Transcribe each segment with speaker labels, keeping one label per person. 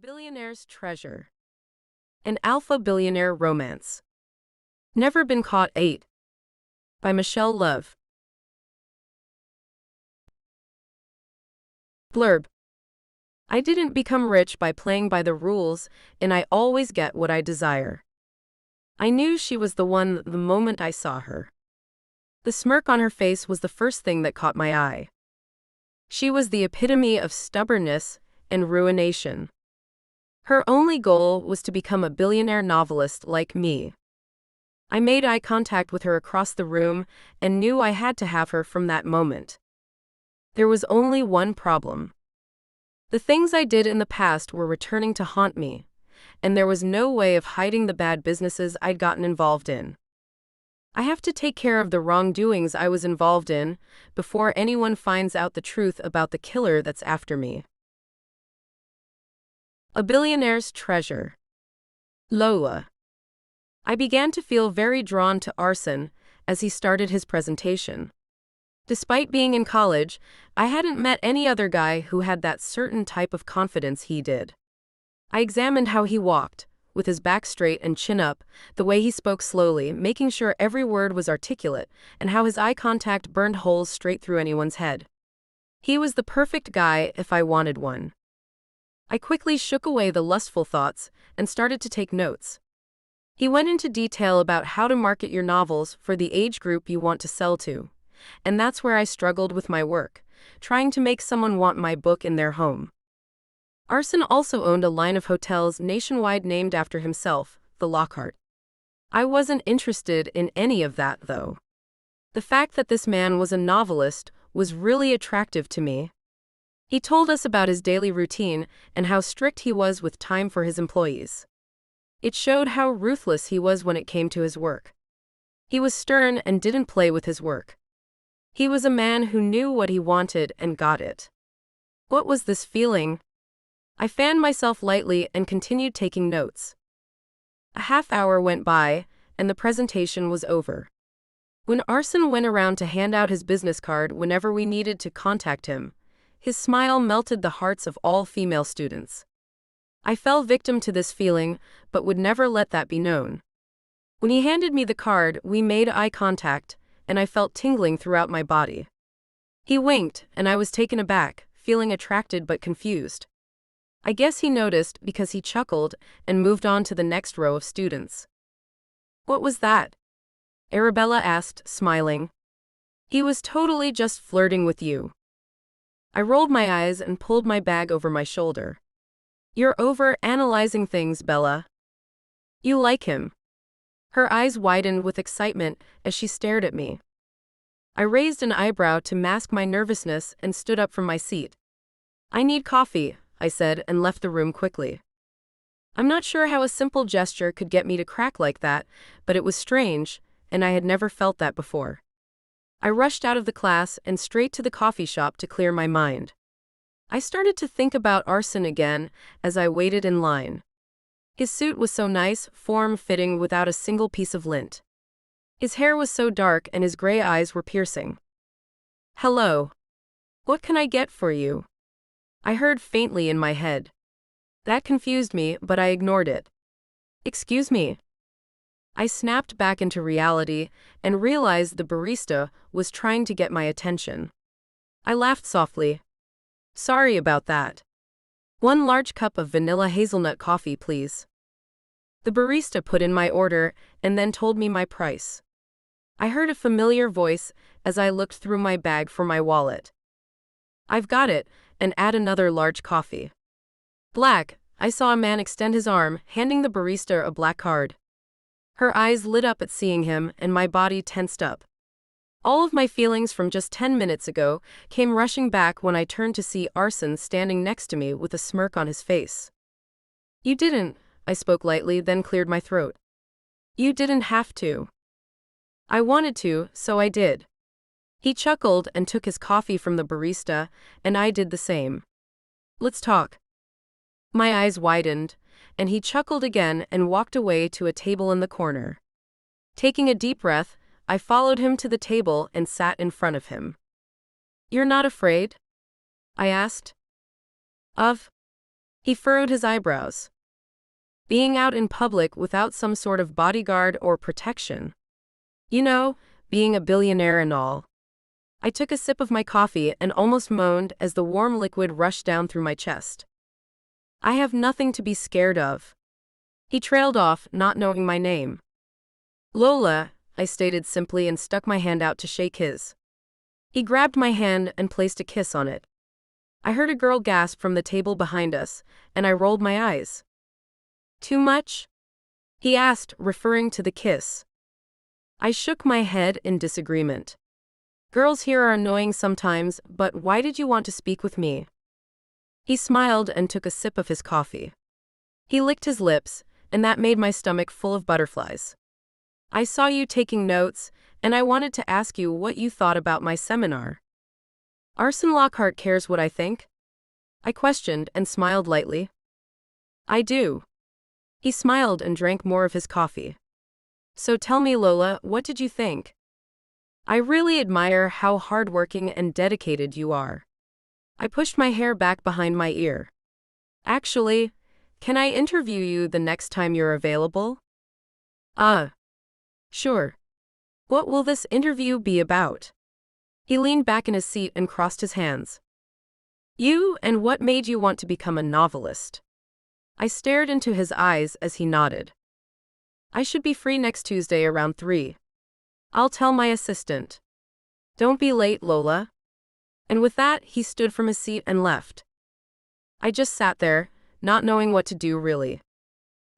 Speaker 1: Billionaire's Treasure. An Alpha Billionaire Romance. Never Been Caught 8. By Michelle Love. Blurb. I didn't become rich by playing by the rules, and I always get what I desire. I knew she was the one the moment I saw her. The smirk on her face was the first thing that caught my eye. She was the epitome of stubbornness and ruination. Her only goal was to become a billionaire novelist like me. I made eye contact with her across the room and knew I had to have her from that moment. There was only one problem. The things I did in the past were returning to haunt me, and there was no way of hiding the bad businesses I'd gotten involved in. I have to take care of the wrongdoings I was involved in before anyone finds out the truth about the killer that's after me. A Billionaire's Treasure. Lola. I began to feel very drawn to Arson as he started his presentation. Despite being in college, I hadn't met any other guy who had that certain type of confidence he did. I examined how he walked, with his back straight and chin up, the way he spoke slowly, making sure every word was articulate, and how his eye contact burned holes straight through anyone's head. He was the perfect guy if I wanted one. I quickly shook away the lustful thoughts and started to take notes. He went into detail about how to market your novels for the age group you want to sell to, and that's where I struggled with my work, trying to make someone want my book in their home. Arson also owned a line of hotels nationwide named after himself, the Lockhart. I wasn't interested in any of that, though. The fact that this man was a novelist was really attractive to me. He told us about his daily routine and how strict he was with time for his employees. It showed how ruthless he was when it came to his work. He was stern and didn't play with his work. He was a man who knew what he wanted and got it. What was this feeling? I fanned myself lightly and continued taking notes. A half hour went by, and the presentation was over. When Arson went around to hand out his business card whenever we needed to contact him, his smile melted the hearts of all female students. I fell victim to this feeling, but would never let that be known. When he handed me the card, we made eye contact, and I felt tingling throughout my body. He winked, and I was taken aback, feeling attracted but confused. I guess he noticed because he chuckled and moved on to the next row of students. "What was that?" Arabella asked, smiling. "He was totally just flirting with you." I rolled my eyes and pulled my bag over my shoulder. "You're over-analyzing things, Bella." "You like him." Her eyes widened with excitement as she stared at me. I raised an eyebrow to mask my nervousness and stood up from my seat. "I need coffee," I said, and left the room quickly. I'm not sure how a simple gesture could get me to crack like that, but it was strange, and I had never felt that before. I rushed out of the class and straight to the coffee shop to clear my mind. I started to think about Arson again as I waited in line. His suit was so nice, form-fitting without a single piece of lint. His hair was so dark and his gray eyes were piercing. "Hello. What can I get for you?" I heard faintly in my head. That confused me, but I ignored it. "Excuse me." I snapped back into reality and realized the barista was trying to get my attention. I laughed softly. "Sorry about that. 1 large cup of vanilla hazelnut coffee, please." The barista put in my order and then told me my price. I heard a familiar voice as I looked through my bag for my wallet. "I've got it, and add another large coffee." "Black." I saw a man extend his arm, handing the barista a black card. Her eyes lit up at seeing him, and my body tensed up. All of my feelings from just 10 minutes ago came rushing back when I turned to see Arson standing next to me with a smirk on his face. "You didn't," I spoke lightly, then cleared my throat. "You didn't have to." "I wanted to, so I did." He chuckled and took his coffee from the barista, and I did the same. "Let's talk." My eyes widened, and he chuckled again and walked away to a table in the corner. Taking a deep breath, I followed him to the table and sat in front of him. "You're not afraid?" I asked. "Of?" He furrowed his eyebrows. Being out in public without some sort of bodyguard or protection. You know, being a billionaire and all. I took a sip of my coffee and almost moaned as the warm liquid rushed down through my chest. I have nothing to be scared of. He trailed off, not knowing my name. Lola, I stated simply and stuck my hand out to shake his. He grabbed my hand and placed a kiss on it. I heard a girl gasp from the table behind us, and I rolled my eyes. Too much? He asked, referring to the kiss. I shook my head in disagreement. Girls here are annoying sometimes, but why did you want to speak with me? He smiled and took a sip of his coffee. He licked his lips, and that made my stomach full of butterflies. I saw you taking notes, and I wanted to ask you what you thought about my seminar. Arson Lockhart cares what I think? I questioned and smiled lightly. I do. He smiled and drank more of his coffee. So tell me, Lola, what did you think? I really admire how hardworking and dedicated you are. I pushed my hair back behind my ear. Actually, can I interview you the next time you're available? Sure. What will this interview be about? He leaned back in his seat and crossed his hands. You, and what made you want to become a novelist? I stared into his eyes as he nodded. I should be free next Tuesday around 3. I'll tell my assistant. Don't be late, Lola. And with that, he stood from his seat and left. I just sat there, not knowing what to do really.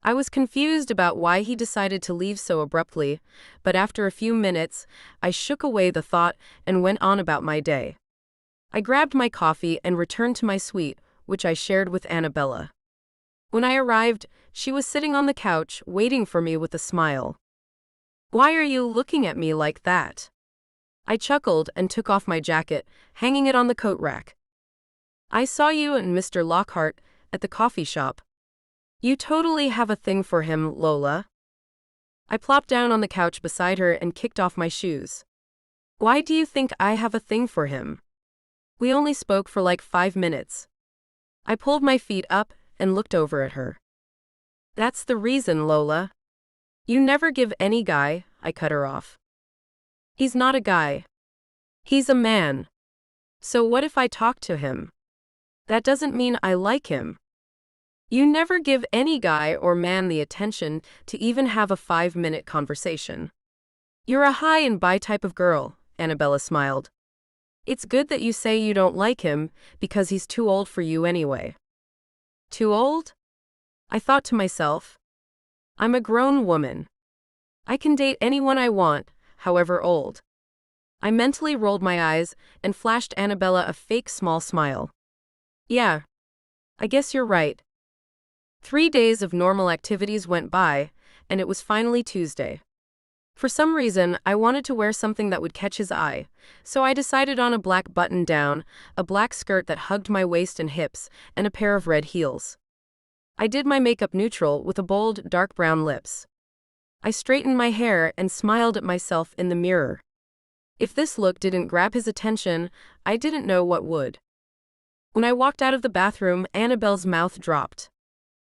Speaker 1: I was confused about why he decided to leave so abruptly, but after a few minutes, I shook away the thought and went on about my day. I grabbed my coffee and returned to my suite, which I shared with Annabella. When I arrived, she was sitting on the couch, waiting for me with a smile. Why are you looking at me like that? I chuckled and took off my jacket, hanging it on the coat rack. I saw you and Mr. Lockhart at the coffee shop. You totally have a thing for him, Lola. I plopped down on the couch beside her and kicked off my shoes. Why do you think I have a thing for him? We only spoke for like 5 minutes. I pulled my feet up and looked over at her. That's the reason, Lola. You never give any guy, I cut her off. He's not a guy. He's a man. So what if I talk to him? That doesn't mean I like him. You never give any guy or man the attention to even have a 5-minute conversation. You're a high and by type of girl, Annabella smiled. It's good that you say you don't like him, because he's too old for you anyway. Too old? I thought to myself. I'm a grown woman. I can date anyone I want, however old. I mentally rolled my eyes and flashed Annabella a fake small smile. Yeah. I guess you're right. 3 days of normal activities went by, and it was finally Tuesday. For some reason, I wanted to wear something that would catch his eye, so I decided on a black button-down, a black skirt that hugged my waist and hips, and a pair of red heels. I did my makeup neutral with a bold, dark brown lips. I straightened my hair and smiled at myself in the mirror. If this look didn't grab his attention, I didn't know what would. When I walked out of the bathroom, Annabelle's mouth dropped.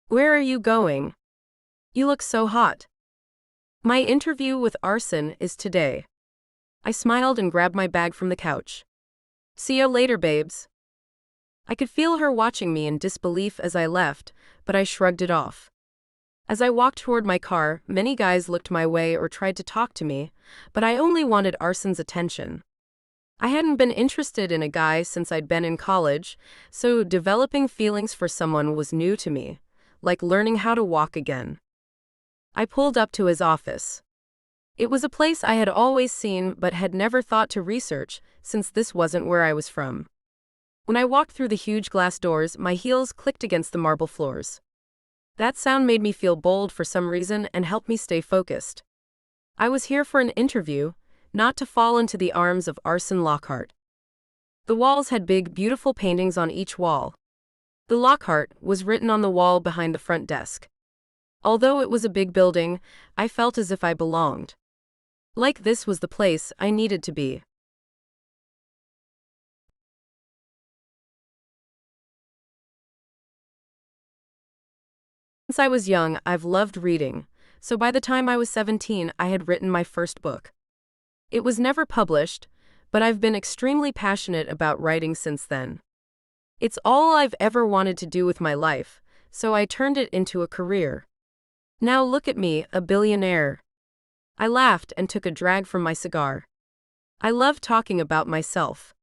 Speaker 1: Where are you going? You look so hot. My interview with Arson is today. I smiled and grabbed my bag from the couch. See you later, babes. I could feel her watching me in disbelief as I left, but I shrugged it off. As I walked toward my car, many guys looked my way or tried to talk to me, but I only wanted Arson's attention. I hadn't been interested in a guy since I'd been in college, so developing feelings for someone was new to me, like learning how to walk again. I pulled up to his office. It was a place I had always seen but had never thought to research, since this wasn't where I was from. When I walked through the huge glass doors, my heels clicked against the marble floors. That sound made me feel bold for some reason and helped me stay focused. I was here for an interview, not to fall into the arms of Arson Lockhart. The walls had big, beautiful paintings on each wall. The Lockhart was written on the wall behind the front desk. Although it was a big building, I felt as if I belonged. Like this was the place I needed to be. Since I was young, I've loved reading, so by the time I was 17, I had written my first book. It was never published, but I've been extremely passionate about writing since then. It's all I've ever wanted to do with my life, so I turned it into a career. Now look at me, a billionaire. I laughed and took a drag from my cigar. I love talking about myself.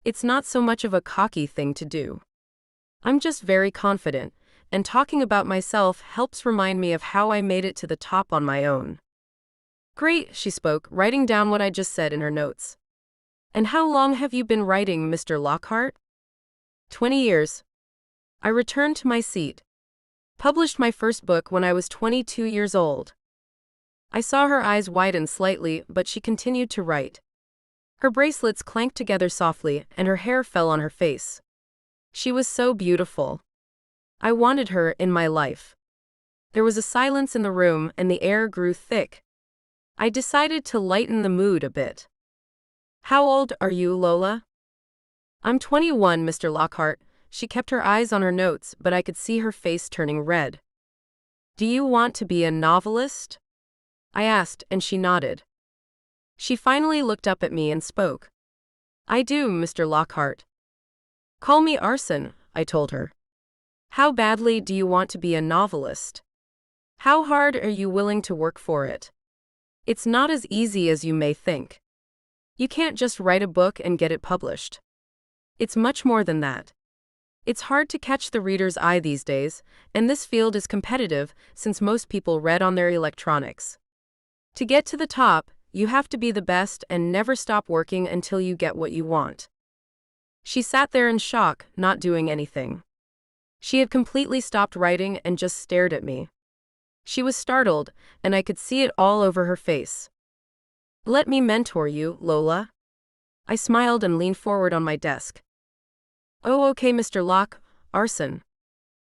Speaker 1: It's not so much of a cocky thing to do. I'm just very confident, and talking about myself helps remind me of how I made it to the top on my own. Great, she spoke, writing down what I just said in her notes. And how long have you been writing, Mr. Lockhart? 20 years. I returned to my seat. Published my first book when I was 22 years old. I saw her eyes widen slightly, but she continued to write. Her bracelets clanked together softly, and her hair fell on her face. She was so beautiful. I wanted her in my life. There was a silence in the room, and the air grew thick. I decided to lighten the mood a bit. How old are you, Lola? I'm 21, Mr. Lockhart. She kept her eyes on her notes, but I could see her face turning red. Do you want to be a novelist? I asked, and she nodded. She finally looked up at me and spoke. I do, Mr. Lockhart. Call me Arson, I told her. How badly do you want to be a novelist? How hard are you willing to work for it? It's not as easy as you may think. You can't just write a book and get it published. It's much more than that. It's hard to catch the reader's eye these days, and this field is competitive since most people read on their electronics. To get to the top, you have to be the best and never stop working until you get what you want. She sat there in shock, not doing anything. She had completely stopped writing and just stared at me. She was startled, and I could see it all over her face. Let me mentor you, Lola. I smiled and leaned forward on my desk. Oh, okay, Mr. Arson.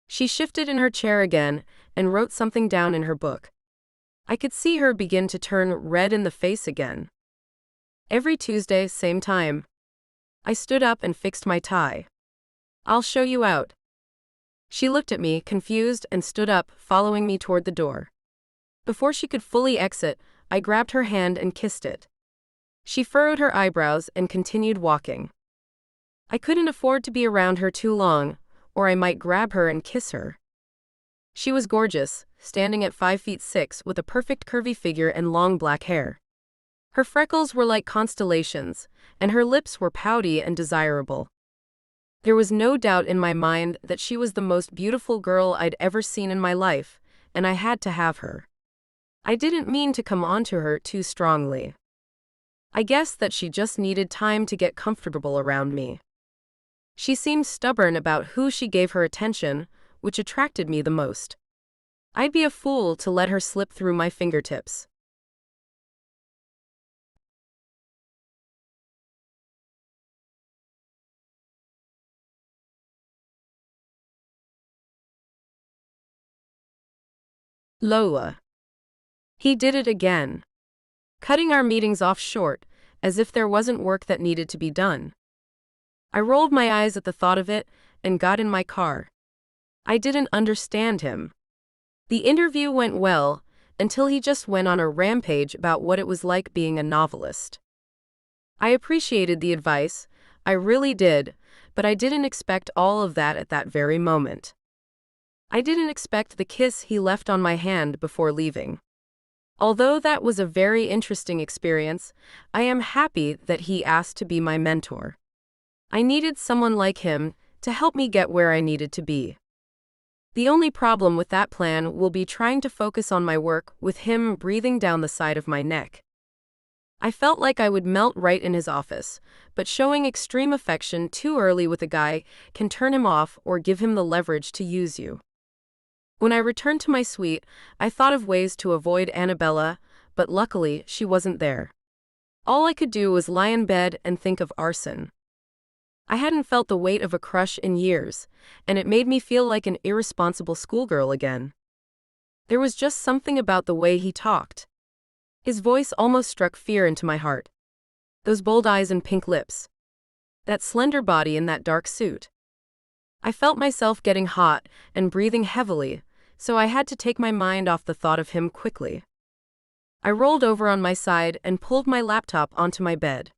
Speaker 1: She shifted in her chair again and wrote something down in her book. I could see her begin to turn red in the face again. Every Tuesday, same time. I stood up and fixed my tie. I'll show you out. She looked at me, confused, and stood up, following me toward the door. Before she could fully exit, I grabbed her hand and kissed it. She furrowed her eyebrows and continued walking. I couldn't afford to be around her too long, or I might grab her and kiss her. She was gorgeous, standing at 5'6" with a perfect curvy figure and long black hair. Her freckles were like constellations, and her lips were pouty and desirable. There was no doubt in my mind that she was the most beautiful girl I'd ever seen in my life, and I had to have her. I didn't mean to come onto her too strongly. I guessed that she just needed time to get comfortable around me. She seemed stubborn about who she gave her attention, which attracted me the most. I'd be a fool to let her slip through my fingertips. Lola. He did it again. Cutting our meetings off short, as if there wasn't work that needed to be done. I rolled my eyes at the thought of it and got in my car. I didn't understand him. The interview went well, until he just went on a rampage about what it was like being a novelist. I appreciated the advice, I really did, but I didn't expect all of that at that very moment. I didn't expect the kiss he left on my hand before leaving. Although that was a very interesting experience, I am happy that he asked to be my mentor. I needed someone like him to help me get where I needed to be. The only problem with that plan will be trying to focus on my work with him breathing down the side of my neck. I felt like I would melt right in his office, but showing extreme affection too early with a guy can turn him off or give him the leverage to use you. When I returned to my suite, I thought of ways to avoid Annabella, but luckily she wasn't there. All I could do was lie in bed and think of Arson. I hadn't felt the weight of a crush in years, and it made me feel like an irresponsible schoolgirl again. There was just something about the way he talked. His voice almost struck fear into my heart. Those bold eyes and pink lips. That slender body in that dark suit. I felt myself getting hot and breathing heavily, so I had to take my mind off the thought of him quickly. I rolled over on my side and pulled my laptop onto my bed.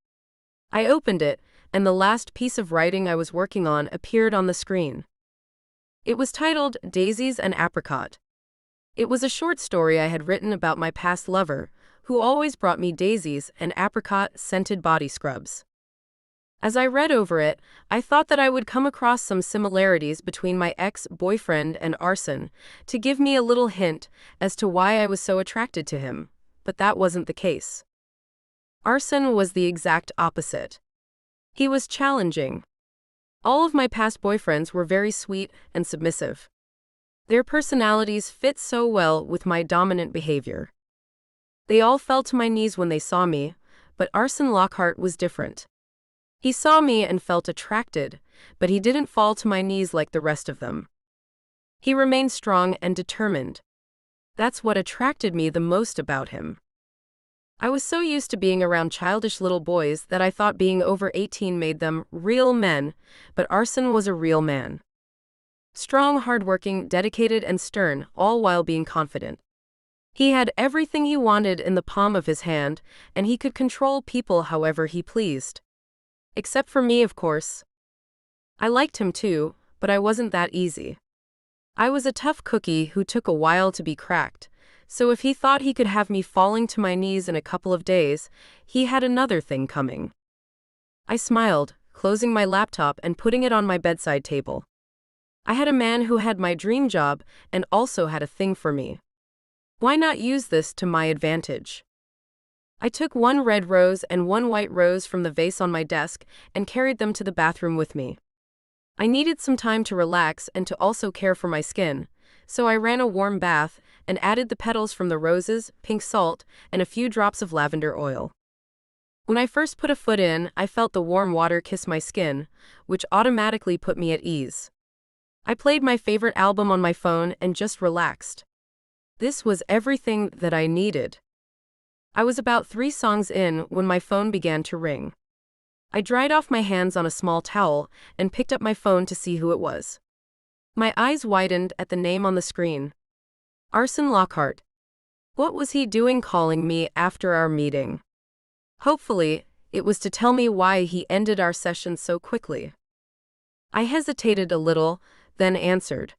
Speaker 1: I opened it, and the last piece of writing I was working on appeared on the screen. It was titled Daisies and Apricot. It was a short story I had written about my past lover, who always brought me daisies and apricot-scented body scrubs. As I read over it, I thought that I would come across some similarities between my ex-boyfriend and Arson to give me a little hint as to why I was so attracted to him, but that wasn't the case. Arson was the exact opposite. He was challenging. All of my past boyfriends were very sweet and submissive. Their personalities fit so well with my dominant behavior. They all fell to my knees when they saw me, but Arson Lockhart was different. He saw me and felt attracted, but he didn't fall to my knees like the rest of them. He remained strong and determined. That's what attracted me the most about him. I was so used to being around childish little boys that I thought being over 18 made them real men, but Arson was a real man. Strong, hardworking, dedicated, and stern, all while being confident. He had everything he wanted in the palm of his hand, and he could control people however he pleased. Except for me, of course. I liked him too, but I wasn't that easy. I was a tough cookie who took a while to be cracked, so if he thought he could have me falling to my knees in a couple of days, he had another thing coming. I smiled, closing my laptop and putting it on my bedside table. I had a man who had my dream job and also had a thing for me. Why not use this to my advantage? I took one red rose and one white rose from the vase on my desk and carried them to the bathroom with me. I needed some time to relax and to also care for my skin, so I ran a warm bath and added the petals from the roses, pink salt, and a few drops of lavender oil. When I first put a foot in, I felt the warm water kiss my skin, which automatically put me at ease. I played my favorite album on my phone and just relaxed. This was everything that I needed. I was about 3 songs in when my phone began to ring. I dried off my hands on a small towel and picked up my phone to see who it was. My eyes widened at the name on the screen. Arson Lockhart. What was he doing calling me after our meeting? Hopefully, it was to tell me why he ended our session so quickly. I hesitated a little, then answered.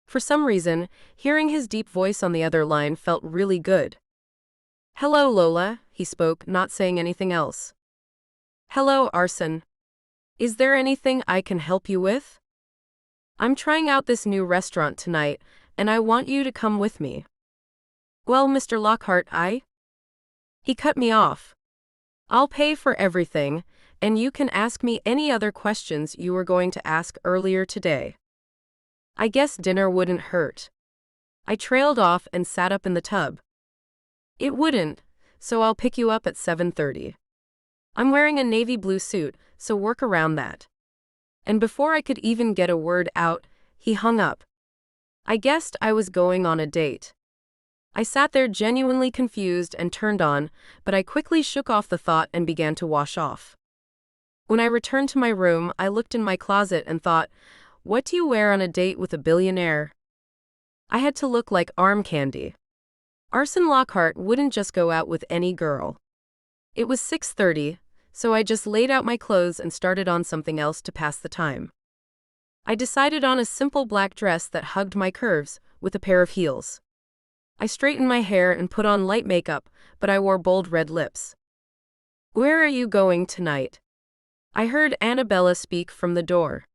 Speaker 1: For some reason, hearing his deep voice on the other line felt really good. Hello, Lola, he spoke, not saying anything else. Hello, Arson. Is there anything I can help you with? I'm trying out this new restaurant tonight, and I want you to come with me. Well, Mr. Lockhart, He cut me off. I'll pay for everything, and you can ask me any other questions you were going to ask earlier today. I guess dinner wouldn't hurt. I trailed off and sat up in the tub. It wouldn't, so I'll pick you up at 7:30. I'm wearing a navy blue suit, so work around that. And before I could even get a word out, he hung up. I guessed I was going on a date. I sat there genuinely confused and turned on, but I quickly shook off the thought and began to wash off. When I returned to my room, I looked in my closet and thought, what do you wear on a date with a billionaire? I had to look like arm candy. Arson Lockhart wouldn't just go out with any girl. It was 6:30, so I just laid out my clothes and started on something else to pass the time. I decided on a simple black dress that hugged my curves, with a pair of heels. I straightened my hair and put on light makeup, but I wore bold red lips. Where are you going tonight? I heard Annabella speak from the door.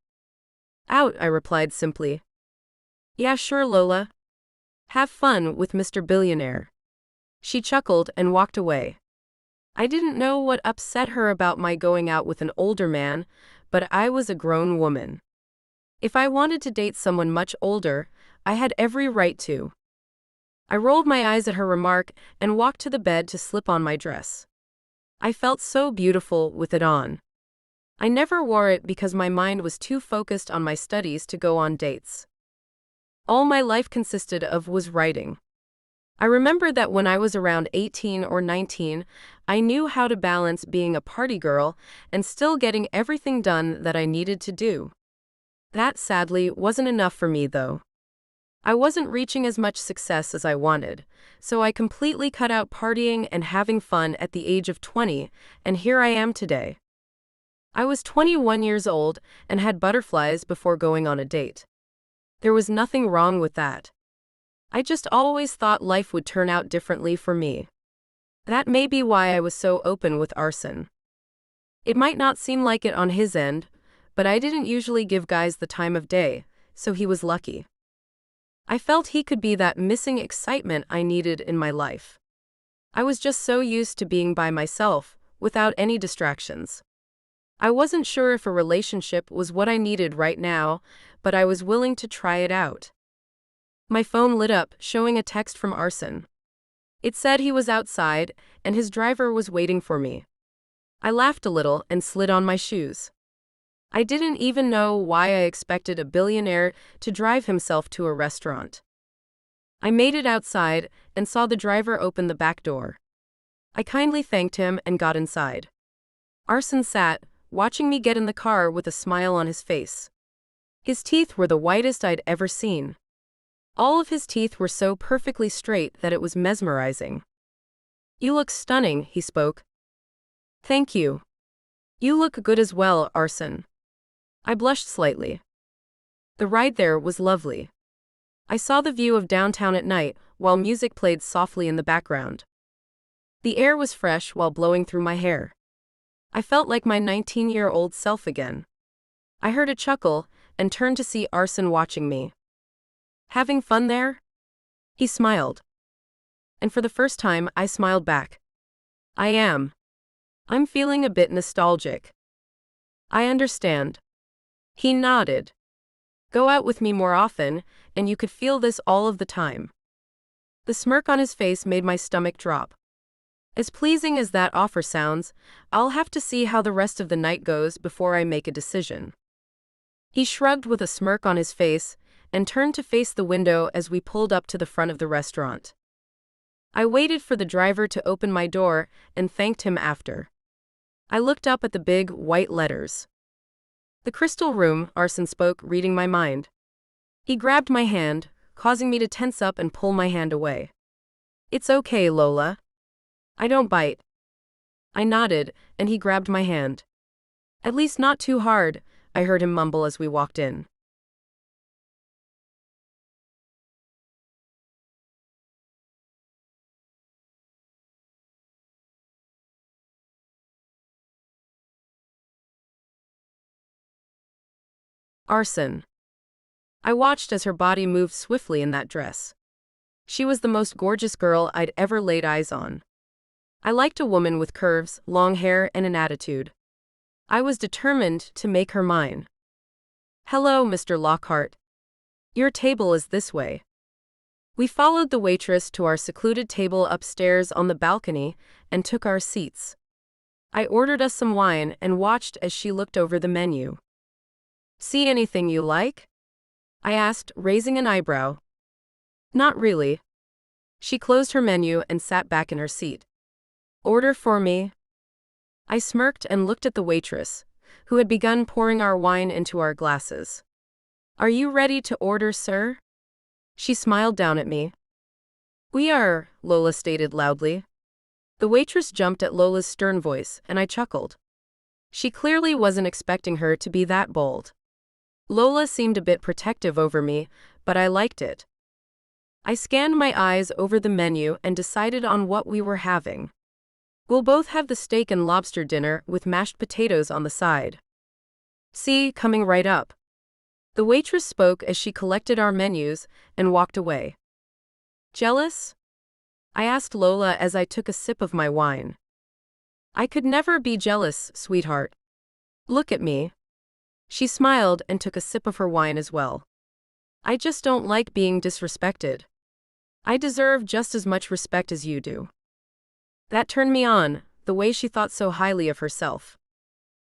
Speaker 1: Out, I replied simply. Yeah, sure, Lola. Have fun with Mr. Billionaire. She chuckled and walked away. I didn't know what upset her about my going out with an older man, but I was a grown woman. If I wanted to date someone much older, I had every right to. I rolled my eyes at her remark and walked to the bed to slip on my dress. I felt so beautiful with it on. I never wore it because my mind was too focused on my studies to go on dates. All my life consisted of was writing. I remember that when I was around 18 or 19, I knew how to balance being a party girl and still getting everything done that I needed to do. That, sadly, wasn't enough for me, though. I wasn't reaching as much success as I wanted, so I completely cut out partying and having fun at the age of 20, and here I am today. I was 21 years old and had butterflies before going on a date. There was nothing wrong with that. I just always thought life would turn out differently for me. That may be why I was so open with Arson. It might not seem like it on his end, but I didn't usually give guys the time of day, so he was lucky. I felt he could be that missing excitement I needed in my life. I was just so used to being by myself, without any distractions. I wasn't sure if a relationship was what I needed right now, but I was willing to try it out. My phone lit up, showing a text from Arson. It said he was outside, and his driver was waiting for me. I laughed a little and slid on my shoes. I didn't even know why I expected a billionaire to drive himself to a restaurant. I made it outside and saw the driver open the back door. I kindly thanked him and got inside. Arson sat, watching me get in the car with a smile on his face. His teeth were the whitest I'd ever seen. All of his teeth were so perfectly straight that it was mesmerizing. "You look stunning," he spoke. "Thank you. You look good as well, Arson." I blushed slightly. The ride there was lovely. I saw the view of downtown at night while music played softly in the background. The air was fresh while blowing through my hair. I felt like my 19-year-old self again. I heard a chuckle and turned to see Arson watching me. "Having fun there?" He smiled. And for the first time, I smiled back. "I am. I'm feeling a bit nostalgic." "I understand." He nodded. "Go out with me more often, and you could feel this all of the time." The smirk on his face made my stomach drop. As pleasing as that offer sounds, I'll have to see how the rest of the night goes before I make a decision. He shrugged with a smirk on his face and turned to face the window as we pulled up to the front of the restaurant. I waited for the driver to open my door and thanked him after. I looked up at the big, white letters. "The Crystal Room," Arson spoke, reading my mind. He grabbed my hand, causing me to tense up and pull my hand away. "It's okay, Lola. I don't bite." I nodded, and he grabbed my hand. "At least not too hard," I heard him mumble as we walked in. Arson. I watched as her body moved swiftly in that dress. She was the most gorgeous girl I'd ever laid eyes on. I liked a woman with curves, long hair, and an attitude. I was determined to make her mine. "Hello, Mr. Lockhart. Your table is this way." We followed the waitress to our secluded table upstairs on the balcony and took our seats. I ordered us some wine and watched as she looked over the menu. "See anything you like?" I asked, raising an eyebrow. "Not really." She closed her menu and sat back in her seat. "Order for me." I smirked and looked at the waitress, who had begun pouring our wine into our glasses. "Are you ready to order, sir?" She smiled down at me. "We are," Lola stated loudly. The waitress jumped at Lola's stern voice, and I chuckled. She clearly wasn't expecting her to be that bold. Lola seemed a bit protective over me, but I liked it. I scanned my eyes over the menu and decided on what we were having. "We'll both have the steak and lobster dinner with mashed potatoes on the side." "See, coming right up." The waitress spoke as she collected our menus and walked away. "Jealous?" I asked Lola as I took a sip of my wine. "I could never be jealous, sweetheart. Look at me." She smiled and took a sip of her wine as well. "I just don't like being disrespected. I deserve just as much respect as you do." That turned me on, the way she thought so highly of herself.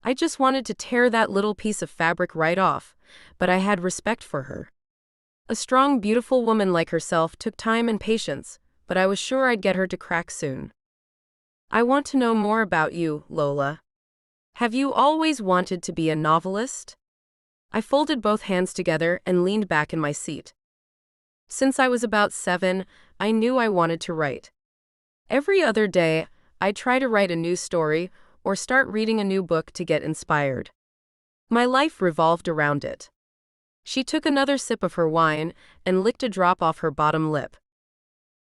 Speaker 1: I just wanted to tear that little piece of fabric right off, but I had respect for her. A strong, beautiful woman like herself took time and patience, but I was sure I'd get her to crack soon. "I want to know more about you, Lola. Have you always wanted to be a novelist?" I folded both hands together and leaned back in my seat. Since I was about 7, I knew I wanted to write. Every other day, I'd try to write a new story or start reading a new book to get inspired. My life revolved around it. She took another sip of her wine and licked a drop off her bottom lip.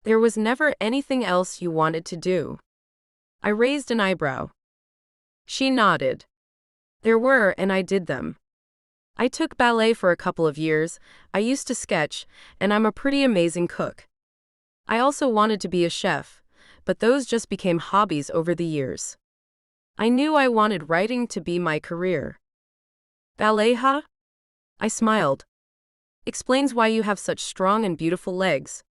Speaker 1: There was never anything else you wanted to do. I raised an eyebrow. She nodded. There were, and I did them. I took ballet for a couple of years, I used to sketch, and I'm a pretty amazing cook. I also wanted to be a chef, but those just became hobbies over the years. I knew I wanted writing to be my career. Ballet, huh? I smiled. Explains why you have such strong and beautiful legs.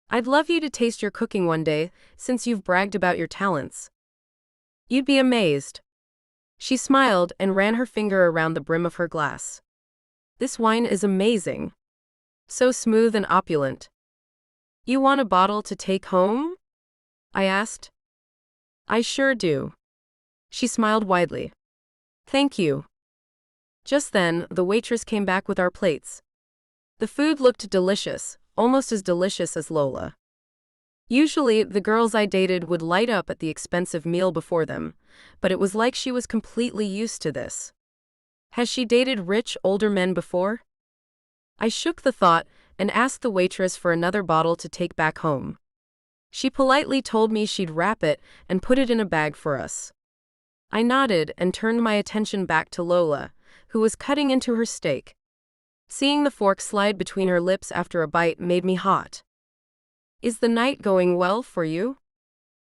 Speaker 1: I'd love you to taste your cooking one day, since you've bragged about your talents. You'd be amazed. She smiled and ran her finger around the brim of her glass. This wine is amazing. So smooth and opulent. You want a bottle to take home? I asked. I sure do. She smiled widely. Thank you. Just then, the waitress came back with our plates. The food looked delicious, almost as delicious as Lola. Usually, the girls I dated would light up at the expensive meal before them, but it was like she was completely used to this. Has she dated rich, older men before? I shook the thought and asked the waitress for another bottle to take back home. She politely told me she'd wrap it and put it in a bag for us. I nodded and turned my attention back to Lola, who was cutting into her steak. Seeing the fork slide between her lips after a bite made me hot. Is the night going well for you?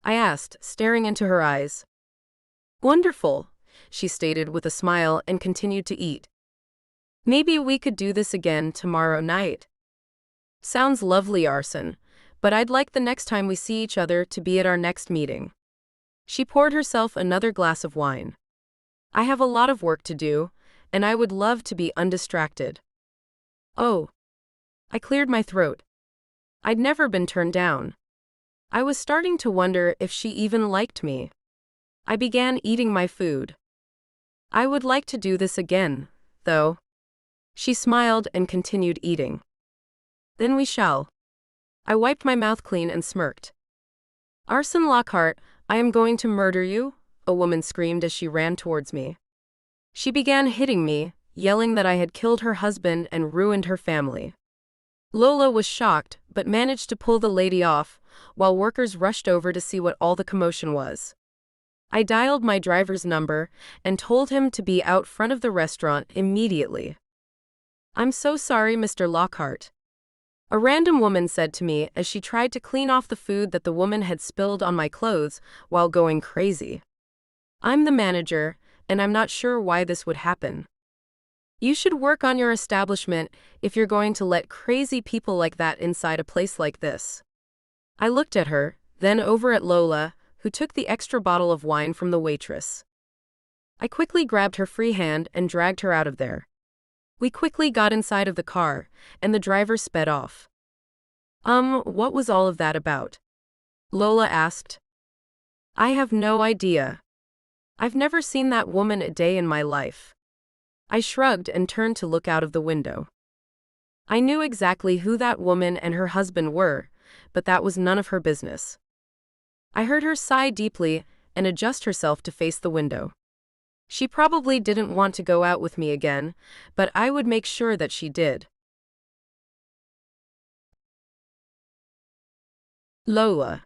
Speaker 1: I asked, staring into her eyes. Wonderful, she stated with a smile and continued to eat. Maybe we could do this again tomorrow night. Sounds lovely, Arson, but I'd like the next time we see each other to be at our next meeting. She poured herself another glass of wine. I have a lot of work to do, and I would love to be undistracted. Oh. I cleared my throat. I'd never been turned down. I was starting to wonder if she even liked me. I began eating my food. I would like to do this again, though. She smiled and continued eating. Then we shall. I wiped my mouth clean and smirked. Arson Lockhart, I am going to murder you, a woman screamed as she ran towards me. She began hitting me, yelling that I had killed her husband and ruined her family. Lola was shocked, but managed to pull the lady off, while workers rushed over to see what all the commotion was. I dialed my driver's number and told him to be out front of the restaurant immediately. I'm so sorry, Mr. Lockhart. A random woman said to me as she tried to clean off the food that the woman had spilled on my clothes while going crazy. I'm the manager, and I'm not sure why this would happen. You should work on your establishment if you're going to let crazy people like that inside a place like this. I looked at her, then over at Lola, who took the extra bottle of wine from the waitress. I quickly grabbed her free hand and dragged her out of there. We quickly got inside of the car, and the driver sped off. What was all of that about? Lola asked. I have no idea. I've never seen that woman a day in my life. I shrugged and turned to look out of the window. I knew exactly who that woman and her husband were, but that was none of her business. I heard her sigh deeply and adjust herself to face the window. She probably didn't want to go out with me again, but I would make sure that she did. Lola.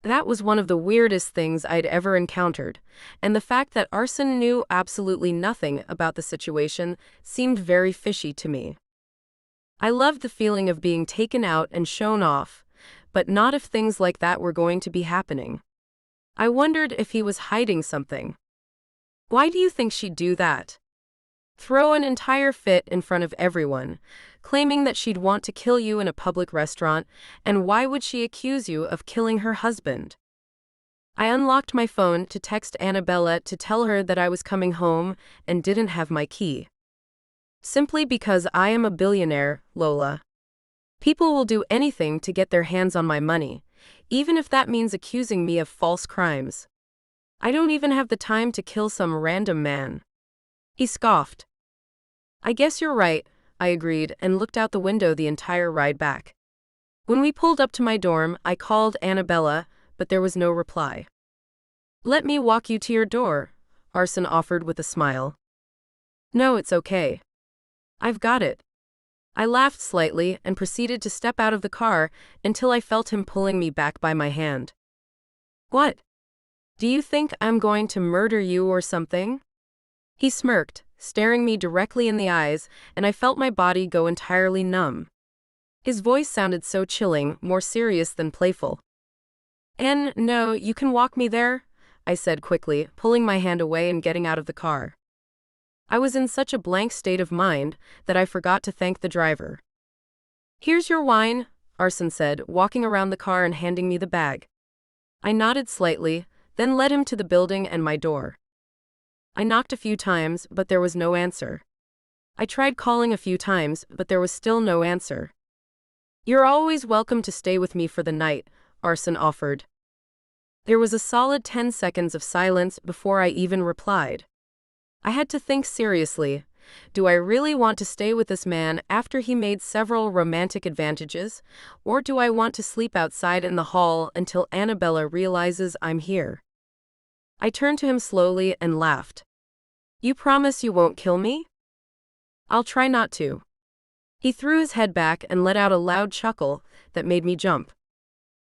Speaker 1: That was one of the weirdest things I'd ever encountered, and the fact that Arson knew absolutely nothing about the situation seemed very fishy to me. I loved the feeling of being taken out and shown off, but not if things like that were going to be happening. I wondered if he was hiding something. Why do you think she'd do that? Throw an entire fit in front of everyone, claiming that she'd want to kill you in a public restaurant, and why would she accuse you of killing her husband? I unlocked my phone to text Annabella to tell her that I was coming home and didn't have my key. Simply because I am a billionaire, Lola. People will do anything to get their hands on my money, even if that means accusing me of false crimes. I don't even have the time to kill some random man. He scoffed. I guess you're right, I agreed and looked out the window the entire ride back. When we pulled up to my dorm, I called Annabella, but there was no reply. "Let me walk you to your door," Arson offered with a smile. "No, it's okay. I've got it." I laughed slightly and proceeded to step out of the car until I felt him pulling me back by my hand. "What? Do you think I'm going to murder you or something?" He smirked, staring me directly in the eyes, and I felt my body go entirely numb. His voice sounded so chilling, more serious than playful. No, you can walk me there," I said quickly, pulling my hand away and getting out of the car. I was in such a blank state of mind that I forgot to thank the driver. "Here's your wine," Arson said, walking around the car and handing me the bag. I nodded slightly, then led him to the building and my door. I knocked a few times, but there was no answer. I tried calling a few times, but there was still no answer. "You're always welcome to stay with me for the night," Arson offered. There was a solid 10 seconds of silence before I even replied. I had to think seriously. Do I really want to stay with this man after he made several romantic advances, or do I want to sleep outside in the hall until Annabella realizes I'm here? I turned to him slowly and laughed. "You promise you won't kill me?" "I'll try not to." He threw his head back and let out a loud chuckle that made me jump.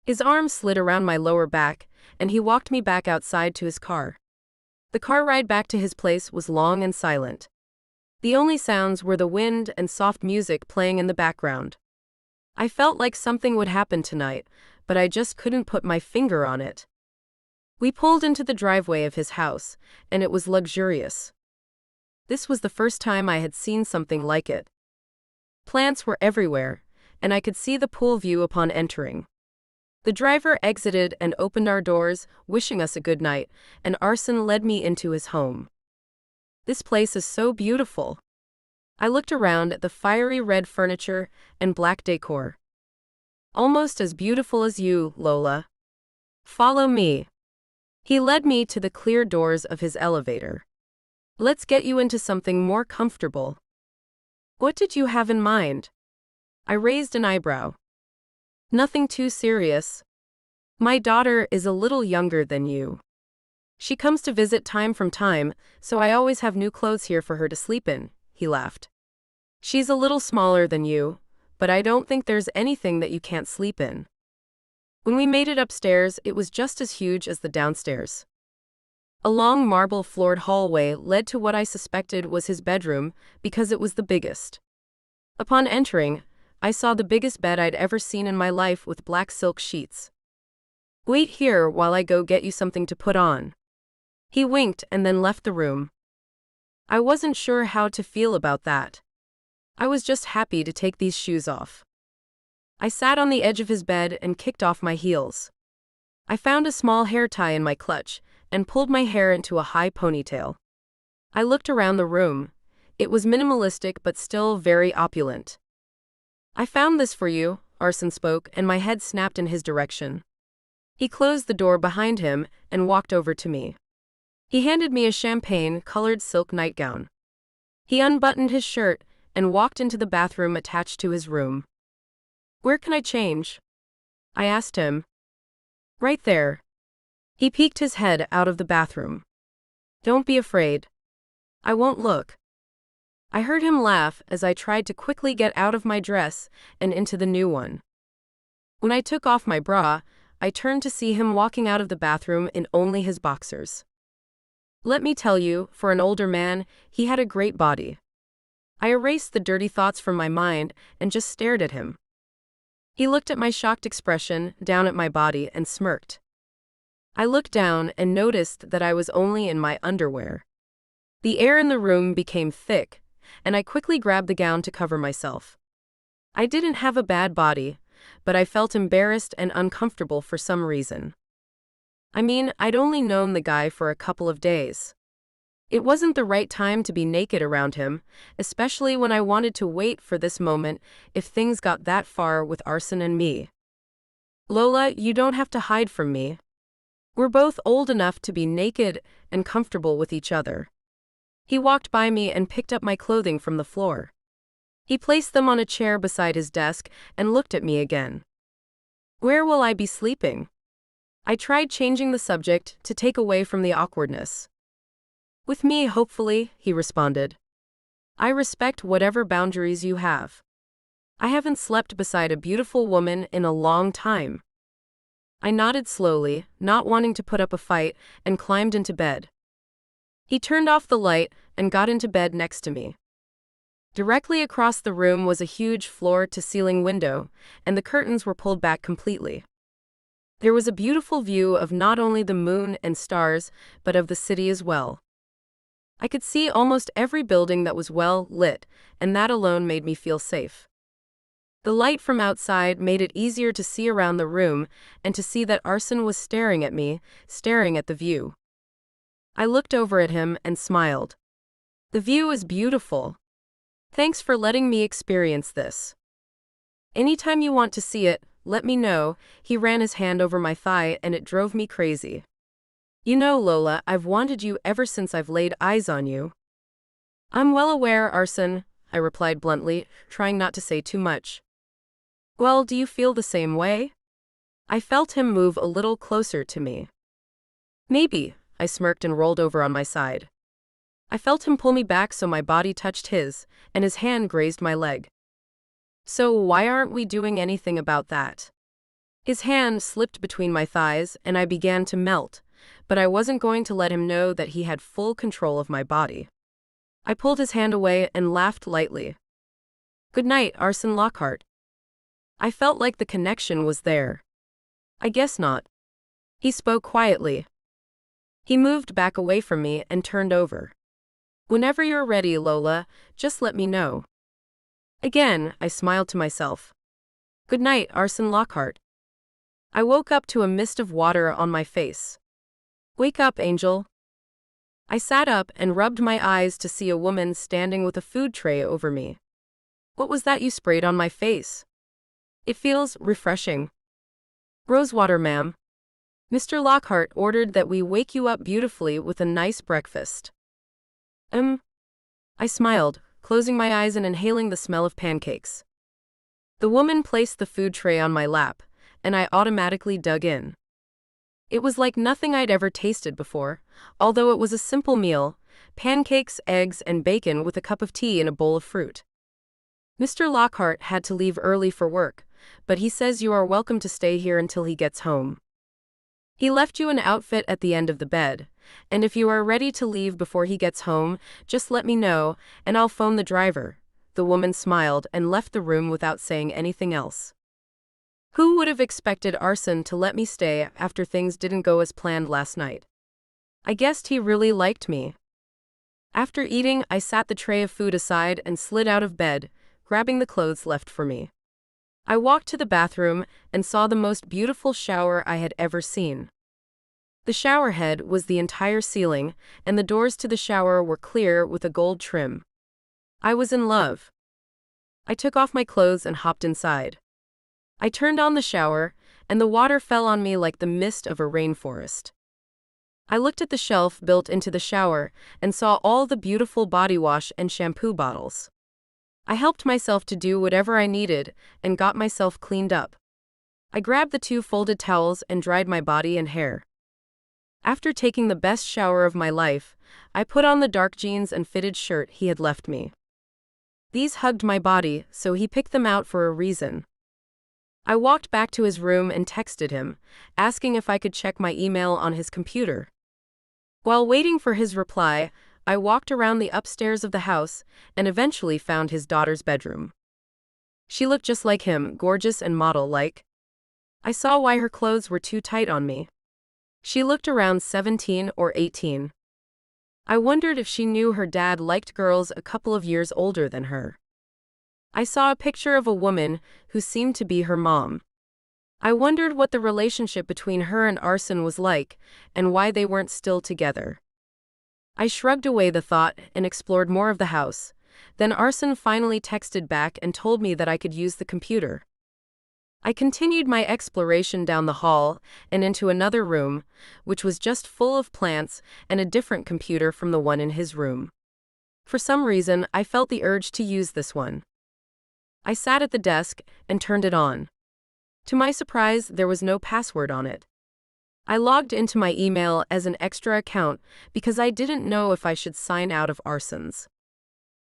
Speaker 1: His arm slid around my lower back, and he walked me back outside to his car. The car ride back to his place was long and silent. The only sounds were the wind and soft music playing in the background. I felt like something would happen tonight, but I just couldn't put my finger on it. We pulled into the driveway of his house, and it was luxurious. This was the first time I had seen something like it. Plants were everywhere, and I could see the pool view upon entering. The driver exited and opened our doors, wishing us a good night, and Arson led me into his home. "This place is so beautiful." I looked around at the fiery red furniture and black decor. "Almost as beautiful as you, Lola. Follow me." He led me to the clear doors of his elevator. "Let's get you into something more comfortable." "What did you have in mind?" I raised an eyebrow. "Nothing too serious. My daughter is a little younger than you. She comes to visit time from time, so I always have new clothes here for her to sleep in," he laughed. "She's a little smaller than you, but I don't think there's anything that you can't sleep in." When we made it upstairs, it was just as huge as the downstairs. A long marble-floored hallway led to what I suspected was his bedroom because it was the biggest. Upon entering, I saw the biggest bed I'd ever seen in my life with black silk sheets. "Wait here while I go get you something to put on." He winked and then left the room. I wasn't sure how to feel about that. I was just happy to take these shoes off. I sat on the edge of his bed and kicked off my heels. I found a small hair tie in my clutch and pulled my hair into a high ponytail. I looked around the room. It was minimalistic but still very opulent. "I found this for you," Arson spoke, and my head snapped in his direction. He closed the door behind him and walked over to me. He handed me a champagne-colored silk nightgown. He unbuttoned his shirt and walked into the bathroom attached to his room. "Where can I change?" I asked him. "Right there." He peeked his head out of the bathroom. "Don't be afraid. I won't look." I heard him laugh as I tried to quickly get out of my dress and into the new one. When I took off my bra, I turned to see him walking out of the bathroom in only his boxers. Let me tell you, for an older man, he had a great body. I erased the dirty thoughts from my mind and just stared at him. He looked at my shocked expression, down at my body, and smirked. I looked down and noticed that I was only in my underwear. The air in the room became thick, and I quickly grabbed the gown to cover myself. I didn't have a bad body, but I felt embarrassed and uncomfortable for some reason. I mean, I'd only known the guy for a couple of days. It wasn't the right time to be naked around him, especially when I wanted to wait for this moment if things got that far with Arson and me. "Lola, you don't have to hide from me. We're both old enough to be naked and comfortable with each other." He walked by me and picked up my clothing from the floor. He placed them on a chair beside his desk and looked at me again. Where will I be sleeping? I tried changing the subject to take away from the awkwardness. With me, hopefully, he responded. I respect whatever boundaries you have. I haven't slept beside a beautiful woman in a long time. I nodded slowly, not wanting to put up a fight, and climbed into bed. He turned off the light and got into bed next to me. Directly across the room was a huge floor-to-ceiling window, and the curtains were pulled back completely. There was a beautiful view of not only the moon and stars, but of the city as well. I could see almost every building that was well lit, and that alone made me feel safe. The light from outside made it easier to see around the room and to see that Arsene was staring at me, staring at the view. I looked over at him and smiled. The view is beautiful. Thanks for letting me experience this. Anytime you want to see it, let me know. He ran his hand over my thigh and it drove me crazy. You know, Lola, I've wanted you ever since I've laid eyes on you. I'm well aware, Arsene, I replied bluntly, trying not to say too much. Well, do you feel the same way? I felt him move a little closer to me. Maybe, I smirked and rolled over on my side. I felt him pull me back so my body touched his, and his hand grazed my leg. So why aren't we doing anything about that? His hand slipped between my thighs and I began to melt, but I wasn't going to let him know that he had full control of my body. I pulled his hand away and laughed lightly. Good night, Arsene Lockhart. I felt like the connection was there. I guess not. He spoke quietly. He moved back away from me and turned over. Whenever you're ready, Lola, just let me know. Again, I smiled to myself. Good night, Arsene Lockhart. I woke up to a mist of water on my face. Wake up, Angel. I sat up and rubbed my eyes to see a woman standing with a food tray over me. What was that you sprayed on my face? It feels refreshing. Rosewater, ma'am. Mr. Lockhart ordered that we wake you up beautifully with a nice breakfast. I smiled, closing my eyes and inhaling the smell of pancakes. The woman placed the food tray on my lap, and I automatically dug in. It was like nothing I'd ever tasted before, although it was a simple meal: pancakes, eggs, and bacon with a cup of tea and a bowl of fruit. Mr. Lockhart had to leave early for work, but he says you are welcome to stay here until he gets home. He left you an outfit at the end of the bed, and if you are ready to leave before he gets home, just let me know, and I'll phone the driver. The woman smiled and left the room without saying anything else. Who would have expected Arsene to let me stay after things didn't go as planned last night? I guessed he really liked me. After eating, I sat the tray of food aside and slid out of bed, grabbing the clothes left for me. I walked to the bathroom and saw the most beautiful shower I had ever seen. The shower head was the entire ceiling, and the doors to the shower were clear with a gold trim. I was in love. I took off my clothes and hopped inside. I turned on the shower, and the water fell on me like the mist of a rainforest. I looked at the shelf built into the shower and saw all the beautiful body wash and shampoo bottles. I helped myself to do whatever I needed and got myself cleaned up. I grabbed the 2 folded towels and dried my body and hair. After taking the best shower of my life, I put on the dark jeans and fitted shirt he had left me. These hugged my body, so he picked them out for a reason. I walked back to his room and texted him, asking if I could check my email on his computer. While waiting for his reply, I walked around the upstairs of the house and eventually found his daughter's bedroom. She looked just like him, gorgeous and model-like. I saw why her clothes were too tight on me. She looked around 17 or 18. I wondered if she knew her dad liked girls a couple of years older than her. I saw a picture of a woman who seemed to be her mom. I wondered what the relationship between her and Arsene was like, and why they weren't still together. I shrugged away the thought and explored more of the house. Then Arsene finally texted back and told me that I could use the computer. I continued my exploration down the hall and into another room, which was just full of plants and a different computer from the one in his room. For some reason, I felt the urge to use this one. I sat at the desk and turned it on. To my surprise, there was no password on it. I logged into my email as an extra account because I didn't know if I should sign out of Arson's.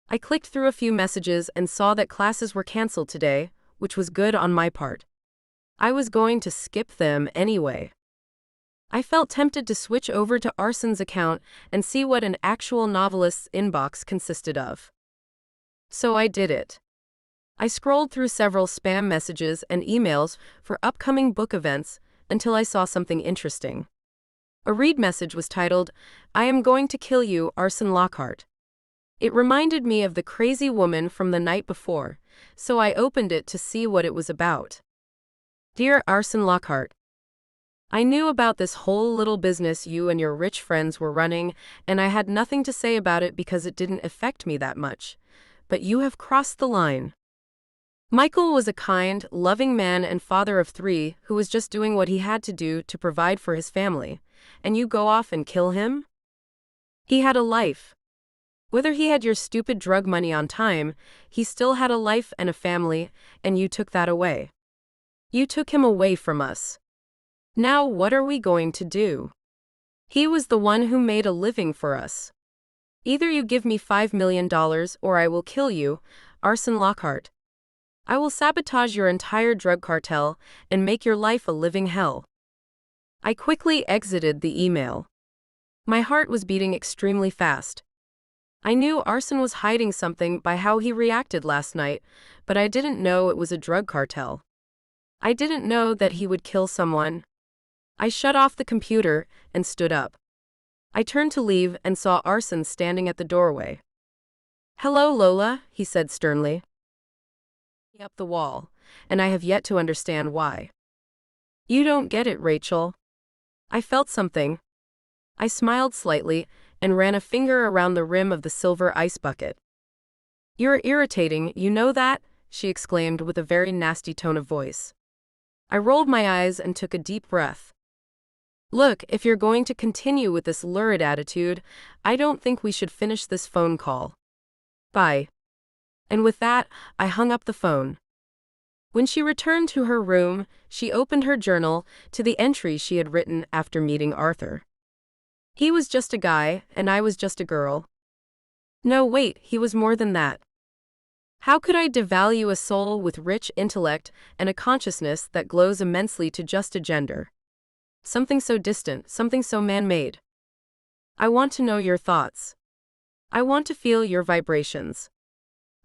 Speaker 1: I clicked through a few messages and saw that classes were canceled today, which was good on my part. I was going to skip them anyway. I felt tempted to switch over to Arson's account and see what an actual novelist's inbox consisted of. So I did it. I scrolled through several spam messages and emails for upcoming book events until I saw something interesting. A read message was titled, "I am going to kill you, Arson Lockhart." It reminded me of the crazy woman from the night before, so I opened it to see what it was about. Dear Arson Lockhart, I knew about this whole little business you and your rich friends were running, and I had nothing to say about it because it didn't affect me that much. But you have crossed the line. Michael was a kind, loving man and father of 3 who was just doing what he had to do to provide for his family, and you go off and kill him? He had a life. Whether he had your stupid drug money on time, he still had a life and a family, and you took that away. You took him away from us. Now what are we going to do? He was the one who made a living for us. Either you give me $5 million or I will kill you, Arson Lockhart. I will sabotage your entire drug cartel and make your life a living hell. I quickly exited the email. My heart was beating extremely fast. I knew Arson was hiding something by how he reacted last night, but I didn't know it was a drug cartel. I didn't know that he would kill someone. I shut off the computer and stood up. I turned to leave and saw Arson standing at the doorway. "Hello, Lola," he said sternly. Up the wall, and I have yet to understand why. You don't get it, Rachel. I felt something. I smiled slightly and ran a finger around the rim of the silver ice bucket. You're irritating, you know that? She exclaimed with a very nasty tone of voice. I rolled my eyes and took a deep breath. Look, if you're going to continue with this lurid attitude, I don't think we should finish this phone call. Bye. And with that, I hung up the phone. When she returned to her room, she opened her journal to the entry she had written after meeting Arthur. He was just a guy, and I was just a girl. No, wait, he was more than that. How could I devalue a soul with rich intellect and a consciousness that glows immensely to just a gender? Something so distant, something so man-made. I want to know your thoughts. I want to feel your vibrations.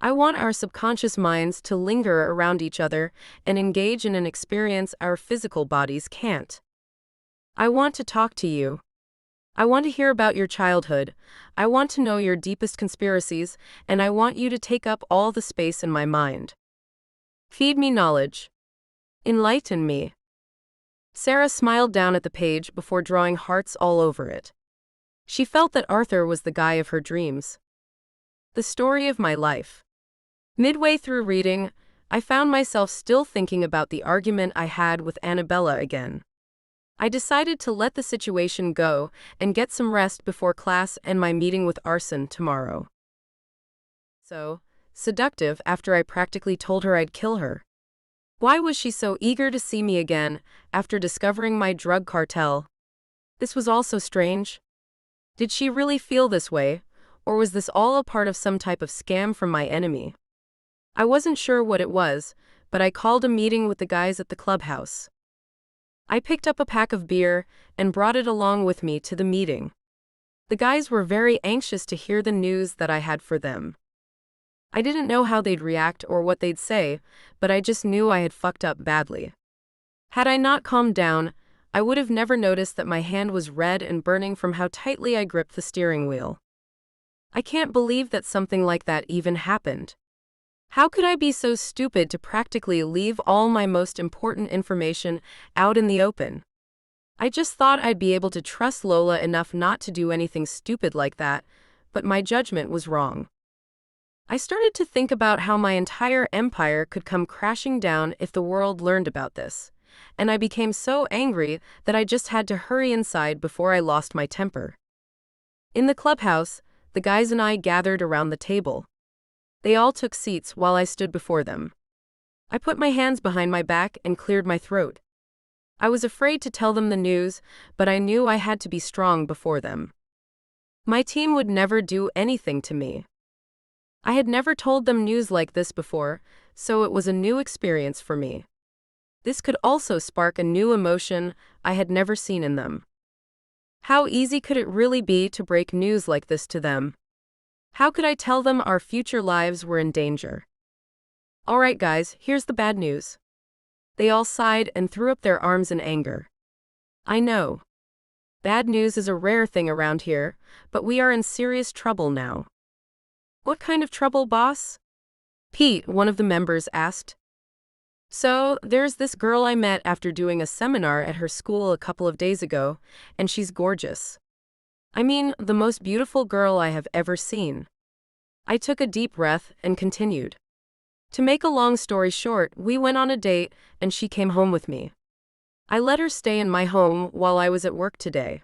Speaker 1: I want our subconscious minds to linger around each other and engage in an experience our physical bodies can't. I want to talk to you. I want to hear about your childhood. I want to know your deepest conspiracies, and I want you to take up all the space in my mind. Feed me knowledge. Enlighten me. Sarah smiled down at the page before drawing hearts all over it. She felt that Arthur was the guy of her dreams. The story of my life. Midway through reading, I found myself still thinking about the argument I had with Annabella again. I decided to let the situation go and get some rest before class and my meeting with Arson tomorrow. So seductive after I practically told her I'd kill her. Why was she so eager to see me again after discovering my drug cartel? This was all so strange. Did she really feel this way, or was this all a part of some type of scam from my enemy? I wasn't sure what it was, but I called a meeting with the guys at the clubhouse. I picked up a pack of beer and brought it along with me to the meeting. The guys were very anxious to hear the news that I had for them. I didn't know how they'd react or what they'd say, but I just knew I had fucked up badly. Had I not calmed down, I would have never noticed that my hand was red and burning from how tightly I gripped the steering wheel. I can't believe that something like that even happened. How could I be so stupid to practically leave all my most important information out in the open? I just thought I'd be able to trust Lola enough not to do anything stupid like that, but my judgment was wrong. I started to think about how my entire empire could come crashing down if the world learned about this, and I became so angry that I just had to hurry inside before I lost my temper. In the clubhouse, the guys and I gathered around the table. They all took seats while I stood before them. I put my hands behind my back and cleared my throat. I was afraid to tell them the news, but I knew I had to be strong before them. My team would never do anything to me. I had never told them news like this before, so it was a new experience for me. This could also spark a new emotion I had never seen in them. How easy could it really be to break news like this to them? How could I tell them our future lives were in danger? Alright guys, here's the bad news. They all sighed and threw up their arms in anger. I know. Bad news is a rare thing around here, but we are in serious trouble now. What kind of trouble, boss? Pete, one of the members, asked. So, there's this girl I met after doing a seminar at her school a couple of days ago, and she's gorgeous. I mean, the most beautiful girl I have ever seen. I took a deep breath and continued. To make a long story short, we went on a date, and she came home with me. I let her stay in my home while I was at work today.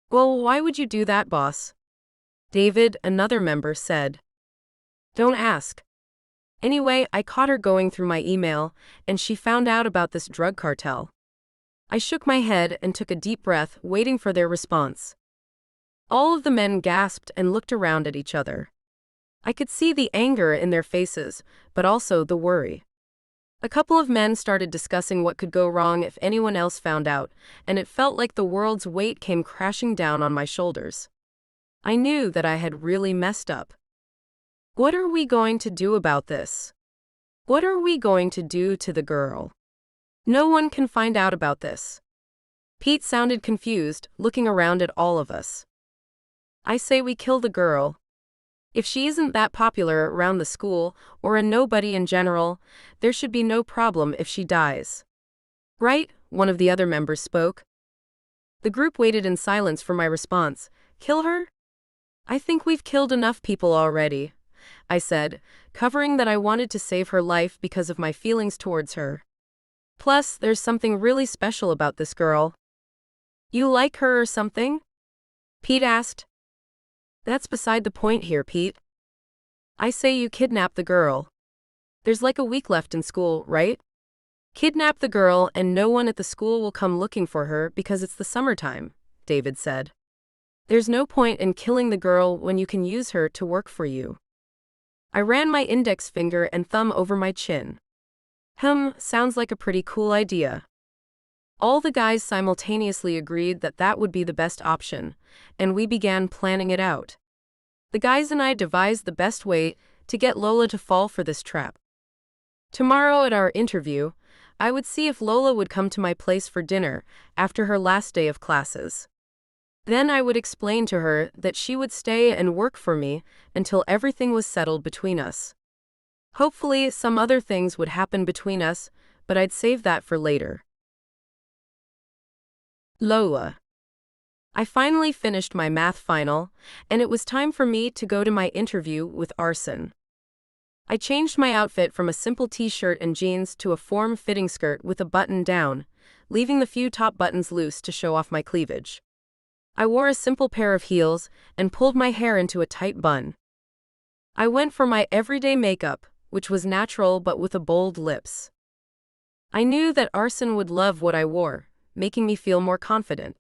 Speaker 1: Well, why would you do that, boss? David, another member, said. Don't ask. Anyway, I caught her going through my email, and she found out about this drug cartel. I shook my head and took a deep breath, waiting for their response. All of the men gasped and looked around at each other. I could see the anger in their faces, but also the worry. A couple of men started discussing what could go wrong if anyone else found out, and it felt like the world's weight came crashing down on my shoulders. I knew that I had really messed up. What are we going to do about this? What are we going to do to the girl? No one can find out about this. Pete sounded confused, looking around at all of us. I say we kill the girl. If she isn't that popular around the school, or a nobody in general, there should be no problem if she dies. Right? One of the other members spoke. The group waited in silence for my response. Kill her? I think we've killed enough people already, I said, covering that I wanted to save her life because of my feelings towards her. Plus, there's something really special about this girl. You like her or something? Pete asked. That's beside the point here, Pete. I say you kidnap the girl. There's like a week left in school, right? Kidnap the girl and no one at the school will come looking for her because it's the summertime, David said. There's no point in killing the girl when you can use her to work for you. I ran my index finger and thumb over my chin. Sounds like a pretty cool idea. All the guys simultaneously agreed that that would be the best option, and we began planning it out. The guys and I devised the best way to get Lola to fall for this trap. Tomorrow at our interview, I would see if Lola would come to my place for dinner after her last day of classes. Then I would explain to her that she would stay and work for me until everything was settled between us. Hopefully, some other things would happen between us, but I'd save that for later. Lola. I finally finished my math final, and it was time for me to go to my interview with Arson. I changed my outfit from a simple t-shirt and jeans to a form-fitting skirt with a button down, leaving the few top buttons loose to show off my cleavage. I wore a simple pair of heels and pulled my hair into a tight bun. I went for my everyday makeup, which was natural but with a bold lips. I knew that Arson would love what I wore, making me feel more confident.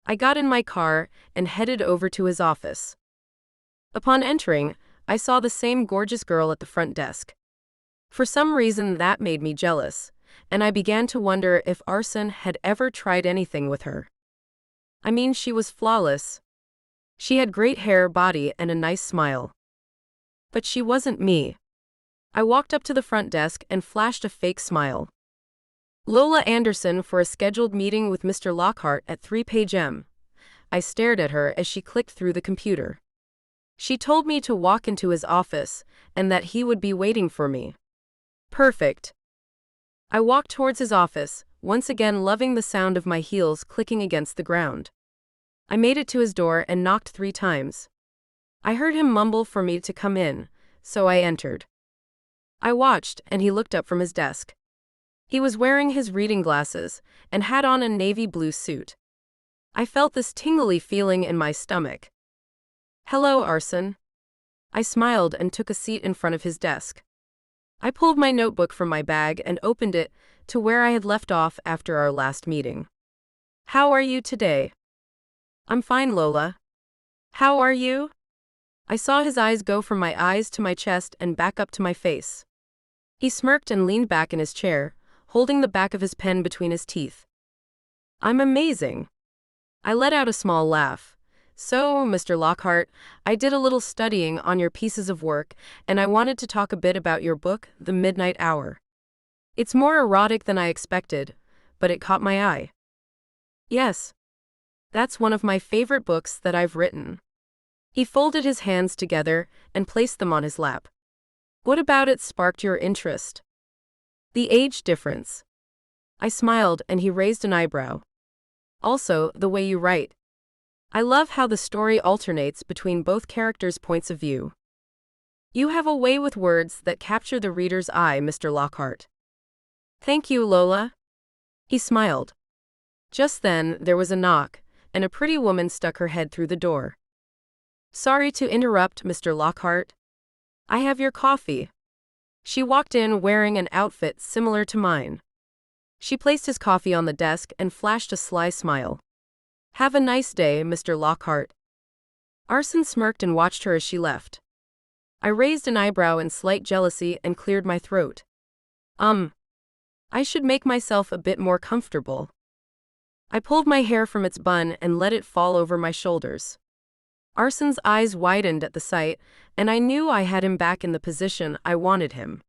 Speaker 1: I got in my car and headed over to his office. Upon entering, I saw the same gorgeous girl at the front desk. For some reason that made me jealous, and I began to wonder if Arson had ever tried anything with her. I mean, she was flawless. She had great hair, body, and a nice smile. But she wasn't me. I walked up to the front desk and flashed a fake smile. Lola Anderson for a scheduled meeting with Mr. Lockhart at 3 p.m. I stared at her as she clicked through the computer. She told me to walk into his office and that he would be waiting for me. Perfect. I walked towards his office, once again loving the sound of my heels clicking against the ground. I made it to his door and knocked 3 times. I heard him mumble for me to come in, so I entered. I watched, and he looked up from his desk. He was wearing his reading glasses and had on a navy blue suit. I felt this tingly feeling in my stomach. Hello, Arson. I smiled and took a seat in front of his desk. I pulled my notebook from my bag and opened it to where I had left off after our last meeting. How are you today? I'm fine, Lola. How are you? I saw his eyes go from my eyes to my chest and back up to my face. He smirked and leaned back in his chair, holding the back of his pen between his teeth. I'm amazing. I let out a small laugh. So, Mr. Lockhart, I did a little studying on your pieces of work, and I wanted to talk a bit about your book, The Midnight Hour. It's more erotic than I expected, but it caught my eye. Yes. That's one of my favorite books that I've written. He folded his hands together and placed them on his lap. What about it sparked your interest? The age difference. I smiled and he raised an eyebrow. Also, the way you write. I love how the story alternates between both characters' points of view. You have a way with words that capture the reader's eye, Mr. Lockhart. Thank you, Lola. He smiled. Just then, there was a knock, and a pretty woman stuck her head through the door. Sorry to interrupt, Mr. Lockhart. I have your coffee. She walked in wearing an outfit similar to mine. She placed his coffee on the desk and flashed a sly smile. Have a nice day, Mr. Lockhart. Arson smirked and watched her as she left. I raised an eyebrow in slight jealousy and cleared my throat. I should make myself a bit more comfortable. I pulled my hair from its bun and let it fall over my shoulders. Arson's eyes widened at the sight, and I knew I had him back in the position I wanted him.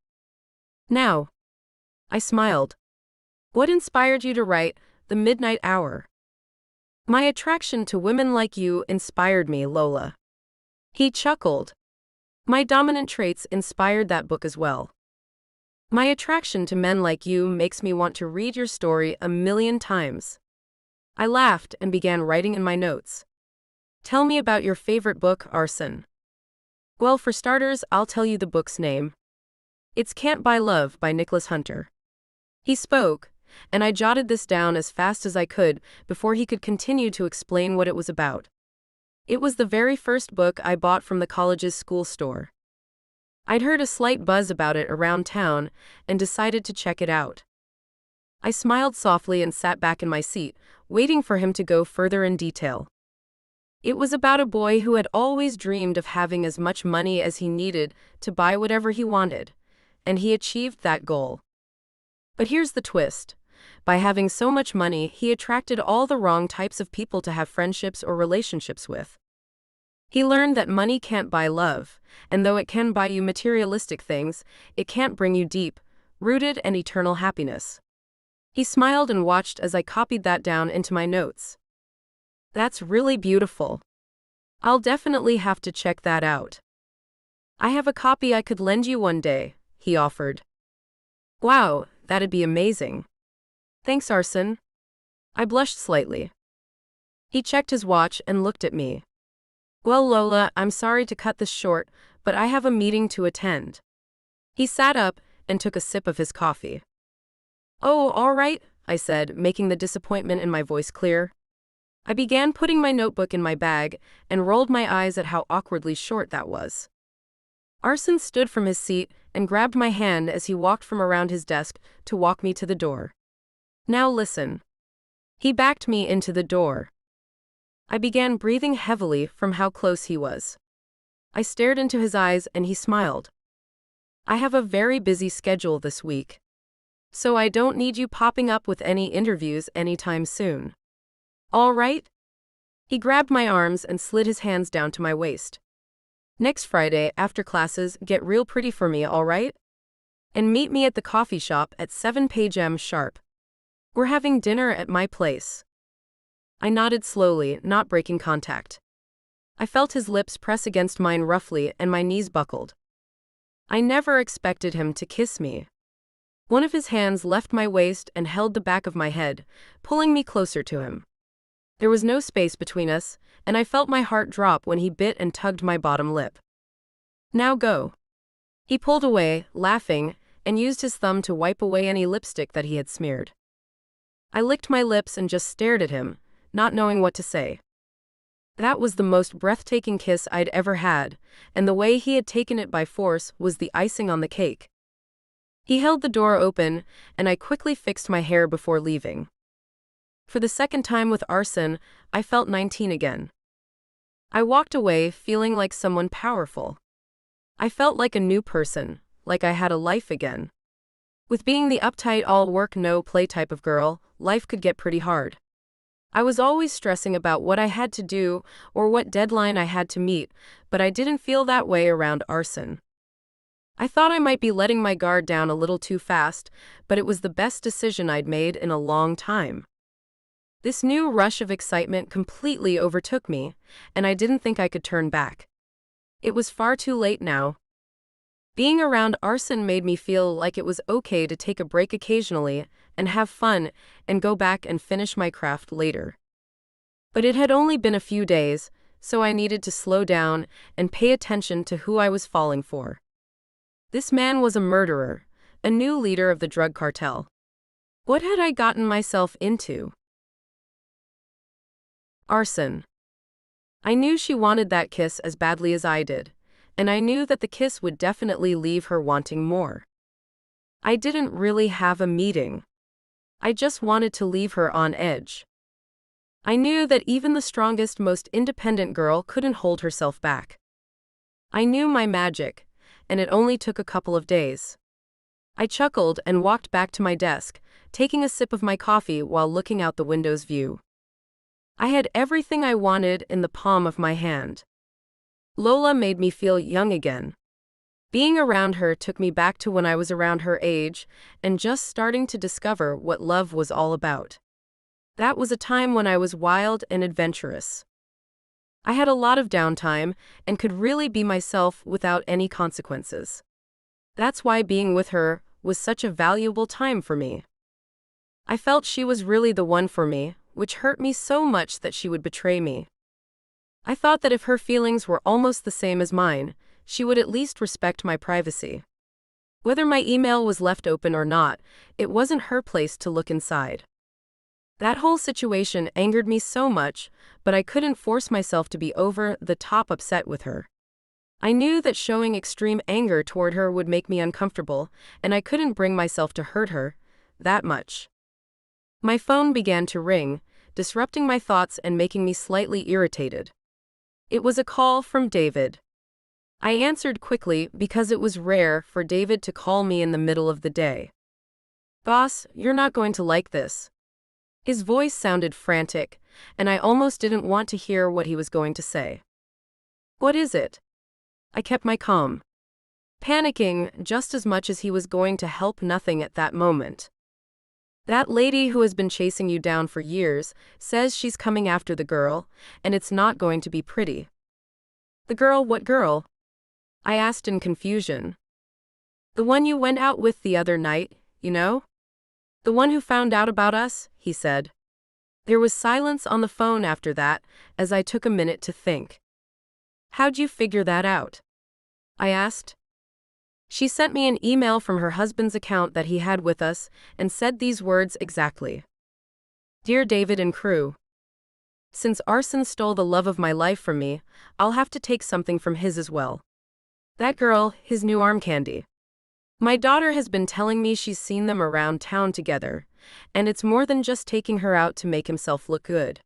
Speaker 1: Now. I smiled. What inspired you to write The Midnight Hour? My attraction to women like you inspired me, Lola. He chuckled. My dominant traits inspired that book as well. My attraction to men like you makes me want to read your story 1,000,000 times. I laughed and began writing in my notes. Tell me about your favorite book, Arson. Well, for starters, I'll tell you the book's name. It's Can't Buy Love by Nicholas Hunter. He spoke, and I jotted this down as fast as I could before he could continue to explain what it was about. It was the very first book I bought from the college's school store. I'd heard a slight buzz about it around town and decided to check it out. I smiled softly and sat back in my seat, waiting for him to go further in detail. It was about a boy who had always dreamed of having as much money as he needed to buy whatever he wanted, and he achieved that goal. But here's the twist. By having so much money, he attracted all the wrong types of people to have friendships or relationships with. He learned that money can't buy love, and though it can buy you materialistic things, it can't bring you deep, rooted and eternal happiness. He smiled and watched as I copied that down into my notes. That's really beautiful. I'll definitely have to check that out. I have a copy I could lend you one day, he offered. Wow, that'd be amazing. Thanks, Arson. I blushed slightly. He checked his watch and looked at me. Well, Lola, I'm sorry to cut this short, but I have a meeting to attend. He sat up and took a sip of his coffee. Oh, all right, I said, making the disappointment in my voice clear. I began putting my notebook in my bag and rolled my eyes at how awkwardly short that was. Arson stood from his seat and grabbed my hand as he walked from around his desk to walk me to the door. Now listen. He backed me into the door. I began breathing heavily from how close he was. I stared into his eyes and he smiled. I have a very busy schedule this week, so I don't need you popping up with any interviews anytime soon. All right? He grabbed my arms and slid his hands down to my waist. Next Friday, after classes, get real pretty for me, all right? And meet me at the coffee shop at 7 p.m. sharp. We're having dinner at my place. I nodded slowly, not breaking contact. I felt his lips press against mine roughly and my knees buckled. I never expected him to kiss me. One of his hands left my waist and held the back of my head, pulling me closer to him. There was no space between us, and I felt my heart drop when he bit and tugged my bottom lip. Now go. He pulled away, laughing, and used his thumb to wipe away any lipstick that he had smeared. I licked my lips and just stared at him, not knowing what to say. That was the most breathtaking kiss I'd ever had, and the way he had taken it by force was the icing on the cake. He held the door open, and I quickly fixed my hair before leaving. For the second time with Arson, I felt 19 again. I walked away feeling like someone powerful. I felt like a new person, like I had a life again. With being the uptight all work no play type of girl, life could get pretty hard. I was always stressing about what I had to do or what deadline I had to meet, but I didn't feel that way around Arson. I thought I might be letting my guard down a little too fast, but it was the best decision I'd made in a long time. This new rush of excitement completely overtook me, and I didn't think I could turn back. It was far too late now. Being around Arson made me feel like it was okay to take a break occasionally and have fun and go back and finish my craft later. But it had only been a few days, so I needed to slow down and pay attention to who I was falling for. This man was a murderer, a new leader of the drug cartel. What had I gotten myself into? Arson. I knew she wanted that kiss as badly as I did, and I knew that the kiss would definitely leave her wanting more. I didn't really have a meeting. I just wanted to leave her on edge. I knew that even the strongest, most independent girl couldn't hold herself back. I knew my magic, and it only took a couple of days. I chuckled and walked back to my desk, taking a sip of my coffee while looking out the window's view. I had everything I wanted in the palm of my hand. Lola made me feel young again. Being around her took me back to when I was around her age and just starting to discover what love was all about. That was a time when I was wild and adventurous. I had a lot of downtime and could really be myself without any consequences. That's why being with her was such a valuable time for me. I felt she was really the one for me, which hurt me so much that she would betray me. I thought that if her feelings were almost the same as mine, she would at least respect my privacy. Whether my email was left open or not, it wasn't her place to look inside. That whole situation angered me so much, but I couldn't force myself to be over the top upset with her. I knew that showing extreme anger toward her would make me uncomfortable, and I couldn't bring myself to hurt her that much. My phone began to ring, disrupting my thoughts and making me slightly irritated. It was a call from David. I answered quickly because it was rare for David to call me in the middle of the day. "Boss, you're not going to like this." His voice sounded frantic, and I almost didn't want to hear what he was going to say. "What is it?" I kept my calm, panicking just as much as he was going to help nothing at that moment. "That lady who has been chasing you down for years says she's coming after the girl, and it's not going to be pretty." "The girl? What girl?" I asked in confusion. "The one you went out with the other night, you know? The one who found out about us," he said. There was silence on the phone after that, as I took a minute to think. "How'd you figure that out?" I asked. "She sent me an email from her husband's account that he had with us and said these words exactly. 'Dear David and crew. Since Arson stole the love of my life from me, I'll have to take something from his as well. That girl, his new arm candy. My daughter has been telling me she's seen them around town together, and it's more than just taking her out to make himself look good.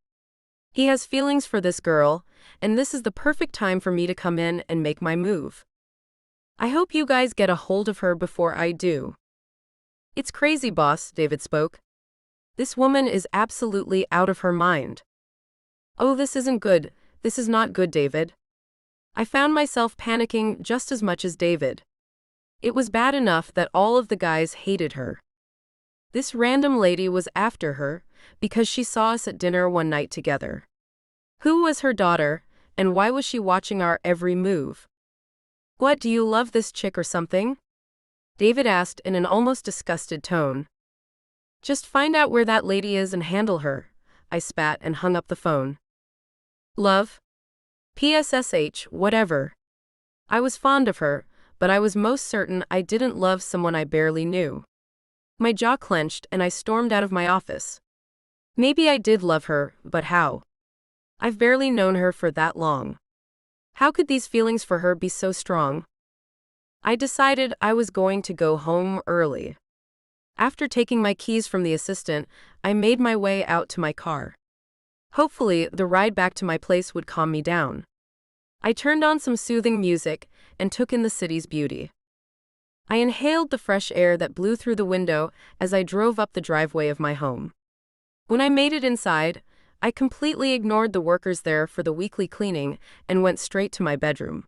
Speaker 1: He has feelings for this girl, and this is the perfect time for me to come in and make my move. I hope you guys get a hold of her before I do.'" "It's crazy, boss," David spoke. "This woman is absolutely out of her mind." "Oh, this isn't good. This is not good, David." I found myself panicking just as much as David. It was bad enough that all of the guys hated her. This random lady was after her because she saw us at dinner one night together. Who was her daughter, and why was she watching our every move? "What, do you love this chick or something?" David asked in an almost disgusted tone. "Just find out where that lady is and handle her," I spat and hung up the phone. Love? PSSH, whatever. I was fond of her, but I was most certain I didn't love someone I barely knew. My jaw clenched and I stormed out of my office. Maybe I did love her, but how? I've barely known her for that long. How could these feelings for her be so strong? I decided I was going to go home early. After taking my keys from the assistant, I made my way out to my car. Hopefully, the ride back to my place would calm me down. I turned on some soothing music and took in the city's beauty. I inhaled the fresh air that blew through the window as I drove up the driveway of my home. When I made it inside, I completely ignored the workers there for the weekly cleaning and went straight to my bedroom.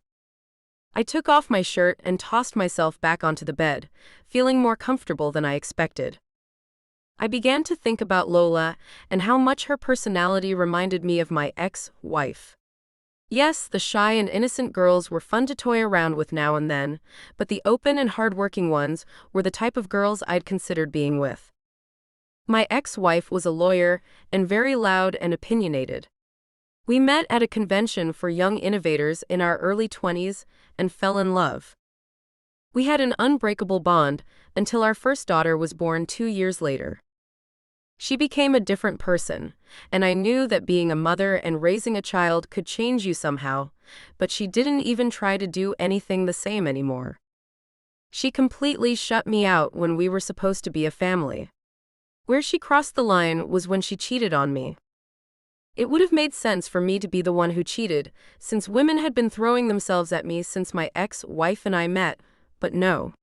Speaker 1: I took off my shirt and tossed myself back onto the bed, feeling more comfortable than I expected. I began to think about Lola and how much her personality reminded me of my ex-wife. Yes, the shy and innocent girls were fun to toy around with now and then, but the open and hardworking ones were the type of girls I'd considered being with. My ex-wife was a lawyer and very loud and opinionated. We met at a convention for young innovators in our early 20s and fell in love. We had an unbreakable bond until our first daughter was born 2 years later. She became a different person, and I knew that being a mother and raising a child could change you somehow, but she didn't even try to do anything the same anymore. She completely shut me out when we were supposed to be a family. Where she crossed the line was when she cheated on me. It would have made sense for me to be the one who cheated, since women had been throwing themselves at me since my ex-wife and I met, but no.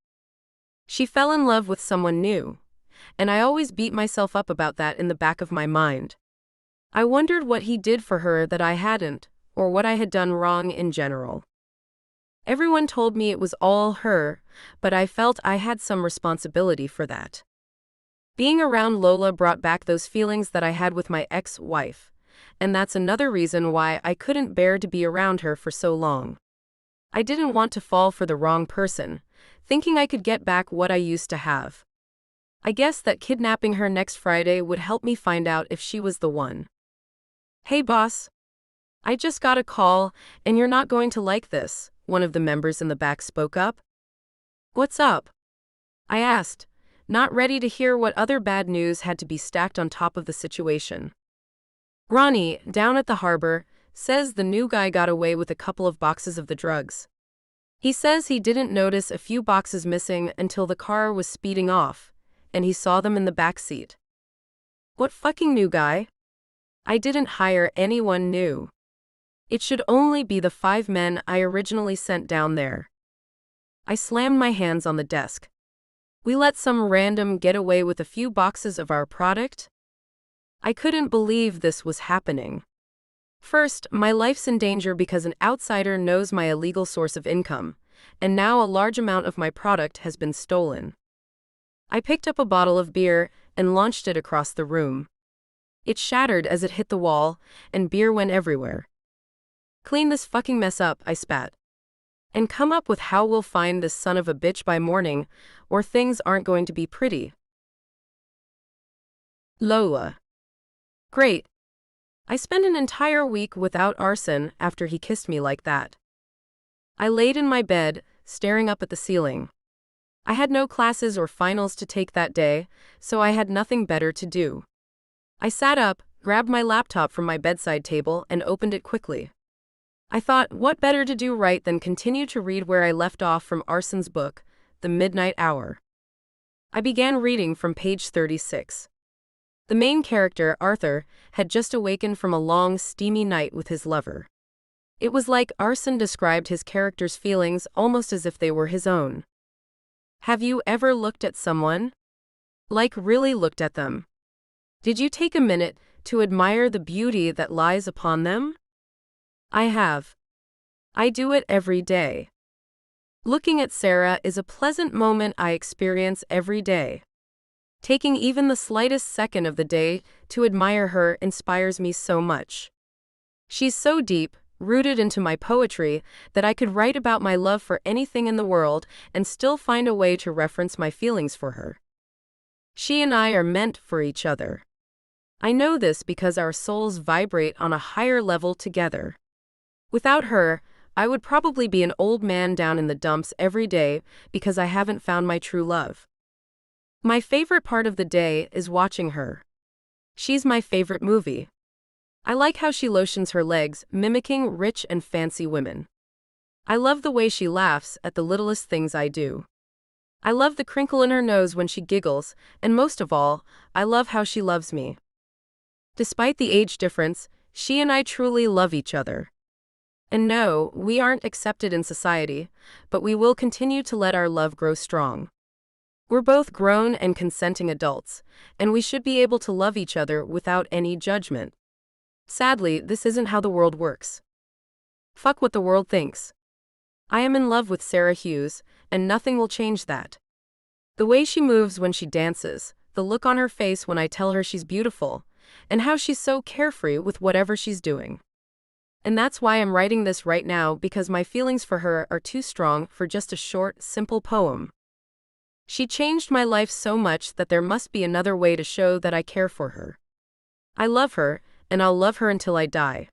Speaker 1: She fell in love with someone new, and I always beat myself up about that in the back of my mind. I wondered what he did for her that I hadn't, or what I had done wrong in general. Everyone told me it was all her, but I felt I had some responsibility for that. Being around Lola brought back those feelings that I had with my ex-wife, and that's another reason why I couldn't bear to be around her for so long. I didn't want to fall for the wrong person, thinking I could get back what I used to have. I guess that kidnapping her next Friday would help me find out if she was the one. "Hey boss. I just got a call, and you're not going to like this," one of the members in the back spoke up. "What's up?" I asked, not ready to hear what other bad news had to be stacked on top of the situation. "Ronnie, down at the harbor, says the new guy got away with a couple of boxes of the drugs. He says he didn't notice a few boxes missing until the car was speeding off, and he saw them in the back seat." "What fucking new guy? I didn't hire anyone new. It should only be the 5 men I originally sent down there." I slammed my hands on the desk. We let some random get away with a few boxes of our product? I couldn't believe this was happening. First, my life's in danger because an outsider knows my illegal source of income, and now a large amount of my product has been stolen. I picked up a bottle of beer and launched it across the room. It shattered as it hit the wall, and beer went everywhere. "Clean this fucking mess up," I spat. "And come up with how we'll find this son of a bitch by morning, or things aren't going to be pretty." Lola. Great. I spent an entire week without arson after he kissed me like that. I laid in my bed, staring up at the ceiling. I had no classes or finals to take that day, so I had nothing better to do. I sat up, grabbed my laptop from my bedside table, and opened it quickly. I thought, what better to do right than continue to read where I left off from Arson's book, The Midnight Hour. I began reading from page 36. The main character, Arthur, had just awakened from a long, steamy night with his lover. It was like Arson described his character's feelings almost as if they were his own. Have you ever looked at someone? Like really looked at them? Did you take a minute to admire the beauty that lies upon them? I have. I do it every day. Looking at Sarah is a pleasant moment I experience every day. Taking even the slightest second of the day to admire her inspires me so much. She's so deep, rooted into my poetry, that I could write about my love for anything in the world and still find a way to reference my feelings for her. She and I are meant for each other. I know this because our souls vibrate on a higher level together. Without her, I would probably be an old man down in the dumps every day because I haven't found my true love. My favorite part of the day is watching her. She's my favorite movie. I like how she lotions her legs, mimicking rich and fancy women. I love the way she laughs at the littlest things I do. I love the crinkle in her nose when she giggles, and most of all, I love how she loves me. Despite the age difference, she and I truly love each other. And no, we aren't accepted in society, but we will continue to let our love grow strong. We're both grown and consenting adults, and we should be able to love each other without any judgment. Sadly, this isn't how the world works. Fuck what the world thinks. I am in love with Sarah Hughes, and nothing will change that. The way she moves when she dances, the look on her face when I tell her she's beautiful, and how she's so carefree with whatever she's doing. And that's why I'm writing this right now, because my feelings for her are too strong for just a short, simple poem. She changed my life so much that there must be another way to show that I care for her. I love her, and I'll love her until I die.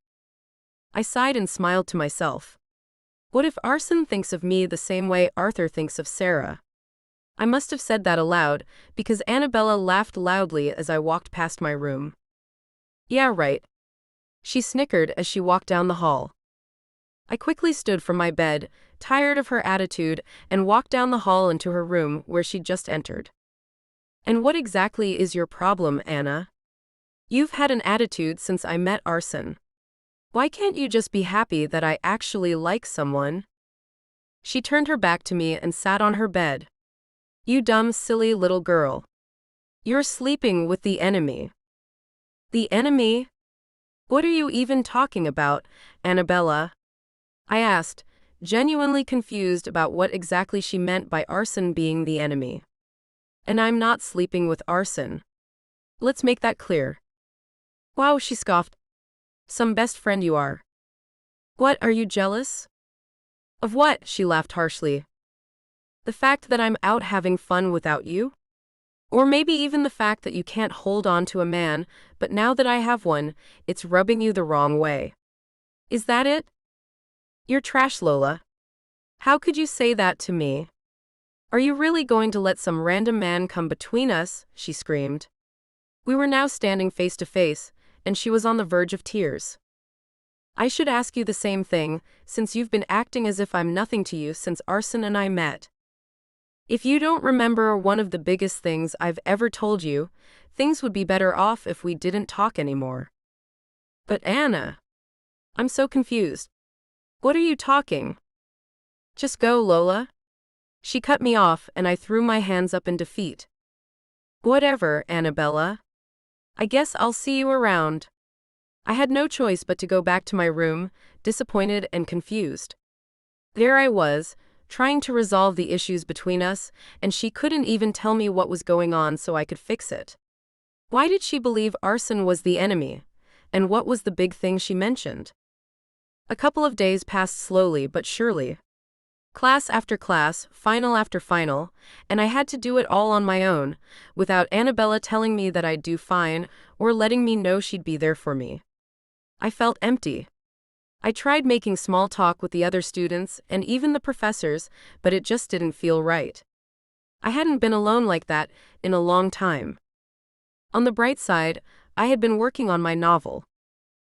Speaker 1: I sighed and smiled to myself. What if Arson thinks of me the same way Arthur thinks of Sarah? I must have said that aloud, because Annabella laughed loudly as I walked past my room. Yeah, right. She snickered as she walked down the hall. I quickly stood from my bed, tired of her attitude, and walked down the hall into her room where she'd just entered. And what exactly is your problem, Anna? You've had an attitude since I met Arson. Why can't you just be happy that I actually like someone? She turned her back to me and sat on her bed. You dumb, silly little girl. You're sleeping with the enemy. The enemy? What are you even talking about, Annabella? I asked, genuinely confused about what exactly she meant by Arson being the enemy. And I'm not sleeping with Arson. Let's make that clear. Wow, she scoffed. Some best friend you are. What, are you jealous? Of what? She laughed harshly. The fact that I'm out having fun without you? Or maybe even the fact that you can't hold on to a man, but now that I have one, it's rubbing you the wrong way. Is that it? You're trash, Lola. How could you say that to me? Are you really going to let some random man come between us? She screamed. We were now standing face to face, and she was on the verge of tears. I should ask you the same thing, since you've been acting as if I'm nothing to you since Arson and I met. If you don't remember one of the biggest things I've ever told you, things would be better off if we didn't talk anymore. But Anna, I'm so confused. What are you talking? Just go, Lola. She cut me off and I threw my hands up in defeat. Whatever, Annabella. I guess I'll see you around. I had no choice but to go back to my room, disappointed and confused. There I was, trying to resolve the issues between us, and she couldn't even tell me what was going on so I could fix it. Why did she believe Arson was the enemy? And what was the big thing she mentioned? A couple of days passed slowly but surely. Class after class, final after final, and I had to do it all on my own, without Annabella telling me that I'd do fine, or letting me know she'd be there for me. I felt empty. I tried making small talk with the other students and even the professors, but it just didn't feel right. I hadn't been alone like that in a long time. On the bright side, I had been working on my novel.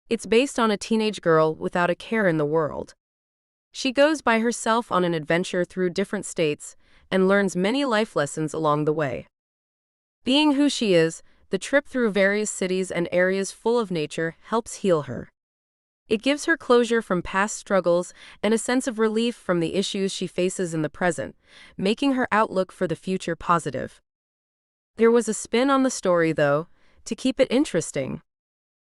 Speaker 1: It's based on a teenage girl without a care in the world. She goes by herself on an adventure through different states and learns many life lessons along the way. Being who she is, the trip through various cities and areas full of nature helps heal her. It gives her closure from past struggles and a sense of relief from the issues she faces in the present, making her outlook for the future positive. There was a spin on the story, though, to keep it interesting.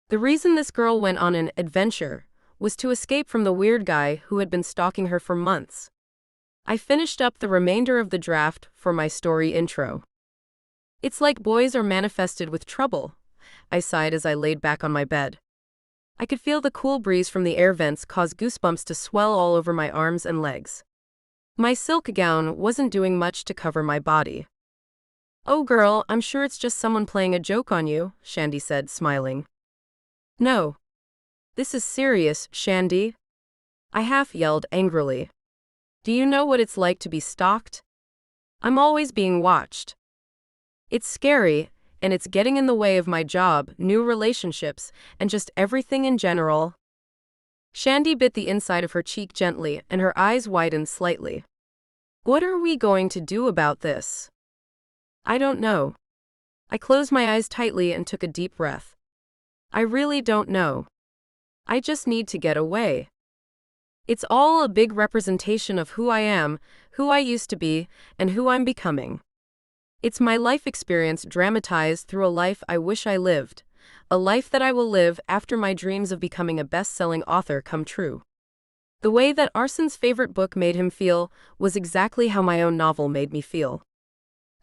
Speaker 1: The reason this girl went on an adventure was to escape from the weird guy who had been stalking her for months. I finished up the remainder of the draft for my story intro. It's like boys are manifested with trouble, I sighed as I laid back on my bed. I could feel the cool breeze from the air vents cause goosebumps to swell all over my arms and legs. My silk gown wasn't doing much to cover my body. Oh girl, I'm sure it's just someone playing a joke on you, Shandy said, smiling. No. This is serious, Shandy. I half yelled angrily. Do you know what it's like to be stalked? I'm always being watched. It's scary, and it's getting in the way of my job, new relationships, and just everything in general. Shandy bit the inside of her cheek gently, and her eyes widened slightly. What are we going to do about this? I don't know. I closed my eyes tightly and took a deep breath. I really don't know. I just need to get away. It's all a big representation of who I am, who I used to be, and who I'm becoming. It's my life experience dramatized through a life I wish I lived, a life that I will live after my dreams of becoming a best-selling author come true. The way that Arsen's favorite book made him feel was exactly how my own novel made me feel.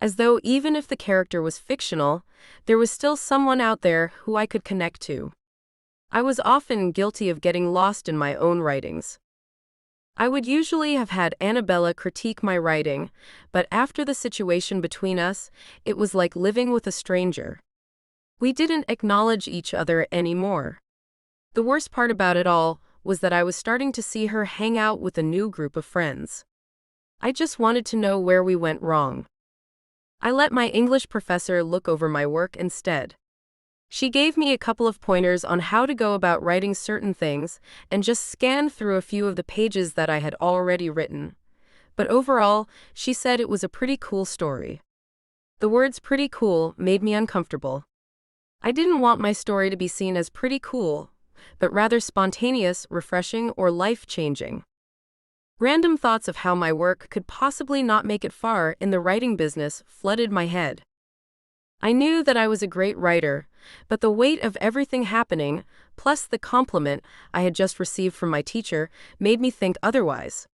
Speaker 1: As though even if the character was fictional, there was still someone out there who I could connect to. I was often guilty of getting lost in my own writings. I would usually have had Annabella critique my writing, but after the situation between us, it was like living with a stranger. We didn't acknowledge each other anymore. The worst part about it all was that I was starting to see her hang out with a new group of friends. I just wanted to know where we went wrong. I let my English professor look over my work instead. She gave me a couple of pointers on how to go about writing certain things and just scanned through a few of the pages that I had already written. But overall, she said it was a pretty cool story. The words pretty cool made me uncomfortable. I didn't want my story to be seen as pretty cool, but rather spontaneous, refreshing, or life-changing. Random thoughts of how my work could possibly not make it far in the writing business flooded my head. I knew that I was a great writer, but the weight of everything happening, plus the compliment I had just received from my teacher, made me think otherwise.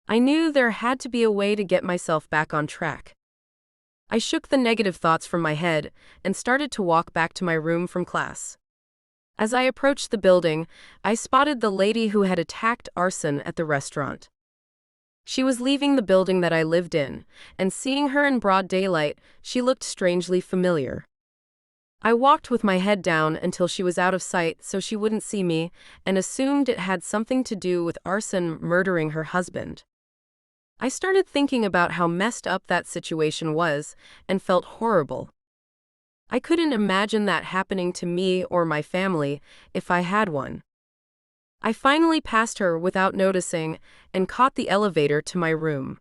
Speaker 1: I knew there had to be a way to get myself back on track. I shook the negative thoughts from my head and started to walk back to my room from class. As I approached the building, I spotted the lady who had attacked Arsen at the restaurant. She was leaving the building that I lived in, and seeing her in broad daylight, she looked strangely familiar. I walked with my head down until she was out of sight so she wouldn't see me, and assumed it had something to do with Arsen murdering her husband. I started thinking about how messed up that situation was, and felt horrible. I couldn't imagine that happening to me or my family if I had one. I finally passed her without noticing and caught the elevator to my room.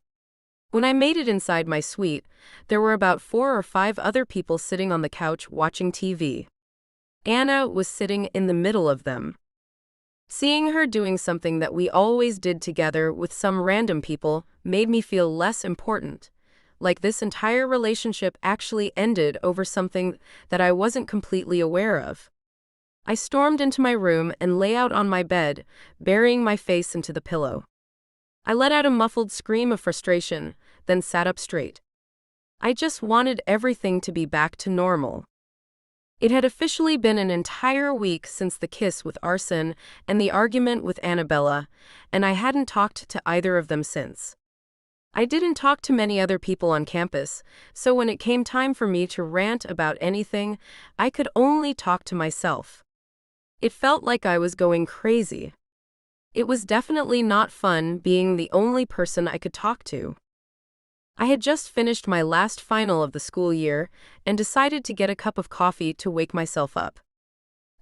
Speaker 1: When I made it inside my suite, there were about 4 or 5 other people sitting on the couch watching TV. Anna was sitting in the middle of them. Seeing her doing something that we always did together with some random people made me feel less important, like this entire relationship actually ended over something that I wasn't completely aware of. I stormed into my room and lay out on my bed, burying my face into the pillow. I let out a muffled scream of frustration, then sat up straight. I just wanted everything to be back to normal. It had officially been an entire week since the kiss with Arsen and the argument with Annabella, and I hadn't talked to either of them since. I didn't talk to many other people on campus, so when it came time for me to rant about anything, I could only talk to myself. It felt like I was going crazy. It was definitely not fun being the only person I could talk to. I had just finished my last final of the school year and decided to get a cup of coffee to wake myself up.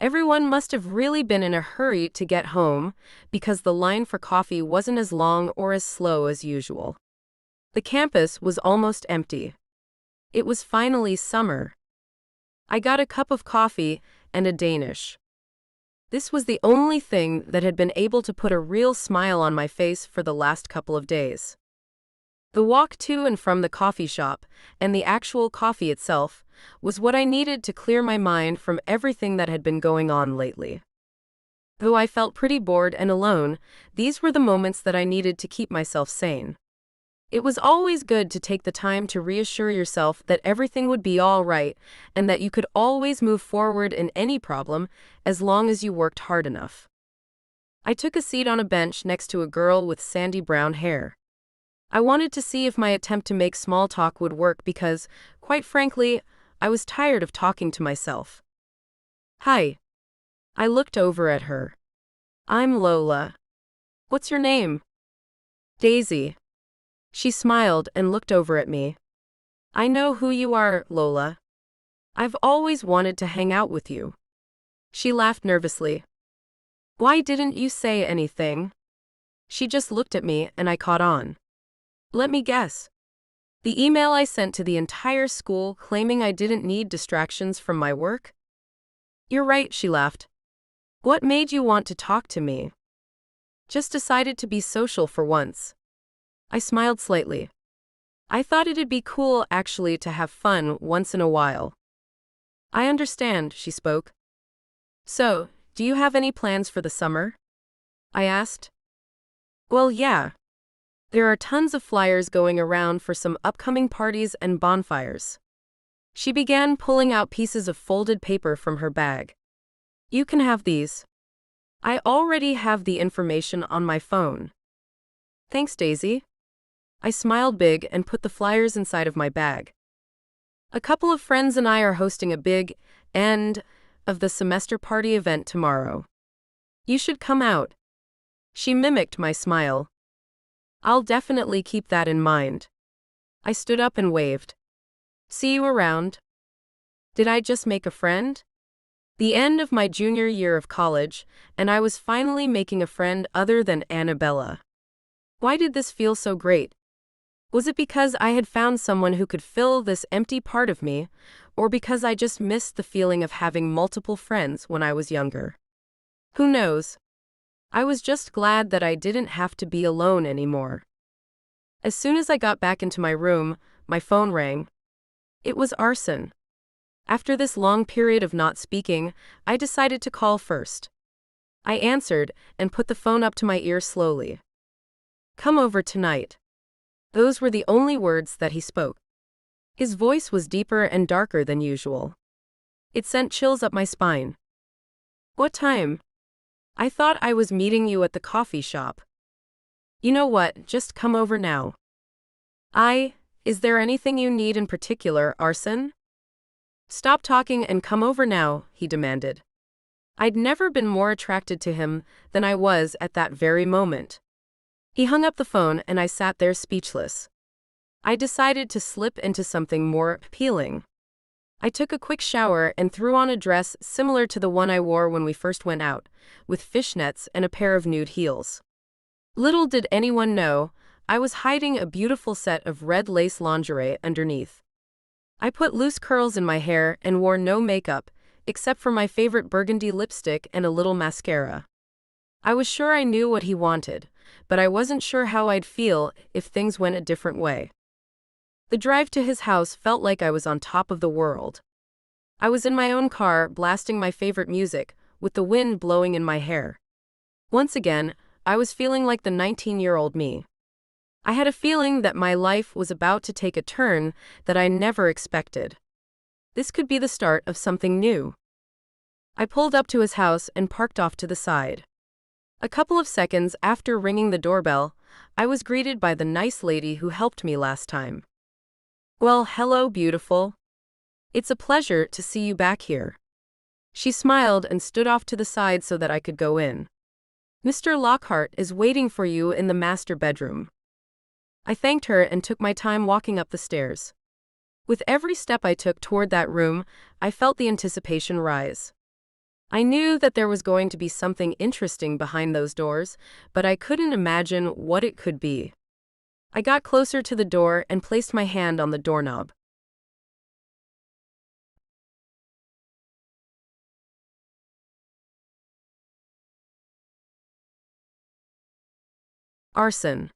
Speaker 1: Everyone must have really been in a hurry to get home because the line for coffee wasn't as long or as slow as usual. The campus was almost empty. It was finally summer. I got a cup of coffee and a Danish. This was the only thing that had been able to put a real smile on my face for the last couple of days. The walk to and from the coffee shop, and the actual coffee itself, was what I needed to clear my mind from everything that had been going on lately. Though I felt pretty bored and alone, these were the moments that I needed to keep myself sane. It was always good to take the time to reassure yourself that everything would be all right and that you could always move forward in any problem as long as you worked hard enough. I took a seat on a bench next to a girl with sandy brown hair. I wanted to see if my attempt to make small talk would work because, quite frankly, I was tired of talking to myself. Hi. I looked over at her. I'm Lola. What's your name? Daisy. She smiled and looked over at me. I know who you are, Lola. I've always wanted to hang out with you. She laughed nervously. Why didn't you say anything? She just looked at me and I caught on. Let me guess. The email I sent to the entire school claiming I didn't need distractions from my work? You're right, she laughed. What made you want to talk to me? Just decided to be social for once. I smiled slightly. I thought it'd be cool actually to have fun once in a while. I understand, she spoke. So, do you have any plans for the summer? I asked. Well, yeah. There are tons of flyers going around for some upcoming parties and bonfires. She began pulling out pieces of folded paper from her bag. You can have these. I already have the information on my phone. Thanks, Daisy. I smiled big and put the flyers inside of my bag. A couple of friends and I are hosting a big end of the semester party event tomorrow. You should come out. She mimicked my smile. I'll definitely keep that in mind. I stood up and waved. See you around. Did I just make a friend? The end of my junior year of college, and I was finally making a friend other than Annabella. Why did this feel so great? Was it because I had found someone who could fill this empty part of me, or because I just missed the feeling of having multiple friends when I was younger? Who knows? I was just glad that I didn't have to be alone anymore. As soon as I got back into my room, my phone rang. It was Arson. After this long period of not speaking, I decided to call first. I answered and put the phone up to my ear slowly. Come over tonight. Those were the only words that he spoke. His voice was deeper and darker than usual. It sent chills up my spine. What time? I thought I was meeting you at the coffee shop. You know what, just come over now. Is there anything you need in particular, Arson? Stop talking and come over now, he demanded. I'd never been more attracted to him than I was at that very moment. He hung up the phone and I sat there speechless. I decided to slip into something more appealing. I took a quick shower and threw on a dress similar to the one I wore when we first went out, with fishnets and a pair of nude heels. Little did anyone know, I was hiding a beautiful set of red lace lingerie underneath. I put loose curls in my hair and wore no makeup, except for my favorite burgundy lipstick and a little mascara. I was sure I knew what he wanted, but I wasn't sure how I'd feel if things went a different way. The drive to his house felt like I was on top of the world. I was in my own car, blasting my favorite music, with the wind blowing in my hair. Once again, I was feeling like the 19-year-old me. I had a feeling that my life was about to take a turn that I never expected. This could be the start of something new. I pulled up to his house and parked off to the side. A couple of seconds after ringing the doorbell, I was greeted by the nice lady who helped me last time. Well, hello, beautiful. It's a pleasure to see you back here. She smiled and stood off to the side so that I could go in. Mr. Lockhart is waiting for you in the master bedroom. I thanked her and took my time walking up the stairs. With every step I took toward that room, I felt the anticipation rise. I knew that there was going to be something interesting behind those doors, but I couldn't imagine what it could be. I got closer to the door and placed my hand on the doorknob. Arson.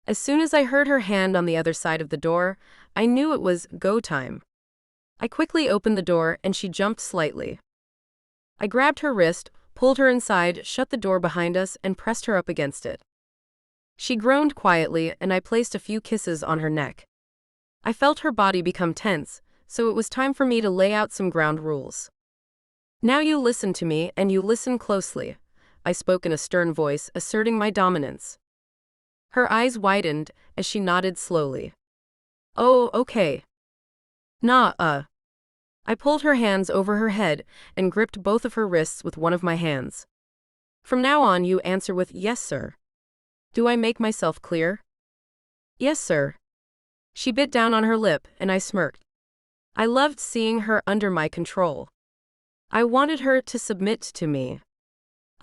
Speaker 1: As soon as I heard her hand on the other side of the door, I knew it was go time. I quickly opened the door and she jumped slightly. I grabbed her wrist, pulled her inside, shut the door behind us, and pressed her up against it. She groaned quietly and I placed a few kisses on her neck. I felt her body become tense, so it was time for me to lay out some ground rules. Now you listen to me and you listen closely, I spoke in a stern voice, asserting my dominance. Her eyes widened as she nodded slowly. Oh, okay. I pulled her hands over her head and gripped both of her wrists with one of my hands. From now on you answer with yes, sir. Do I make myself clear? Yes, sir. She bit down on her lip and I smirked. I loved seeing her under my control. I wanted her to submit to me.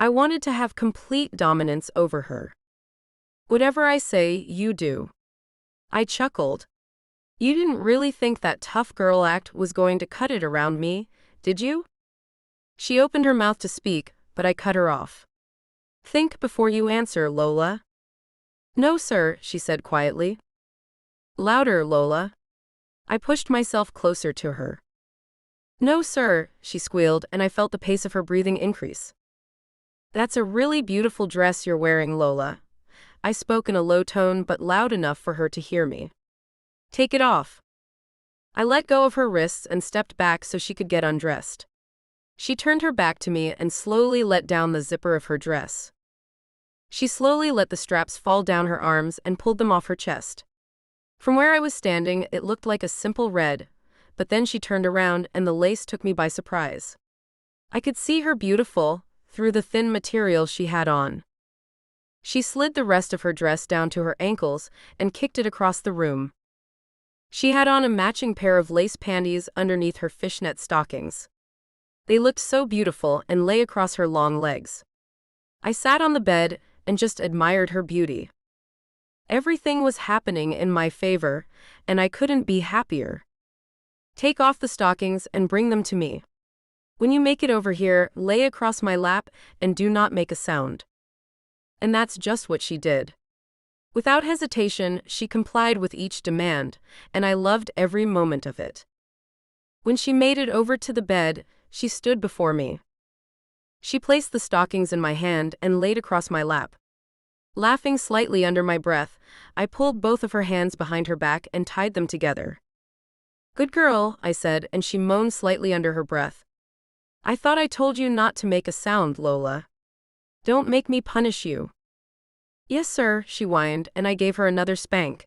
Speaker 1: I wanted to have complete dominance over her. Whatever I say, you do. I chuckled. You didn't really think that tough girl act was going to cut it around me, did you? She opened her mouth to speak, but I cut her off. Think before you answer, Lola. No, sir, she said quietly. Louder, Lola. I pushed myself closer to her. No, sir, she squealed, and I felt the pace of her breathing increase. That's a really beautiful dress you're wearing, Lola. I spoke in a low tone but loud enough for her to hear me. Take it off. I let go of her wrists and stepped back so she could get undressed. She turned her back to me and slowly let down the zipper of her dress. She slowly let the straps fall down her arms and pulled them off her chest. From where I was standing, it looked like a simple red, but then she turned around and the lace took me by surprise. I could see her beautiful, through the thin material she had on. She slid the rest of her dress down to her ankles and kicked it across the room. She had on a matching pair of lace panties underneath her fishnet stockings. They looked so beautiful and lay across her long legs. I sat on the bed and just admired her beauty. Everything was happening in my favor, and I couldn't be happier. Take off the stockings and bring them to me. When you make it over here, lay across my lap and do not make a sound. And that's just what she did. Without hesitation, she complied with each demand, and I loved every moment of it. When she made it over to the bed, she stood before me. She placed the stockings in my hand and laid across my lap. Laughing slightly under my breath, I pulled both of her hands behind her back and tied them together. Good girl, I said, and she moaned slightly under her breath. I thought I told you not to make a sound, Lola. Don't make me punish you. Yes, sir, she whined, and I gave her another spank.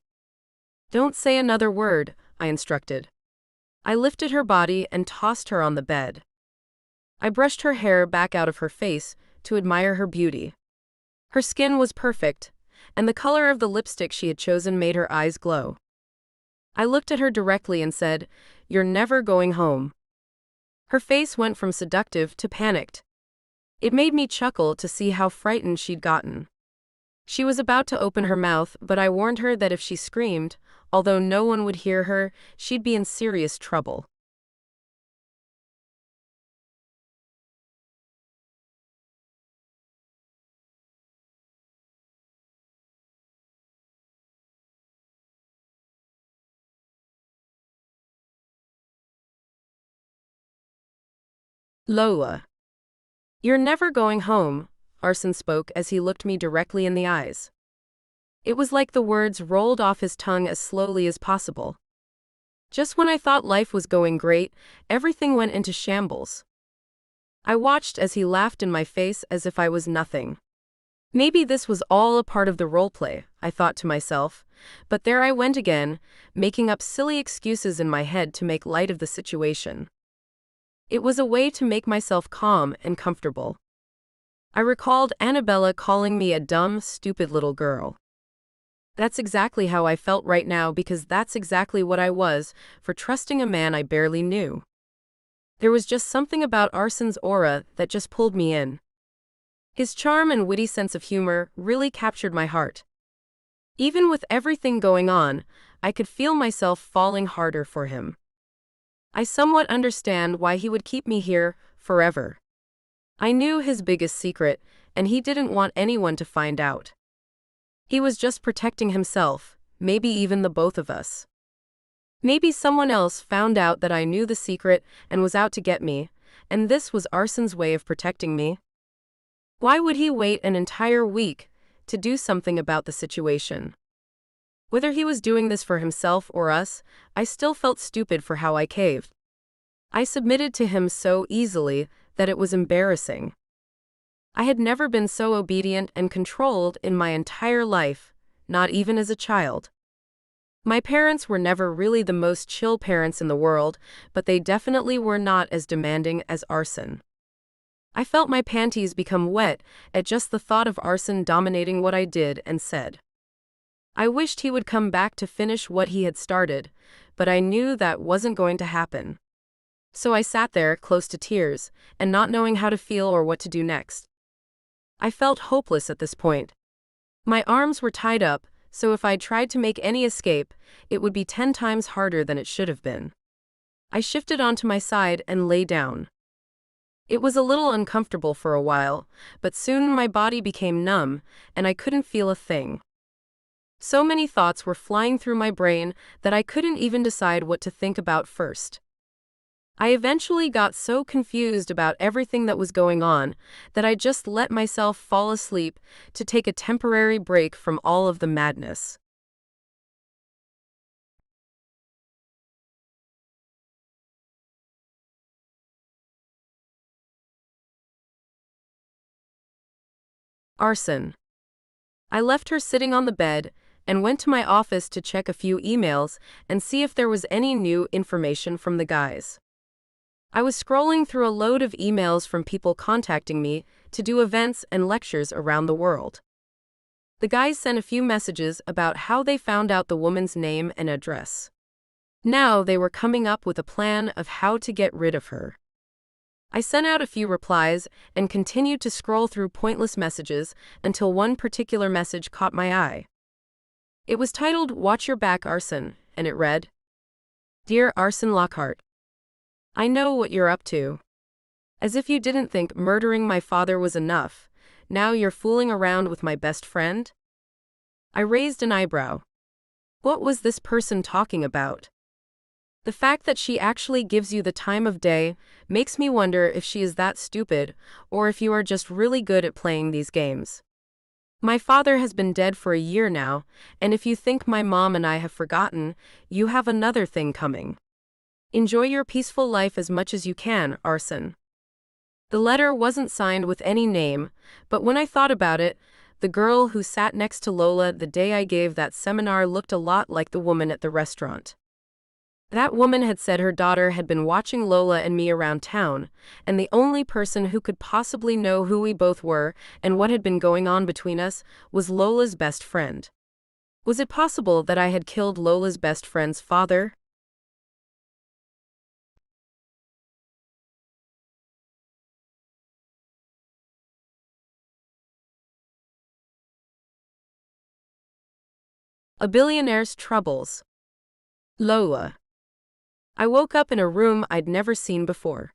Speaker 1: Don't say another word, I instructed. I lifted her body and tossed her on the bed. I brushed her hair back out of her face to admire her beauty. Her skin was perfect, and the color of the lipstick she had chosen made her eyes glow. I looked at her directly and said, You're never going home. Her face went from seductive to panicked. It made me chuckle to see how frightened she'd gotten. She was about to open her mouth, but I warned her that if she screamed, although no one would hear her, she'd be in serious trouble. Lola. You're never going home, Arson spoke as he looked me directly in the eyes. It was like the words rolled off his tongue as slowly as possible. Just when I thought life was going great, everything went into shambles. I watched as he laughed in my face as if I was nothing. Maybe this was all a part of the roleplay, I thought to myself, but there I went again, making up silly excuses in my head to make light of the situation. It was a way to make myself calm and comfortable. I recalled Annabella calling me a dumb, stupid little girl. That's exactly how I felt right now because that's exactly what I was for trusting a man I barely knew. There was just something about Arson's aura that just pulled me in. His charm and witty sense of humor really captured my heart. Even with everything going on, I could feel myself falling harder for him. I somewhat understand why he would keep me here forever. I knew his biggest secret, and he didn't want anyone to find out. He was just protecting himself, maybe even the both of us. Maybe someone else found out that I knew the secret and was out to get me, and this was Arson's way of protecting me. Why would he wait an entire week to do something about the situation? Whether he was doing this for himself or us, I still felt stupid for how I caved. I submitted to him so easily that it was embarrassing. I had never been so obedient and controlled in my entire life, not even as a child. My parents were never really the most chill parents in the world, but they definitely were not as demanding as Arson. I felt my panties become wet at just the thought of Arson dominating what I did and said. I wished he would come back to finish what he had started, but I knew that wasn't going to happen. So I sat there, close to tears, and not knowing how to feel or what to do next. I felt hopeless at this point. My arms were tied up, so if I'd tried to make any escape, it would be 10 times harder than it should have been. I shifted onto my side and lay down. It was a little uncomfortable for a while, but soon my body became numb, and I couldn't feel a thing. So many thoughts were flying through my brain that I couldn't even decide what to think about first. I eventually got so confused about everything that was going on that I just let myself fall asleep to take a temporary break from all of the madness. Arson. I left her sitting on the bed and went to my office to check a few emails and see if there was any new information from the guys. I was scrolling through a load of emails from people contacting me to do events and lectures around the world. The guys sent a few messages about how they found out the woman's name and address. Now they were coming up with a plan of how to get rid of her. I sent out a few replies and continued to scroll through pointless messages until one particular message caught my eye. It was titled "Watch Your Back, Arson," and it read, "Dear Arson Lockhart, I know what you're up to. As if you didn't think murdering my father was enough, now you're fooling around with my best friend?" I raised an eyebrow. What was this person talking about? The fact that she actually gives you the time of day makes me wonder if she is that stupid or if you are just really good at playing these games. My father has been dead for a year now, and if you think my mom and I have forgotten, you have another thing coming. Enjoy your peaceful life as much as you can, Arson. The letter wasn't signed with any name, but when I thought about it, the girl who sat next to Lola the day I gave that seminar looked a lot like the woman at the restaurant. That woman had said her daughter had been watching Lola and me around town, and the only person who could possibly know who we both were and what had been going on between us was Lola's best friend. Was it possible that I had killed Lola's best friend's father? A billionaire's troubles. Lola. I woke up in a room I'd never seen before.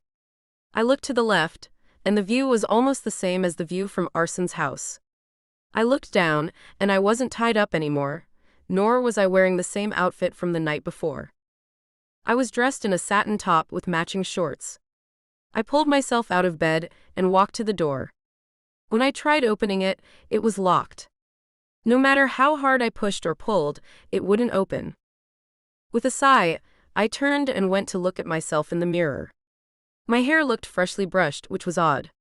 Speaker 1: I looked to the left, and the view was almost the same as the view from Arson's house. I looked down, and I wasn't tied up anymore, nor was I wearing the same outfit from the night before. I was dressed in a satin top with matching shorts. I pulled myself out of bed and walked to the door. When I tried opening it, it was locked. No matter how hard I pushed or pulled, it wouldn't open. With a sigh, I turned and went to look at myself in the mirror. My hair looked freshly brushed, which was odd.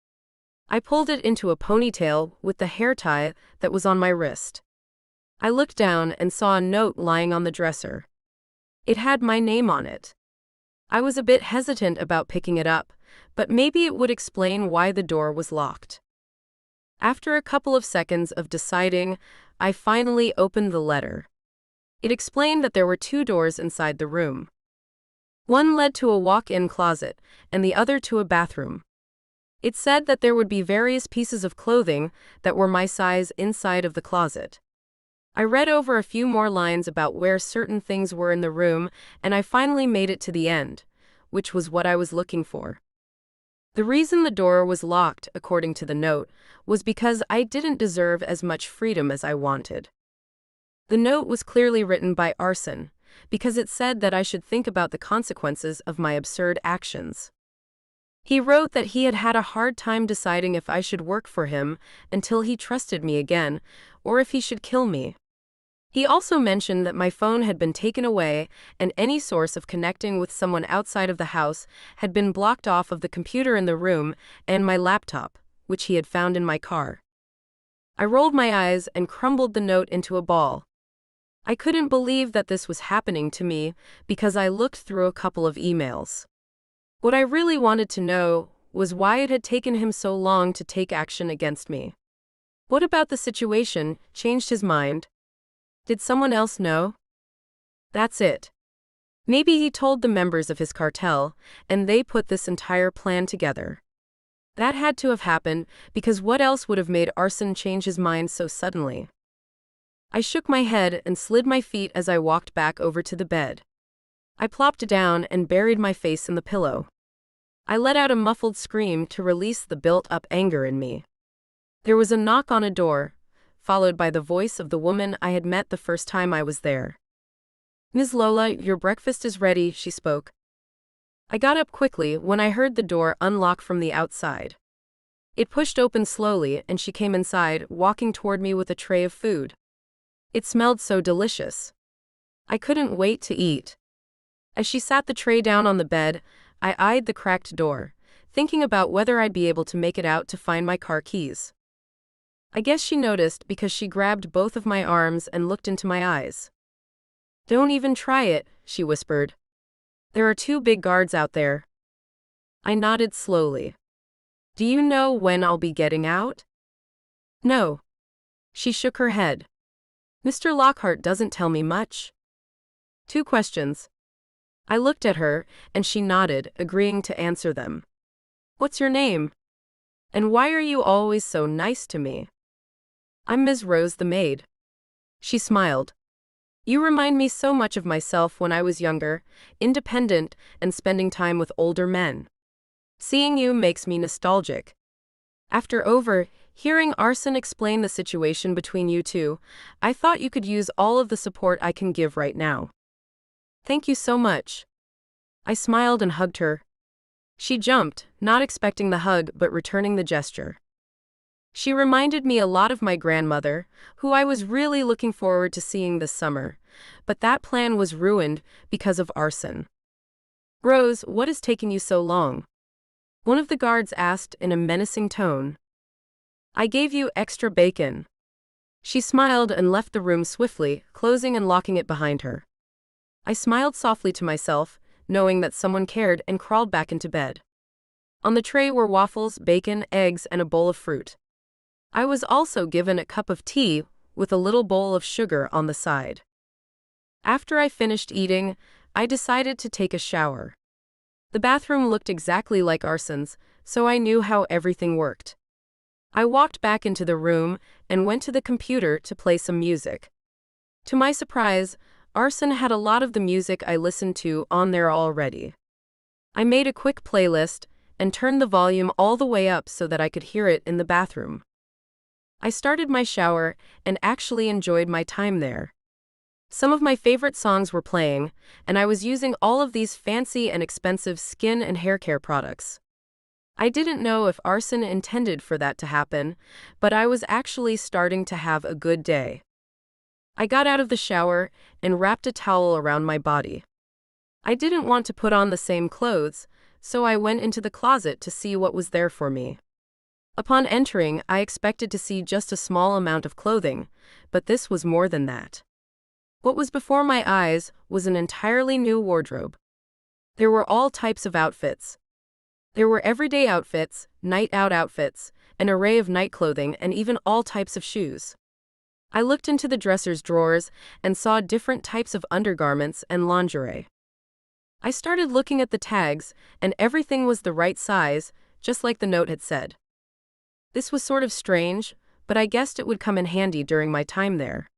Speaker 1: I pulled it into a ponytail with the hair tie that was on my wrist. I looked down and saw a note lying on the dresser. It had my name on it. I was a bit hesitant about picking it up, but maybe it would explain why the door was locked. After a couple of seconds of deciding, I finally opened the letter. It explained that there were 2 doors inside the room. One led to a walk-in closet, and the other to a bathroom. It said that there would be various pieces of clothing that were my size inside of the closet. I read over a few more lines about where certain things were in the room, and I finally made it to the end, which was what I was looking for. The reason the door was locked, according to the note, was because I didn't deserve as much freedom as I wanted. The note was clearly written by Arson, because it said that I should think about the consequences of my absurd actions. He wrote that he had had a hard time deciding if I should work for him until he trusted me again, or if he should kill me. He also mentioned that my phone had been taken away and any source of connecting with someone outside of the house had been blocked off of the computer in the room and my laptop, which he had found in my car. I rolled my eyes and crumbled the note into a ball. I couldn't believe that this was happening to me because I looked through a couple of emails. What I really wanted to know was why it had taken him so long to take action against me. What about the situation changed his mind? Did someone else know? That's it. Maybe he told the members of his cartel, and they put this entire plan together. That had to have happened, because what else would have made Arson change his mind so suddenly? I shook my head and slid my feet as I walked back over to the bed. I plopped down and buried my face in the pillow. I let out a muffled scream to release the built-up anger in me. There was a knock on a door, followed by the voice of the woman I had met the first time I was there. "Ms. Lola, your breakfast is ready," she spoke. I got up quickly when I heard the door unlock from the outside. It pushed open slowly and she came inside, walking toward me with a tray of food. It smelled so delicious. I couldn't wait to eat. As she sat the tray down on the bed, I eyed the cracked door, thinking about whether I'd be able to make it out to find my car keys. I guess she noticed because she grabbed both of my arms and looked into my eyes. "Don't even try it," she whispered. "There are 2 big guards out there." I nodded slowly. "Do you know when I'll be getting out?" "No." She shook her head. "Mr. Lockhart doesn't tell me much." 2 questions. I looked at her, and she nodded, agreeing to answer them. "What's your name? And why are you always so nice to me?" "I'm Ms. Rose the maid." She smiled. "You remind me so much of myself when I was younger, independent, and spending time with older men. Seeing you makes me nostalgic." After hearing Arson explain the situation between you two, I thought you could use all of the support I can give right now. "Thank you so much." I smiled and hugged her. She jumped, not expecting the hug but returning the gesture. She reminded me a lot of my grandmother, who I was really looking forward to seeing this summer, but that plan was ruined because of Arson. "Rose, what is taking you so long?" one of the guards asked in a menacing tone. "I gave you extra bacon." She smiled and left the room swiftly, closing and locking it behind her. I smiled softly to myself, knowing that someone cared, and crawled back into bed. On the tray were waffles, bacon, eggs, and a bowl of fruit. I was also given a cup of tea with a little bowl of sugar on the side. After I finished eating, I decided to take a shower. The bathroom looked exactly like Arson's, so I knew how everything worked. I walked back into the room and went to the computer to play some music. To my surprise, Arson had a lot of the music I listened to on there already. I made a quick playlist and turned the volume all the way up so that I could hear it in the bathroom. I started my shower and actually enjoyed my time there. Some of my favorite songs were playing, and I was using all of these fancy and expensive skin and hair care products. I didn't know if Arson intended for that to happen, but I was actually starting to have a good day. I got out of the shower and wrapped a towel around my body. I didn't want to put on the same clothes, so I went into the closet to see what was there for me. Upon entering, I expected to see just a small amount of clothing, but this was more than that. What was before my eyes was an entirely new wardrobe. There were all types of outfits. There were everyday outfits, night-out outfits, an array of night clothing, and even all types of shoes. I looked into the dresser's drawers and saw different types of undergarments and lingerie. I started looking at the tags, and everything was the right size, just like the note had said. This was sort of strange, but I guessed it would come in handy during my time there.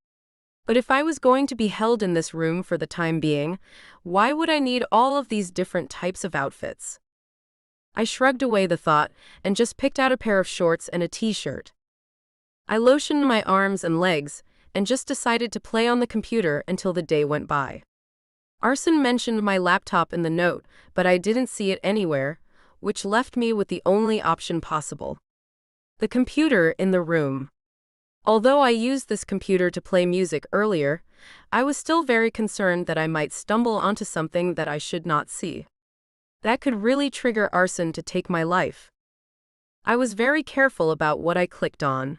Speaker 1: But if I was going to be held in this room for the time being, why would I need all of these different types of outfits? I shrugged away the thought and just picked out a pair of shorts and a t-shirt. I lotioned my arms and legs and just decided to play on the computer until the day went by. Arson mentioned my laptop in the note, but I didn't see it anywhere, which left me with the only option possible: the computer in the room. Although I used this computer to play music earlier, I was still very concerned that I might stumble onto something that I should not see. That could really trigger Arson to take my life. I was very careful about what I clicked on.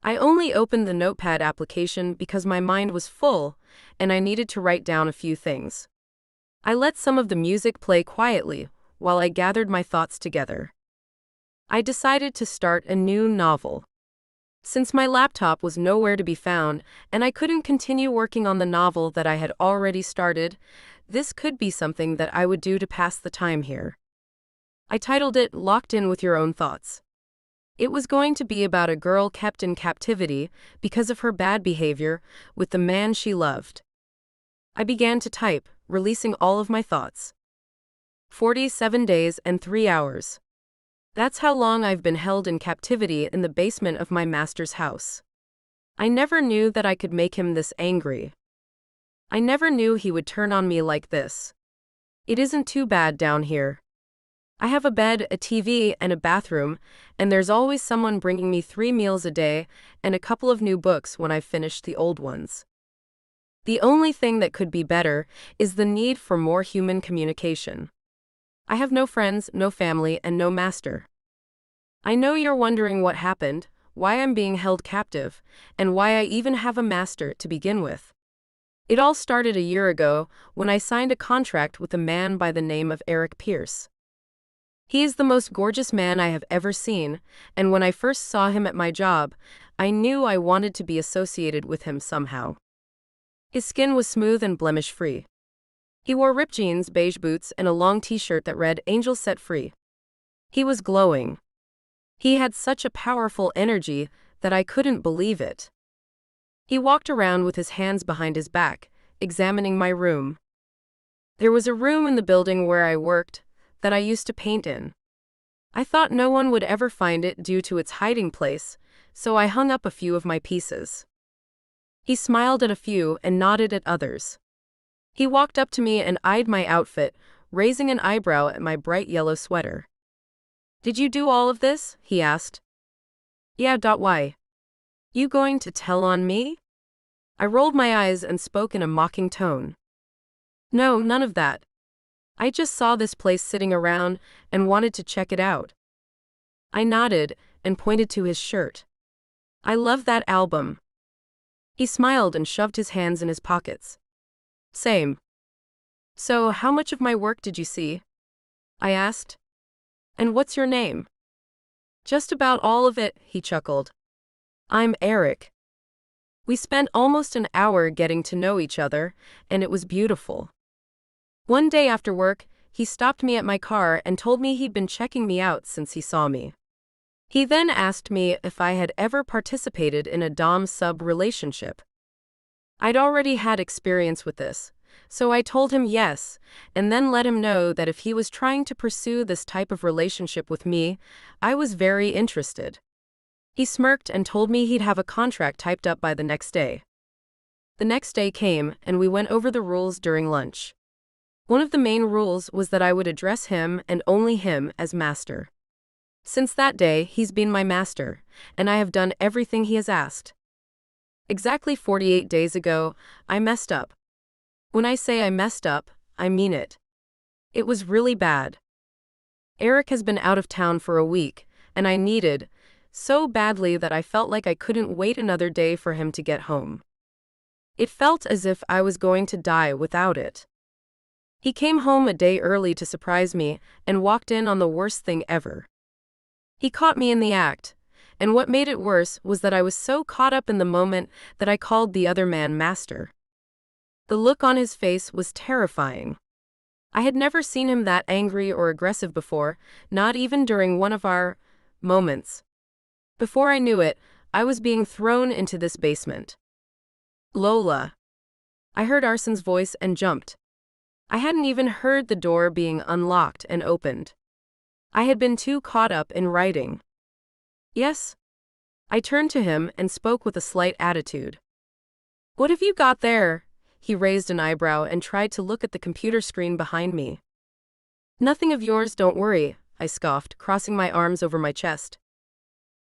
Speaker 1: I only opened the Notepad application because my mind was full and I needed to write down a few things. I let some of the music play quietly while I gathered my thoughts together. I decided to start a new novel. Since my laptop was nowhere to be found and I couldn't continue working on the novel that I had already started, this could be something that I would do to pass the time here. I titled it Locked In with Your Own Thoughts. It was going to be about a girl kept in captivity because of her bad behavior with the man she loved. I began to type, releasing all of my thoughts. 47 days and 3 hours. That's how long I've been held in captivity in the basement of my master's house. I never knew that I could make him this angry. I never knew he would turn on me like this. It isn't too bad down here. I have a bed, a TV, and a bathroom, and there's always someone bringing me 3 meals a day and a couple of new books when I've finished the old ones. The only thing that could be better is the need for more human communication. I have no friends, no family, and no master. I know you're wondering what happened, why I'm being held captive, and why I even have a master to begin with. It all started a year ago when I signed a contract with a man by the name of Eric Pierce. He is the most gorgeous man I have ever seen, and when I first saw him at my job, I knew I wanted to be associated with him somehow. His skin was smooth and blemish-free. He wore ripped jeans, beige boots, and a long t-shirt that read "Angels Set Free." He was glowing. He had such a powerful energy that I couldn't believe it. He walked around with his hands behind his back, examining my room. There was a room in the building where I worked that I used to paint in. I thought no one would ever find it due to its hiding place, so I hung up a few of my pieces. He smiled at a few and nodded at others. He walked up to me and eyed my outfit, raising an eyebrow at my bright yellow sweater. "Did you do all of this?" he asked. "Yeah. Why? You going to tell on me?" I rolled my eyes and spoke in a mocking tone. "No, none of that. I just saw this place sitting around and wanted to check it out." I nodded and pointed to his shirt. "I love that album." He smiled and shoved his hands in his pockets. "Same." "So, how much of my work did you see?" I asked. "And what's your name?" "Just about all of it," he chuckled. "I'm Eric." We spent almost an hour getting to know each other, and it was beautiful. One day after work, he stopped me at my car and told me he'd been checking me out since he saw me. He then asked me if I had ever participated in a dom-sub relationship. I'd already had experience with this, so I told him yes, and then let him know that if he was trying to pursue this type of relationship with me, I was very interested. He smirked and told me he'd have a contract typed up by the next day. The next day came, and we went over the rules during lunch. One of the main rules was that I would address him and only him as master. Since that day, he's been my master, and I have done everything he has asked. Exactly 48 days ago, I messed up. When I say I messed up, I mean it. It was really bad. Eric has been out of town for a week, and I needed, so badly that I felt like I couldn't wait another day for him to get home. It felt as if I was going to die without it. He came home a day early to surprise me and walked in on the worst thing ever. He caught me in the act, and what made it worse was that I was so caught up in the moment that I called the other man master. The look on his face was terrifying. I had never seen him that angry or aggressive before, not even during one of our moments. Before I knew it, I was being thrown into this basement. "Lola." I heard Arson's voice and jumped. I hadn't even heard the door being unlocked and opened. I had been too caught up in writing. "Yes?" I turned to him and spoke with a slight attitude. "What have you got there?" He raised an eyebrow and tried to look at the computer screen behind me. "Nothing of yours, don't worry," I scoffed, crossing my arms over my chest.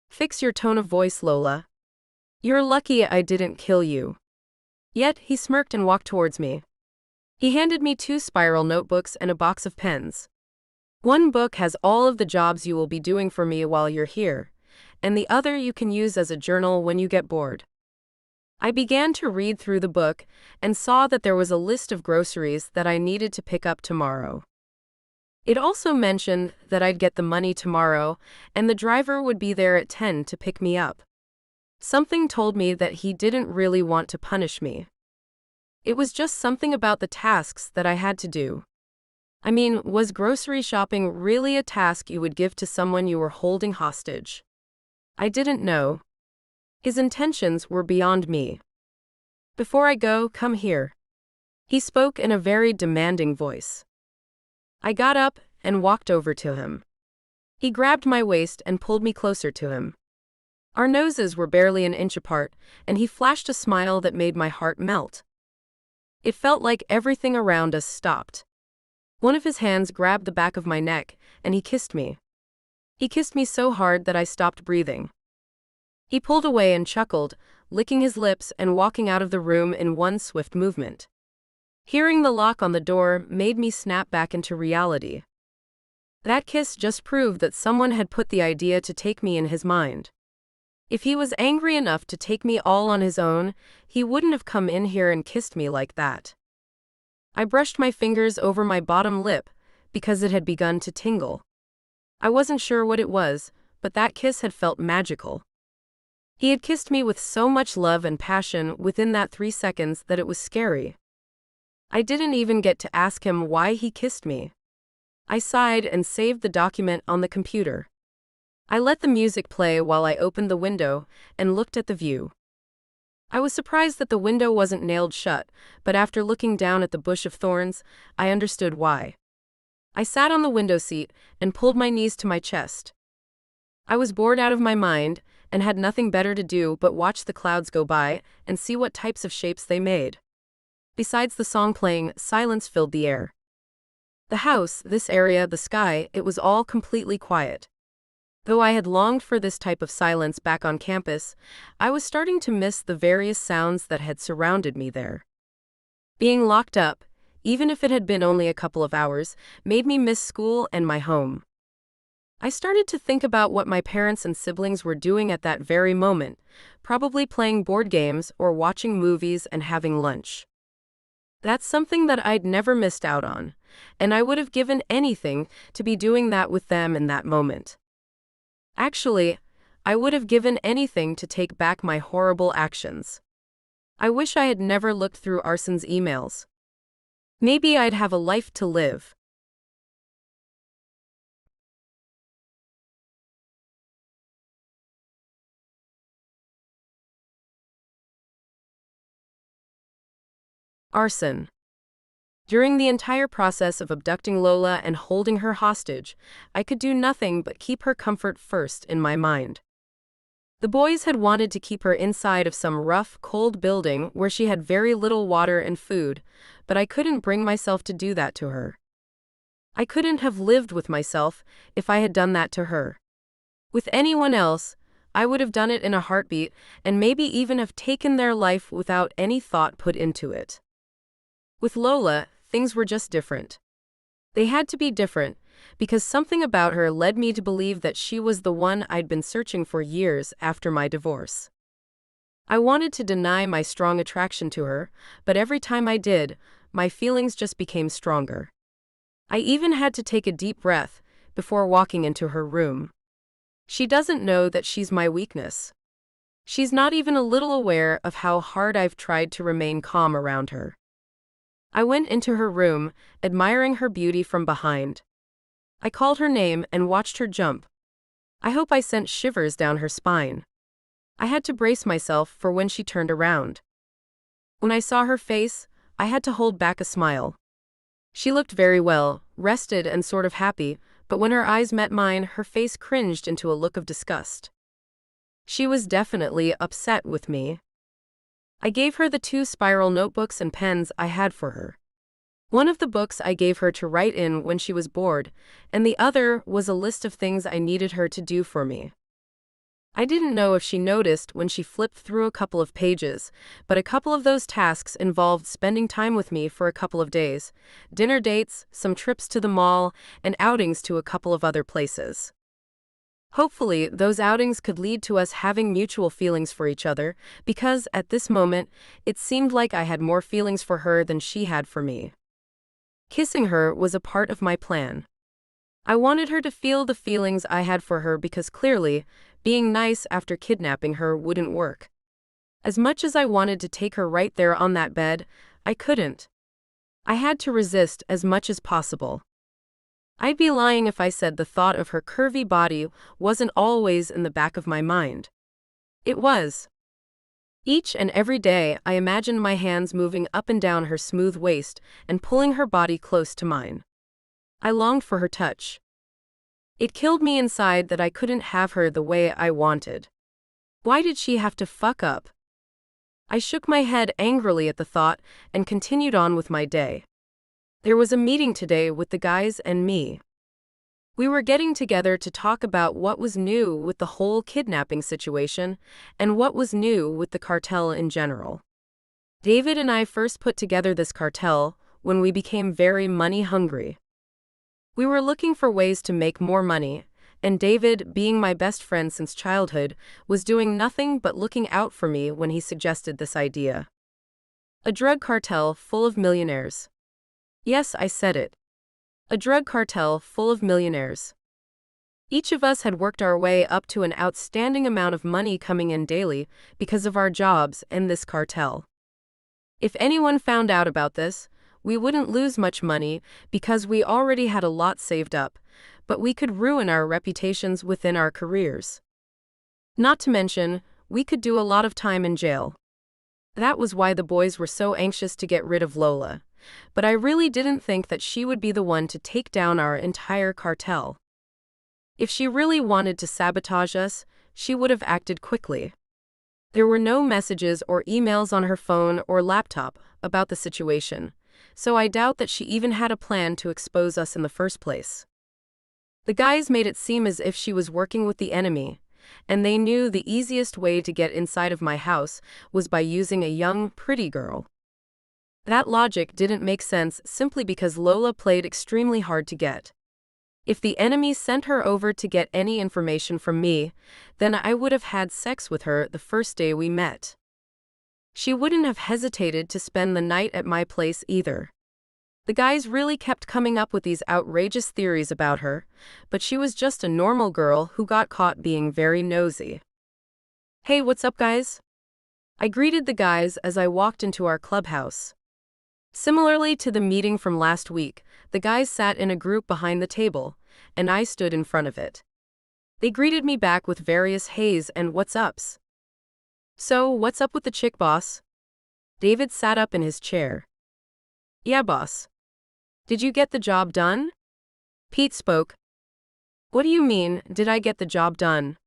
Speaker 1: "Fix your tone of voice, Lola. You're lucky I didn't kill you." Yet, he smirked and walked towards me. He handed me 2 spiral notebooks and a box of pens. One book has all of the jobs you will be doing for me while you're here, and the other you can use as a journal when you get bored. I began to read through the book and saw that there was a list of groceries that I needed to pick up tomorrow. It also mentioned that I'd get the money tomorrow and the driver would be there at 10 to pick me up. Something told me that he didn't really want to punish me. It was just something about the tasks that I had to do. I mean, was grocery shopping really a task you would give to someone you were holding hostage? I didn't know. His intentions were beyond me. Before I go, come here. He spoke in a very demanding voice. I got up and walked over to him. He grabbed my waist and pulled me closer to him. Our noses were barely an inch apart, and he flashed a smile that made my heart melt. It felt like everything around us stopped. One of his hands grabbed the back of my neck, and he kissed me. He kissed me so hard that I stopped breathing. He pulled away and chuckled, licking his lips and walking out of the room in one swift movement. Hearing the lock on the door made me snap back into reality. That kiss just proved that someone had put the idea to take me in his mind. If he was angry enough to take me all on his own, he wouldn't have come in here and kissed me like that. I brushed my fingers over my bottom lip because it had begun to tingle. I wasn't sure what it was, but that kiss had felt magical. He had kissed me with so much love and passion within that 3 seconds that it was scary. I didn't even get to ask him why he kissed me. I sighed and saved the document on the computer. I let the music play while I opened the window and looked at the view. I was surprised that the window wasn't nailed shut, but after looking down at the bush of thorns, I understood why. I sat on the window seat and pulled my knees to my chest. I was bored out of my mind and had nothing better to do but watch the clouds go by and see what types of shapes they made. Besides the song playing, silence filled the air. The house, this area, the sky, it was all completely quiet. Though I had longed for this type of silence back on campus, I was starting to miss the various sounds that had surrounded me there. Being locked up, even if it had been only a couple of hours, made me miss school and my home. I started to think about what my parents and siblings were doing at that very moment, probably playing board games or watching movies and having lunch. That's something that I'd never missed out on, and I would have given anything to be doing that with them in that moment. Actually, I would have given anything to take back my horrible actions. I wish I had never looked through Arson's emails. Maybe I'd have a life to live. Arson. During the entire process of abducting Lola and holding her hostage, I could do nothing but keep her comfort first in my mind. The boys had wanted to keep her inside of some rough, cold building where she had very little water and food, but I couldn't bring myself to do that to her. I couldn't have lived with myself if I had done that to her. With anyone else, I would have done it in a heartbeat and maybe even have taken their life without any thought put into it. With Lola, things were just different. They had to be different, because something about her led me to believe that she was the one I'd been searching for years after my divorce. I wanted to deny my strong attraction to her, but every time I did, my feelings just became stronger. I even had to take a deep breath before walking into her room. She doesn't know that she's my weakness. She's not even a little aware of how hard I've tried to remain calm around her. I went into her room, admiring her beauty from behind. I called her name and watched her jump. I hope I sent shivers down her spine. I had to brace myself for when she turned around. When I saw her face, I had to hold back a smile. She looked very well, rested and sort of happy, but when her eyes met mine, her face cringed into a look of disgust. She was definitely upset with me. I gave her the 2 spiral notebooks and pens I had for her. One of the books I gave her to write in when she was bored, and the other was a list of things I needed her to do for me. I didn't know if she noticed when she flipped through a couple of pages, but a couple of those tasks involved spending time with me for a couple of days, dinner dates, some trips to the mall, and outings to a couple of other places. Hopefully, those outings could lead to us having mutual feelings for each other, because, at this moment, it seemed like I had more feelings for her than she had for me. Kissing her was a part of my plan. I wanted her to feel the feelings I had for her because clearly, being nice after kidnapping her wouldn't work. As much as I wanted to take her right there on that bed, I couldn't. I had to resist as much as possible. I'd be lying if I said the thought of her curvy body wasn't always in the back of my mind. It was. Each and every day, I imagined my hands moving up and down her smooth waist and pulling her body close to mine. I longed for her touch. It killed me inside that I couldn't have her the way I wanted. Why did she have to fuck up? I shook my head angrily at the thought and continued on with my day. There was a meeting today with the guys and me. We were getting together to talk about what was new with the whole kidnapping situation and what was new with the cartel in general. David and I first put together this cartel when we became very money hungry. We were looking for ways to make more money, and David, being my best friend since childhood, was doing nothing but looking out for me when he suggested this idea. A drug cartel full of millionaires. Yes, I said it. A drug cartel full of millionaires. Each of us had worked our way up to an outstanding amount of money coming in daily because of our jobs and this cartel. If anyone found out about this, we wouldn't lose much money because we already had a lot saved up, but we could ruin our reputations within our careers. Not to mention, we could do a lot of time in jail. That was why the boys were so anxious to get rid of Lola. But I really didn't think that she would be the one to take down our entire cartel. If she really wanted to sabotage us, she would have acted quickly. There were no messages or emails on her phone or laptop about the situation, so I doubt that she even had a plan to expose us in the first place. The guys made it seem as if she was working with the enemy, and they knew the easiest way to get inside of my house was by using a young, pretty girl. That logic didn't make sense simply because Lola played extremely hard to get. If the enemy sent her over to get any information from me, then I would have had sex with her the first day we met. She wouldn't have hesitated to spend the night at my place either. The guys really kept coming up with these outrageous theories about her, but she was just a normal girl who got caught being very nosy. Hey, what's up, guys? I greeted the guys as I walked into our clubhouse. Similarly to the meeting from last week, the guys sat in a group behind the table, and I stood in front of it. They greeted me back with various heys and what's ups. So, what's up with the chick, boss? David sat up in his chair. Yeah, boss. Did you get the job done? Pete spoke. What do you mean, did I get the job done?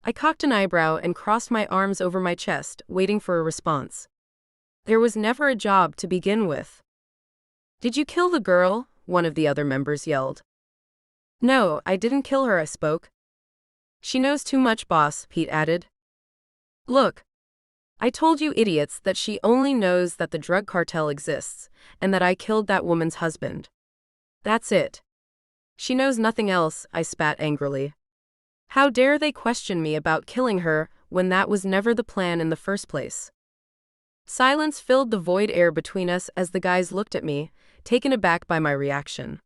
Speaker 1: I cocked an eyebrow and crossed my arms over my chest, waiting for a response. There was never a job to begin with. Did you kill the girl? One of the other members yelled. No, I didn't kill her, I spoke. She knows too much, boss, Pete added. Look. I told you idiots that she only knows that the drug cartel exists, and that I killed that woman's husband. That's it. She knows nothing else, I spat angrily. How dare they question me about killing her when that was never the plan in the first place? Silence filled the void air between us as the guys looked at me, taken aback by my reaction.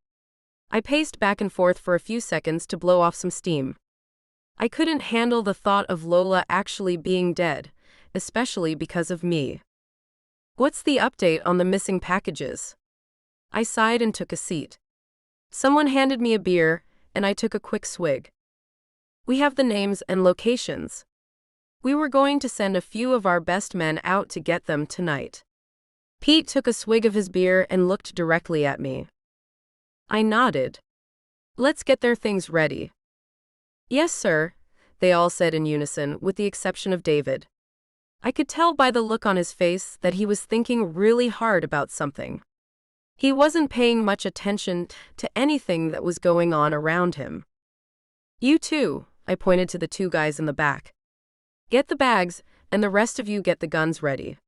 Speaker 1: I paced back and forth for a few seconds to blow off some steam. I couldn't handle the thought of Lola actually being dead, especially because of me. What's the update on the missing packages? I sighed and took a seat. Someone handed me a beer, and I took a quick swig. We have the names and locations. We were going to send a few of our best men out to get them tonight. Pete took a swig of his beer and looked directly at me. I nodded. Let's get their things ready. Yes, sir, they all said in unison, with the exception of David. I could tell by the look on his face that he was thinking really hard about something. He wasn't paying much attention to anything that was going on around him. You too, I pointed to the two guys in the back. Get the bags, and the rest of you get the guns ready.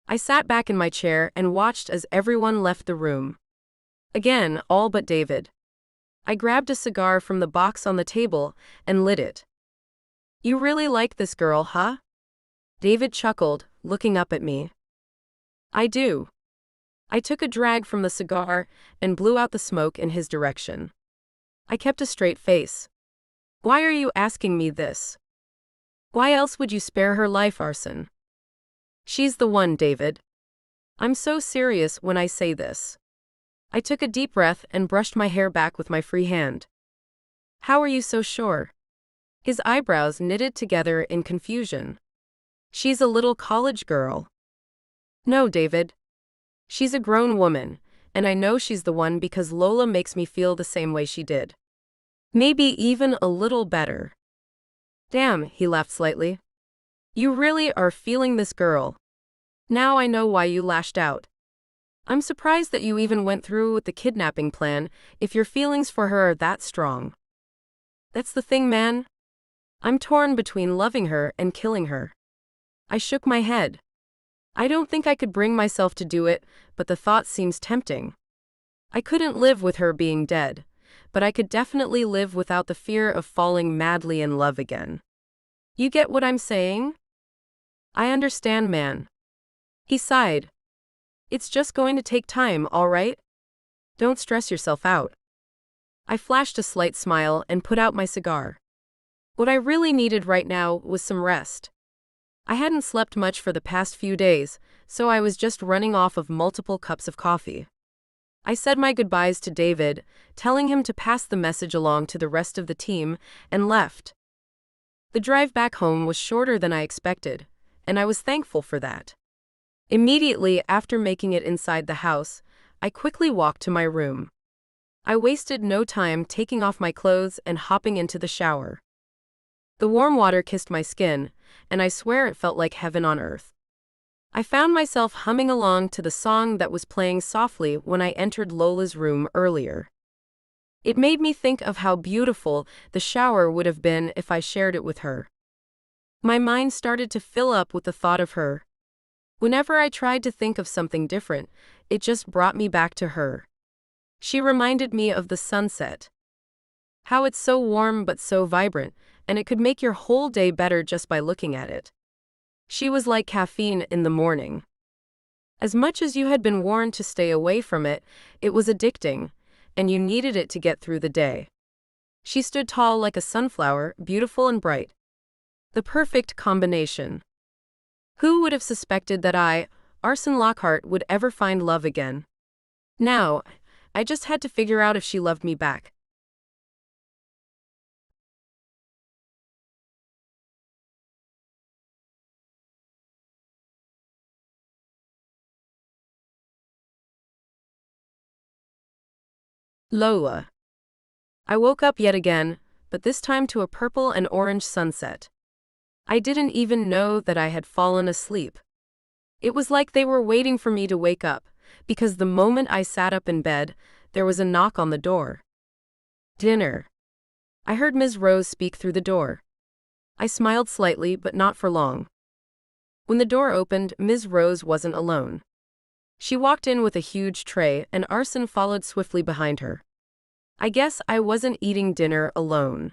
Speaker 1: I sat back in my chair and watched as everyone left the room. Again, all but David. I grabbed a cigar from the box on the table and lit it. You really like this girl, huh? David chuckled, looking up at me. I do. I took a drag from the cigar and blew out the smoke in his direction. I kept a straight face. Why are you asking me this? Why else would you spare her life, Arson? She's the one, David. I'm so serious when I say this. I took a deep breath and brushed my hair back with my free hand. How are you so sure? His eyebrows knitted together in confusion. She's a little college girl. No, David. She's a grown woman, and I know she's the one because Lola makes me feel the same way she did. Maybe even a little better. Damn, he laughed slightly. You really are feeling this girl. Now I know why you lashed out. I'm surprised that you even went through with the kidnapping plan if your feelings for her are that strong. That's the thing, man. I'm torn between loving her and killing her. I shook my head. I don't think I could bring myself to do it, but the thought seems tempting. I couldn't live with her being dead, but I could definitely live without the fear of falling madly in love again. You get what I'm saying? I understand, man. He sighed. It's just going to take time, all right? Don't stress yourself out. I flashed a slight smile and put out my cigar. What I really needed right now was some rest. I hadn't slept much for the past few days, so I was just running off of multiple cups of coffee. I said my goodbyes to David, telling him to pass the message along to the rest of the team, and left. The drive back home was shorter than I expected, and I was thankful for that. Immediately after making it inside the house, I quickly walked to my room. I wasted no time taking off my clothes and hopping into the shower. The warm water kissed my skin, and I swear it felt like heaven on earth. I found myself humming along to the song that was playing softly when I entered Lola's room earlier. It made me think of how beautiful the shower would have been if I shared it with her. My mind started to fill up with the thought of her. Whenever I tried to think of something different, it just brought me back to her. She reminded me of the sunset. How it's so warm but so vibrant, and it could make your whole day better just by looking at it. She was like caffeine in the morning. As much as you had been warned to stay away from it, it was addicting, and you needed it to get through the day. She stood tall like a sunflower, beautiful and bright. The perfect combination. Who would have suspected that I, Arson Lockhart, would ever find love again? Now, I just had to figure out if she loved me back. Lola. I woke up yet again, but this time to a purple and orange sunset. I didn't even know that I had fallen asleep. It was like they were waiting for me to wake up, because the moment I sat up in bed, there was a knock on the door. Dinner. I heard Ms. Rose speak through the door. I smiled slightly, but not for long. When the door opened, Ms. Rose wasn't alone. She walked in with a huge tray, and Arson followed swiftly behind her. I guess I wasn't eating dinner alone.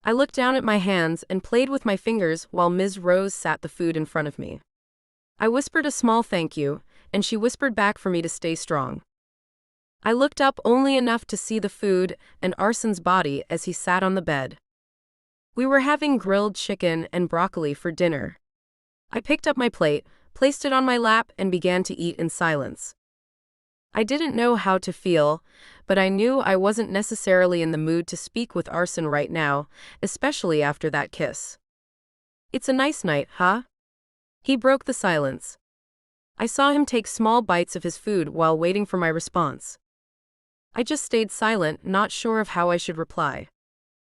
Speaker 1: I looked down at my hands and played with my fingers while Ms. Rose sat the food in front of me. I whispered a small thank you, and she whispered back for me to stay strong. I looked up only enough to see the food and Arson's body as he sat on the bed. We were having grilled chicken and broccoli for dinner. I picked up my plate, placed it on my lap, and began to eat in silence. I didn't know how to feel, but I knew I wasn't necessarily in the mood to speak with Arson right now, especially after that kiss. It's a nice night, huh? He broke the silence. I saw him take small bites of his food while waiting for my response. I just stayed silent, not sure of how I should reply.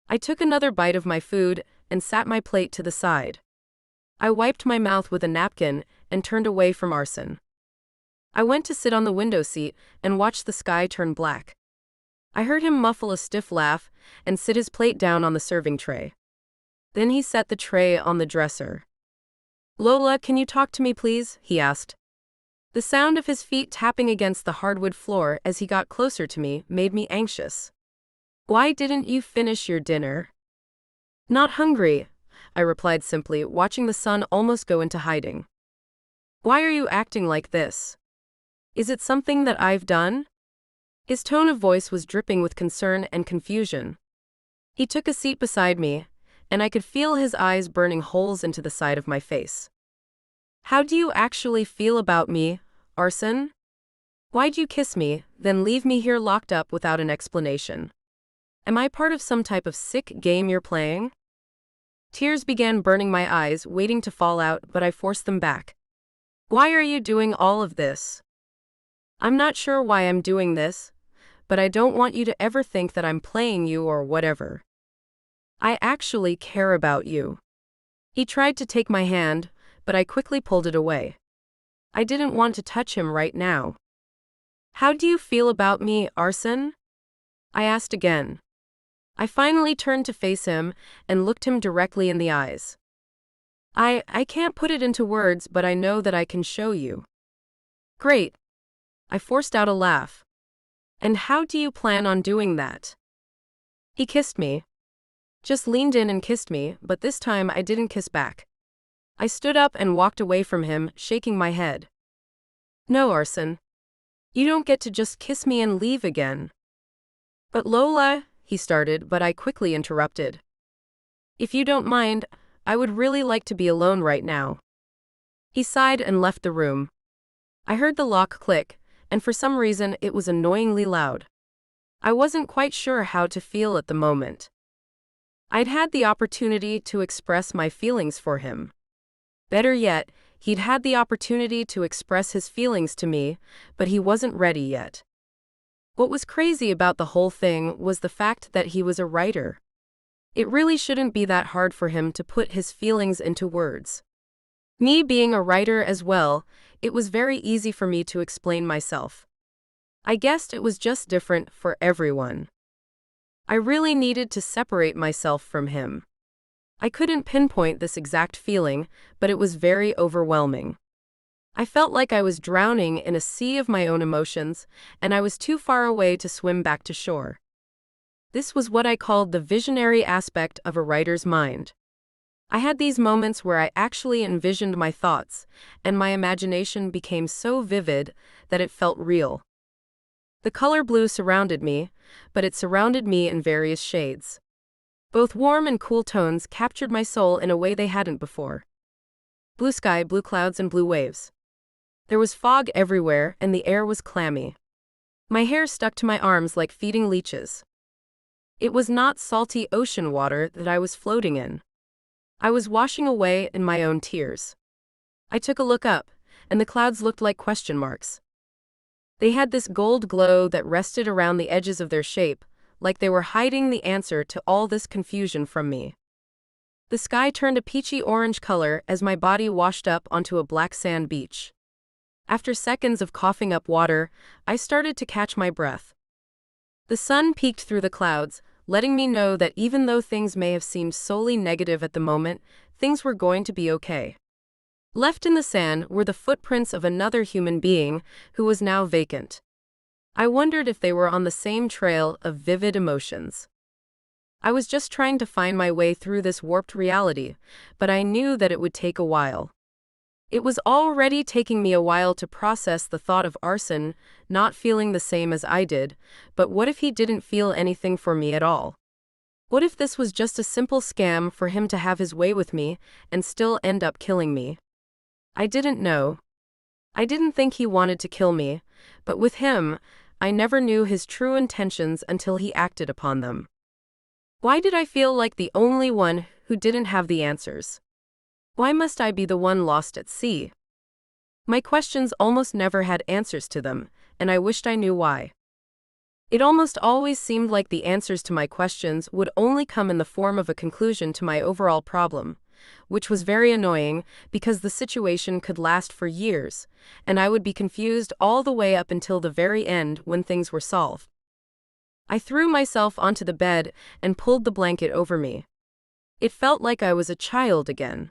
Speaker 1: I took another bite of my food and sat my plate to the side. I wiped my mouth with a napkin and turned away from Arson. I went to sit on the window seat and watched the sky turn black. I heard him muffle a stiff laugh and sit his plate down on the serving tray. Then he set the tray on the dresser. Lola, can you talk to me please? He asked. The sound of his feet tapping against the hardwood floor as he got closer to me made me anxious. Why didn't you finish your dinner? Not hungry, I replied simply, watching the sun almost go into hiding. Why are you acting like this? Is it something that I've done? His tone of voice was dripping with concern and confusion. He took a seat beside me, and I could feel his eyes burning holes into the side of my face. How do you actually feel about me, Arson? Why'd you kiss me, then leave me here locked up without an explanation? Am I part of some type of sick game you're playing? Tears began burning my eyes, waiting to fall out, but I forced them back. Why are you doing all of this? I'm not sure why I'm doing this, but I don't want you to ever think that I'm playing you or whatever. I actually care about you. He tried to take my hand, but I quickly pulled it away. I didn't want to touch him right now. How do you feel about me, Arson? I asked again. I finally turned to face him and looked him directly in the eyes. I can't put it into words, but I know that I can show you. Great. I forced out a laugh. And how do you plan on doing that? He kissed me. Just leaned in and kissed me, but this time I didn't kiss back. I stood up and walked away from him, shaking my head. No, Arson. You don't get to just kiss me and leave again. But Lola, he started, but I quickly interrupted. If you don't mind, I would really like to be alone right now. He sighed and left the room. I heard the lock click, and for some reason it was annoyingly loud. I wasn't quite sure how to feel at the moment. I'd had the opportunity to express my feelings for him. Better yet, he'd had the opportunity to express his feelings to me, but he wasn't ready yet. What was crazy about the whole thing was the fact that he was a writer. It really shouldn't be that hard for him to put his feelings into words. Me being a writer as well, it was very easy for me to explain myself. I guessed it was just different for everyone. I really needed to separate myself from him. I couldn't pinpoint this exact feeling, but it was very overwhelming. I felt like I was drowning in a sea of my own emotions, and I was too far away to swim back to shore. This was what I called the visionary aspect of a writer's mind. I had these moments where I actually envisioned my thoughts, and my imagination became so vivid that it felt real. The color blue surrounded me, but it surrounded me in various shades. Both warm and cool tones captured my soul in a way they hadn't before. Blue sky, blue clouds, and blue waves. There was fog everywhere, and the air was clammy. My hair stuck to my arms like feeding leeches. It was not salty ocean water that I was floating in. I was washing away in my own tears. I took a look up, and the clouds looked like question marks. They had this gold glow that rested around the edges of their shape, like they were hiding the answer to all this confusion from me. The sky turned a peachy orange color as my body washed up onto a black sand beach. After seconds of coughing up water, I started to catch my breath. The sun peeked through the clouds, letting me know that even though things may have seemed solely negative at the moment, things were going to be okay. Left in the sand were the footprints of another human being who was now vacant. I wondered if they were on the same trail of vivid emotions. I was just trying to find my way through this warped reality, but I knew that it would take a while. It was already taking me a while to process the thought of Arson not feeling the same as I did, but what if he didn't feel anything for me at all? What if this was just a simple scam for him to have his way with me and still end up killing me? I didn't know. I didn't think he wanted to kill me, but with him, I never knew his true intentions until he acted upon them. Why did I feel like the only one who didn't have the answers? Why must I be the one lost at sea? My questions almost never had answers to them, and I wished I knew why. It almost always seemed like the answers to my questions would only come in the form of a conclusion to my overall problem, which was very annoying because the situation could last for years, and I would be confused all the way up until the very end when things were solved. I threw myself onto the bed and pulled the blanket over me. It felt like I was a child again.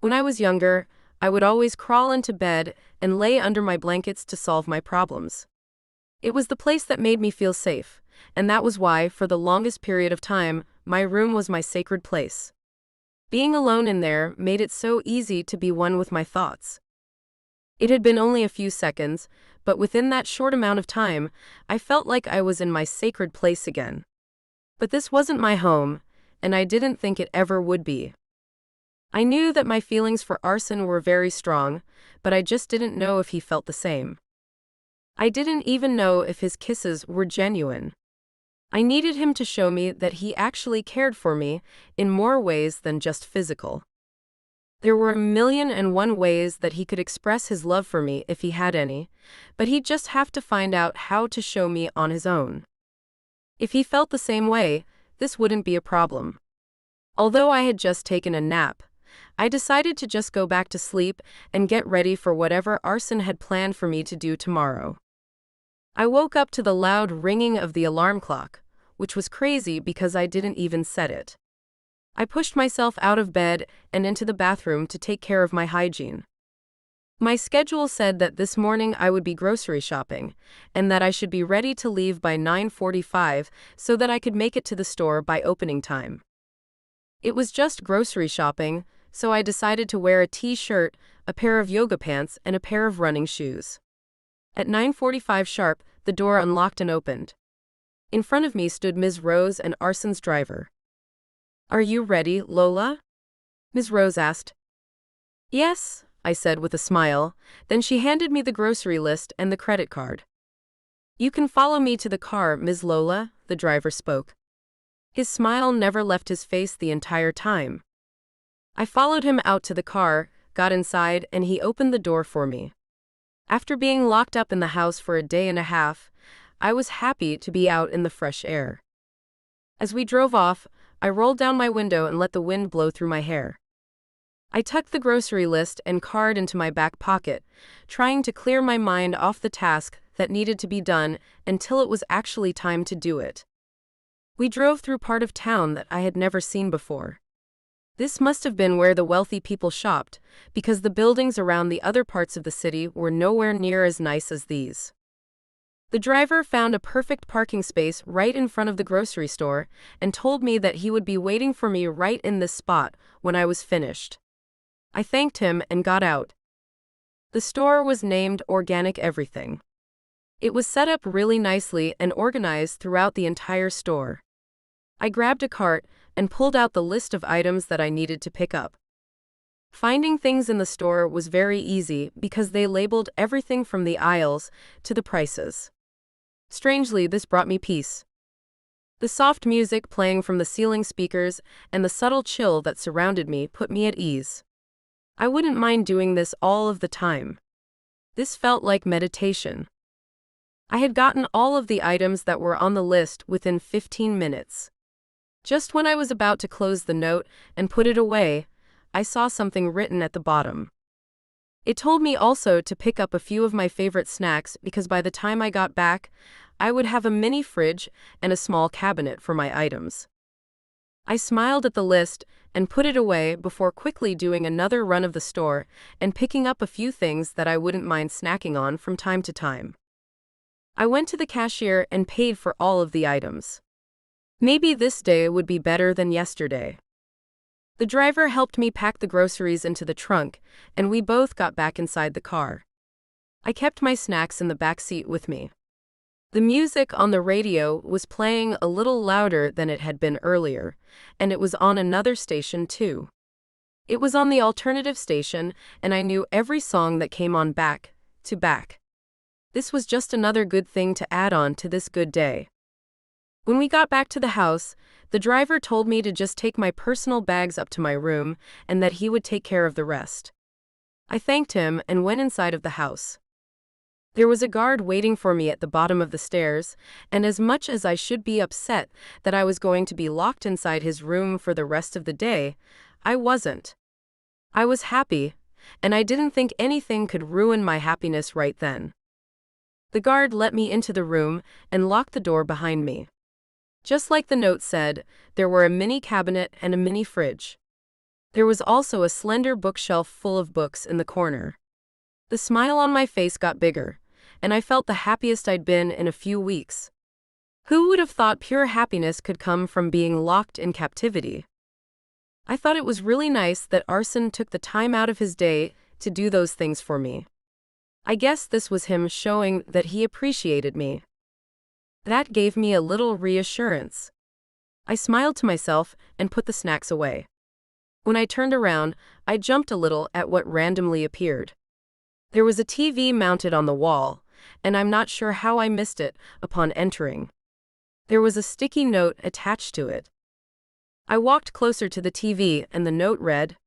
Speaker 1: When I was younger, I would always crawl into bed and lay under my blankets to solve my problems. It was the place that made me feel safe, and that was why, for the longest period of time, my room was my sacred place. Being alone in there made it so easy to be one with my thoughts. It had been only a few seconds, but within that short amount of time, I felt like I was in my sacred place again. But this wasn't my home, and I didn't think it ever would be. I knew that my feelings for Arson were very strong, but I just didn't know if he felt the same. I didn't even know if his kisses were genuine. I needed him to show me that he actually cared for me in more ways than just physical. There were a million and one ways that he could express his love for me if he had any, but he'd just have to find out how to show me on his own. If he felt the same way, this wouldn't be a problem. Although I had just taken a nap, I decided to just go back to sleep and get ready for whatever Arson had planned for me to do tomorrow. I woke up to the loud ringing of the alarm clock, which was crazy because I didn't even set it. I pushed myself out of bed and into the bathroom to take care of my hygiene. My schedule said that this morning I would be grocery shopping, and that I should be ready to leave by 9:45 so that I could make it to the store by opening time. It was just grocery shopping, so I decided to wear a t-shirt, a pair of yoga pants, and a pair of running shoes. At 9:45 sharp, the door unlocked and opened. In front of me stood Ms. Rose and Arson's driver. "Are you ready, Lola?" Ms. Rose asked. "Yes," I said with a smile, then she handed me the grocery list and the credit card. "You can follow me to the car, Ms. Lola," the driver spoke. His smile never left his face the entire time. I followed him out to the car, got inside, and he opened the door for me. After being locked up in the house for a day and a half, I was happy to be out in the fresh air. As we drove off, I rolled down my window and let the wind blow through my hair. I tucked the grocery list and card into my back pocket, trying to clear my mind off the task that needed to be done until it was actually time to do it. We drove through part of town that I had never seen before. This must have been where the wealthy people shopped, because the buildings around the other parts of the city were nowhere near as nice as these. The driver found a perfect parking space right in front of the grocery store and told me that he would be waiting for me right in this spot when I was finished. I thanked him and got out. The store was named Organic Everything. It was set up really nicely and organized throughout the entire store. I grabbed a cart and pulled out the list of items that I needed to pick up. Finding things in the store was very easy because they labeled everything from the aisles to the prices. Strangely, this brought me peace. The soft music playing from the ceiling speakers and the subtle chill that surrounded me put me at ease. I wouldn't mind doing this all of the time. This felt like meditation. I had gotten all of the items that were on the list within 15 minutes. Just when I was about to close the note and put it away, I saw something written at the bottom. It told me also to pick up a few of my favorite snacks because by the time I got back, I would have a mini fridge and a small cabinet for my items. I smiled at the list and put it away before quickly doing another run of the store and picking up a few things that I wouldn't mind snacking on from time to time. I went to the cashier and paid for all of the items. Maybe this day would be better than yesterday. The driver helped me pack the groceries into the trunk, and we both got back inside the car. I kept my snacks in the back seat with me. The music on the radio was playing a little louder than it had been earlier, and it was on another station too. It was on the alternative station, and I knew every song that came on back to back. This was just another good thing to add on to this good day. When we got back to the house, the driver told me to just take my personal bags up to my room and that he would take care of the rest. I thanked him and went inside of the house. There was a guard waiting for me at the bottom of the stairs, and as much as I should be upset that I was going to be locked inside his room for the rest of the day, I wasn't. I was happy, and I didn't think anything could ruin my happiness right then. The guard let me into the room and locked the door behind me. Just like the note said, there were a mini cabinet and a mini fridge. There was also a slender bookshelf full of books in the corner. The smile on my face got bigger, and I felt the happiest I'd been in a few weeks. Who would have thought pure happiness could come from being locked in captivity? I thought it was really nice that Arson took the time out of his day to do those things for me. I guess this was him showing that he appreciated me. That gave me a little reassurance. I smiled to myself and put the snacks away. When I turned around, I jumped a little at what randomly appeared. There was a TV mounted on the wall, and I'm not sure how I missed it upon entering. There was a sticky note attached to it. I walked closer to the TV and the note read,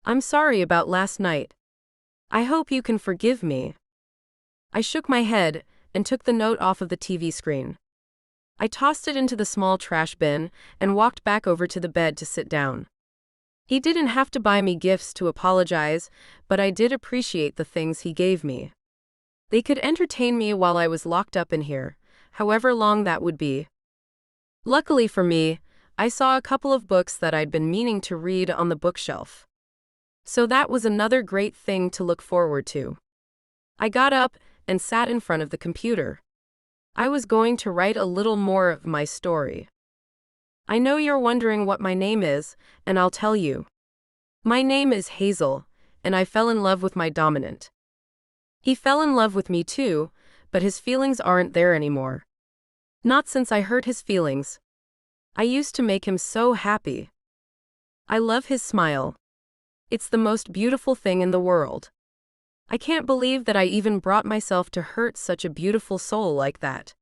Speaker 1: "I'm sorry about last night. I hope you can forgive me." I shook my head and took the note off of the TV screen. I tossed it into the small trash bin and walked back over to the bed to sit down. He didn't have to buy me gifts to apologize, but I did appreciate the things he gave me. They could entertain me while I was locked up in here, however long that would be. Luckily for me, I saw a couple of books that I'd been meaning to read on the bookshelf. So that was another great thing to look forward to. I got up and sat in front of the computer. I was going to write a little more of my story. I know you're wondering what my name is, and I'll tell you. My name is Hazel, and I fell in love with my dominant. He fell in love with me too, but his feelings aren't there anymore. Not since I hurt his feelings. I used to make him so happy. I love his smile. It's the most beautiful thing in the world. I can't believe that I even brought myself to hurt such a beautiful soul like that.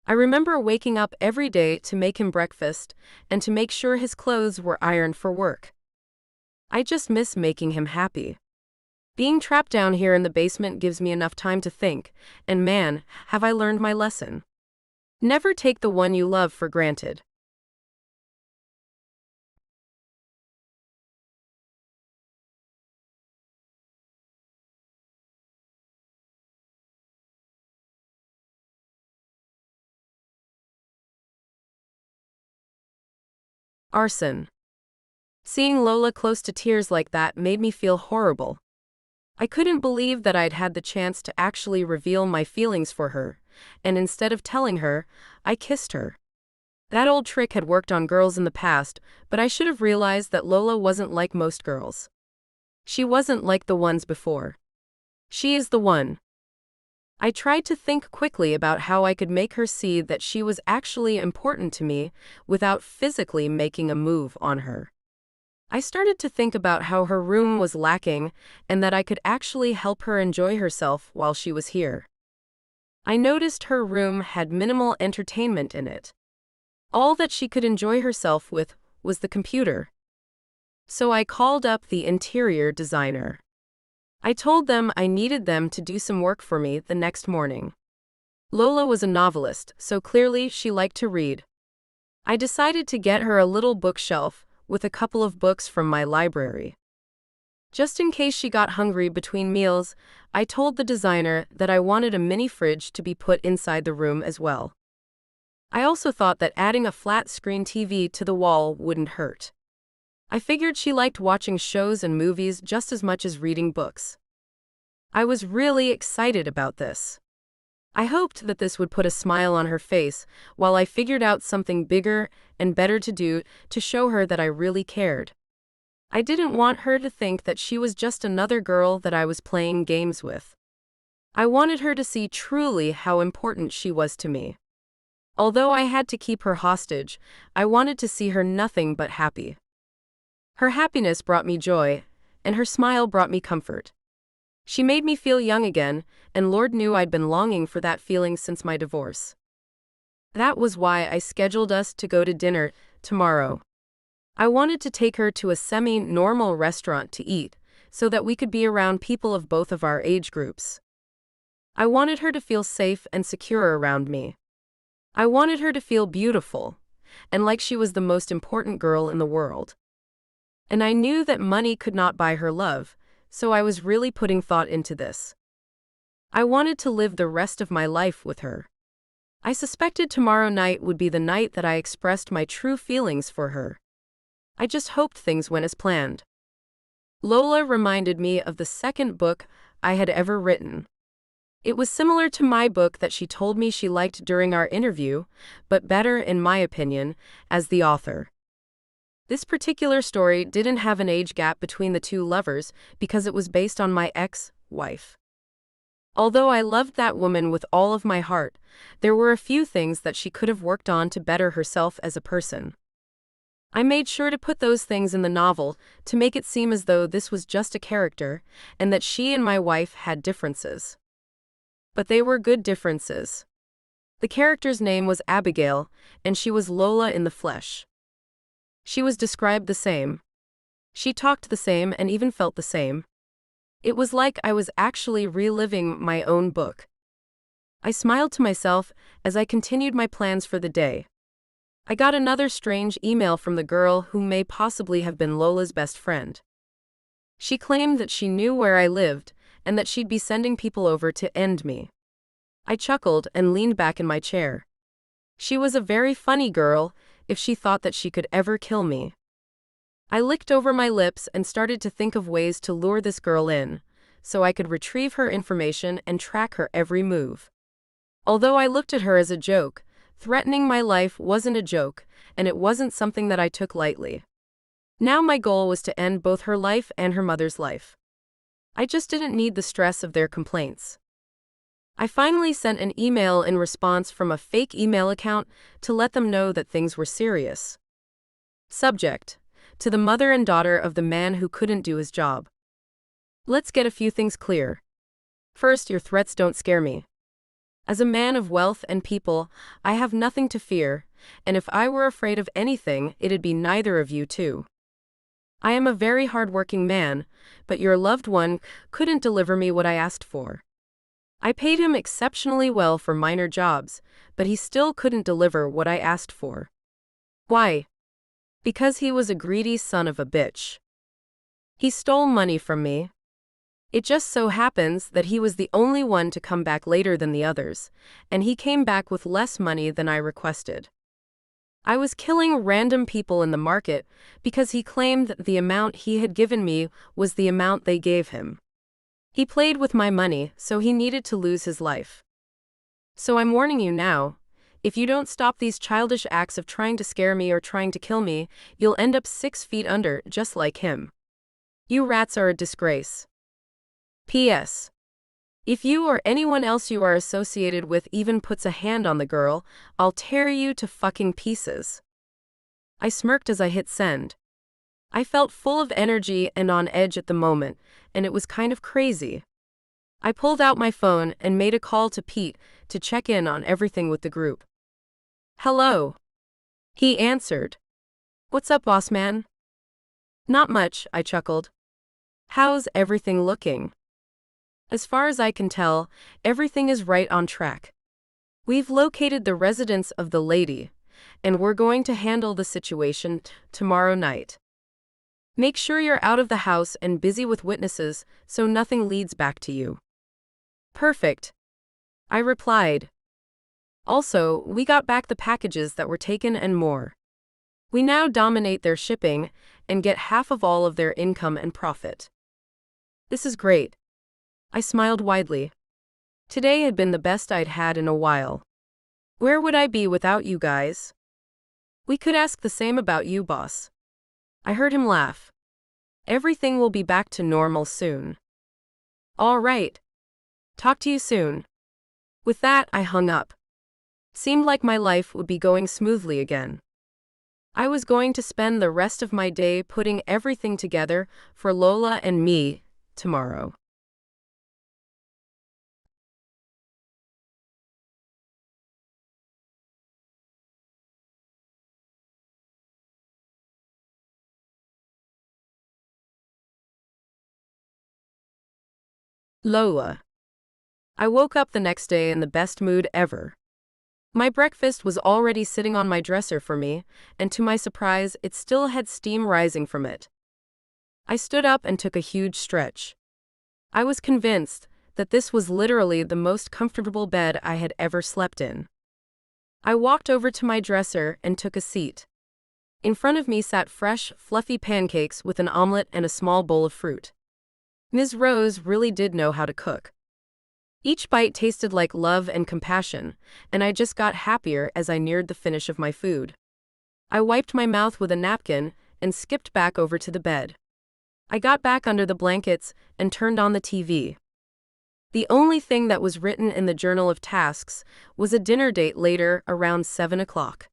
Speaker 1: I remember waking up every day to make him breakfast and to make sure his clothes were ironed for work. I just miss making him happy. Being trapped down here in the basement gives me enough time to think, and man, have I learned my lesson. Never take the one you love for granted. Arson. Seeing Lola close to tears like that made me feel horrible. I couldn't believe that I'd had the chance to actually reveal my feelings for her, and instead of telling her, I kissed her. That old trick had worked on girls in the past, but I should have realized that Lola wasn't like most girls. She wasn't like the ones before. She is the one. I tried to think quickly about how I could make her see that she was actually important to me without physically making a move on her. I started to think about how her room was lacking and that I could actually help her enjoy herself while she was here. I noticed her room had minimal entertainment in it. All that she could enjoy herself with was the computer. So I called up the interior designer. I told them I needed them to do some work for me the next morning. Lola was a novelist, so clearly she liked to read. I decided to get her a little bookshelf with a couple of books from my library. Just in case she got hungry between meals, I told the designer that I wanted a mini fridge to be put inside the room as well. I also thought that adding a flat-screen TV to the wall wouldn't hurt. I figured she liked watching shows and movies just as much as reading books. I was really excited about this. I hoped that this would put a smile on her face while I figured out something bigger and better to do to show her that I really cared. I didn't want her to think that she was just another girl that I was playing games with. I wanted her to see truly how important she was to me. Although I had to keep her hostage, I wanted to see her nothing but happy. Her happiness brought me joy, and her smile brought me comfort. She made me feel young again, and Lord knew I'd been longing for that feeling since my divorce. That was why I scheduled us to go to dinner tomorrow. I wanted to take her to a semi-normal restaurant to eat, so that we could be around people of both of our age groups. I wanted her to feel safe and secure around me. I wanted her to feel beautiful, and like she was the most important girl in the world. And I knew that money could not buy her love, so I was really putting thought into this. I wanted to live the rest of my life with her. I suspected tomorrow night would be the night that I expressed my true feelings for her. I just hoped things went as planned. Lola reminded me of the second book I had ever written. It was similar to my book that she told me she liked during our interview, but better, in my opinion, as the author. This particular story didn't have an age gap between the two lovers because it was based on my ex-wife. Although I loved that woman with all of my heart, there were a few things that she could have worked on to better herself as a person. I made sure to put those things in the novel to make it seem as though this was just a character and that she and my wife had differences. but they were good differences. The character's name was Abigail, and she was Lola in the flesh. She was described the same. She talked the same and even felt the same. It was like I was actually reliving my own book. I smiled to myself as I continued my plans for the day. I got another strange email from the girl who may possibly have been Lola's best friend. She claimed that she knew where I lived and that she'd be sending people over to end me. I chuckled and leaned back in my chair. She was a very funny girl if she thought that she could ever kill me. I licked over my lips and started to think of ways to lure this girl in, so I could retrieve her information and track her every move. Although I looked at her as a joke, threatening my life wasn't a joke, and it wasn't something that I took lightly. Now my goal was to end both her life and her mother's life. I just didn't need the stress of their complaints. I finally sent an email in response from a fake email account to let them know that things were serious. Subject: to the mother and daughter of the man who couldn't do his job. Let's get a few things clear. First, your threats don't scare me. As a man of wealth and people, I have nothing to fear, and if I were afraid of anything, it'd be neither of you two. I am a very hard-working man, but your loved one couldn't deliver me what I asked for. I paid him exceptionally well for minor jobs, but he still couldn't deliver what I asked for. Why? Because he was a greedy son of a bitch. He stole money from me. It just so happens that he was the only one to come back later than the others, and he came back with less money than I requested. I was killing random people in the market because he claimed that the amount he had given me was the amount they gave him. He played with my money, so he needed to lose his life. So I'm warning you now, if you don't stop these childish acts of trying to scare me or trying to kill me, you'll end up 6 feet under, just like him. You rats are a disgrace. P.S. If you or anyone else you are associated with even puts a hand on the girl, I'll tear you to fucking pieces. I smirked as I hit send. I felt full of energy and on edge at the moment, and it was kind of crazy. I pulled out my phone and made a call to Pete to check in on everything with the group. Hello. He answered. What's up, boss man? Not much, I chuckled. How's everything looking? As far as I can tell, everything is right on track. We've located the residence of the lady, and we're going to handle the situation tomorrow night. Make sure you're out of the house and busy with witnesses so nothing leads back to you. Perfect. I replied. Also, we got back the packages that were taken and more. We now dominate their shipping and get half of all of their income and profit. This is great. I smiled widely. Today had been the best I'd had in a while. Where would I be without you guys? We could ask the same about you, boss. I heard him laugh. Everything will be back to normal soon. All right. Talk to you soon. With that, I hung up. Seemed like my life would be going smoothly again. I was going to spend the rest of my day putting everything together for Lola and me tomorrow. Lola. I woke up the next day in the best mood ever. My breakfast was already sitting on my dresser for me, and to my surprise, it still had steam rising from it. I stood up and took a huge stretch. I was convinced that this was literally the most comfortable bed I had ever slept in. I walked over to my dresser and took a seat. In front of me sat fresh, fluffy pancakes with an omelet and a small bowl of fruit. Ms. Rose really did know how to cook. Each bite tasted like love and compassion, and I just got happier as I neared the finish of my food. I wiped my mouth with a napkin and skipped back over to the bed. I got back under the blankets and turned on the TV. The only thing that was written in the journal of tasks was a dinner date later around 7 o'clock.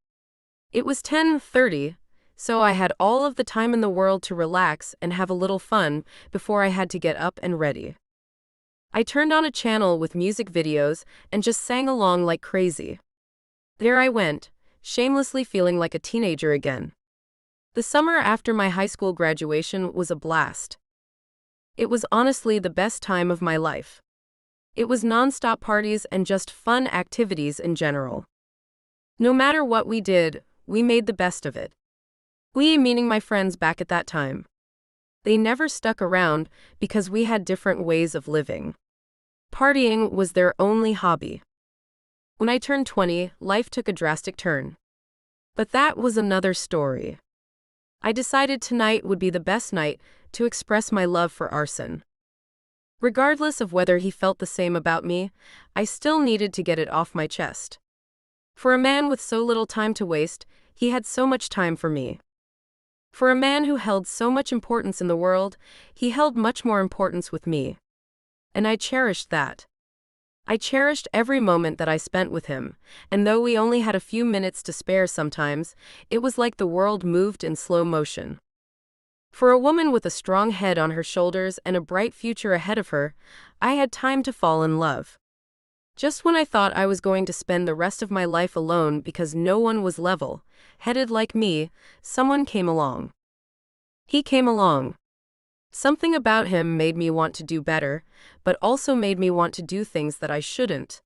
Speaker 1: It was 10:30, so I had all of the time in the world to relax and have a little fun before I had to get up and ready. I turned on a channel with music videos and just sang along like crazy. There I went, shamelessly feeling like a teenager again. The summer after my high school graduation was a blast. It was honestly the best time of my life. It was non-stop parties and just fun activities in general. No matter what we did, we made the best of it. We, meaning my friends back at that time. They never stuck around because we had different ways of living. Partying was their only hobby. When I turned 20, life took a drastic turn. But that was another story. I decided tonight would be the best night to express my love for Arson. Regardless of whether he felt the same about me, I still needed to get it off my chest. For a man with so little time to waste, he had so much time for me. For a man who held so much importance in the world, he held much more importance with me. And I cherished that. I cherished every moment that I spent with him, and though we only had a few minutes to spare sometimes, it was like the world moved in slow motion. For a woman with a strong head on her shoulders and a bright future ahead of her, I had time to fall in love. Just when I thought I was going to spend the rest of my life alone because no one was level-headed like me, someone came along. He came along. Something about him made me want to do better, but also made me want to do things that I shouldn't.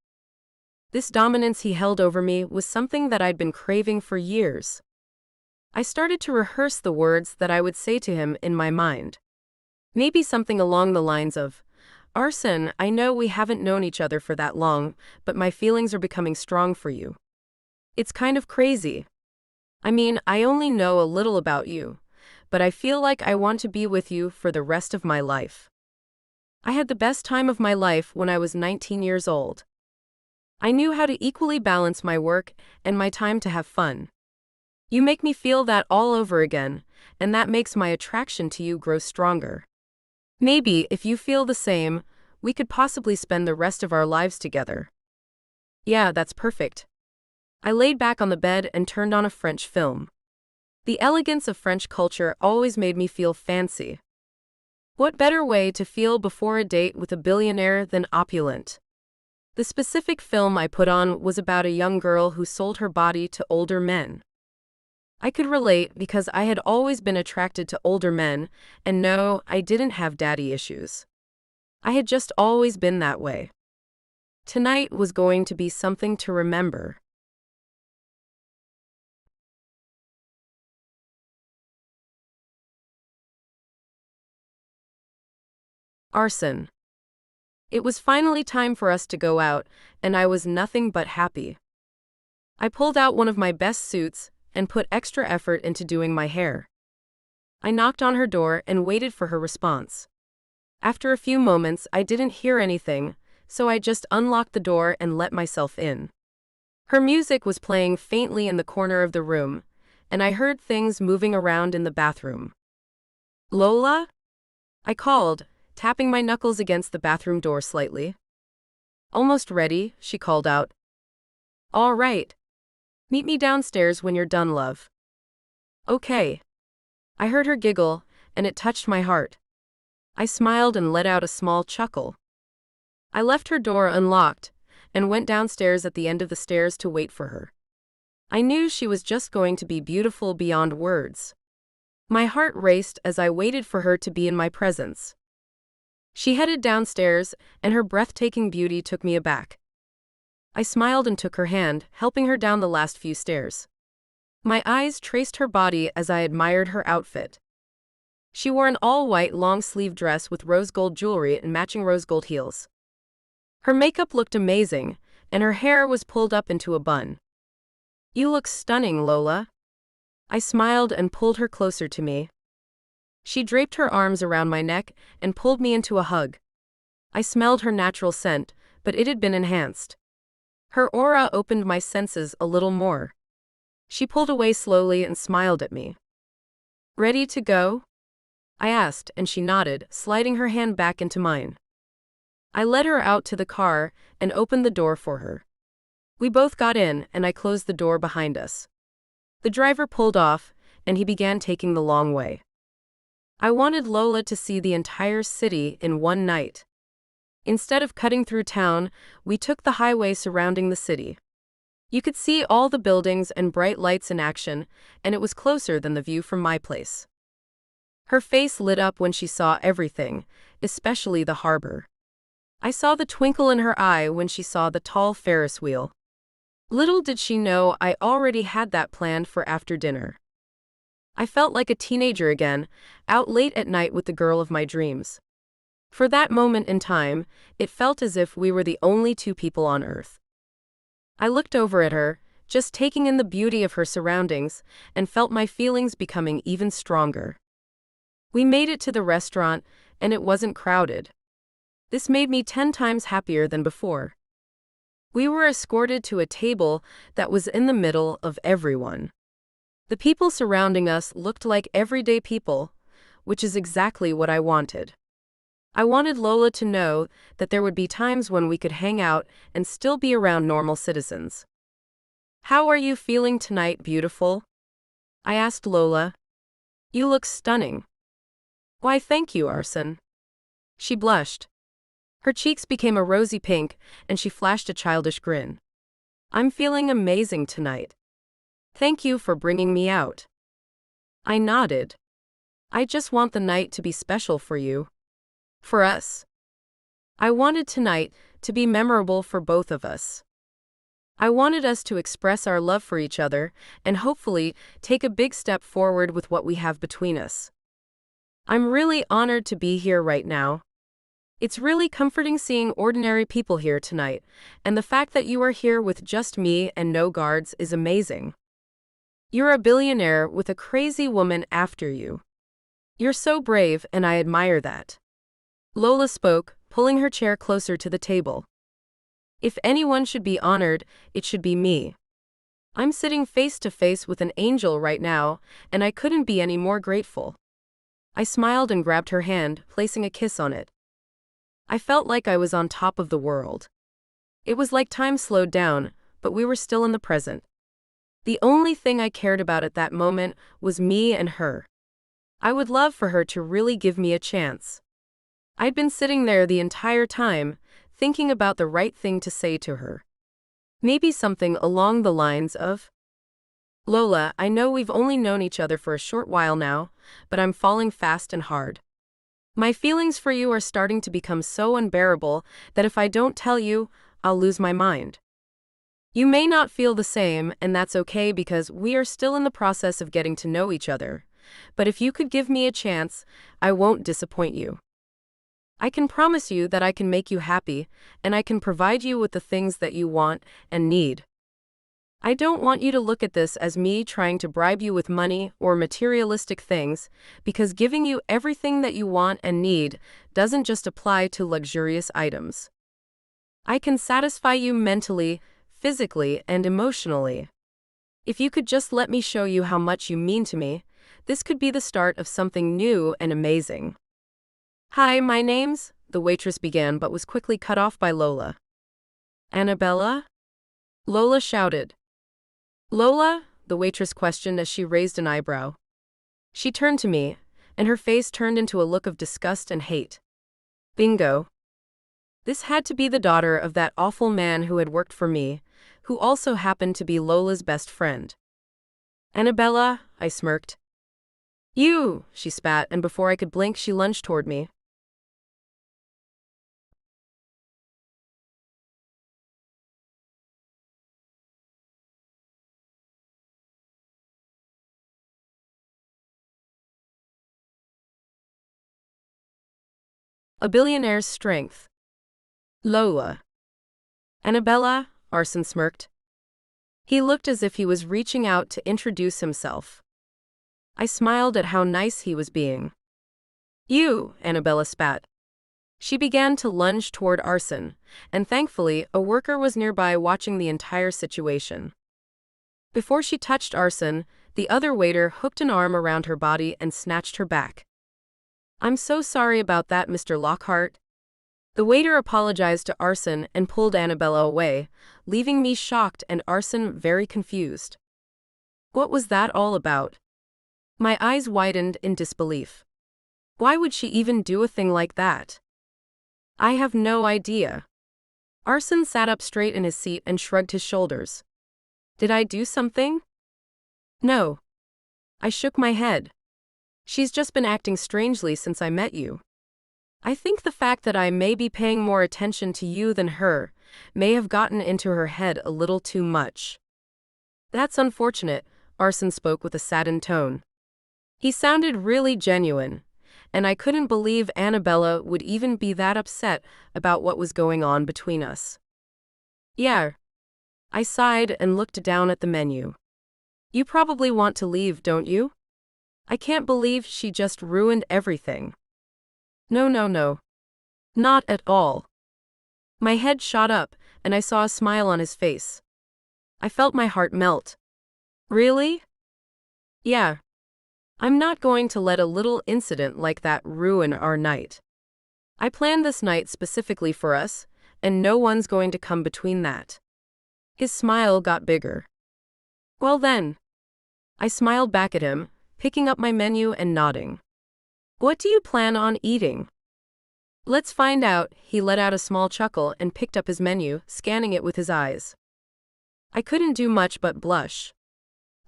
Speaker 1: This dominance he held over me was something that I'd been craving for years. I started to rehearse the words that I would say to him in my mind. Maybe something along the lines of, "Arson, I know we haven't known each other for that long, but my feelings are becoming strong for you. It's kind of crazy. I mean, I only know a little about you, but I feel like I want to be with you for the rest of my life. I had the best time of my life when I was 19 years old. I knew how to equally balance my work and my time to have fun. You make me feel that all over again, and that makes my attraction to you grow stronger. Maybe, if you feel the same, we could possibly spend the rest of our lives together." Yeah, that's perfect. I laid back on the bed and turned on a French film. The elegance of French culture always made me feel fancy. What better way to feel before a date with a billionaire than opulent? The specific film I put on was about a young girl who sold her body to older men. I could relate because I had always been attracted to older men, and no, I didn't have daddy issues. I had just always been that way. Tonight was going to be something to remember. Arson. It was finally time for us to go out, and I was nothing but happy. I pulled out one of my best suits and put extra effort into doing my hair. I knocked on her door and waited for her response. After a few moments, I didn't hear anything, so I just unlocked the door and let myself in. Her music was playing faintly in the corner of the room, and I heard things moving around in the bathroom. "Lola?" I called, tapping my knuckles against the bathroom door slightly. "Almost ready," she called out. "All right. Meet me downstairs when you're done, love." "Okay." I heard her giggle, and it touched my heart. I smiled and let out a small chuckle. I left her door unlocked and went downstairs at the end of the stairs to wait for her. I knew she was just going to be beautiful beyond words. My heart raced as I waited for her to be in my presence. She headed downstairs, and her breathtaking beauty took me aback. I smiled and took her hand, helping her down the last few stairs. My eyes traced her body as I admired her outfit. She wore an all-white long-sleeve dress with rose gold jewelry and matching rose gold heels. Her makeup looked amazing, and her hair was pulled up into a bun. "You look stunning, Lola." I smiled and pulled her closer to me. She draped her arms around my neck and pulled me into a hug. I smelled her natural scent, but it had been enhanced. Her aura opened my senses a little more. She pulled away slowly and smiled at me. "Ready to go?" I asked, and she nodded, sliding her hand back into mine. I led her out to the car and opened the door for her. We both got in, and I closed the door behind us. The driver pulled off, and he began taking the long way. I wanted Lola to see the entire city in one night. Instead of cutting through town, we took the highway surrounding the city. You could see all the buildings and bright lights in action, and it was closer than the view from my place. Her face lit up when she saw everything, especially the harbor. I saw the twinkle in her eye when she saw the tall Ferris wheel. Little did she know I already had that planned for after dinner. I felt like a teenager again, out late at night with the girl of my dreams. For that moment in time, it felt as if we were the only two people on Earth. I looked over at her, just taking in the beauty of her surroundings, and felt my feelings becoming even stronger. We made it to the restaurant, and it wasn't crowded. This made me 10 times happier than before. We were escorted to a table that was in the middle of everyone. The people surrounding us looked like everyday people, which is exactly what I wanted. I wanted Lola to know that there would be times when we could hang out and still be around normal citizens. "How are you feeling tonight, beautiful?" I asked Lola. "You look stunning." "Why, thank you, Arson." She blushed. Her cheeks became a rosy pink, and she flashed a childish grin. "I'm feeling amazing tonight. Thank you for bringing me out." I nodded. "I just want the night to be special for you. For us. I wanted tonight to be memorable for both of us. I wanted us to express our love for each other and hopefully take a big step forward with what we have between us. I'm really honored to be here right now. It's really comforting seeing ordinary people here tonight, and the fact that you are here with just me and no guards is amazing. You're a billionaire with a crazy woman after you. You're so brave, and I admire that." Lola spoke, pulling her chair closer to the table. "If anyone should be honored, it should be me. I'm sitting face to face with an angel right now, and I couldn't be any more grateful." I smiled and grabbed her hand, placing a kiss on it. I felt like I was on top of the world. It was like time slowed down, but we were still in the present. The only thing I cared about at that moment was me and her. I would love for her to really give me a chance. I'd been sitting there the entire time, thinking about the right thing to say to her. Maybe something along the lines of, "Lola, I know we've only known each other for a short while now, but I'm falling fast and hard. My feelings for you are starting to become so unbearable that if I don't tell you, I'll lose my mind. You may not feel the same, and that's okay because we are still in the process of getting to know each other. But if you could give me a chance, I won't disappoint you. I can promise you that I can make you happy, and I can provide you with the things that you want and need. I don't want you to look at this as me trying to bribe you with money or materialistic things, because giving you everything that you want and need doesn't just apply to luxurious items. I can satisfy you mentally, physically, and emotionally. If you could just let me show you how much you mean to me, this could be the start of something new and amazing." "Hi, my name's," the waitress began but was quickly cut off by Lola. "Annabella?" Lola shouted. "Lola?" the waitress questioned as she raised an eyebrow. She turned to me, and her face turned into a look of disgust and hate. Bingo. This had to be the daughter of that awful man who had worked for me, who also happened to be Lola's best friend. "Annabella," I smirked. "You," she spat, and before I could blink she lunged toward me. A billionaire's strength. Lola. "Annabella," Arson smirked. He looked as if he was reaching out to introduce himself. I smiled at how nice he was being. "You," Annabella spat. She began to lunge toward Arson, and thankfully, a worker was nearby watching the entire situation. Before she touched Arson, the other waiter hooked an arm around her body and snatched her back. "I'm so sorry about that, Mr. Lockhart." The waiter apologized to Arson and pulled Annabella away, leaving me shocked and Arson very confused. What was that all about? My eyes widened in disbelief. Why would she even do a thing like that? I have no idea. Arson sat up straight in his seat and shrugged his shoulders. Did I do something? No. I shook my head. She's just been acting strangely since I met you. I think the fact that I may be paying more attention to you than her may have gotten into her head a little too much. That's unfortunate, Arson spoke with a saddened tone. He sounded really genuine, and I couldn't believe Annabella would even be that upset about what was going on between us. Yeah. I sighed and looked down at the menu. You probably want to leave, don't you? I can't believe she just ruined everything. No. Not at all. My head shot up, and I saw a smile on his face. I felt my heart melt. Really? Yeah. I'm not going to let a little incident like that ruin our night. I planned this night specifically for us, and no one's going to come between that. His smile got bigger. Well then. I smiled back at him, picking up my menu and nodding. What do you plan on eating? Let's find out. He let out a small chuckle and picked up his menu, scanning it with his eyes. I couldn't do much but blush.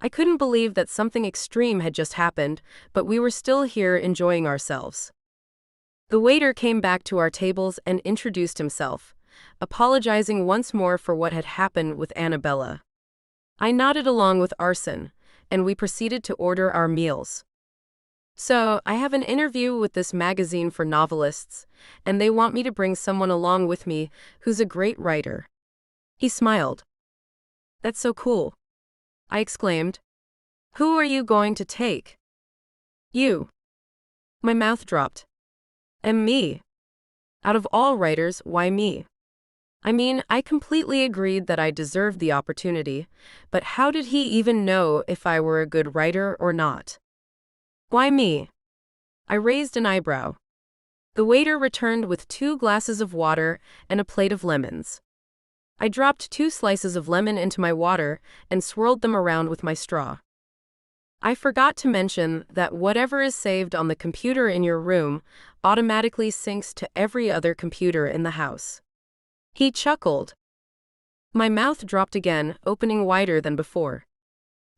Speaker 1: I couldn't believe that something extreme had just happened, but we were still here enjoying ourselves. The waiter came back to our tables and introduced himself, apologizing once more for what had happened with Annabella. I nodded along with Arson, and we proceeded to order our meals. So, I have an interview with this magazine for novelists, and they want me to bring someone along with me who's a great writer. He smiled. That's so cool, I exclaimed. Who are you going to take? You. My mouth dropped. And me. Out of all writers, why me? I mean, I completely agreed that I deserved the opportunity, but how did he even know if I were a good writer or not? Why me? I raised an eyebrow. The waiter returned with 2 glasses of water and a plate of lemons. I dropped 2 slices of lemon into my water and swirled them around with my straw. I forgot to mention that whatever is saved on the computer in your room automatically syncs to every other computer in the house. He chuckled. My mouth dropped again, opening wider than before.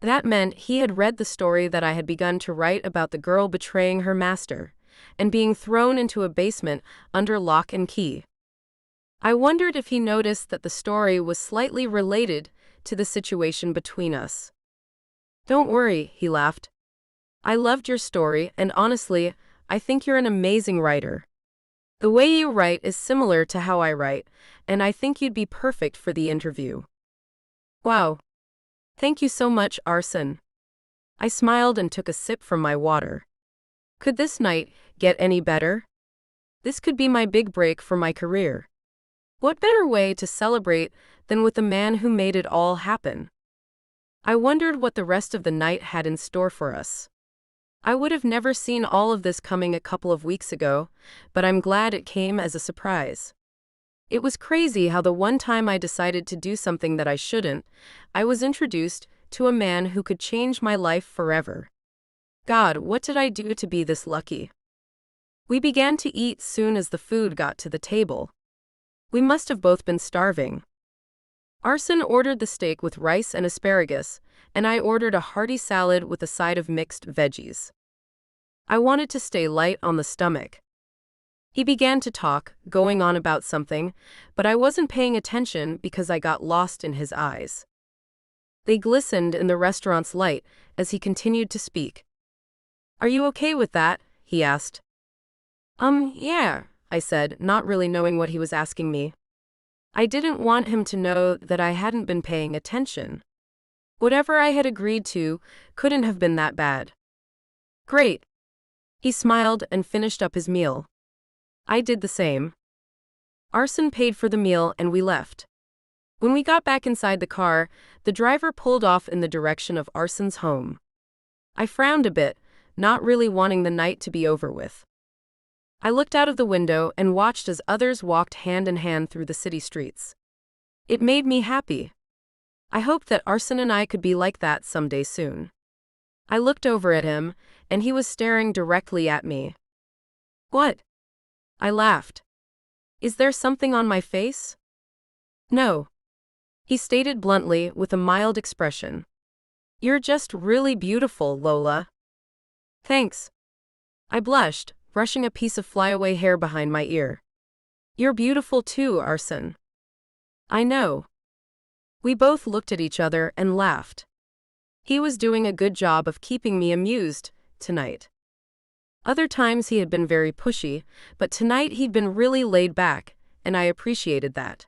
Speaker 1: That meant he had read the story that I had begun to write about the girl betraying her master and being thrown into a basement under lock and key. I wondered if he noticed that the story was slightly related to the situation between us. Don't worry, he laughed. I loved your story, and honestly, I think you're an amazing writer. The way you write is similar to how I write, and I think you'd be perfect for the interview. Wow. Thank you so much, Arson. I smiled and took a sip from my water. Could this night get any better? This could be my big break for my career. What better way to celebrate than with the man who made it all happen? I wondered what the rest of the night had in store for us. I would have never seen all of this coming a couple of weeks ago, but I'm glad it came as a surprise. It was crazy how the one time I decided to do something that I shouldn't, I was introduced to a man who could change my life forever. God, what did I do to be this lucky? We began to eat soon as the food got to the table. We must have both been starving. Arson ordered the steak with rice and asparagus, and I ordered a hearty salad with a side of mixed veggies. I wanted to stay light on the stomach. He began to talk, going on about something, but I wasn't paying attention because I got lost in his eyes. They glistened in the restaurant's light as he continued to speak. Are you okay with that? He asked. Yeah, I said, not really knowing what he was asking me. I didn't want him to know that I hadn't been paying attention. Whatever I had agreed to couldn't have been that bad. Great. He smiled and finished up his meal. I did the same. Arson paid for the meal and we left. When we got back inside the car, the driver pulled off in the direction of Arson's home. I frowned a bit, not really wanting the night to be over with. I looked out of the window and watched as others walked hand in hand through the city streets. It made me happy. I hoped that Arson and I could be like that someday soon. I looked over at him, and he was staring directly at me. What? I laughed. Is there something on my face? No, he stated bluntly with a mild expression. You're just really beautiful, Lola. Thanks. I blushed, brushing a piece of flyaway hair behind my ear. You're beautiful too, Arson. I know. We both looked at each other and laughed. He was doing a good job of keeping me amused tonight. Other times he had been very pushy, but tonight he'd been really laid back, and I appreciated that.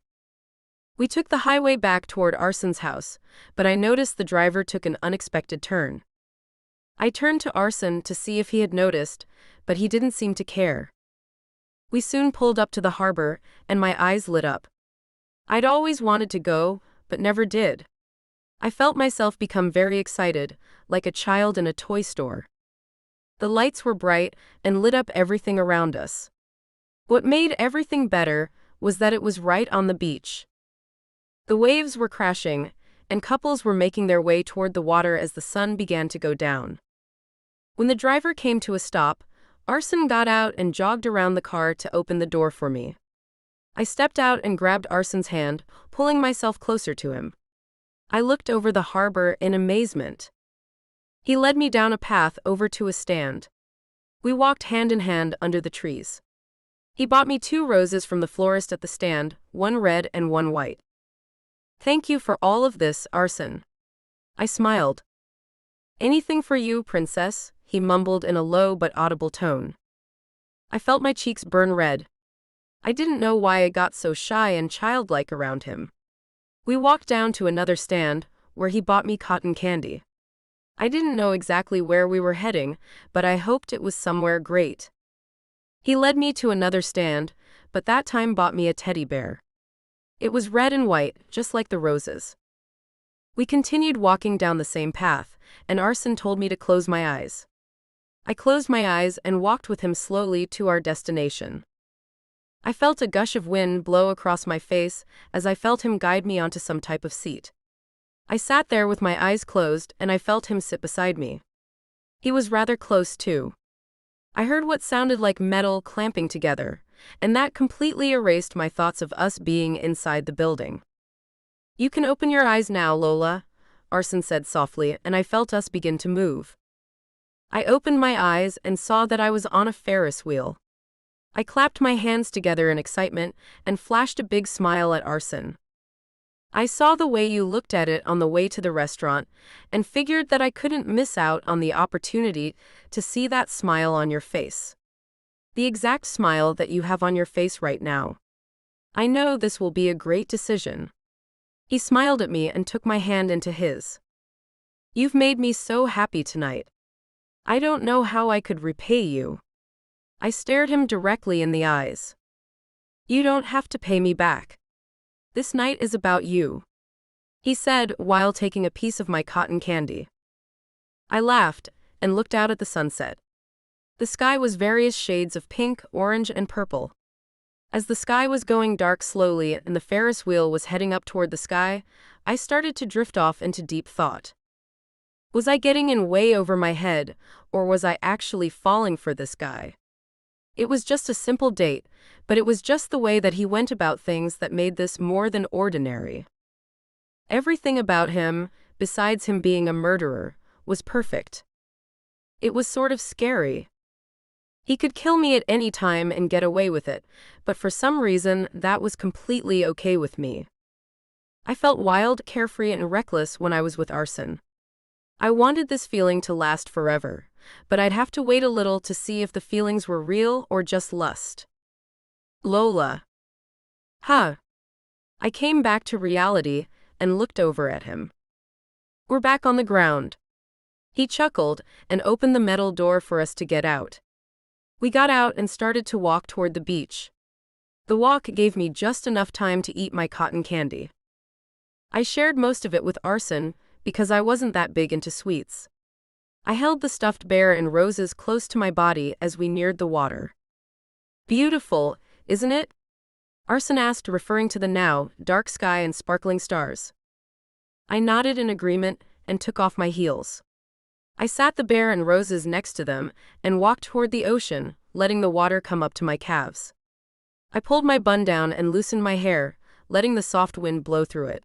Speaker 1: We took the highway back toward Arson's house, but I noticed the driver took an unexpected turn. I turned to Arson to see if he had noticed, but he didn't seem to care. We soon pulled up to the harbor, and my eyes lit up. I'd always wanted to go, but never did. I felt myself become very excited, like a child in a toy store. The lights were bright and lit up everything around us. What made everything better was that it was right on the beach. The waves were crashing, and couples were making their way toward the water as the sun began to go down. When the driver came to a stop, Arson got out and jogged around the car to open the door for me. I stepped out and grabbed Arson's hand, pulling myself closer to him. I looked over the harbor in amazement. He led me down a path over to a stand. We walked hand in hand under the trees. He bought me 2 roses from the florist at the stand, one red and one white. Thank you for all of this, Arson. I smiled. Anything for you, princess, he mumbled in a low but audible tone. I felt my cheeks burn red. I didn't know why I got so shy and childlike around him. We walked down to another stand, where he bought me cotton candy. I didn't know exactly where we were heading, but I hoped it was somewhere great. He led me to another stand, but that time bought me a teddy bear. It was red and white, just like the roses. We continued walking down the same path, and Arson told me to close my eyes. I closed my eyes and walked with him slowly to our destination. I felt a gush of wind blow across my face as I felt him guide me onto some type of seat. I sat there with my eyes closed and I felt him sit beside me. He was rather close too. I heard what sounded like metal clamping together, and that completely erased my thoughts of us being inside the building. You can open your eyes now, Lola, Arson said softly, and I felt us begin to move. I opened my eyes and saw that I was on a Ferris wheel. I clapped my hands together in excitement and flashed a big smile at Arson. I saw the way you looked at it on the way to the restaurant and figured that I couldn't miss out on the opportunity to see that smile on your face. The exact smile that you have on your face right now. I know this will be a great decision. He smiled at me and took my hand into his. You've made me so happy tonight. I don't know how I could repay you. I stared him directly in the eyes. You don't have to pay me back. This night is about you, he said while taking a piece of my cotton candy. I laughed and looked out at the sunset. The sky was various shades of pink, orange, and purple. As the sky was going dark slowly and the Ferris wheel was heading up toward the sky, I started to drift off into deep thought. Was I getting in way over my head, or was I actually falling for this guy? It was just a simple date, but it was just the way that he went about things that made this more than ordinary. Everything about him, besides him being a murderer, was perfect. It was sort of scary. He could kill me at any time and get away with it, but for some reason that was completely okay with me. I felt wild, carefree, and reckless when I was with Arson. I wanted this feeling to last forever, but I'd have to wait a little to see if the feelings were real or just lust. Lola. Huh. I came back to reality and looked over at him. We're back on the ground. He chuckled and opened the metal door for us to get out. We got out and started to walk toward the beach. The walk gave me just enough time to eat my cotton candy. I shared most of it with Arson because I wasn't that big into sweets. I held the stuffed bear and roses close to my body as we neared the water. Beautiful, isn't it? Arson asked, referring to the now dark sky and sparkling stars. I nodded in agreement and took off my heels. I sat the bear and roses next to them and walked toward the ocean, letting the water come up to my calves. I pulled my bun down and loosened my hair, letting the soft wind blow through it.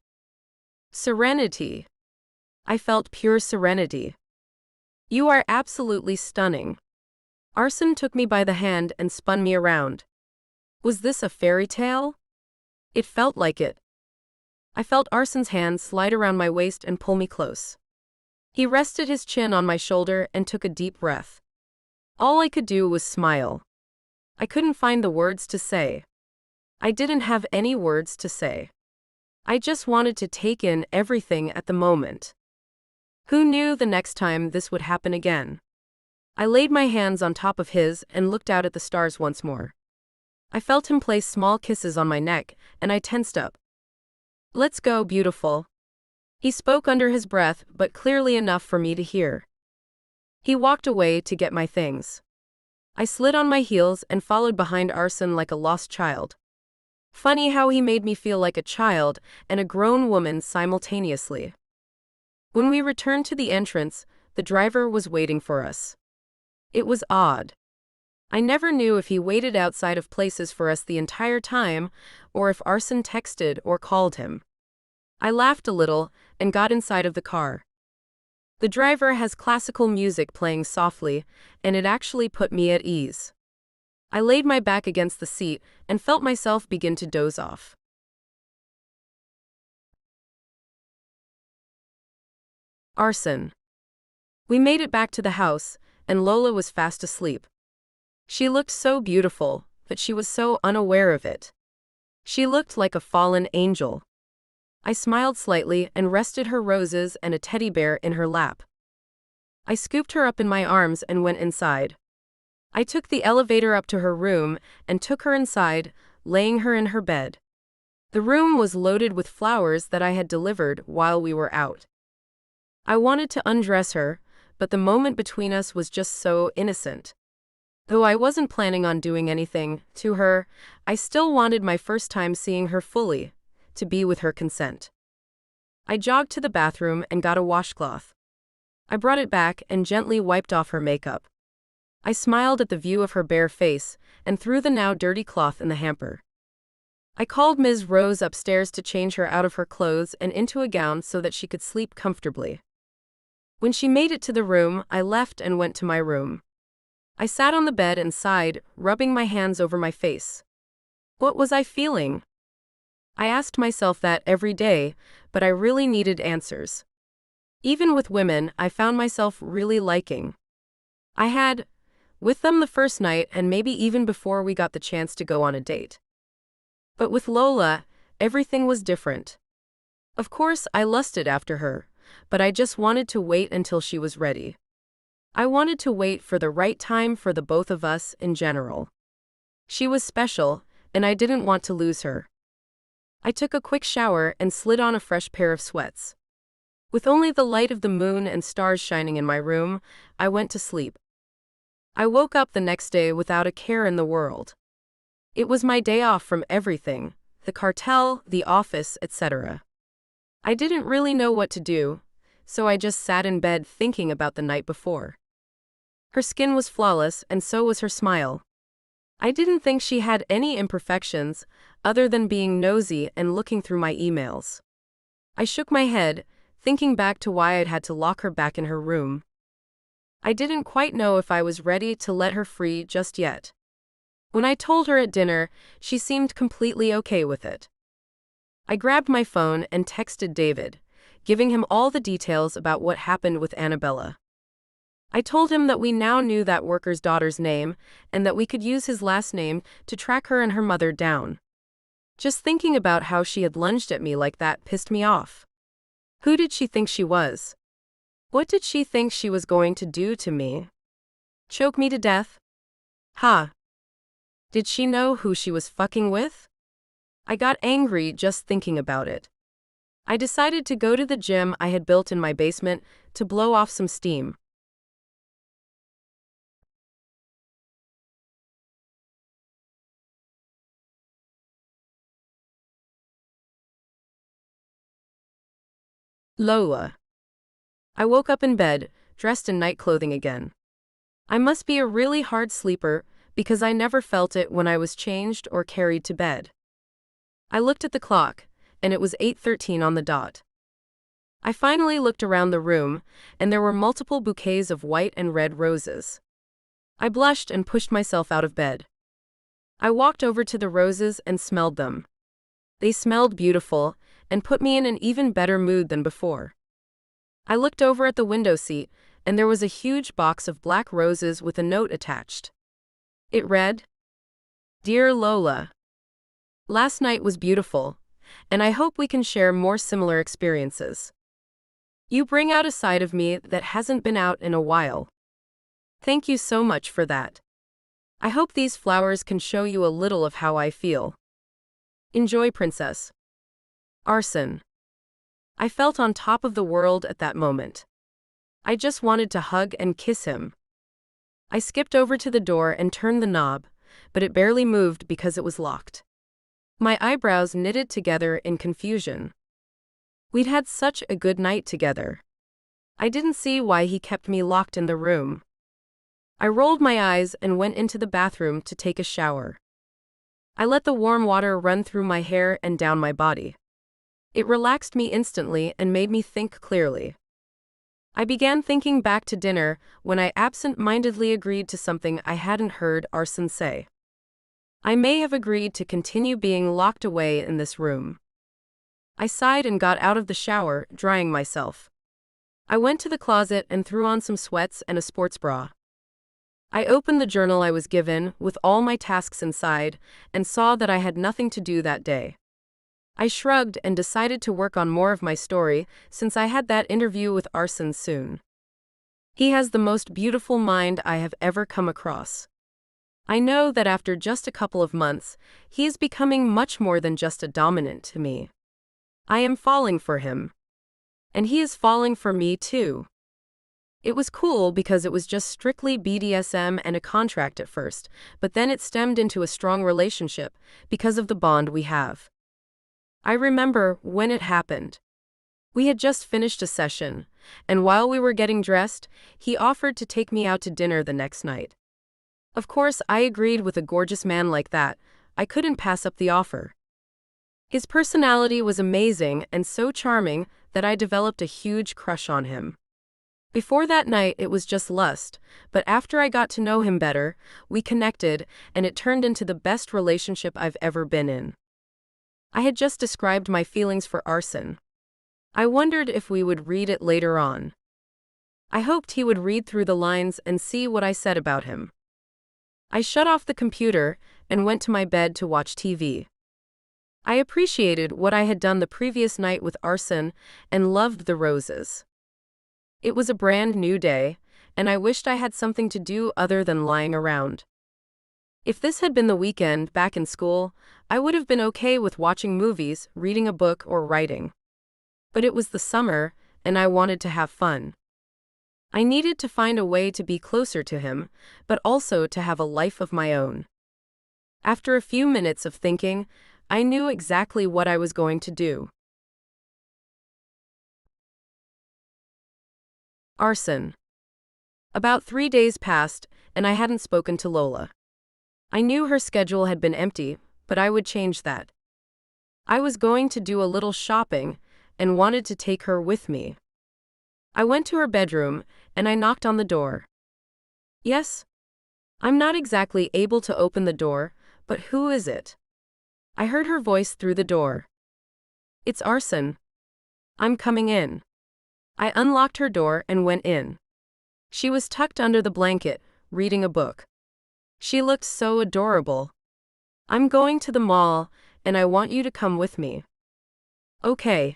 Speaker 1: Serenity. I felt pure serenity. You are absolutely stunning. Arson took me by the hand and spun me around. Was this a fairy tale? It felt like it. I felt Arson's hand slide around my waist and pull me close. He rested his chin on my shoulder and took a deep breath. All I could do was smile. I couldn't find the words to say. I didn't have any words to say. I just wanted to take in everything at the moment. Who knew the next time this would happen again? I laid my hands on top of his and looked out at the stars once more. I felt him place small kisses on my neck, and I tensed up. Let's go, beautiful. He spoke under his breath, but clearly enough for me to hear. He walked away to get my things. I slid on my heels and followed behind Arson like a lost child. Funny how he made me feel like a child and a grown woman simultaneously. When we returned to the entrance, the driver was waiting for us. It was odd. I never knew if he waited outside of places for us the entire time, or if Arson texted or called him. I laughed a little and got inside of the car. The driver has classical music playing softly, and it actually put me at ease. I laid my back against the seat and felt myself begin to doze off. Arson. We made it back to the house, and Lola was fast asleep. She looked so beautiful, but she was so unaware of it. She looked like a fallen angel. I smiled slightly and rested her roses and a teddy bear in her lap. I scooped her up in my arms and went inside. I took the elevator up to her room and took her inside, laying her in her bed. The room was loaded with flowers that I had delivered while we were out. I wanted to undress her, but the moment between us was just so innocent. Though I wasn't planning on doing anything to her, I still wanted my first time seeing her fully, to be with her consent. I jogged to the bathroom and got a washcloth. I brought it back and gently wiped off her makeup. I smiled at the view of her bare face and threw the now dirty cloth in the hamper. I called Ms. Rose upstairs to change her out of her clothes and into a gown so that she could sleep comfortably. When she made it to the room, I left and went to my room. I sat on the bed and sighed, rubbing my hands over my face. What was I feeling? I asked myself that every day, but I really needed answers. Even with women, I found myself really liking. I had with them the first night and maybe even before we got the chance to go on a date. But with Lola, everything was different. Of course, I lusted after her, but I just wanted to wait until she was ready. I wanted to wait for the right time for the both of us in general. She was special, and I didn't want to lose her. I took a quick shower and slid on a fresh pair of sweats. With only the light of the moon and stars shining in my room, I went to sleep. I woke up the next day without a care in the world. It was my day off from everything, the cartel, the office, etc. I didn't really know what to do, so I just sat in bed thinking about the night before. Her skin was flawless, and so was her smile. I didn't think she had any imperfections, other than being nosy and looking through my emails. I shook my head, thinking back to why I'd had to lock her back in her room. I didn't quite know if I was ready to let her free just yet. When I told her at dinner, she seemed completely okay with it. I grabbed my phone and texted David, giving him all the details about what happened with Annabella. I told him that we now knew that worker's daughter's name and that we could use his last name to track her and her mother down. Just thinking about how she had lunged at me like that pissed me off. Who did she think she was? What did she think she was going to do to me? Choke me to death? Ha! Did she know who she was fucking with? I got angry just thinking about it. I decided to go to the gym I had built in my basement to blow off some steam. Lola. I woke up in bed, dressed in night clothing again. I must be a really hard sleeper, because I never felt it when I was changed or carried to bed. I looked at the clock, and it was 8:13 on the dot. I finally looked around the room, and there were multiple bouquets of white and red roses. I blushed and pushed myself out of bed. I walked over to the roses and smelled them. They smelled beautiful, and put me in an even better mood than before. I looked over at the window seat, and there was a huge box of black roses with a note attached. It read, "Dear Lola, last night was beautiful, and I hope we can share more similar experiences. You bring out a side of me that hasn't been out in a while. Thank you so much for that. I hope these flowers can show you a little of how I feel. Enjoy, Princess." Arson. I felt on top of the world at that moment. I just wanted to hug and kiss him. I skipped over to the door and turned the knob, but it barely moved because it was locked. My eyebrows knitted together in confusion. We'd had such a good night together. I didn't see why he kept me locked in the room. I rolled my eyes and went into the bathroom to take a shower. I let the warm water run through my hair and down my body. It relaxed me instantly and made me think clearly. I began thinking back to dinner when I absent-mindedly agreed to something I hadn't heard Arson say. I may have agreed to continue being locked away in this room. I sighed and got out of the shower, drying myself. I went to the closet and threw on some sweats and a sports bra. I opened the journal I was given, with all my tasks inside, and saw that I had nothing to do that day. I shrugged and decided to work on more of my story, since I had that interview with Arson soon. He has the most beautiful mind I have ever come across. I know that after just a couple of months, he is becoming much more than just a dominant to me. I am falling for him. And he is falling for me too. It was cool because it was just strictly BDSM and a contract at first, but then it stemmed into a strong relationship because of the bond we have. I remember when it happened. We had just finished a session, and while we were getting dressed, he offered to take me out to dinner the next night. Of course, I agreed. With a gorgeous man like that, I couldn't pass up the offer. His personality was amazing and so charming that I developed a huge crush on him. Before that night, it was just lust, but after I got to know him better, we connected, and it turned into the best relationship I've ever been in. I had just described my feelings for Arson. I wondered if we would read it later on. I hoped he would read through the lines and see what I said about him. I shut off the computer and went to my bed to watch TV. I appreciated what I had done the previous night with Arson and loved the roses. It was a brand new day, and I wished I had something to do other than lying around. If this had been the weekend back in school, I would have been okay with watching movies, reading a book, or writing. But it was the summer, and I wanted to have fun. I needed to find a way to be closer to him, but also to have a life of my own. After a few minutes of thinking, I knew exactly what I was going to do. Arson. About 3 days passed, and I hadn't spoken to Lola. I knew her schedule had been empty, but I would change that. I was going to do a little shopping, and wanted to take her with me. I went to her bedroom, and I knocked on the door. Yes? I'm not exactly able to open the door, but who is it? I heard her voice through the door. It's Arson. I'm coming in. I unlocked her door and went in. She was tucked under the blanket, reading a book. She looked so adorable. I'm going to the mall, and I want you to come with me. Okay.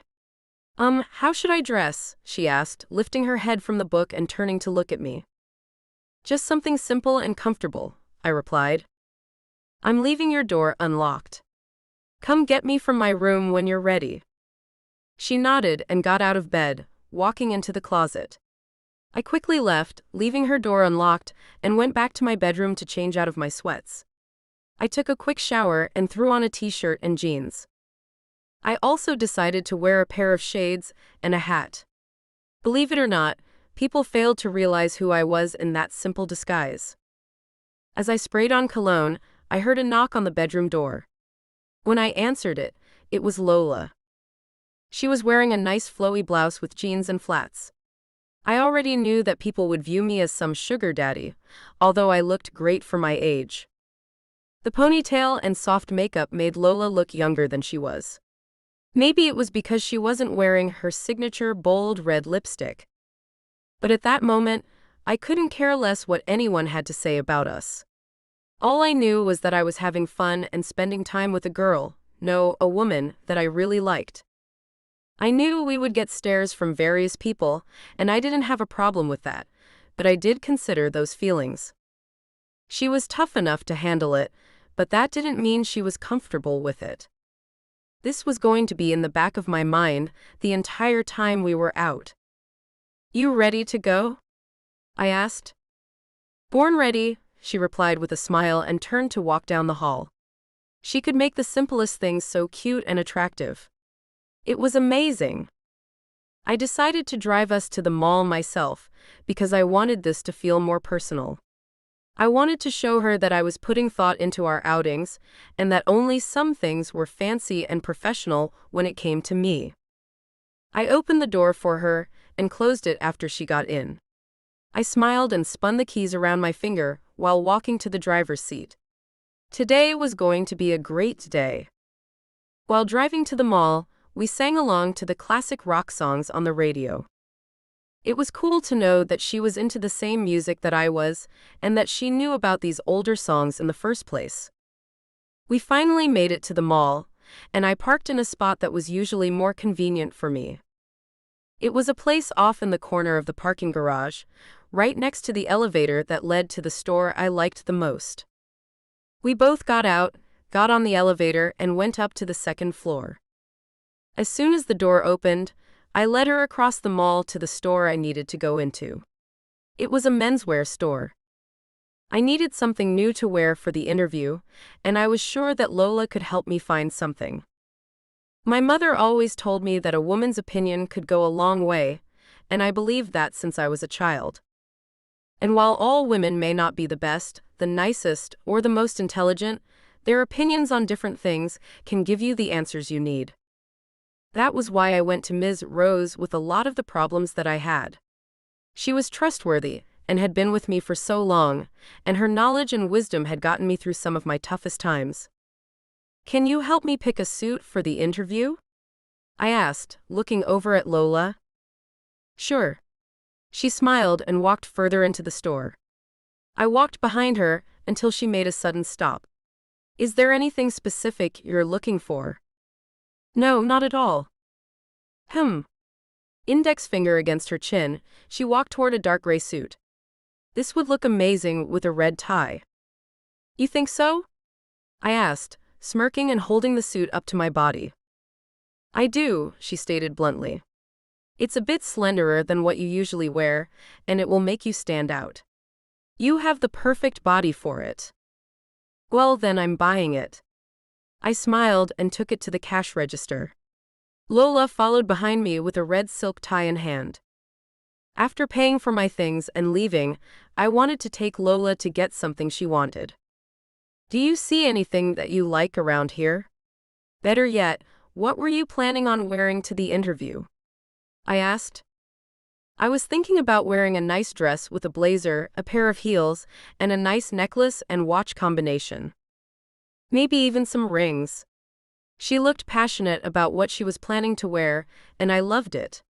Speaker 1: How should I dress? She asked, lifting her head from the book and turning to look at me. Just something simple and comfortable, I replied. I'm leaving your door unlocked. Come get me from my room when you're ready. She nodded and got out of bed, walking into the closet. I quickly left, leaving her door unlocked, and went back to my bedroom to change out of my sweats. I took a quick shower and threw on a t-shirt and jeans. I also decided to wear a pair of shades and a hat. Believe it or not, people failed to realize who I was in that simple disguise. As I sprayed on cologne, I heard a knock on the bedroom door. When I answered it, it was Lola. She was wearing a nice flowy blouse with jeans and flats. I already knew that people would view me as some sugar daddy, although I looked great for my age. The ponytail and soft makeup made Lola look younger than she was. Maybe it was because she wasn't wearing her signature bold red lipstick. But at that moment, I couldn't care less what anyone had to say about us. All I knew was that I was having fun and spending time with a girl, no, a woman, that I really liked. I knew we would get stares from various people, and I didn't have a problem with that, but I did consider those feelings. She was tough enough to handle it, but that didn't mean she was comfortable with it. This was going to be in the back of my mind the entire time we were out. "You ready to go?" I asked. "Born ready," she replied with a smile and turned to walk down the hall. She could make the simplest things so cute and attractive. It was amazing. I decided to drive us to the mall myself because I wanted this to feel more personal. I wanted to show her that I was putting thought into our outings and that only some things were fancy and professional when it came to me. I opened the door for her and closed it after she got in. I smiled and spun the keys around my finger while walking to the driver's seat. Today was going to be a great day. While driving to the mall, we sang along to the classic rock songs on the radio. It was cool to know that she was into the same music that I was, and that she knew about these older songs in the first place. We finally made it to the mall, and I parked in a spot that was usually more convenient for me. It was a place off in the corner of the parking garage, right next to the elevator that led to the store I liked the most. We both got out, got on the elevator, and went up to the second floor. As soon as the door opened, I led her across the mall to the store I needed to go into. It was a menswear store. I needed something new to wear for the interview, and I was sure that Lola could help me find something. My mother always told me that a woman's opinion could go a long way, and I believed that since I was a child. And while all women may not be the best, the nicest, or the most intelligent, their opinions on different things can give you the answers you need. That was why I went to Ms. Rose with a lot of the problems that I had. She was trustworthy and had been with me for so long, and her knowledge and wisdom had gotten me through some of my toughest times. "Can you help me pick a suit for the interview?" I asked, looking over at Lola. "Sure." She smiled and walked further into the store. I walked behind her until she made a sudden stop. "Is there anything specific you're looking for?" "No, not at all." Index finger against her chin, she walked toward a dark gray suit. "This would look amazing with a red tie." "You think so?" I asked, smirking and holding the suit up to my body. "I do," she stated bluntly. "It's a bit slenderer than what you usually wear, and it will make you stand out. You have the perfect body for it." "Well, then I'm buying it." I smiled and took it to the cash register. Lola followed behind me with a red silk tie in hand. After paying for my things and leaving, I wanted to take Lola to get something she wanted. "Do you see anything that you like around here? Better yet, what were you planning on wearing to the interview?" I asked. I was thinking about wearing a nice dress with a blazer, a pair of heels, and a nice necklace and watch combination. Maybe even some rings. She looked passionate about what she was planning to wear, and I loved it.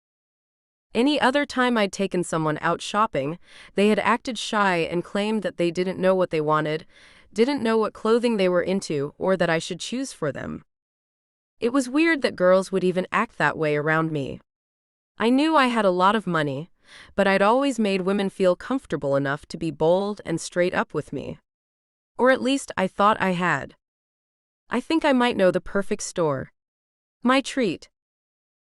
Speaker 1: Any other time I'd taken someone out shopping, they had acted shy and claimed that they didn't know what they wanted, didn't know what clothing they were into, or that I should choose for them. It was weird that girls would even act that way around me. I knew I had a lot of money, but I'd always made women feel comfortable enough to be bold and straight up with me. Or at least I thought I had. "I think I might know the perfect store." "My treat."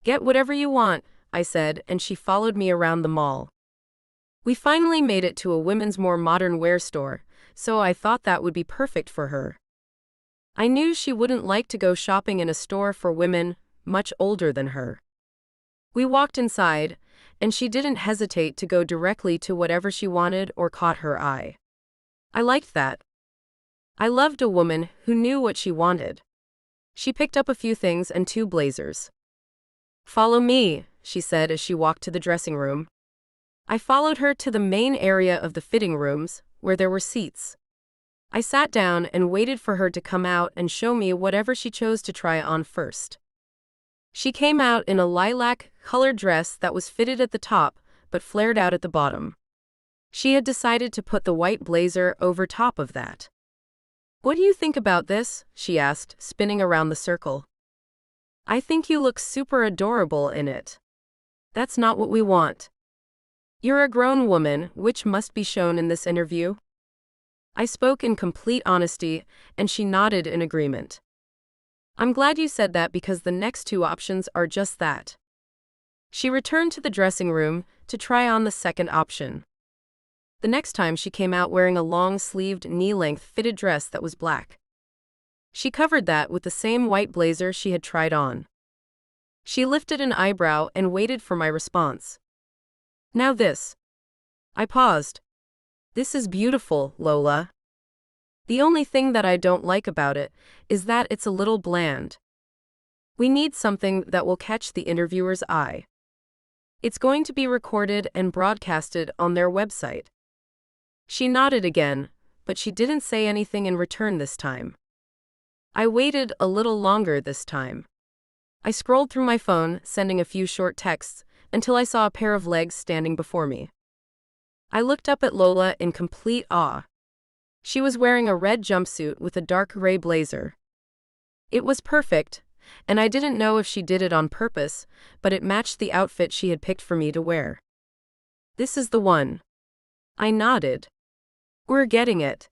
Speaker 1: "Get whatever you want," I said, and she followed me around the mall. We finally made it to a women's more modern wear store, so I thought that would be perfect for her. I knew she wouldn't like to go shopping in a store for women much older than her. We walked inside, and she didn't hesitate to go directly to whatever she wanted or caught her eye. I liked that. I loved a woman who knew what she wanted. She picked up a few things and two blazers. "Follow me," she said as she walked to the dressing room. I followed her to the main area of the fitting rooms, where there were seats. I sat down and waited for her to come out and show me whatever she chose to try on first. She came out in a lilac-colored dress that was fitted at the top but flared out at the bottom. She had decided to put the white blazer over top of that. "What do you think about this?" she asked, spinning around the circle. "I think you look super adorable in it." "That's not what we want." "You're a grown woman, which must be shown in this interview." I spoke in complete honesty, and she nodded in agreement. "I'm glad you said that because the next two options are just that." She returned to the dressing room to try on the second option. The next time she came out wearing a long-sleeved, knee-length fitted dress that was black. She covered that with the same white blazer she had tried on. She lifted an eyebrow and waited for my response. "Now this." I paused. "This is beautiful, Lola. The only thing that I don't like about it is that it's a little bland. We need something that will catch the interviewer's eye. It's going to be recorded and broadcasted on their website." She nodded again, but she didn't say anything in return this time. I waited a little longer this time. I scrolled through my phone, sending a few short texts, until I saw a pair of legs standing before me. I looked up at Lola in complete awe. She was wearing a red jumpsuit with a dark gray blazer. It was perfect, and I didn't know if she did it on purpose, but it matched the outfit she had picked for me to wear. "This is the one." I nodded. "We're getting it.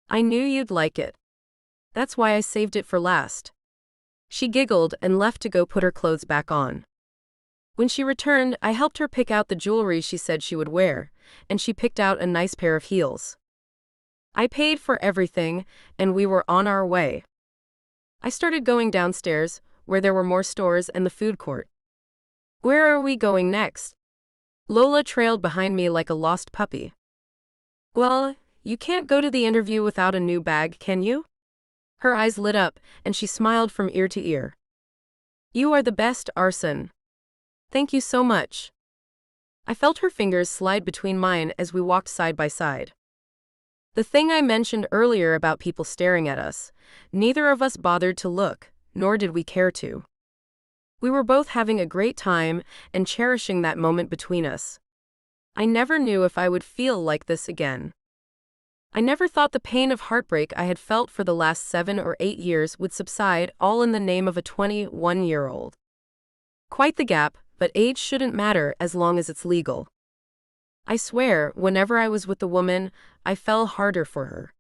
Speaker 1: I knew you'd like it. That's why I saved it for last." She giggled and left to go put her clothes back on. When she returned, I helped her pick out the jewelry she said she would wear, and she picked out a nice pair of heels. I paid for everything, and we were on our way. I started going downstairs, where there were more stores and the food court. "Where are we going next?" Lola trailed behind me like a lost puppy. "Well, you can't go to the interview without a new bag, can you?" Her eyes lit up, and she smiled from ear to ear. "You are the best, Arson. Thank you so much." I felt her fingers slide between mine as we walked side by side. The thing I mentioned earlier about people staring at us, neither of us bothered to look, nor did we care to. We were both having a great time and cherishing that moment between us. I never knew if I would feel like this again. I never thought the pain of heartbreak I had felt for the last 7 or 8 years would subside, all in the name of a 21-year-old. Quite the gap, but age shouldn't matter as long as it's legal. I swear, whenever I was with the woman, I fell harder for her.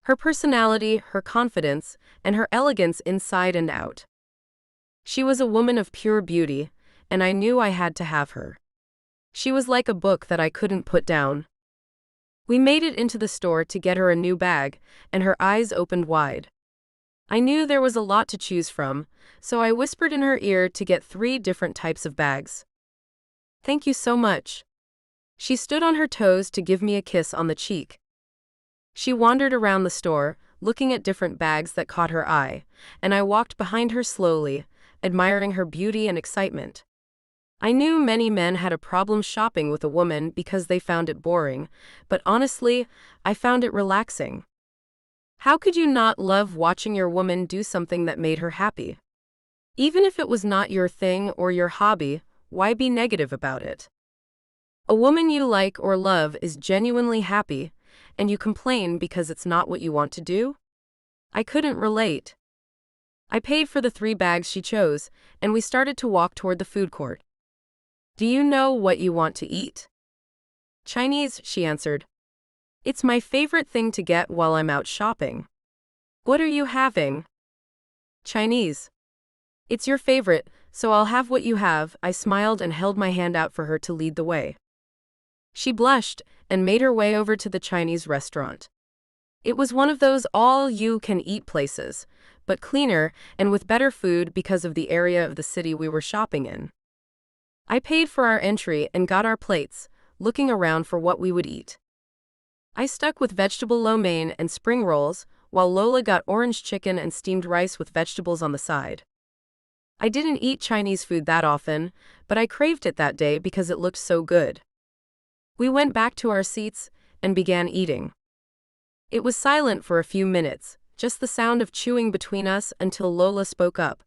Speaker 1: Her personality, her confidence, and her elegance inside and out. She was a woman of pure beauty, and I knew I had to have her. She was like a book that I couldn't put down. We made it into the store to get her a new bag, and her eyes opened wide. I knew there was a lot to choose from, so I whispered in her ear to get 3 different types of bags. "Thank you so much." She stood on her toes to give me a kiss on the cheek. She wandered around the store, looking at different bags that caught her eye, and I walked behind her slowly, admiring her beauty and excitement. I knew many men had a problem shopping with a woman because they found it boring, but honestly, I found it relaxing. How could you not love watching your woman do something that made her happy? Even if it was not your thing or your hobby, why be negative about it? A woman you like or love is genuinely happy, and you complain because it's not what you want to do? I couldn't relate. I paid for the 3 bags she chose, and we started to walk toward the food court. "Do you know what you want to eat?" "Chinese," she answered. "It's my favorite thing to get while I'm out shopping." "What are you having?" "Chinese." "It's your favorite, so I'll have what you have." I smiled and held my hand out for her to lead the way. She blushed and made her way over to the Chinese restaurant. It was one of those all-you-can-eat places, but cleaner and with better food because of the area of the city we were shopping in. I paid for our entry and got our plates, looking around for what we would eat. I stuck with vegetable lo mein and spring rolls, while Lola got orange chicken and steamed rice with vegetables on the side. I didn't eat Chinese food that often, but I craved it that day because it looked so good. We went back to our seats and began eating. It was silent for a few minutes, just the sound of chewing between us until Lola spoke up.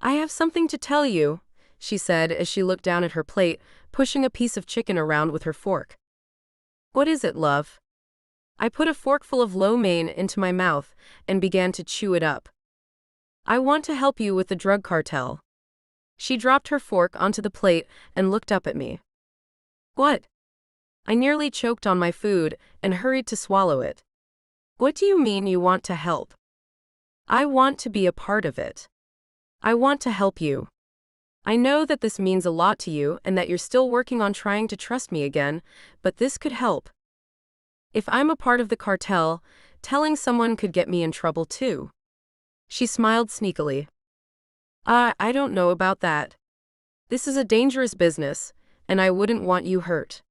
Speaker 1: I have something to tell you, she said as she looked down at her plate, pushing a piece of chicken around with her fork. What is it, love? I put a forkful of lo mein into my mouth and began to chew it up. I want to help you with the drug cartel. She dropped her fork onto the plate and looked up at me. What? I nearly choked on my food and hurried to swallow it. What do you mean you want to help? I want to be a part of it. I want to help you. I know that this means a lot to you and that you're still working on trying to trust me again, but this could help. If I'm a part of the cartel, telling someone could get me in trouble too. She smiled sneakily. I don't know about that. This is a dangerous business, and I wouldn't want you hurt.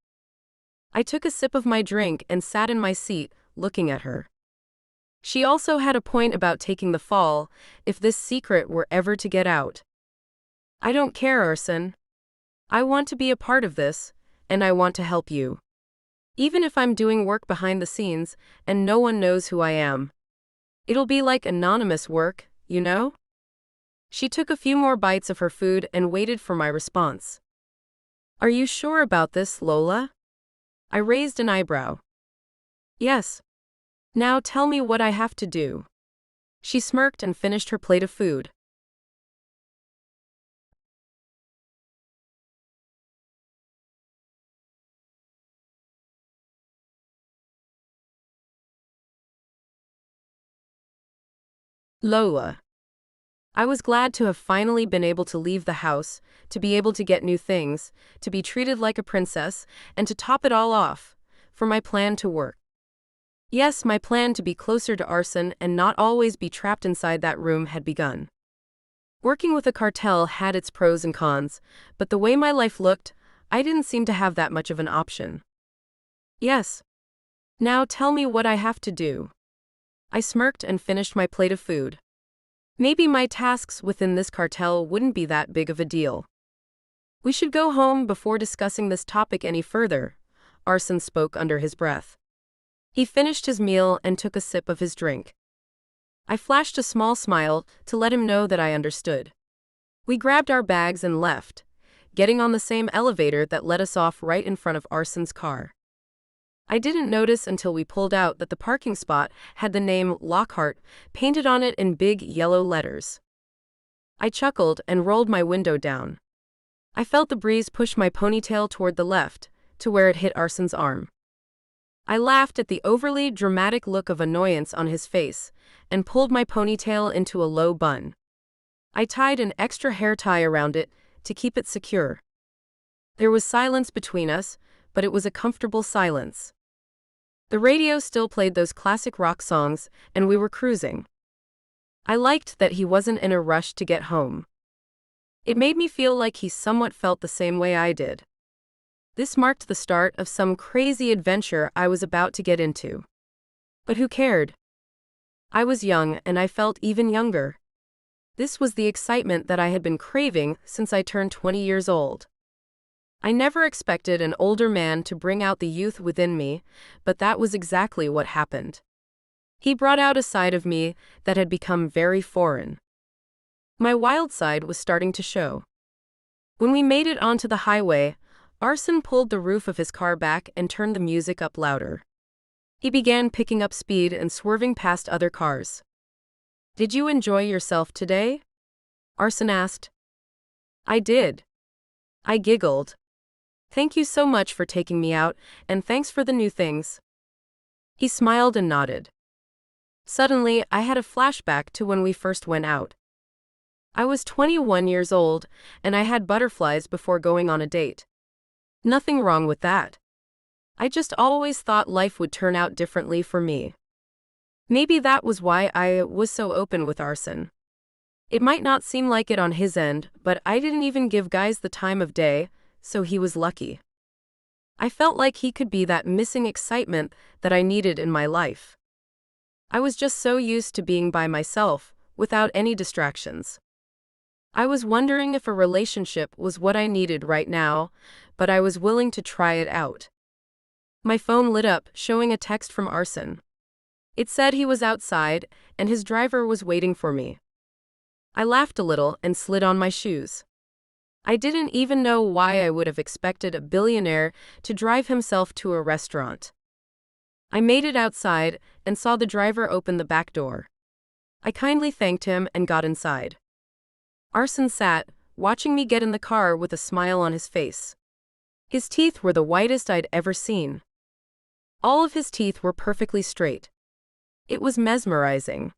Speaker 1: I took a sip of my drink and sat in my seat, looking at her. She also had a point about taking the fall, if this secret were ever to get out. I don't care, Arson. I want to be a part of this, and I want to help you. Even if I'm doing work behind the scenes, and no one knows who I am. It'll be like anonymous work, you know? She took a few more bites of her food and waited for my response. Are you sure about this, Lola? I raised an eyebrow. Yes. Now tell me what I have to do. She smirked and finished her plate of food. Lola. I was glad to have finally been able to leave the house, to be able to get new things, to be treated like a princess, and to top it all off, for my plan to work. Yes, my plan to be closer to Arson and not always be trapped inside that room had begun. Working with a cartel had its pros and cons, but the way my life looked, I didn't seem to have that much of an option. Yes. Now tell me what I have to do. I smirked and finished my plate of food. Maybe my tasks within this cartel wouldn't be that big of a deal. We should go home before discussing this topic any further, Arson spoke under his breath. He finished his meal and took a sip of his drink. I flashed a small smile to let him know that I understood. We grabbed our bags and left, getting on the same elevator that let us off right in front of Arson's car. I didn't notice until we pulled out that the parking spot had the name Lockhart painted on it in big yellow letters. I chuckled and rolled my window down. I felt the breeze push my ponytail toward the left, to where it hit Arson's arm. I laughed at the overly dramatic look of annoyance on his face and pulled my ponytail into a low bun. I tied an extra hair tie around it to keep it secure. There was silence between us, but it was a comfortable silence. The radio still played those classic rock songs, and we were cruising. I liked that he wasn't in a rush to get home. It made me feel like he somewhat felt the same way I did. This marked the start of some crazy adventure I was about to get into. But who cared? I was young, and I felt even younger. This was the excitement that I had been craving since I turned 20 years old. I never expected an older man to bring out the youth within me, but that was exactly what happened. He brought out a side of me that had become very foreign. My wild side was starting to show. When we made it onto the highway, Arson pulled the roof of his car back and turned the music up louder. He began picking up speed and swerving past other cars. Did you enjoy yourself today? Arson asked. I did. I giggled. Thank you so much for taking me out, and thanks for the new things. He smiled and nodded. Suddenly, I had a flashback to when we first went out. I was 21 years old, and I had butterflies before going on a date. Nothing wrong with that. I just always thought life would turn out differently for me. Maybe that was why I was so open with Arson. It might not seem like it on his end, but I didn't even give guys the time of day, so he was lucky. I felt like he could be that missing excitement that I needed in my life. I was just so used to being by myself, without any distractions. I was wondering if a relationship was what I needed right now, but I was willing to try it out. My phone lit up, showing a text from Arson. It said he was outside, and his driver was waiting for me. I laughed a little and slid on my shoes. I didn't even know why I would have expected a billionaire to drive himself to a restaurant. I made it outside and saw the driver open the back door. I kindly thanked him and got inside. Arson sat, watching me get in the car with a smile on his face. His teeth were the whitest I'd ever seen. All of his teeth were perfectly straight. It was mesmerizing.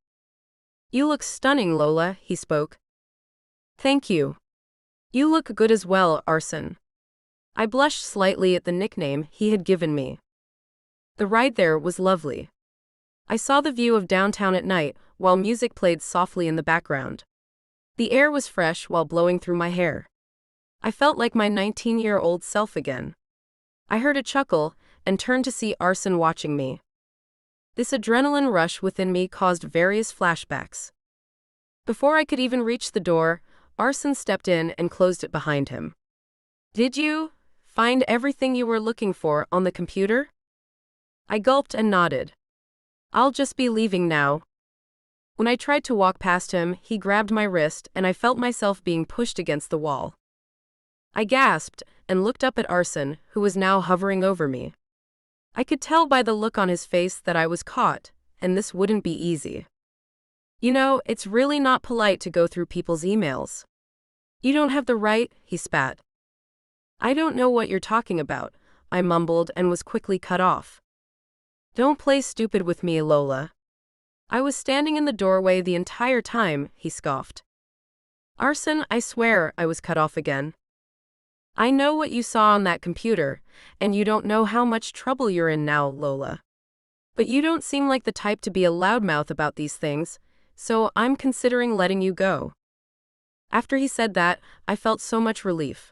Speaker 1: "You look stunning, Lola," he spoke. "Thank you. You look good as well, Arson." I blushed slightly at the nickname he had given me. The ride there was lovely. I saw the view of downtown at night while music played softly in the background. The air was fresh while blowing through my hair. I felt like my 19-year-old self again. I heard a chuckle and turned to see Arson watching me. This adrenaline rush within me caused various flashbacks. Before I could even reach the door, Arson stepped in and closed it behind him. "Did you find everything you were looking for on the computer?" I gulped and nodded. "I'll just be leaving now." When I tried to walk past him, he grabbed my wrist and I felt myself being pushed against the wall. I gasped and looked up at Arson, who was now hovering over me. I could tell by the look on his face that I was caught, and this wouldn't be easy. "You know, it's really not polite to go through people's emails." "You don't have the right," he spat. "I don't know what you're talking about," I mumbled and was quickly cut off. "Don't play stupid with me, Lola. I was standing in the doorway the entire time," he scoffed. "Arson, I swear," I was cut off again. "I know what you saw on that computer, and you don't know how much trouble you're in now, Lola. But you don't seem like the type to be a loudmouth about these things, so I'm considering letting you go." After he said that, I felt so much relief.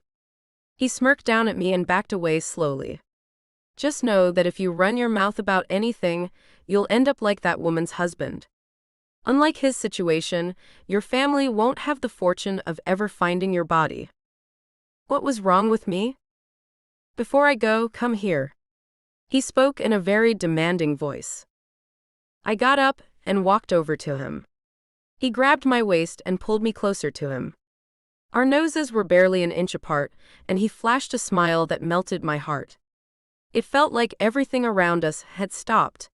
Speaker 1: He smirked down at me and backed away slowly. "Just know that if you run your mouth about anything, you'll end up like that woman's husband. Unlike his situation, your family won't have the fortune of ever finding your body." What was wrong with me? "Before I go, come here." He spoke in a very demanding voice. I got up and walked over to him. He grabbed my waist and pulled me closer to him. Our noses were barely an inch apart, and he flashed a smile that melted my heart. It felt like everything around us had stopped.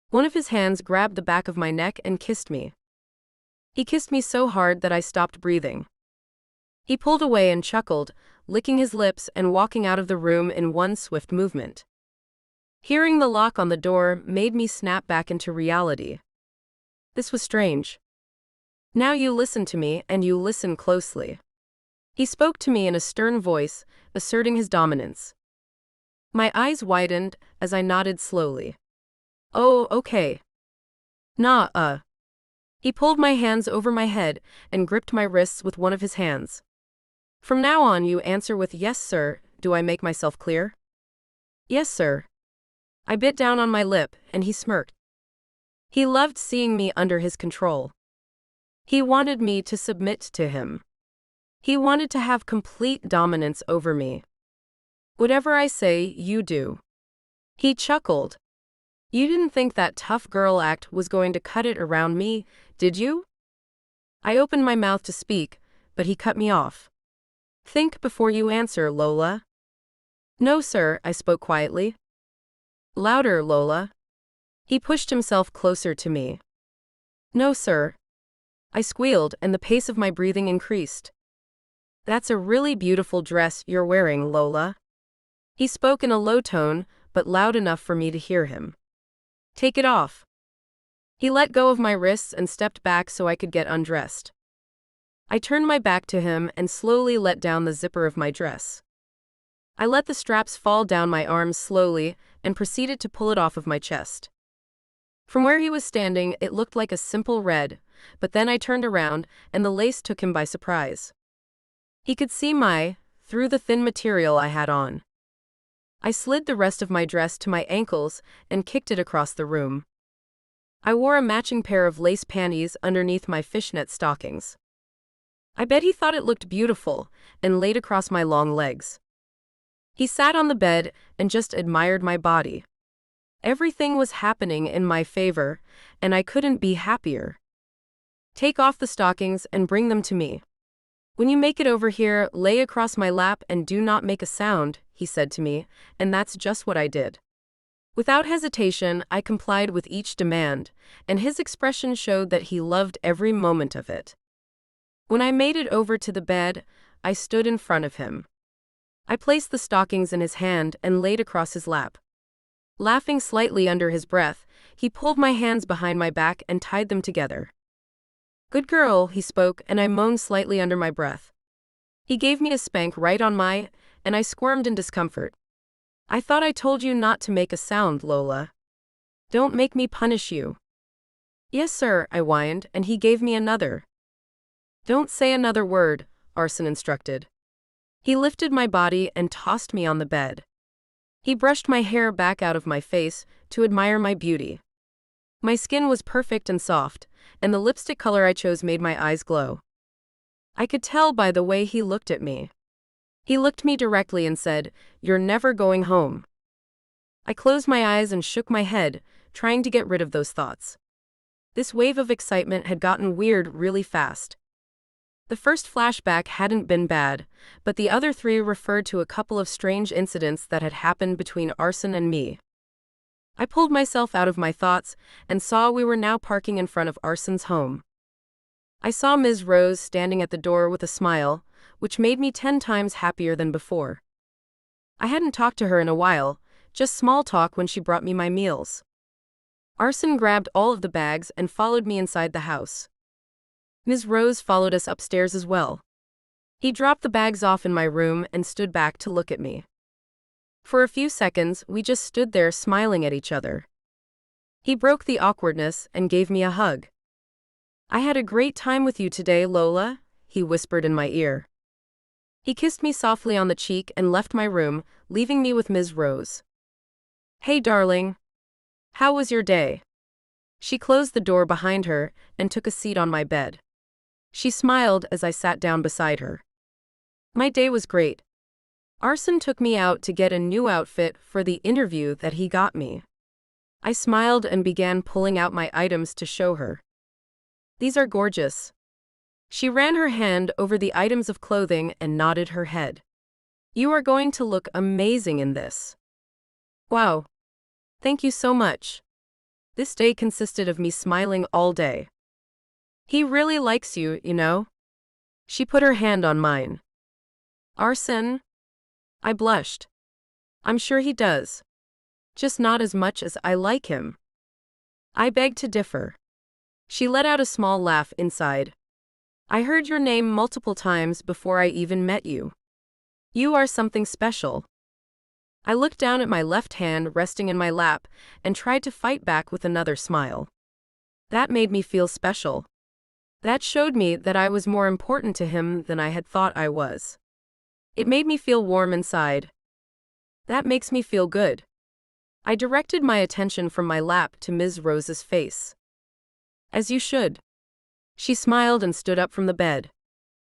Speaker 1: One of his hands grabbed the back of my neck and kissed me. He kissed me so hard that I stopped breathing. He pulled away and chuckled, licking his lips and walking out of the room in one swift movement. Hearing the lock on the door made me snap back into reality. This was strange. "Now you listen to me, and you listen closely." He spoke to me in a stern voice, asserting his dominance. My eyes widened as I nodded slowly. "Oh, okay." "Nah. He pulled my hands over my head and gripped my wrists with one of his hands. "From now on you answer with yes, sir. Do I make myself clear?" "Yes, sir." I bit down on my lip, and he smirked. He loved seeing me under his control. He wanted me to submit to him. He wanted to have complete dominance over me. "Whatever I say, you do." He chuckled. "You didn't think that tough girl act was going to cut it around me, did you?" I opened my mouth to speak, but he cut me off. "Think before you answer, Lola." "No, sir," I spoke quietly. "Louder, Lola." He pushed himself closer to me. "No, sir." I squealed, and the pace of my breathing increased. "That's a really beautiful dress you're wearing, Lola." He spoke in a low tone, but loud enough for me to hear him. "Take it off." He let go of my wrists and stepped back so I could get undressed. I turned my back to him and slowly let down the zipper of my dress. I let the straps fall down my arms slowly and proceeded to pull it off of my chest. From where he was standing, it looked like a simple red, but then I turned around and the lace took him by surprise. He could see through the thin material I had on. I slid the rest of my dress to my ankles and kicked it across the room. I wore a matching pair of lace panties underneath my fishnet stockings. I bet he thought it looked beautiful and laid across my long legs. He sat on the bed and just admired my body. Everything was happening in my favor, and I couldn't be happier. Take off the stockings and bring them to me. When you make it over here, lay across my lap and do not make a sound, he said to me, and that's just what I did. Without hesitation, I complied with each demand, and his expression showed that he loved every moment of it. When I made it over to the bed, I stood in front of him. I placed the stockings in his hand and laid across his lap. Laughing slightly under his breath, he pulled my hands behind my back and tied them together. "Good girl," he spoke, and I moaned slightly under my breath. He gave me a spank right on my, and I squirmed in discomfort. "I thought I told you not to make a sound, Lola. Don't make me punish you." "Yes, sir," I whined, and he gave me another. "Don't say another word," Arson instructed. He lifted my body and tossed me on the bed. He brushed my hair back out of my face to admire my beauty. My skin was perfect and soft, and the lipstick color I chose made my eyes glow. I could tell by the way he looked at me. He looked me directly and said, "You're never going home." I closed my eyes and shook my head, trying to get rid of those thoughts. This wave of excitement had gotten weird really fast. The first flashback hadn't been bad, but the other three referred to a couple of strange incidents that had happened between Arson and me. I pulled myself out of my thoughts and saw we were now parking in front of Arson's home. I saw Ms. Rose standing at the door with a smile, which made me 10 times happier than before. I hadn't talked to her in a while, just small talk when she brought me my meals. Arson grabbed all of the bags and followed me inside the house. Ms. Rose followed us upstairs as well. He dropped the bags off in my room and stood back to look at me. For a few seconds, we just stood there smiling at each other. He broke the awkwardness and gave me a hug. "I had a great time with you today, Lola," he whispered in my ear. He kissed me softly on the cheek and left my room, leaving me with Ms. Rose. "Hey, darling. How was your day?" She closed the door behind her and took a seat on my bed. She smiled as I sat down beside her. "My day was great. Arson took me out to get a new outfit for the interview that he got me." I smiled and began pulling out my items to show her. "These are gorgeous." She ran her hand over the items of clothing and nodded her head. "You are going to look amazing in this." "Wow. Thank you so much." This day consisted of me smiling all day. "He really likes you, you know." She put her hand on mine. "Arson?" I blushed. "I'm sure he does. Just not as much as I like him." I begged to differ. She let out a small laugh inside. "I heard your name multiple times before I even met you. You are something special." I looked down at my left hand resting in my lap and tried to fight back with another smile. That made me feel special. That showed me that I was more important to him than I had thought I was. It made me feel warm inside. That makes me feel good. I directed my attention from my lap to Ms. Rose's face. "As you should." She smiled and stood up from the bed.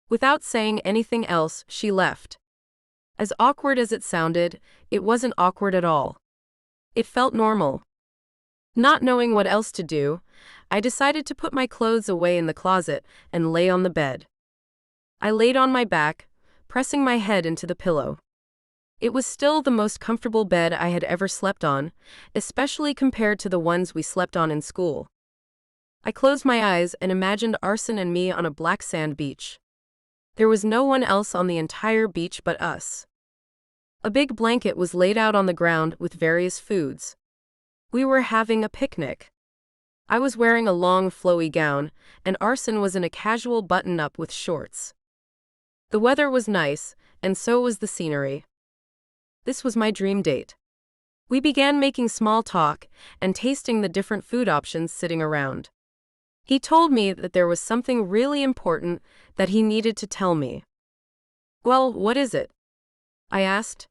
Speaker 1: Without saying anything else, she left. As awkward as it sounded, it wasn't awkward at all. It felt normal. Not knowing what else to do, I decided to put my clothes away in the closet and lay on the bed. I laid on my back, pressing my head into the pillow. It was still the most comfortable bed I had ever slept on, especially compared to the ones we slept on in school. I closed my eyes and imagined Arson and me on a black sand beach. There was no one else on the entire beach but us. A big blanket was laid out on the ground with various foods. We were having a picnic. I was wearing a long flowy gown, and Arson was in a casual button-up with shorts. The weather was nice, and so was the scenery. This was my dream date. We began making small talk and tasting the different food options sitting around. He told me that there was something really important that he needed to tell me. "Well, what is it?" I asked.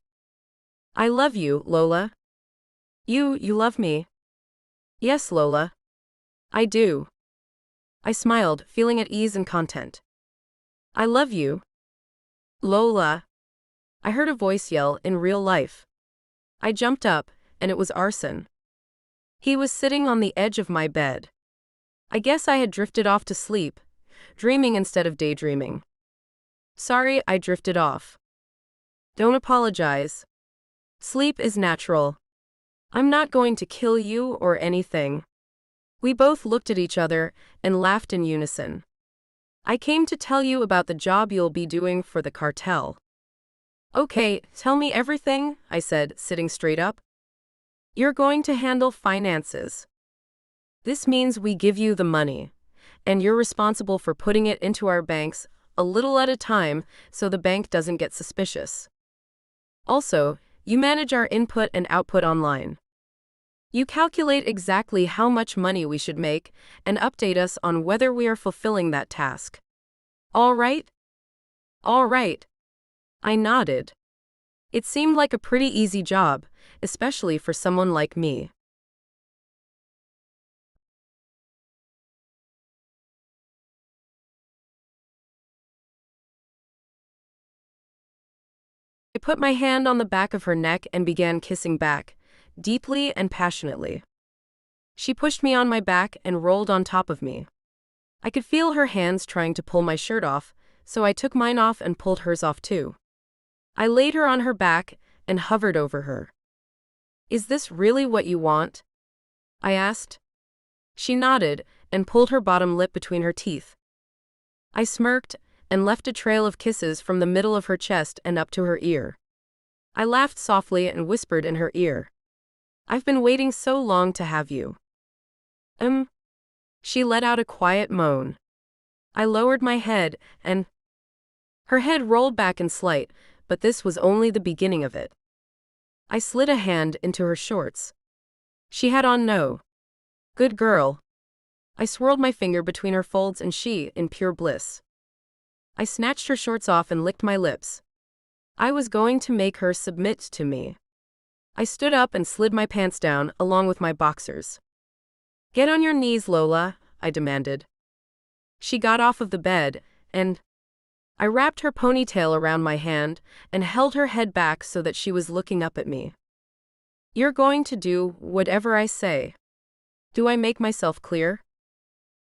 Speaker 1: I love you, Lola. You love me? Yes, Lola. I do. I smiled, feeling at ease and content. I love you. Lola. I heard a voice yell in real life. I jumped up, and it was Arson. He was sitting on the edge of my bed. I guess I had drifted off to sleep, dreaming instead of daydreaming. Sorry, I drifted off. Don't apologize. Sleep is natural. I'm not going to kill you or anything. We both looked at each other and laughed in unison. I came to tell you about the job you'll be doing for the cartel. Okay, tell me everything, I said, sitting straight up. You're going to handle finances. This means we give you the money, and you're responsible for putting it into our banks a little at a time so the bank doesn't get suspicious. Also, you manage our input and output online. You calculate exactly how much money we should make and update us on whether we are fulfilling that task. All right? All right. I nodded. It seemed like a pretty easy job, especially for someone like me. I put my hand on the back of her neck and began kissing back, deeply and passionately. She pushed me on my back and rolled on top of me. I could feel her hands trying to pull my shirt off, so I took mine off and pulled hers off too. I laid her on her back and hovered over her. Is this really what you want? I asked. She nodded and pulled her bottom lip between her teeth. I smirked and left a trail of kisses from the middle of her chest and up to her ear. I laughed softly and whispered in her ear. I've been waiting so long to have you. She let out a quiet moan. I lowered my head and her head rolled back in slight, but this was only the beginning of it. I slid a hand into her shorts. She had on no. Good girl. I swirled my finger between her folds and she, in pure bliss. I snatched her shorts off and licked my lips. I was going to make her submit to me. I stood up and slid my pants down along with my boxers. Get on your knees, Lola, I demanded. She got off of the bed, and I wrapped her ponytail around my hand and held her head back so that she was looking up at me. You're going to do whatever I say. Do I make myself clear?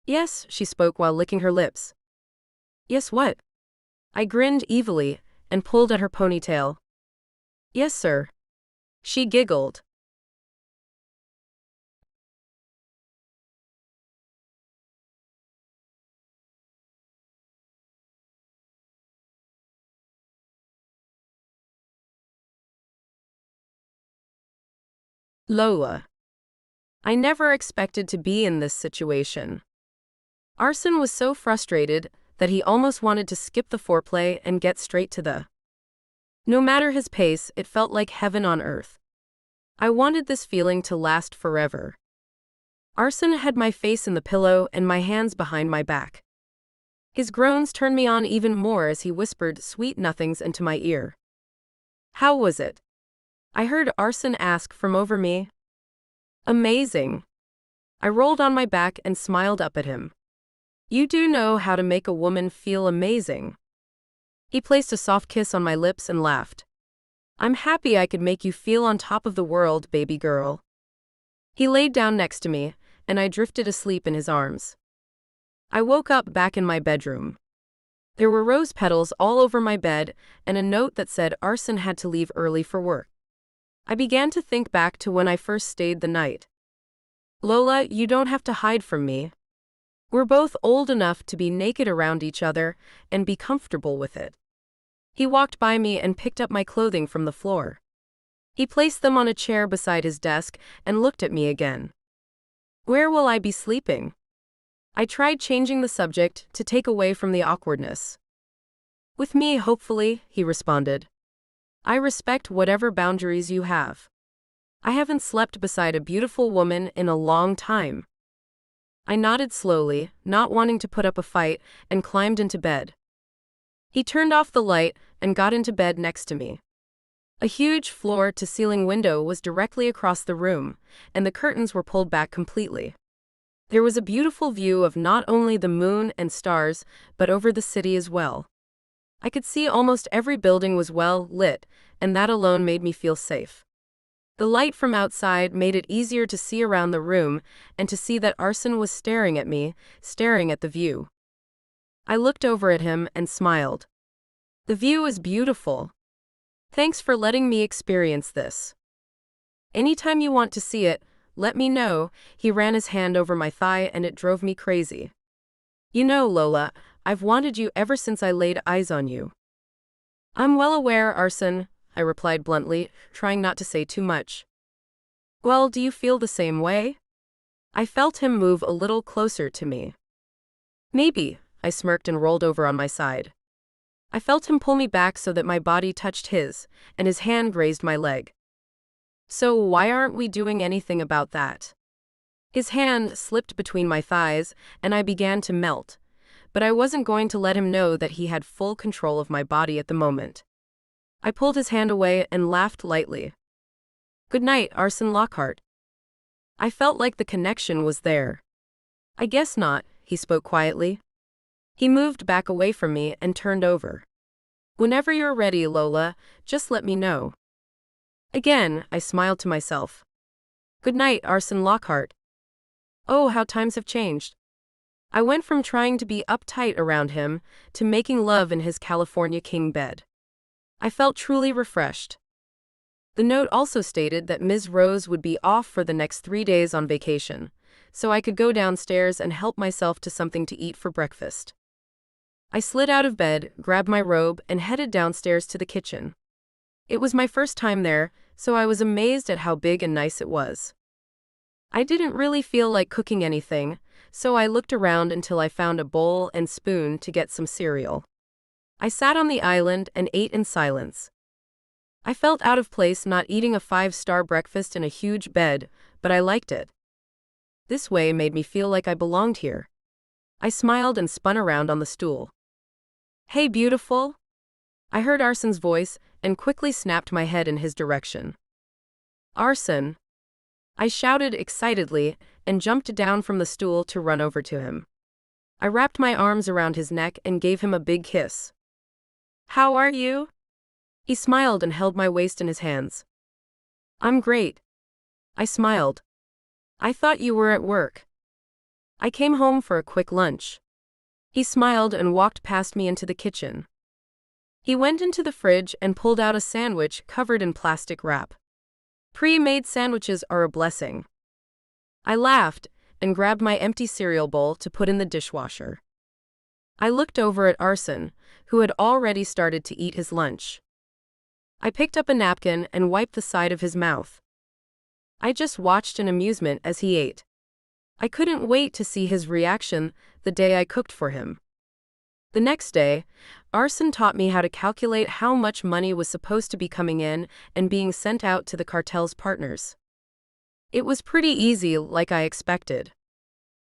Speaker 1: Yes, she spoke while licking her lips. Yes, what? I grinned evilly and pulled at her ponytail. Yes, sir. She giggled. Lola. I never expected to be in this situation. Arson was so frustrated that he almost wanted to skip the foreplay and get straight to the. No matter his pace, it felt like heaven on earth. I wanted this feeling to last forever. Arson had my face in the pillow and my hands behind my back. His groans turned me on even more as he whispered sweet nothings into my ear. How was it? I heard Arson ask from over me. Amazing. I rolled on my back and smiled up at him. You do know how to make a woman feel amazing. He placed a soft kiss on my lips and laughed. I'm happy I could make you feel on top of the world, baby girl. He laid down next to me, and I drifted asleep in his arms. I woke up back in my bedroom. There were rose petals all over my bed and a note that said Arson had to leave early for work. I began to think back to when I first stayed the night. Lola, you don't have to hide from me. We're both old enough to be naked around each other and be comfortable with it. He walked by me and picked up my clothing from the floor. He placed them on a chair beside his desk and looked at me again. Where will I be sleeping? I tried changing the subject to take away from the awkwardness. With me, hopefully, he responded. I respect whatever boundaries you have. I haven't slept beside a beautiful woman in a long time. I nodded slowly, not wanting to put up a fight, and climbed into bed. He turned off the light and got into bed next to me. A huge floor-to-ceiling window was directly across the room, and the curtains were pulled back completely. There was a beautiful view of not only the moon and stars, but over the city as well. I could see almost every building was well lit, and that alone made me feel safe. The light from outside made it easier to see around the room and to see that Arson was staring at me, staring at the view. I looked over at him and smiled. The view is beautiful. Thanks for letting me experience this. Anytime you want to see it, let me know. He ran his hand over my thigh and it drove me crazy. You know, Lola, I've wanted you ever since I laid eyes on you. I'm well aware, Arson, I replied bluntly, trying not to say too much. Well, do you feel the same way? I felt him move a little closer to me. Maybe, I smirked and rolled over on my side. I felt him pull me back so that my body touched his, and his hand grazed my leg. So why aren't we doing anything about that? His hand slipped between my thighs, and I began to melt, but I wasn't going to let him know that he had full control of my body at the moment. I pulled his hand away and laughed lightly. Good night, Arson Lockhart. I felt like the connection was there. I guess not, he spoke quietly. He moved back away from me and turned over. Whenever you're ready, Lola, just let me know. Again, I smiled to myself. Good night, Arson Lockhart. Oh, how times have changed. I went from trying to be uptight around him to making love in his California king bed. I felt truly refreshed. The note also stated that Ms. Rose would be off for the next 3 days on vacation, so I could go downstairs and help myself to something to eat for breakfast. I slid out of bed, grabbed my robe, and headed downstairs to the kitchen. It was my first time there, so I was amazed at how big and nice it was. I didn't really feel like cooking anything, so I looked around until I found a bowl and spoon to get some cereal. I sat on the island and ate in silence. I felt out of place not eating a 5-star breakfast in a huge bed, but I liked it. This way made me feel like I belonged here. I smiled and spun around on the stool. Hey, beautiful! I heard Arson's voice and quickly snapped my head in his direction. Arson! I shouted excitedly and jumped down from the stool to run over to him. I wrapped my arms around his neck and gave him a big kiss. How are you? He smiled and held my waist in his hands. I'm great. I smiled. I thought you were at work. I came home for a quick lunch. He smiled and walked past me into the kitchen. He went into the fridge and pulled out a sandwich covered in plastic wrap. Pre-made sandwiches are a blessing. I laughed and grabbed my empty cereal bowl to put in the dishwasher. I looked over at Arson, who had already started to eat his lunch. I picked up a napkin and wiped the side of his mouth. I just watched in amusement as he ate. I couldn't wait to see his reaction the day I cooked for him. The next day, Arson taught me how to calculate how much money was supposed to be coming in and being sent out to the cartel's partners. It was pretty easy, like I expected.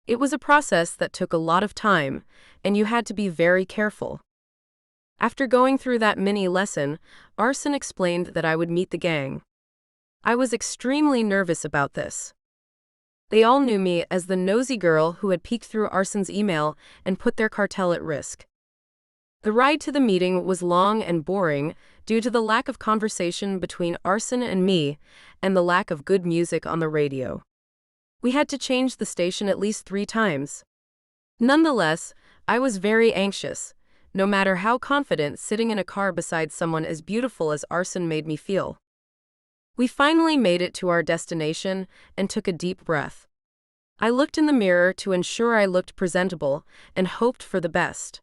Speaker 1: It was a process that took a lot of time, and you had to be very careful. After going through that mini lesson, Arson explained that I would meet the gang. I was extremely nervous about this. They all knew me as the nosy girl who had peeked through Arson's email and put their cartel at risk. The ride to the meeting was long and boring due to the lack of conversation between Arson and me and the lack of good music on the radio. We had to change the station at least 3 times. Nonetheless, I was very anxious, no matter how confident sitting in a car beside someone as beautiful as Arson made me feel. We finally made it to our destination and took a deep breath. I looked in the mirror to ensure I looked presentable and hoped for the best.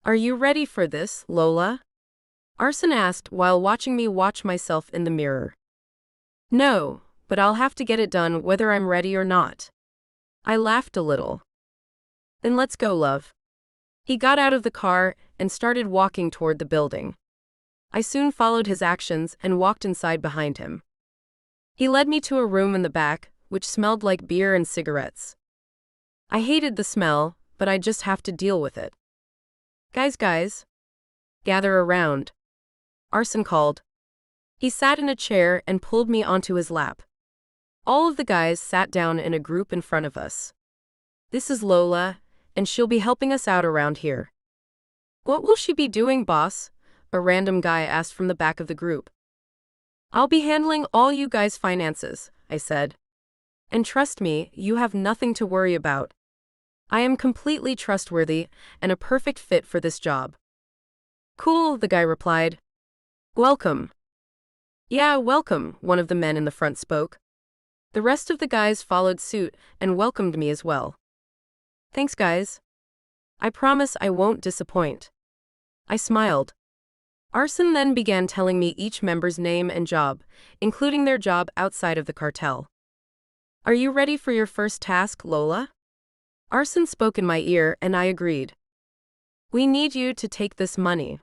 Speaker 1: Are you ready for this, Lola? Arson asked while watching me watch myself in the mirror. No, but I'll have to get it done whether I'm ready or not. I laughed a little. Then let's go, love. He got out of the car and started walking toward the building. I soon followed his actions and walked inside behind him. He led me to a room in the back, which smelled like beer and cigarettes. I hated the smell, but I just have to deal with it. Guys, gather around. Arson called. He sat in a chair and pulled me onto his lap. All of the guys sat down in a group in front of us. This is Lola, and she'll be helping us out around here. What will she be doing, boss? A random guy asked from the back of the group. I'll be handling all you guys' finances, I said. And trust me, you have nothing to worry about. I am completely trustworthy and a perfect fit for this job. Cool, the guy replied. Welcome. Yeah, welcome, one of the men in the front spoke. The rest of the guys followed suit and welcomed me as well. Thanks, guys. I promise I won't disappoint. I smiled. Arson then began telling me each member's name and job, including their job outside of the cartel. Are you ready for your first task, Lola? Arson spoke in my ear and I agreed. We need you to take this money.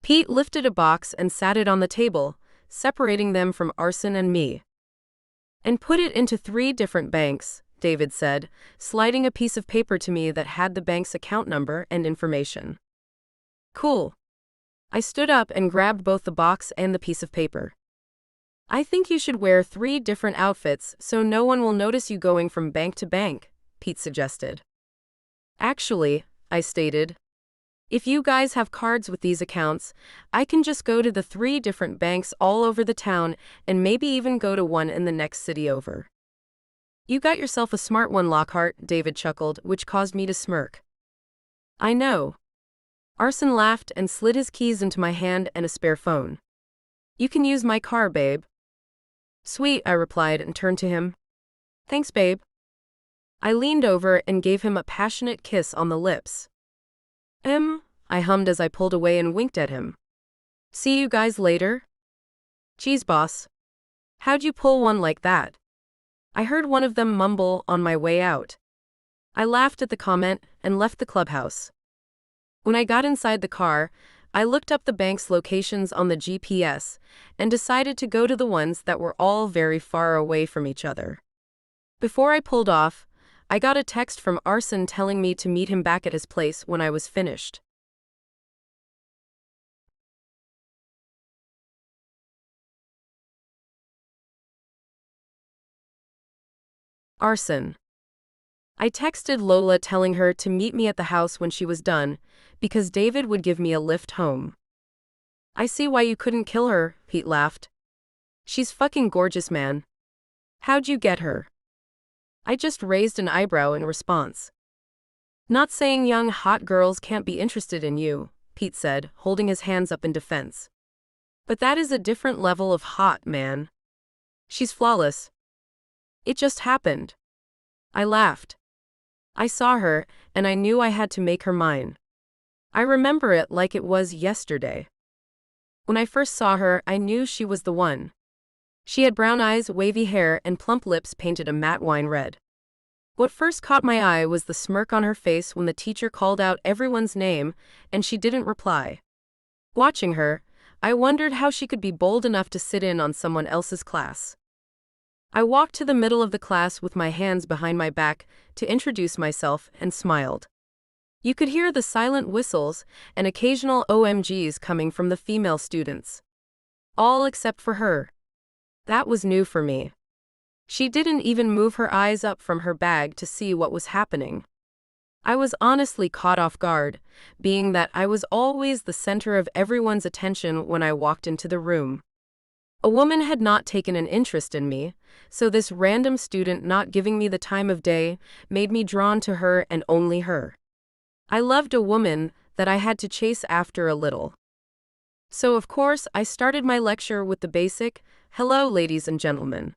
Speaker 1: Pete lifted a box and sat it on the table, separating them from Arson and me. And put it into 3 different banks, David said, sliding a piece of paper to me that had the bank's account number and information. Cool. I stood up and grabbed both the box and the piece of paper. I think you should wear 3 different outfits so no one will notice you going from bank to bank, Pete suggested. Actually, I stated, if you guys have cards with these accounts, I can just go to the 3 different banks all over the town and maybe even go to one in the next city over. You got yourself a smart one, Lockhart, David chuckled, which caused me to smirk. I know. Arson laughed and slid his keys into my hand and a spare phone. You can use my car, babe. Sweet, I replied and turned to him. Thanks, babe. I leaned over and gave him a passionate kiss on the lips. I hummed as I pulled away and winked at him. See you guys later? Geez, boss. How'd you pull one like that? I heard one of them mumble on my way out. I laughed at the comment and left the clubhouse. When I got inside the car, I looked up the bank's locations on the GPS and decided to go to the ones that were all very far away from each other. Before I pulled off, I got a text from Arson telling me to meet him back at his place when I was finished. Arson. I texted Lola telling her to meet me at the house when she was done, because David would give me a lift home. I see why you couldn't kill her, Pete laughed. She's fucking gorgeous, man. How'd you get her? I just raised an eyebrow in response. Not saying young hot girls can't be interested in you, Pete said, holding his hands up in defense. But that is a different level of hot, man. She's flawless. It just happened. I laughed. I saw her, and I knew I had to make her mine. I remember it like it was yesterday. When I first saw her, I knew she was the one. She had brown eyes, wavy hair, and plump lips painted a matte wine red. What first caught my eye was the smirk on her face when the teacher called out everyone's name, and she didn't reply. Watching her, I wondered how she could be bold enough to sit in on someone else's class. I walked to the middle of the class with my hands behind my back to introduce myself and smiled. You could hear the silent whistles and occasional OMGs coming from the female students. All except for her. That was new for me. She didn't even move her eyes up from her bag to see what was happening. I was honestly caught off guard, being that I was always the center of everyone's attention when I walked into the room. A woman had not taken an interest in me, so this random student not giving me the time of day made me drawn to her and only her. I loved a woman that I had to chase after a little. So of course I started my lecture with the basic, "Hello ladies and gentlemen.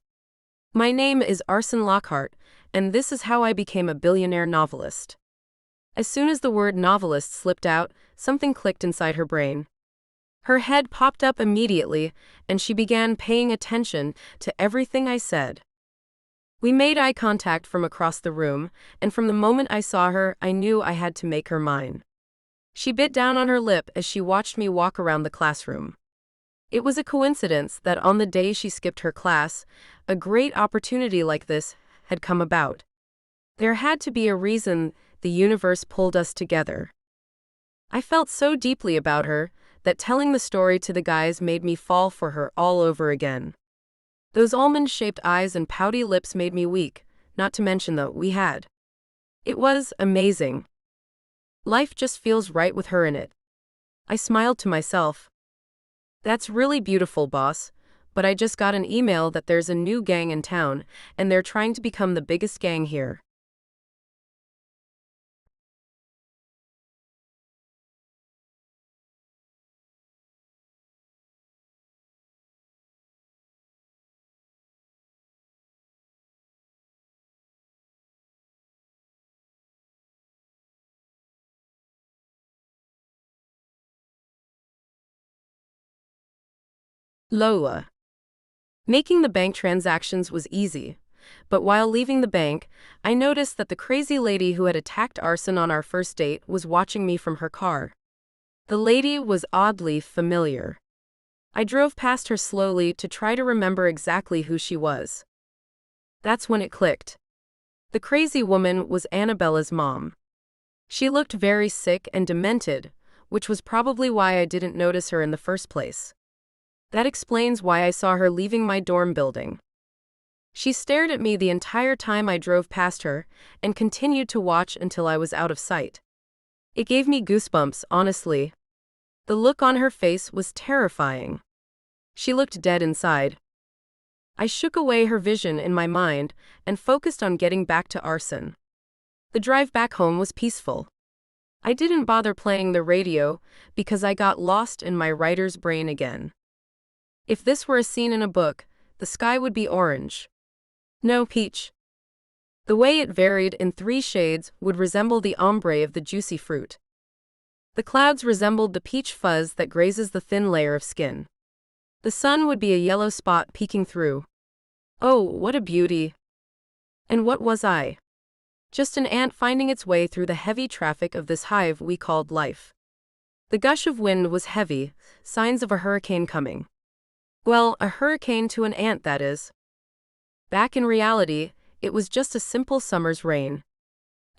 Speaker 1: My name is Arson Lockhart, and this is how I became a billionaire novelist." As soon as the word novelist slipped out, something clicked inside her brain. Her head popped up immediately, and she began paying attention to everything I said. We made eye contact from across the room, and from the moment I saw her, I knew I had to make her mine. She bit down on her lip as she watched me walk around the classroom. It was a coincidence that on the day she skipped her class, a great opportunity like this had come about. There had to be a reason the universe pulled us together. I felt so deeply about her that telling the story to the guys made me fall for her all over again. Those almond-shaped eyes and pouty lips made me weak, not to mention the we had. It was amazing. Life just feels right with her in it. I smiled to myself. That's really beautiful, boss, but I just got an email that there's a new gang in town, and they're trying to become the biggest gang here. Lola. Making the bank transactions was easy, but while leaving the bank, I noticed that the crazy lady who had attacked arson on our first date was watching me from her car. The lady was oddly familiar. I drove past her slowly to try to remember exactly who she was. That's when it clicked. The crazy woman was Annabella's mom. She looked very sick and demented, which was probably why I didn't notice her in the first place. That explains why I saw her leaving my dorm building. She stared at me the entire time I drove past her and continued to watch until I was out of sight. It gave me goosebumps, honestly. The look on her face was terrifying. She looked dead inside. I shook away her vision in my mind and focused on getting back to arson. The drive back home was peaceful. I didn't bother playing the radio because I got lost in my writer's brain again. If this were a scene in a book, the sky would be orange. No peach. The way it varied in 3 shades would resemble the ombre of the juicy fruit. The clouds resembled the peach fuzz that grazes the thin layer of skin. The sun would be a yellow spot peeking through. Oh, what a beauty! And what was I? Just an ant finding its way through the heavy traffic of this hive we called life. The gush of wind was heavy, signs of a hurricane coming. Well, a hurricane to an ant, that is. Back in reality, it was just a simple summer's rain.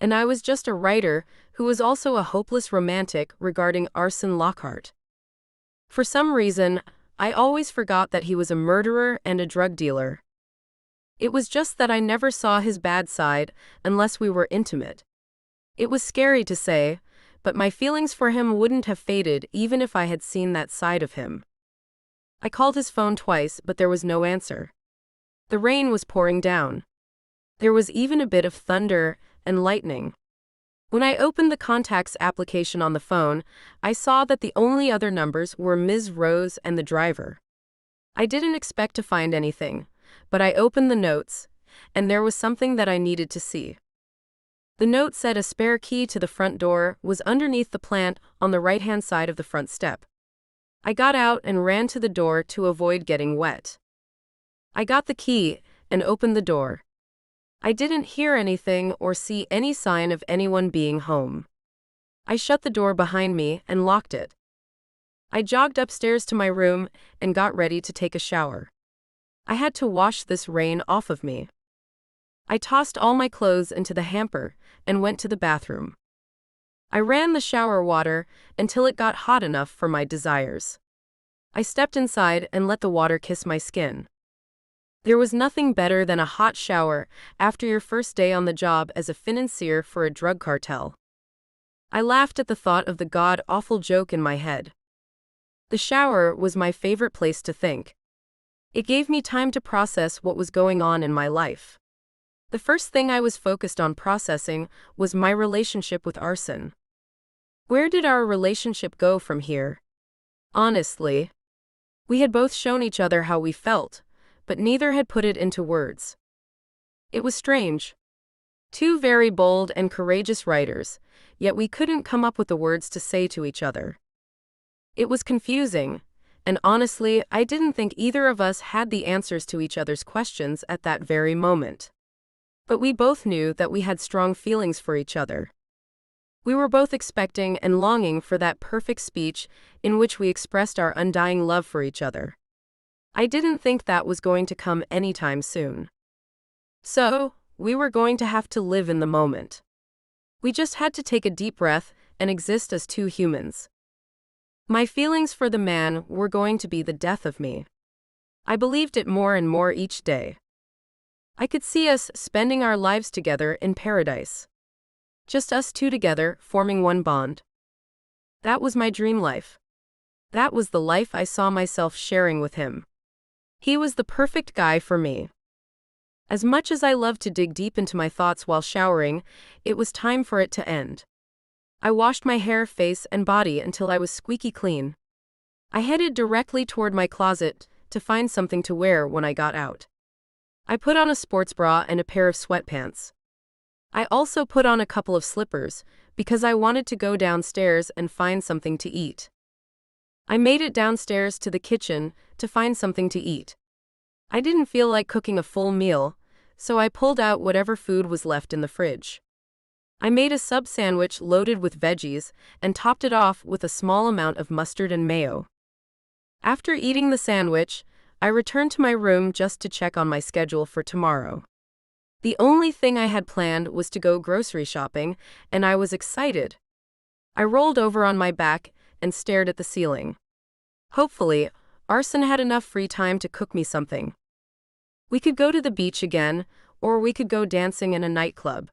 Speaker 1: And I was just a writer who was also a hopeless romantic regarding Arson Lockhart. For some reason, I always forgot that he was a murderer and a drug dealer. It was just that I never saw his bad side unless we were intimate. It was scary to say, but my feelings for him wouldn't have faded even if I had seen that side of him. I called his phone twice, but there was no answer. The rain was pouring down. There was even a bit of thunder and lightning. When I opened the contacts application on the phone, I saw that the only other numbers were Ms. Rose and the driver. I didn't expect to find anything, but I opened the notes, and there was something that I needed to see. The note said a spare key to the front door was underneath the plant on the right-hand side of the front step. I got out and ran to the door to avoid getting wet. I got the key and opened the door. I didn't hear anything or see any sign of anyone being home. I shut the door behind me and locked it. I jogged upstairs to my room and got ready to take a shower. I had to wash this rain off of me. I tossed all my clothes into the hamper and went to the bathroom. I ran the shower water until it got hot enough for my desires. I stepped inside and let the water kiss my skin. There was nothing better than a hot shower after your first day on the job as a financier for a drug cartel. I laughed at the thought of the god-awful joke in my head. The shower was my favorite place to think. It gave me time to process what was going on in my life. The first thing I was focused on processing was my relationship with arson. Where did our relationship go from here? Honestly, we had both shown each other how we felt, but neither had put it into words. It was strange. 2 very bold and courageous writers, yet we couldn't come up with the words to say to each other. It was confusing, and honestly, I didn't think either of us had the answers to each other's questions at that very moment. But we both knew that we had strong feelings for each other. We were both expecting and longing for that perfect speech in which we expressed our undying love for each other. I didn't think that was going to come anytime soon. So, we were going to have to live in the moment. We just had to take a deep breath and exist as 2 humans. My feelings for the man were going to be the death of me. I believed it more and more each day. I could see us spending our lives together in paradise. Just us two together, forming one bond. That was my dream life. That was the life I saw myself sharing with him. He was the perfect guy for me. As much as I loved to dig deep into my thoughts while showering, it was time for it to end. I washed my hair, face, and body until I was squeaky clean. I headed directly toward my closet to find something to wear when I got out. I put on a sports bra and a pair of sweatpants. I also put on a couple of slippers because I wanted to go downstairs and find something to eat. I made it downstairs to the kitchen to find something to eat. I didn't feel like cooking a full meal, so I pulled out whatever food was left in the fridge. I made a sub sandwich loaded with veggies and topped it off with a small amount of mustard and mayo. After eating the sandwich, I returned to my room just to check on my schedule for tomorrow. The only thing I had planned was to go grocery shopping, and I was excited. I rolled over on my back and stared at the ceiling. Hopefully, Arson had enough free time to cook me something. We could go to the beach again, or we could go dancing in a nightclub.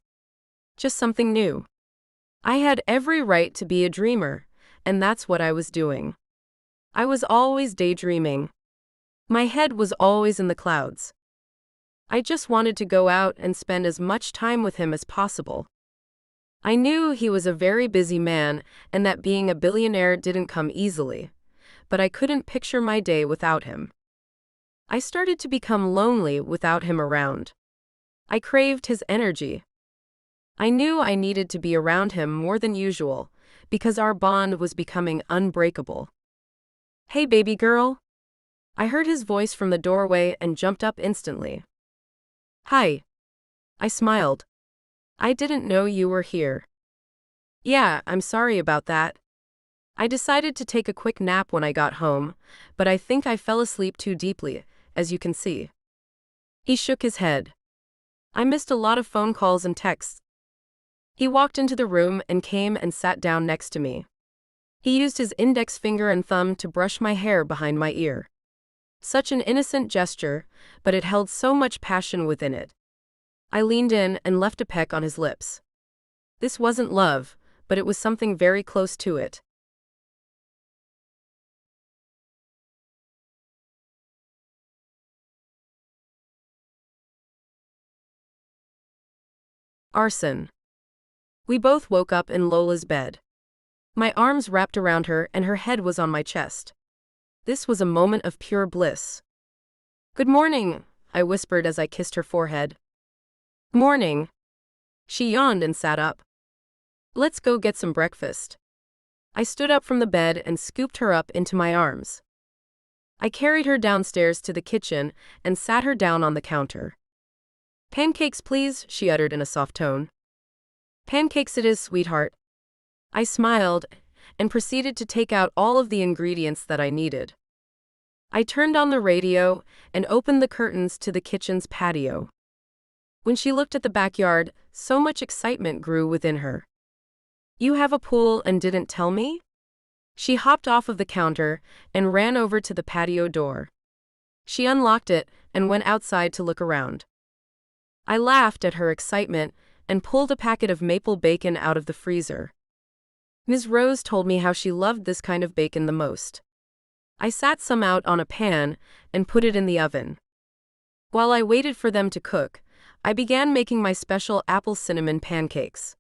Speaker 1: Just something new. I had every right to be a dreamer, and that's what I was doing. I was always daydreaming. My head was always in the clouds. I just wanted to go out and spend as much time with him as possible. I knew he was a very busy man and that being a billionaire didn't come easily, but I couldn't picture my day without him. I started to become lonely without him around. I craved his energy. I knew I needed to be around him more than usual because our bond was becoming unbreakable. "Hey, baby girl." I heard his voice from the doorway and jumped up instantly. "Hi." I smiled. "I didn't know you were here." "Yeah, I'm sorry about that. I decided to take a quick nap when I got home, but I think I fell asleep too deeply, as you can see." He shook his head. "I missed a lot of phone calls and texts." He walked into the room and came and sat down next to me. He used his index finger and thumb to brush my hair behind my ear. Such an innocent gesture, but it held so much passion within it. I leaned in and left a peck on his lips. This wasn't love, but it was something very close to it. Arson. We both woke up in Lola's bed. My arms wrapped around her and her head was on my chest. This was a moment of pure bliss. "Good morning," I whispered as I kissed her forehead. "Morning." She yawned and sat up. "Let's go get some breakfast." I stood up from the bed and scooped her up into my arms. I carried her downstairs to the kitchen and sat her down on the counter. "Pancakes, please," she uttered in a soft tone. "Pancakes it is, sweetheart." I smiled and proceeded to take out all of the ingredients that I needed. I turned on the radio and opened the curtains to the kitchen's patio. When she looked at the backyard, so much excitement grew within her. "You have a pool and didn't tell me?" She hopped off of the counter and ran over to the patio door. She unlocked it and went outside to look around. I laughed at her excitement and pulled a packet of maple bacon out of the freezer. Ms. Rose told me how she loved this kind of bacon the most. I sat some out on a pan and put it in the oven. While I waited for them to cook, I began making my special apple cinnamon pancakes.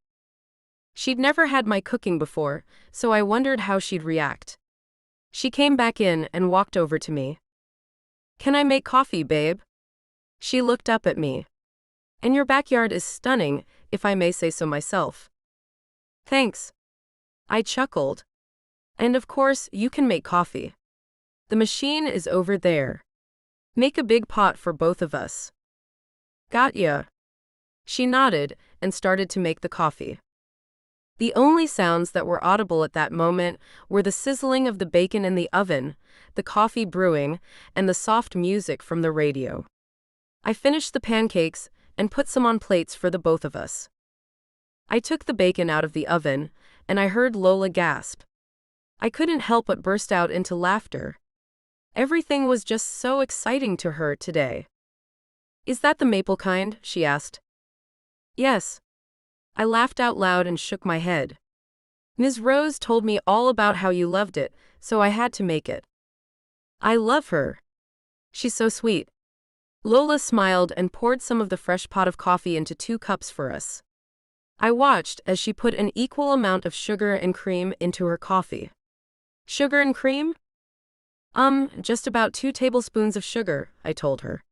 Speaker 1: She'd never had my cooking before, so I wondered how she'd react. She came back in and walked over to me. "Can I make coffee, babe?" She looked up at me. "And your backyard is stunning, if I may say so myself." "Thanks." I chuckled. "And of course, you can make coffee. The machine is over there. Make a big pot for both of us." "Got ya." She nodded and started to make the coffee. The only sounds that were audible at that moment were the sizzling of the bacon in the oven, the coffee brewing, and the soft music from the radio. I finished the pancakes and put some on plates for the both of us. I took the bacon out of the oven, and I heard Lola gasp. I couldn't help but burst out into laughter. Everything was just so exciting to her today. Is that the maple kind? She asked. Yes. I laughed out loud and shook my head. Ms. Rose told me all about how you loved it, so I had to make it. I love her. She's so sweet. Lola smiled and poured some of the fresh pot of coffee into 2 cups for us. I watched as she put an equal amount of sugar and cream into her coffee. Sugar and cream? Just about 2 tablespoons of sugar, I told her.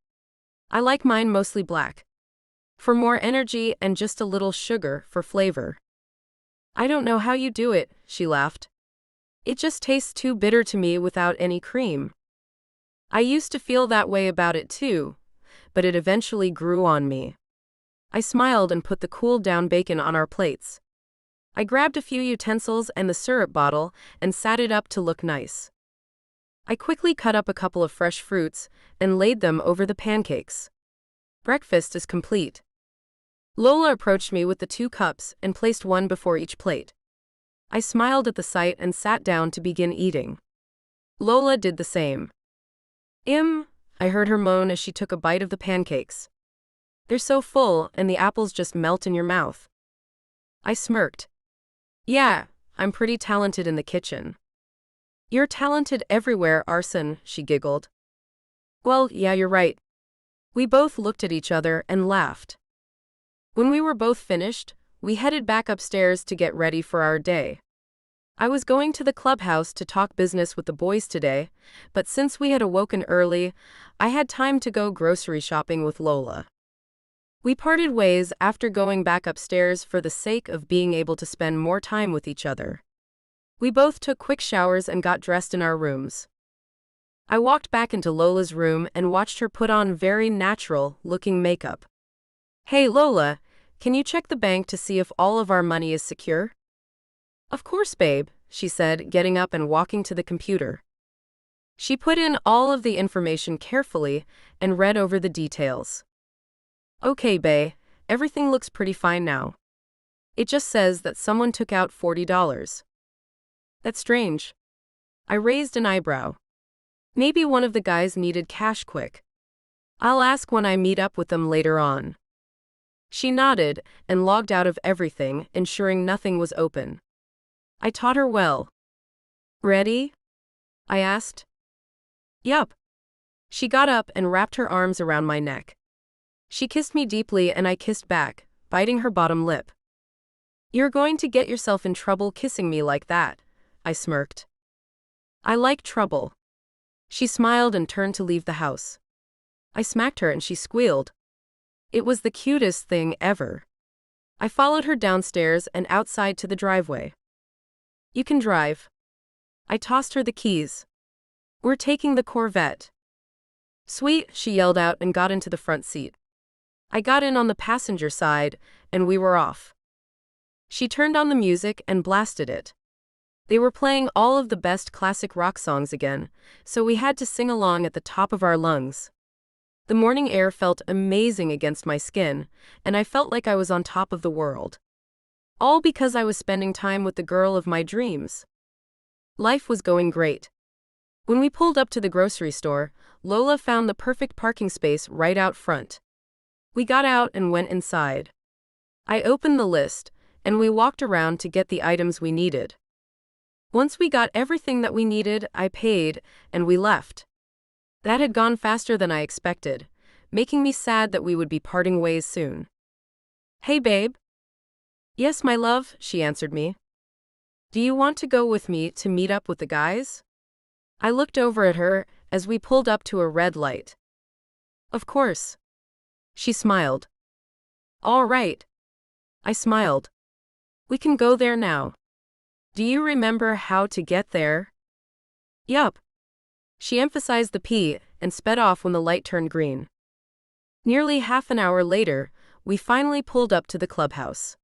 Speaker 1: I like mine mostly black. For more energy and just a little sugar for flavor. I don't know how you do it, she laughed. It just tastes too bitter to me without any cream. I used to feel that way about it too, but it eventually grew on me. I smiled and put the cooled down bacon on our plates. I grabbed a few utensils and the syrup bottle and sat it up to look nice. I quickly cut up a couple of fresh fruits and laid them over the pancakes. Breakfast is complete. Lola approached me with the 2 cups and placed one before each plate. I smiled at the sight and sat down to begin eating. Lola did the same. I heard her moan as she took a bite of the pancakes. They're so full and the apples just melt in your mouth. I smirked. Yeah, I'm pretty talented in the kitchen. You're talented everywhere, Arson, she giggled. Well, yeah, you're right. We both looked at each other and laughed. When we were both finished, we headed back upstairs to get ready for our day. I was going to the clubhouse to talk business with the boys today, but since we had awoken early, I had time to go grocery shopping with Lola. We parted ways after going back upstairs for the sake of being able to spend more time with each other. We both took quick showers and got dressed in our rooms. I walked back into Lola's room and watched her put on very natural-looking makeup. Hey Lola, can you check the bank to see if all of our money is secure? Of course, babe, she said, getting up and walking to the computer. She put in all of the information carefully and read over the details. Okay, bae, everything looks pretty fine now. It just says that someone took out $40. That's strange. I raised an eyebrow. Maybe one of the guys needed cash quick. I'll ask when I meet up with them later on. She nodded and logged out of everything, ensuring nothing was open. I taught her well. Ready? I asked. Yup. She got up and wrapped her arms around my neck. She kissed me deeply and I kissed back, biting her bottom lip. You're going to get yourself in trouble kissing me like that, I smirked. I like trouble. She smiled and turned to leave the house. I smacked her and she squealed. It was the cutest thing ever. I followed her downstairs and outside to the driveway. You can drive. I tossed her the keys. We're taking the Corvette. Sweet, she yelled out and got into the front seat. I got in on the passenger side, and we were off. She turned on the music and blasted it. They were playing all of the best classic rock songs again, so we had to sing along at the top of our lungs. The morning air felt amazing against my skin, and I felt like I was on top of the world. All because I was spending time with the girl of my dreams. Life was going great. When we pulled up to the grocery store, Lola found the perfect parking space right out front. We got out and went inside. I opened the list, and we walked around to get the items we needed. Once we got everything that we needed, I paid, and we left. That had gone faster than I expected, making me sad that we would be parting ways soon. Hey, babe. Yes, my love, she answered me. Do you want to go with me to meet up with the guys? I looked over at her as we pulled up to a red light. Of course. She smiled. All right. I smiled. We can go there now. Do you remember how to get there? Yup. She emphasized the P and sped off when the light turned green. Nearly half an hour later, we finally pulled up to the clubhouse.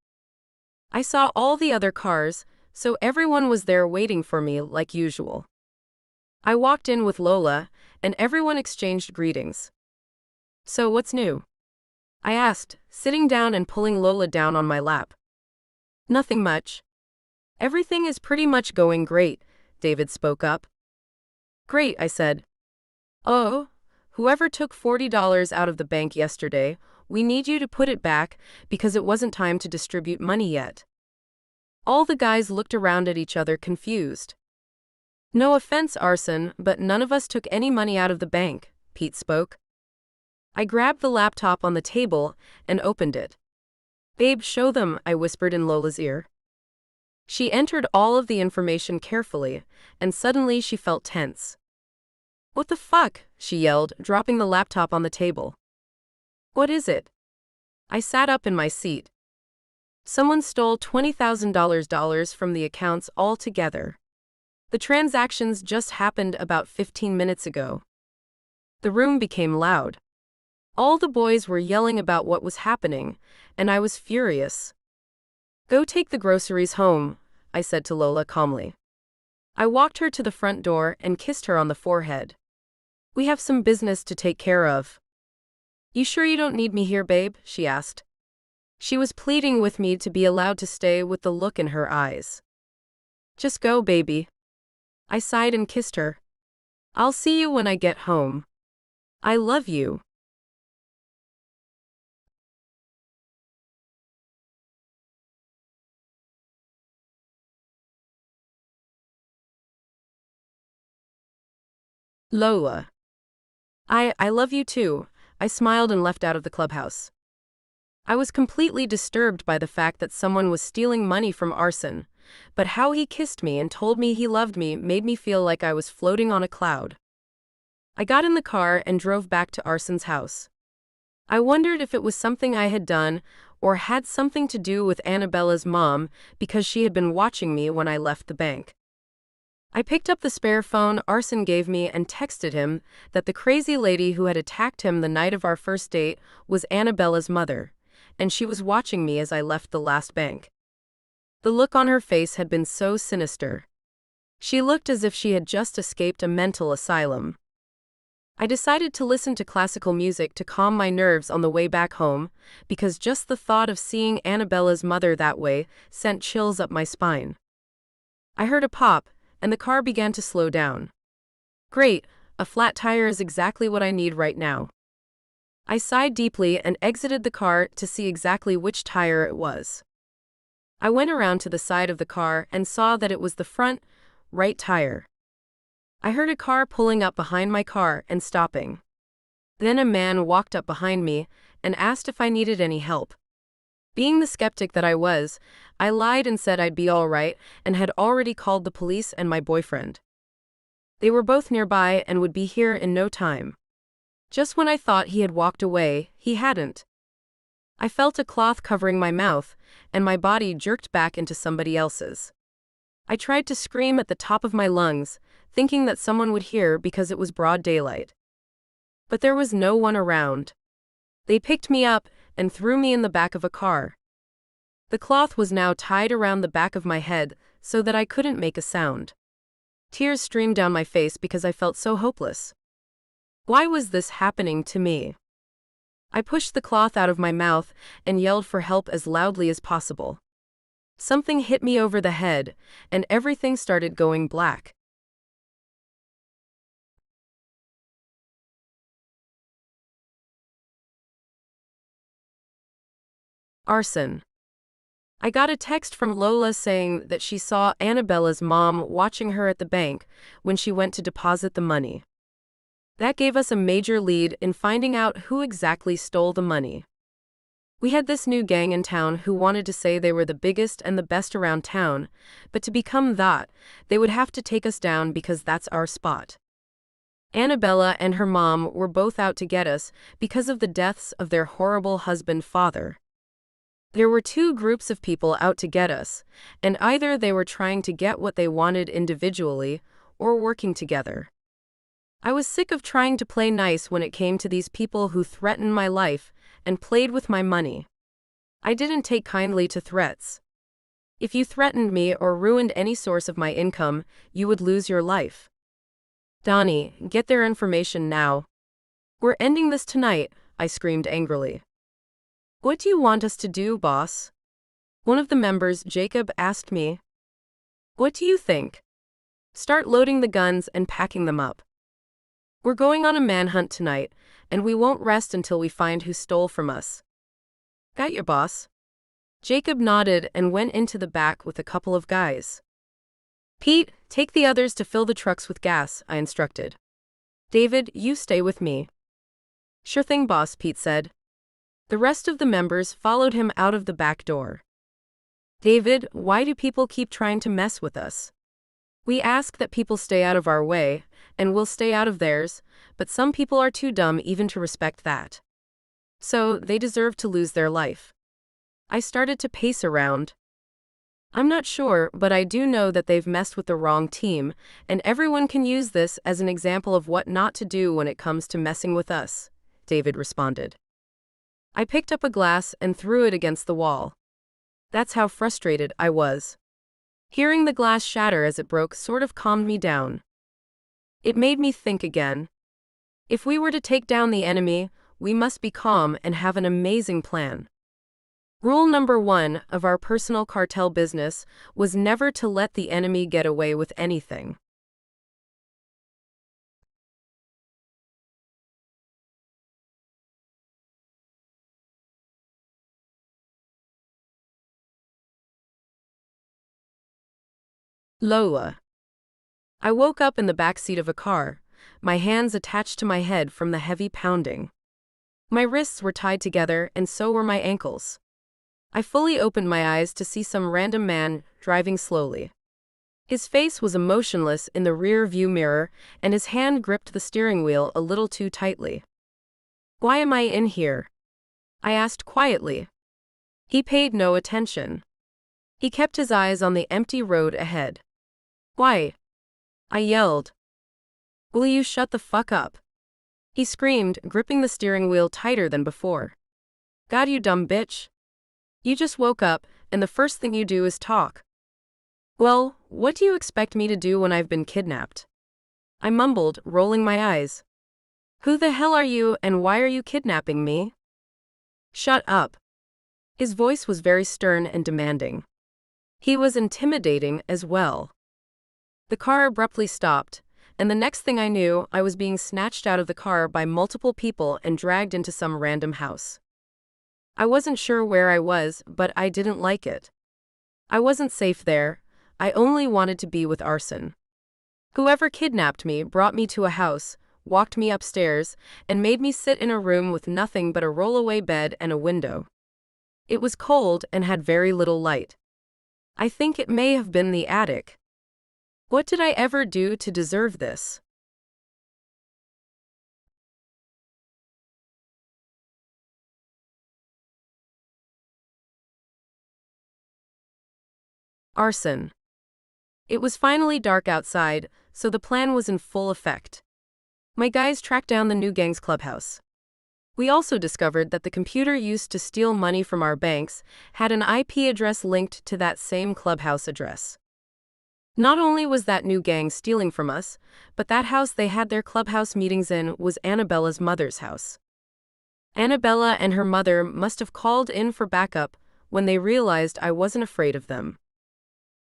Speaker 1: I saw all the other cars, so everyone was there waiting for me like usual. I walked in with Lola, and everyone exchanged greetings. So what's new? I asked, sitting down and pulling Lola down on my lap. Nothing much. Everything is pretty much going great, David spoke up. Great, I said. Oh, whoever took $40 out of the bank yesterday, we need you to put it back because it wasn't time to distribute money yet. All the guys looked around at each other confused. No offense, Arson, but none of us took any money out of the bank, Pete spoke. I grabbed the laptop on the table and opened it. Babe, show them, I whispered in Lola's ear. She entered all of the information carefully, and suddenly she felt tense. What the fuck? She yelled, dropping the laptop on the table. What is it? I sat up in my seat. Someone stole $20,000 from the accounts altogether. The transactions just happened about 15 minutes ago. The room became loud. All the boys were yelling about what was happening, and I was furious. Go take the groceries home, I said to Lola calmly. I walked her to the front door and kissed her on the forehead. We have some business to take care of. You sure you don't need me here, babe? She asked. She was pleading with me to be allowed to stay with the look in her eyes. Just go, baby. I sighed and kissed her. I'll see you when I get home. I love you. Lola. I love you too. I smiled and left out of the clubhouse. I was completely disturbed by the fact that someone was stealing money from Arson, but how he kissed me and told me he loved me made me feel like I was floating on a cloud. I got in the car and drove back to Arson's house. I wondered if it was something I had done or had something to do with Annabella's mom because she had been watching me when I left the bank. I picked up the spare phone Arson gave me and texted him that the crazy lady who had attacked him the night of our first date was Annabella's mother, and she was watching me as I left the last bank. The look on her face had been so sinister. She looked as if she had just escaped a mental asylum. I decided to listen to classical music to calm my nerves on the way back home, because just the thought of seeing Annabella's mother that way sent chills up my spine. I heard a pop, and the car began to slow down. Great, a flat tire is exactly what I need right now. I sighed deeply and exited the car to see exactly which tire it was. I went around to the side of the car and saw that it was the front, right tire. I heard a car pulling up behind my car and stopping. Then a man walked up behind me and asked if I needed any help. Being the skeptic that I was, I lied and said I'd be all right and had already called the police and my boyfriend. They were both nearby and would be here in no time. Just when I thought he had walked away, he hadn't. I felt a cloth covering my mouth, and my body jerked back into somebody else's. I tried to scream at the top of my lungs, thinking that someone would hear because it was broad daylight. But there was no one around. They picked me up and threw me in the back of a car. The cloth was now tied around the back of my head so that I couldn't make a sound. Tears streamed down my face because I felt so hopeless. Why was this happening to me? I pushed the cloth out of my mouth and yelled for help as loudly as possible. Something hit me over the head, and everything started going black. Arson. I got a text from Lola saying that she saw Annabella's mom watching her at the bank when she went to deposit the money. That gave us a major lead in finding out who exactly stole the money. We had this new gang in town who wanted to say they were the biggest and the best around town, but to become that, they would have to take us down because that's our spot. Annabella and her mom were both out to get us because of the deaths of their horrible husband-father. There were two groups of people out to get us, and either they were trying to get what they wanted individually or working together. I was sick of trying to play nice when it came to these people who threatened my life and played with my money. I didn't take kindly to threats. If you threatened me or ruined any source of my income, you would lose your life. Donnie, get their information now. We're ending this tonight, I screamed angrily. What do you want us to do, boss? One of the members, Jacob, asked me. What do you think? Start loading the guns and packing them up. We're going on a manhunt tonight, and we won't rest until we find who stole from us. Got your boss? Jacob nodded and went into the back with a couple of guys. Pete, take the others to fill the trucks with gas, I instructed. David, you stay with me. Sure thing, boss, Pete said. The rest of the members followed him out of the back door. David, why do people keep trying to mess with us? We ask that people stay out of our way, and we'll stay out of theirs, but some people are too dumb even to respect that. So, they deserve to lose their life. I started to pace around. I'm not sure, but I do know that they've messed with the wrong team, and everyone can use this as an example of what not to do when it comes to messing with us, David responded. I picked up a glass and threw it against the wall. That's how frustrated I was. Hearing the glass shatter as it broke sort of calmed me down. It made me think again. If we were to take down the enemy, we must be calm and have an amazing plan. Rule number 1 of our personal cartel business was never to let the enemy get away with anything. Lola. I woke up in the back seat of a car, my hands attached to my head from the heavy pounding. My wrists were tied together and so were my ankles. I fully opened my eyes to see some random man driving slowly. His face was emotionless in the rear view mirror, and his hand gripped the steering wheel a little too tightly. Why am I in here? I asked quietly. He paid no attention. He kept his eyes on the empty road ahead. Why? I yelled. Will you shut the fuck up? He screamed, gripping the steering wheel tighter than before. God, you dumb bitch. You just woke up, and the first thing you do is talk. Well, what do you expect me to do when I've been kidnapped? I mumbled, rolling my eyes. Who the hell are you and why are you kidnapping me? Shut up. His voice was very stern and demanding. He was intimidating as well. The car abruptly stopped, and the next thing I knew, I was being snatched out of the car by multiple people and dragged into some random house. I wasn't sure where I was, but I didn't like it. I wasn't safe there. I only wanted to be with Arson. Whoever kidnapped me brought me to a house, walked me upstairs, and made me sit in a room with nothing but a rollaway bed and a window. It was cold and had very little light. I think it may have been the attic. What did I ever do to deserve this? Arson. It was finally dark outside, so the plan was in full effect. My guys tracked down the new gang's clubhouse. We also discovered that the computer used to steal money from our banks had an IP address linked to that same clubhouse address. Not only was that new gang stealing from us, but that house they had their clubhouse meetings in was Annabella's mother's house. Annabella and her mother must have called in for backup when they realized I wasn't afraid of them.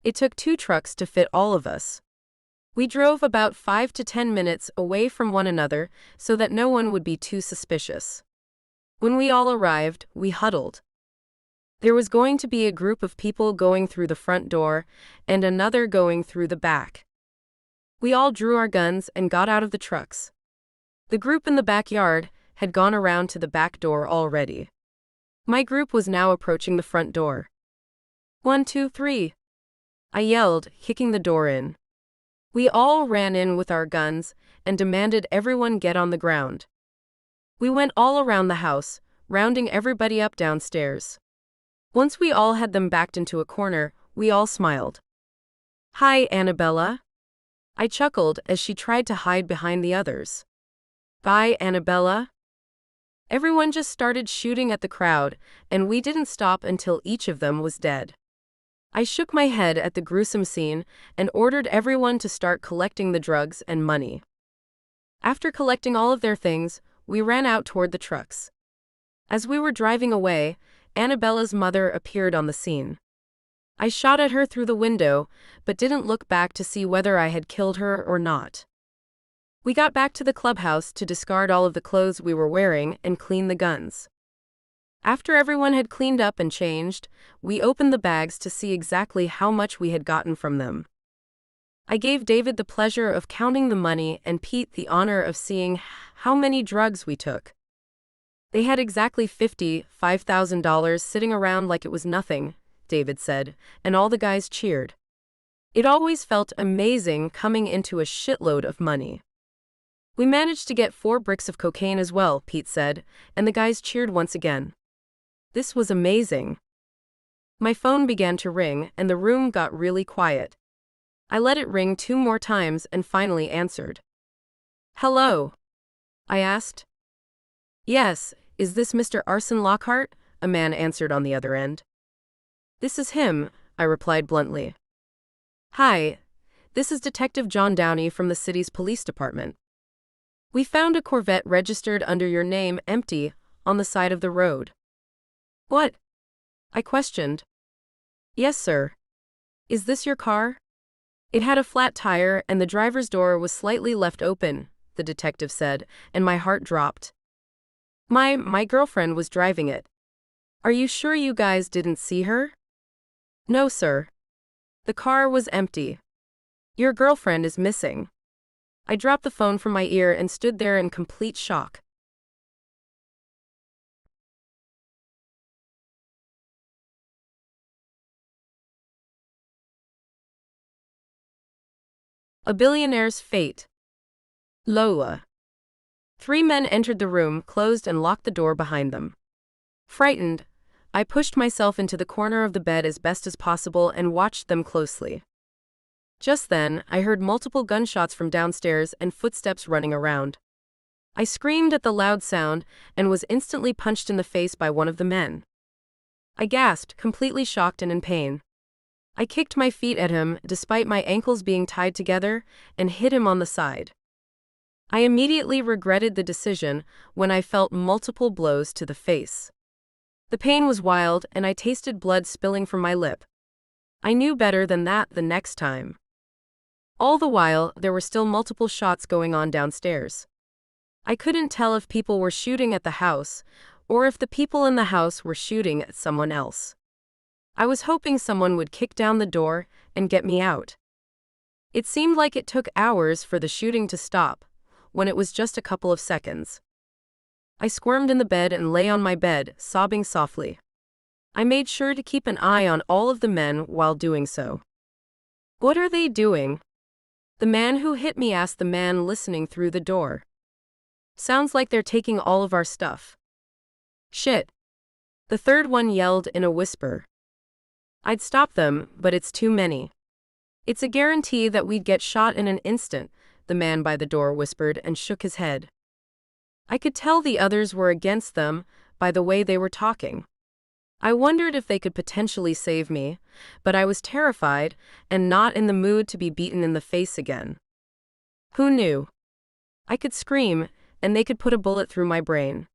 Speaker 1: It took 2 trucks to fit all of us. We drove about 5 to 10 minutes away from one another so that no one would be too suspicious. When we all arrived, we huddled. There was going to be a group of people going through the front door and another going through the back. We all drew our guns and got out of the trucks. The group in the backyard had gone around to the back door already. My group was now approaching the front door. 1, 2, 3. I yelled, kicking the door in. We all ran in with our guns and demanded everyone get on the ground. We went all around the house, rounding everybody up downstairs. Once we all had them backed into a corner, we all smiled. Hi, Annabella. I chuckled as she tried to hide behind the others. Bye, Annabella. Everyone just started shooting at the crowd, and we didn't stop until each of them was dead. I shook my head at the gruesome scene and ordered everyone to start collecting the drugs and money. After collecting all of their things, we ran out toward the trucks. As we were driving away, Annabella's mother appeared on the scene. I shot at her through the window, but didn't look back to see whether I had killed her or not. We got back to the clubhouse to discard all of the clothes we were wearing and clean the guns. After everyone had cleaned up and changed, we opened the bags to see exactly how much we had gotten from them. I gave David the pleasure of counting the money and Pete the honor of seeing how many drugs we took. They had exactly $55,000 sitting around like it was nothing, David said, and all the guys cheered. It always felt amazing coming into a shitload of money. We managed to get 4 bricks of cocaine as well, Pete said, and the guys cheered once again. This was amazing. My phone began to ring and the room got really quiet. I let it ring 2 more times and finally answered. "Hello?" I asked. "Yes, is this Mr. Arson Lockhart?" a man answered on the other end. "This is him," I replied bluntly. "Hi, this is Detective John Downey from the city's police department. We found a Corvette registered under your name empty on the side of the road." "What?" I questioned. "Yes, sir. Is this your car?" "It had a flat tire and the driver's door was slightly left open," the detective said, and my heart dropped. My girlfriend was driving it." "Are you sure you guys didn't see her?" "No, sir. The car was empty. Your girlfriend is missing." I dropped the phone from my ear and stood there in complete shock. A Billionaire's Fate. Lola. 3 men entered the room, closed and locked the door behind them. Frightened, I pushed myself into the corner of the bed as best as possible and watched them closely. Just then, I heard multiple gunshots from downstairs and footsteps running around. I screamed at the loud sound and was instantly punched in the face by one of the men. I gasped, completely shocked and in pain. I kicked my feet at him, despite my ankles being tied together, and hit him on the side. I immediately regretted the decision when I felt multiple blows to the face. The pain was wild, and I tasted blood spilling from my lip. I knew better than that the next time. All the while, there were still multiple shots going on downstairs. I couldn't tell if people were shooting at the house, or if the people in the house were shooting at someone else. I was hoping someone would kick down the door and get me out. It seemed like it took hours for the shooting to stop, when it was just a couple of seconds. I squirmed in the bed and lay on my bed, sobbing softly. I made sure to keep an eye on all of the men while doing so. "What are they doing?" the man who hit me asked the man listening through the door. "Sounds like they're taking all of our stuff." "Shit," the third one yelled in a whisper. "I'd stop them, but it's too many. It's a guarantee that we'd get shot in an instant," the man by the door whispered and shook his head. I could tell the others were against them by the way they were talking. I wondered if they could potentially save me, but I was terrified and not in the mood to be beaten in the face again. Who knew? I could scream, and they could put a bullet through my brain.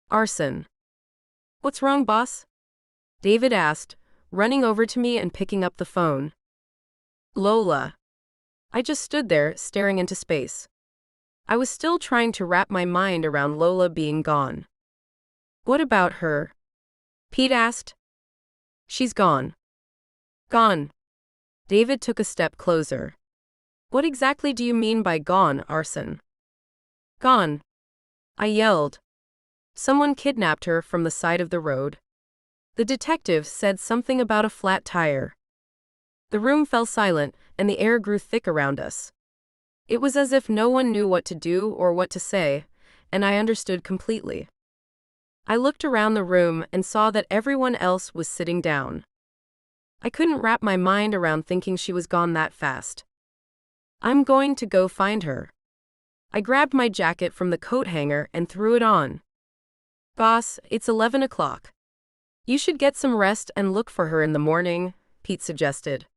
Speaker 1: Arson. "What's wrong, boss?" David asked, running over to me and picking up the phone. "Lola." I just stood there, staring into space. I was still trying to wrap my mind around Lola being gone. "What about her?" Pete asked. "She's gone." "Gone." David took a step closer. "What exactly do you mean by gone, Arson?" "Gone," I yelled. "Someone kidnapped her from the side of the road." The detective said something about a flat tire. The room fell silent, and the air grew thick around us. It was as if no one knew what to do or what to say, and I understood completely. I looked around the room and saw that everyone else was sitting down. I couldn't wrap my mind around thinking she was gone that fast. "I'm going to go find her." I grabbed my jacket from the coat hanger and threw it on. "Boss, it's 11 o'clock. You should get some rest and look for her in the morning," Pete suggested.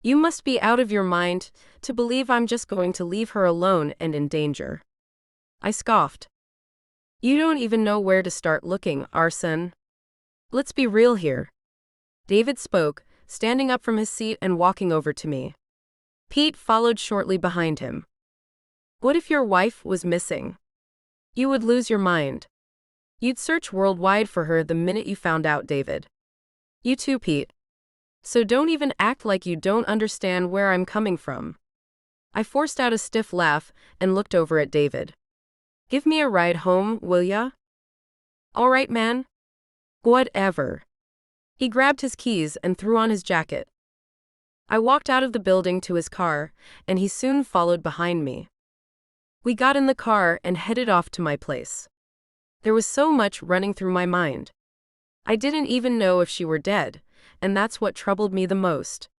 Speaker 1: You must be out of your mind to believe I'm just going to leave her alone and in danger. I scoffed. You don't even know where to start looking, Arson. Let's be real here. David spoke, standing up from his seat and walking over to me. Pete followed shortly behind him. What if your wife was missing? You would lose your mind. You'd search worldwide for her the minute you found out, David. You too, Pete. So don't even act like you don't understand where I'm coming from. I forced out a stiff laugh and looked over at David. Give me a ride home, will ya? All right, man. Whatever. He grabbed his keys and threw on his jacket. I walked out of the building to his car, and he soon followed behind me. We got in the car and headed off to my place. There was so much running through my mind. I didn't even know if she were dead, and that's what troubled me the most.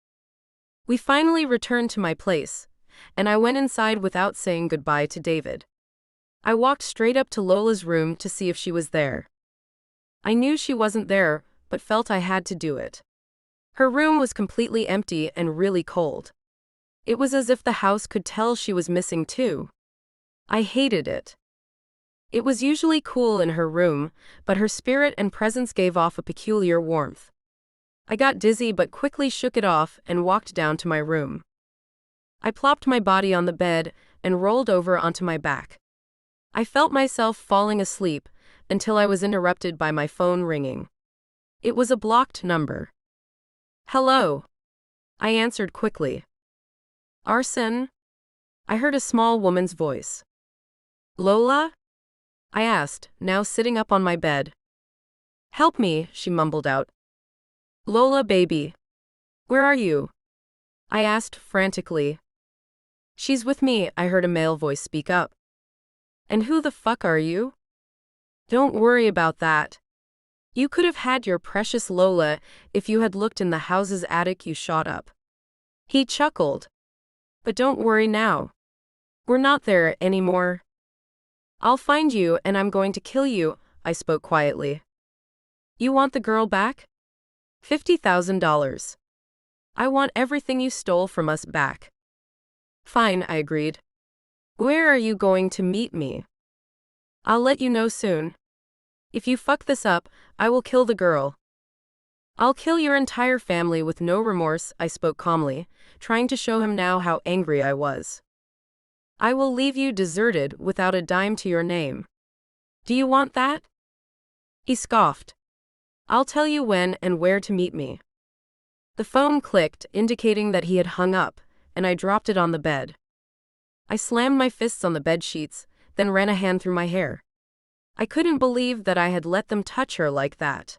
Speaker 1: We finally returned to my place, and I went inside without saying goodbye to David. I walked straight up to Lola's room to see if she was there. I knew she wasn't there, but felt I had to do it. Her room was completely empty and really cold. It was as if the house could tell she was missing too. I hated it. It was usually cool in her room, but her spirit and presence gave off a peculiar warmth. I got dizzy but quickly shook it off and walked down to my room. I plopped my body on the bed and rolled over onto my back. I felt myself falling asleep until I was interrupted by my phone ringing. It was a blocked number. Hello. I answered quickly. Arson? I heard a small woman's voice. Lola? I asked, now sitting up on my bed. Help me, she mumbled out. Lola, baby. Where are you? I asked frantically. She's with me, I heard a male voice speak up. And who the fuck are you? Don't worry about that. You could have had your precious Lola if you had looked in the house's attic you shot up. He chuckled. But don't worry now. We're not there anymore. I'll find you and I'm going to kill you, I spoke quietly. You want the girl back? $50,000. I want everything you stole from us back. Fine, I agreed. Where are you going to meet me? I'll let you know soon. If you fuck this up, I will kill the girl. I'll kill your entire family with no remorse, I spoke calmly, trying to show him now how angry I was. I will leave you deserted without a dime to your name. Do you want that? He scoffed. I'll tell you when and where to meet me. The phone clicked, indicating that he had hung up, and I dropped it on the bed. I slammed my fists on the bed sheets, then ran a hand through my hair. I couldn't believe that I had let them touch her like that.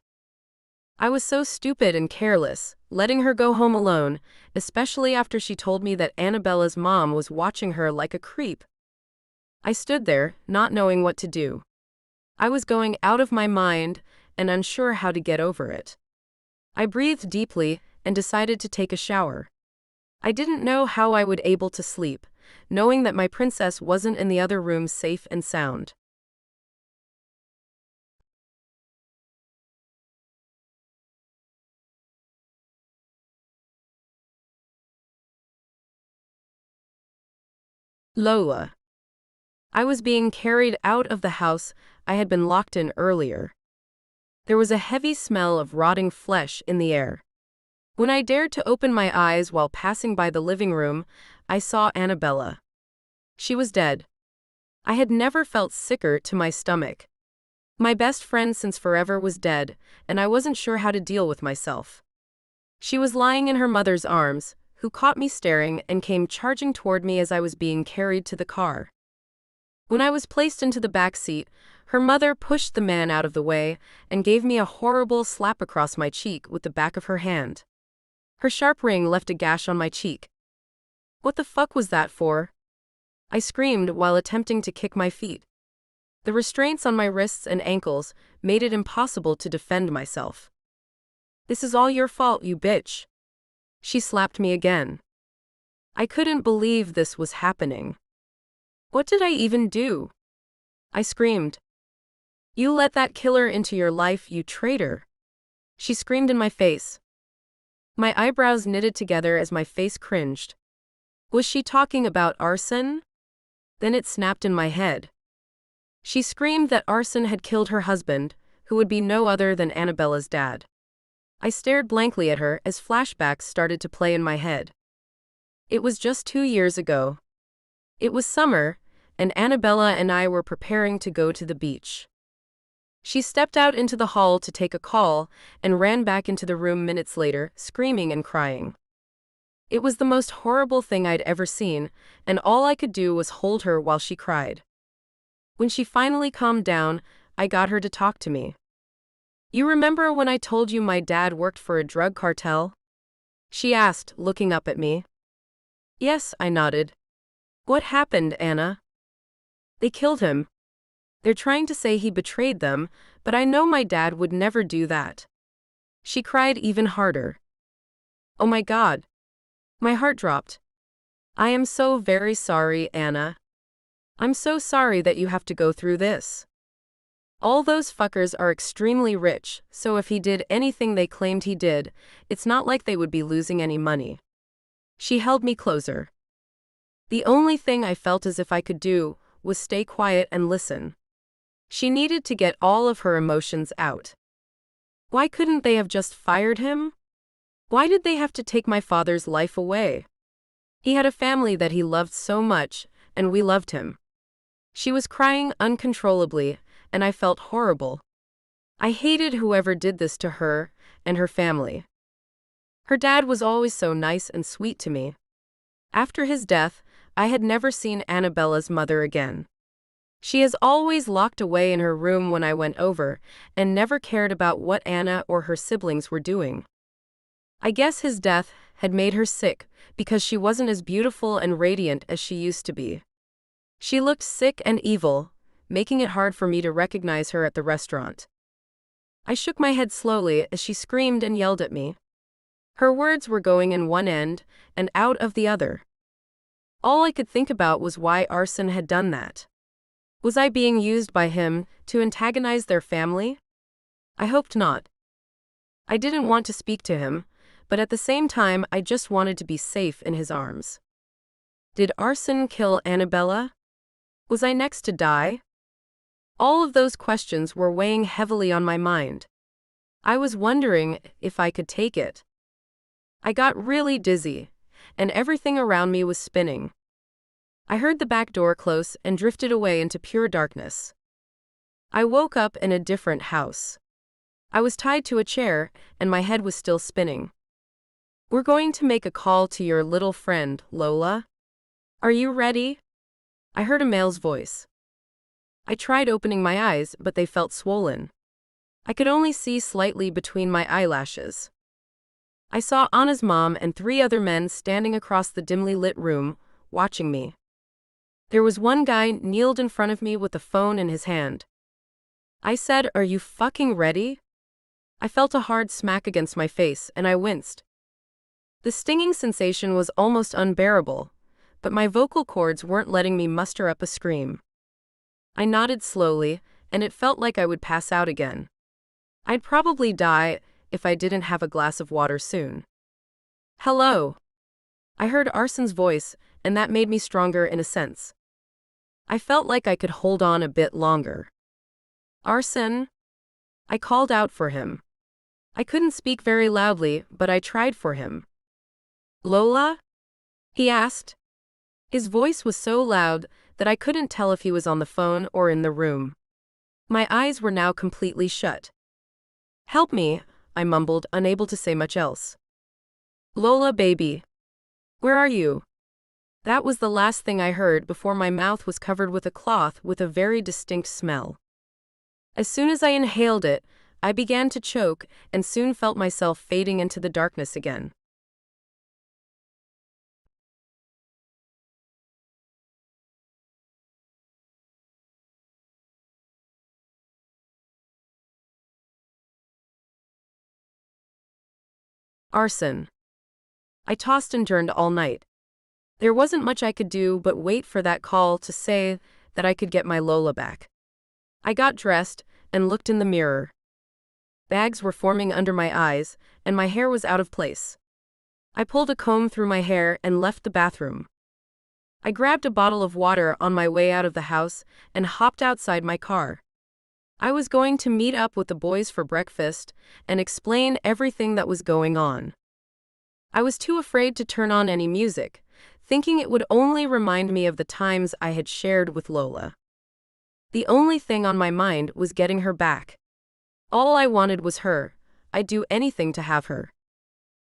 Speaker 1: I was so stupid and careless, letting her go home alone, especially after she told me that Annabella's mom was watching her like a creep. I stood there, not knowing what to do. I was going out of my mind and unsure how to get over it. I breathed deeply and decided to take a shower. I didn't know how I would able to sleep, knowing that my princess wasn't in the other room safe and sound. Lola. I was being carried out of the house I had been locked in earlier. There was a heavy smell of rotting flesh in the air. When I dared to open my eyes while passing by the living room, I saw Annabella. She was dead. I had never felt sicker to my stomach. My best friend since forever was dead, and I wasn't sure how to deal with myself. She was lying in her mother's arms, who caught me staring and came charging toward me as I was being carried to the car. When I was placed into the back seat, her mother pushed the man out of the way and gave me a horrible slap across my cheek with the back of her hand. Her sharp ring left a gash on my cheek. What the fuck was that for? I screamed while attempting to kick my feet. The restraints on my wrists and ankles made it impossible to defend myself. This is all your fault, you bitch. She slapped me again. I couldn't believe this was happening. What did I even do? I screamed. You let that killer into your life, you traitor. She screamed in my face. My eyebrows knitted together as my face cringed. Was she talking about arson? Then it snapped in my head. She screamed that arson had killed her husband, who would be no other than Annabella's dad. I stared blankly at her as flashbacks started to play in my head. It was just 2 years ago. It was summer, and Annabella and I were preparing to go to the beach. She stepped out into the hall to take a call and ran back into the room minutes later, screaming and crying. It was the most horrible thing I'd ever seen, and all I could do was hold her while she cried. When she finally calmed down, I got her to talk to me. "You remember when I told you my dad worked for a drug cartel?" she asked, looking up at me. "Yes," I nodded. "What happened, Anna?" "They killed him. They're trying to say he betrayed them, but I know my dad would never do that." She cried even harder. "Oh my God." My heart dropped. "I am so very sorry, Anna. I'm so sorry that you have to go through this. All those fuckers are extremely rich, so if he did anything they claimed he did, it's not like they would be losing any money." She held me closer. The only thing I felt as if I could do was stay quiet and listen. She needed to get all of her emotions out. Why couldn't they have just fired him? Why did they have to take my father's life away? He had a family that he loved so much, and we loved him. She was crying uncontrollably, and I felt horrible. I hated whoever did this to her and her family. Her dad was always so nice and sweet to me. After his death, I had never seen Annabella's mother again. She is always locked away in her room when I went over, and never cared about what Anna or her siblings were doing. I guess his death had made her sick, because she wasn't as beautiful and radiant as she used to be. She looked sick and evil, making it hard for me to recognize her at the restaurant. I shook my head slowly as she screamed and yelled at me. Her words were going in one end and out of the other. All I could think about was why arson had done that. Was I being used by him to antagonize their family? I hoped not. I didn't want to speak to him, but at the same time I just wanted to be safe in his arms. Did arson kill Annabella? Was I next to die? All of those questions were weighing heavily on my mind. I was wondering if I could take it. I got really dizzy, and everything around me was spinning. I heard the back door close and drifted away into pure darkness. I woke up in a different house. I was tied to a chair, and my head was still spinning. "We're going to make a call to your little friend, Lola. Are you ready?" I heard a male's voice. I tried opening my eyes, but they felt swollen. I could only see slightly between my eyelashes. I saw Anna's mom and 3 other men standing across the dimly lit room, watching me. There was one guy kneeled in front of me with a phone in his hand. I said, "Are you fucking ready?" I felt a hard smack against my face, and I winced. The stinging sensation was almost unbearable, but my vocal cords weren't letting me muster up a scream. I nodded slowly, and it felt like I would pass out again. I'd probably die if I didn't have a glass of water soon. "Hello." I heard Arson's voice, and that made me stronger in a sense. I felt like I could hold on a bit longer. "Arson?" I called out for him. I couldn't speak very loudly, but I tried for him. "Lola?" he asked. His voice was so loud that I couldn't tell if he was on the phone or in the room. My eyes were now completely shut. "Help me," I mumbled, unable to say much else. "Lola, baby. Where are you?" That was the last thing I heard before my mouth was covered with a cloth with a very distinct smell. As soon as I inhaled it, I began to choke and soon felt myself fading into the darkness again. Arson. I tossed and turned all night. There wasn't much I could do but wait for that call to say that I could get my Lola back. I got dressed and looked in the mirror. Bags were forming under my eyes, and my hair was out of place. I pulled a comb through my hair and left the bathroom. I grabbed a bottle of water on my way out of the house and hopped outside my car. I was going to meet up with the boys for breakfast and explain everything that was going on. I was too afraid to turn on any music, thinking it would only remind me of the times I had shared with Lola. The only thing on my mind was getting her back. All I wanted was her. I'd do anything to have her.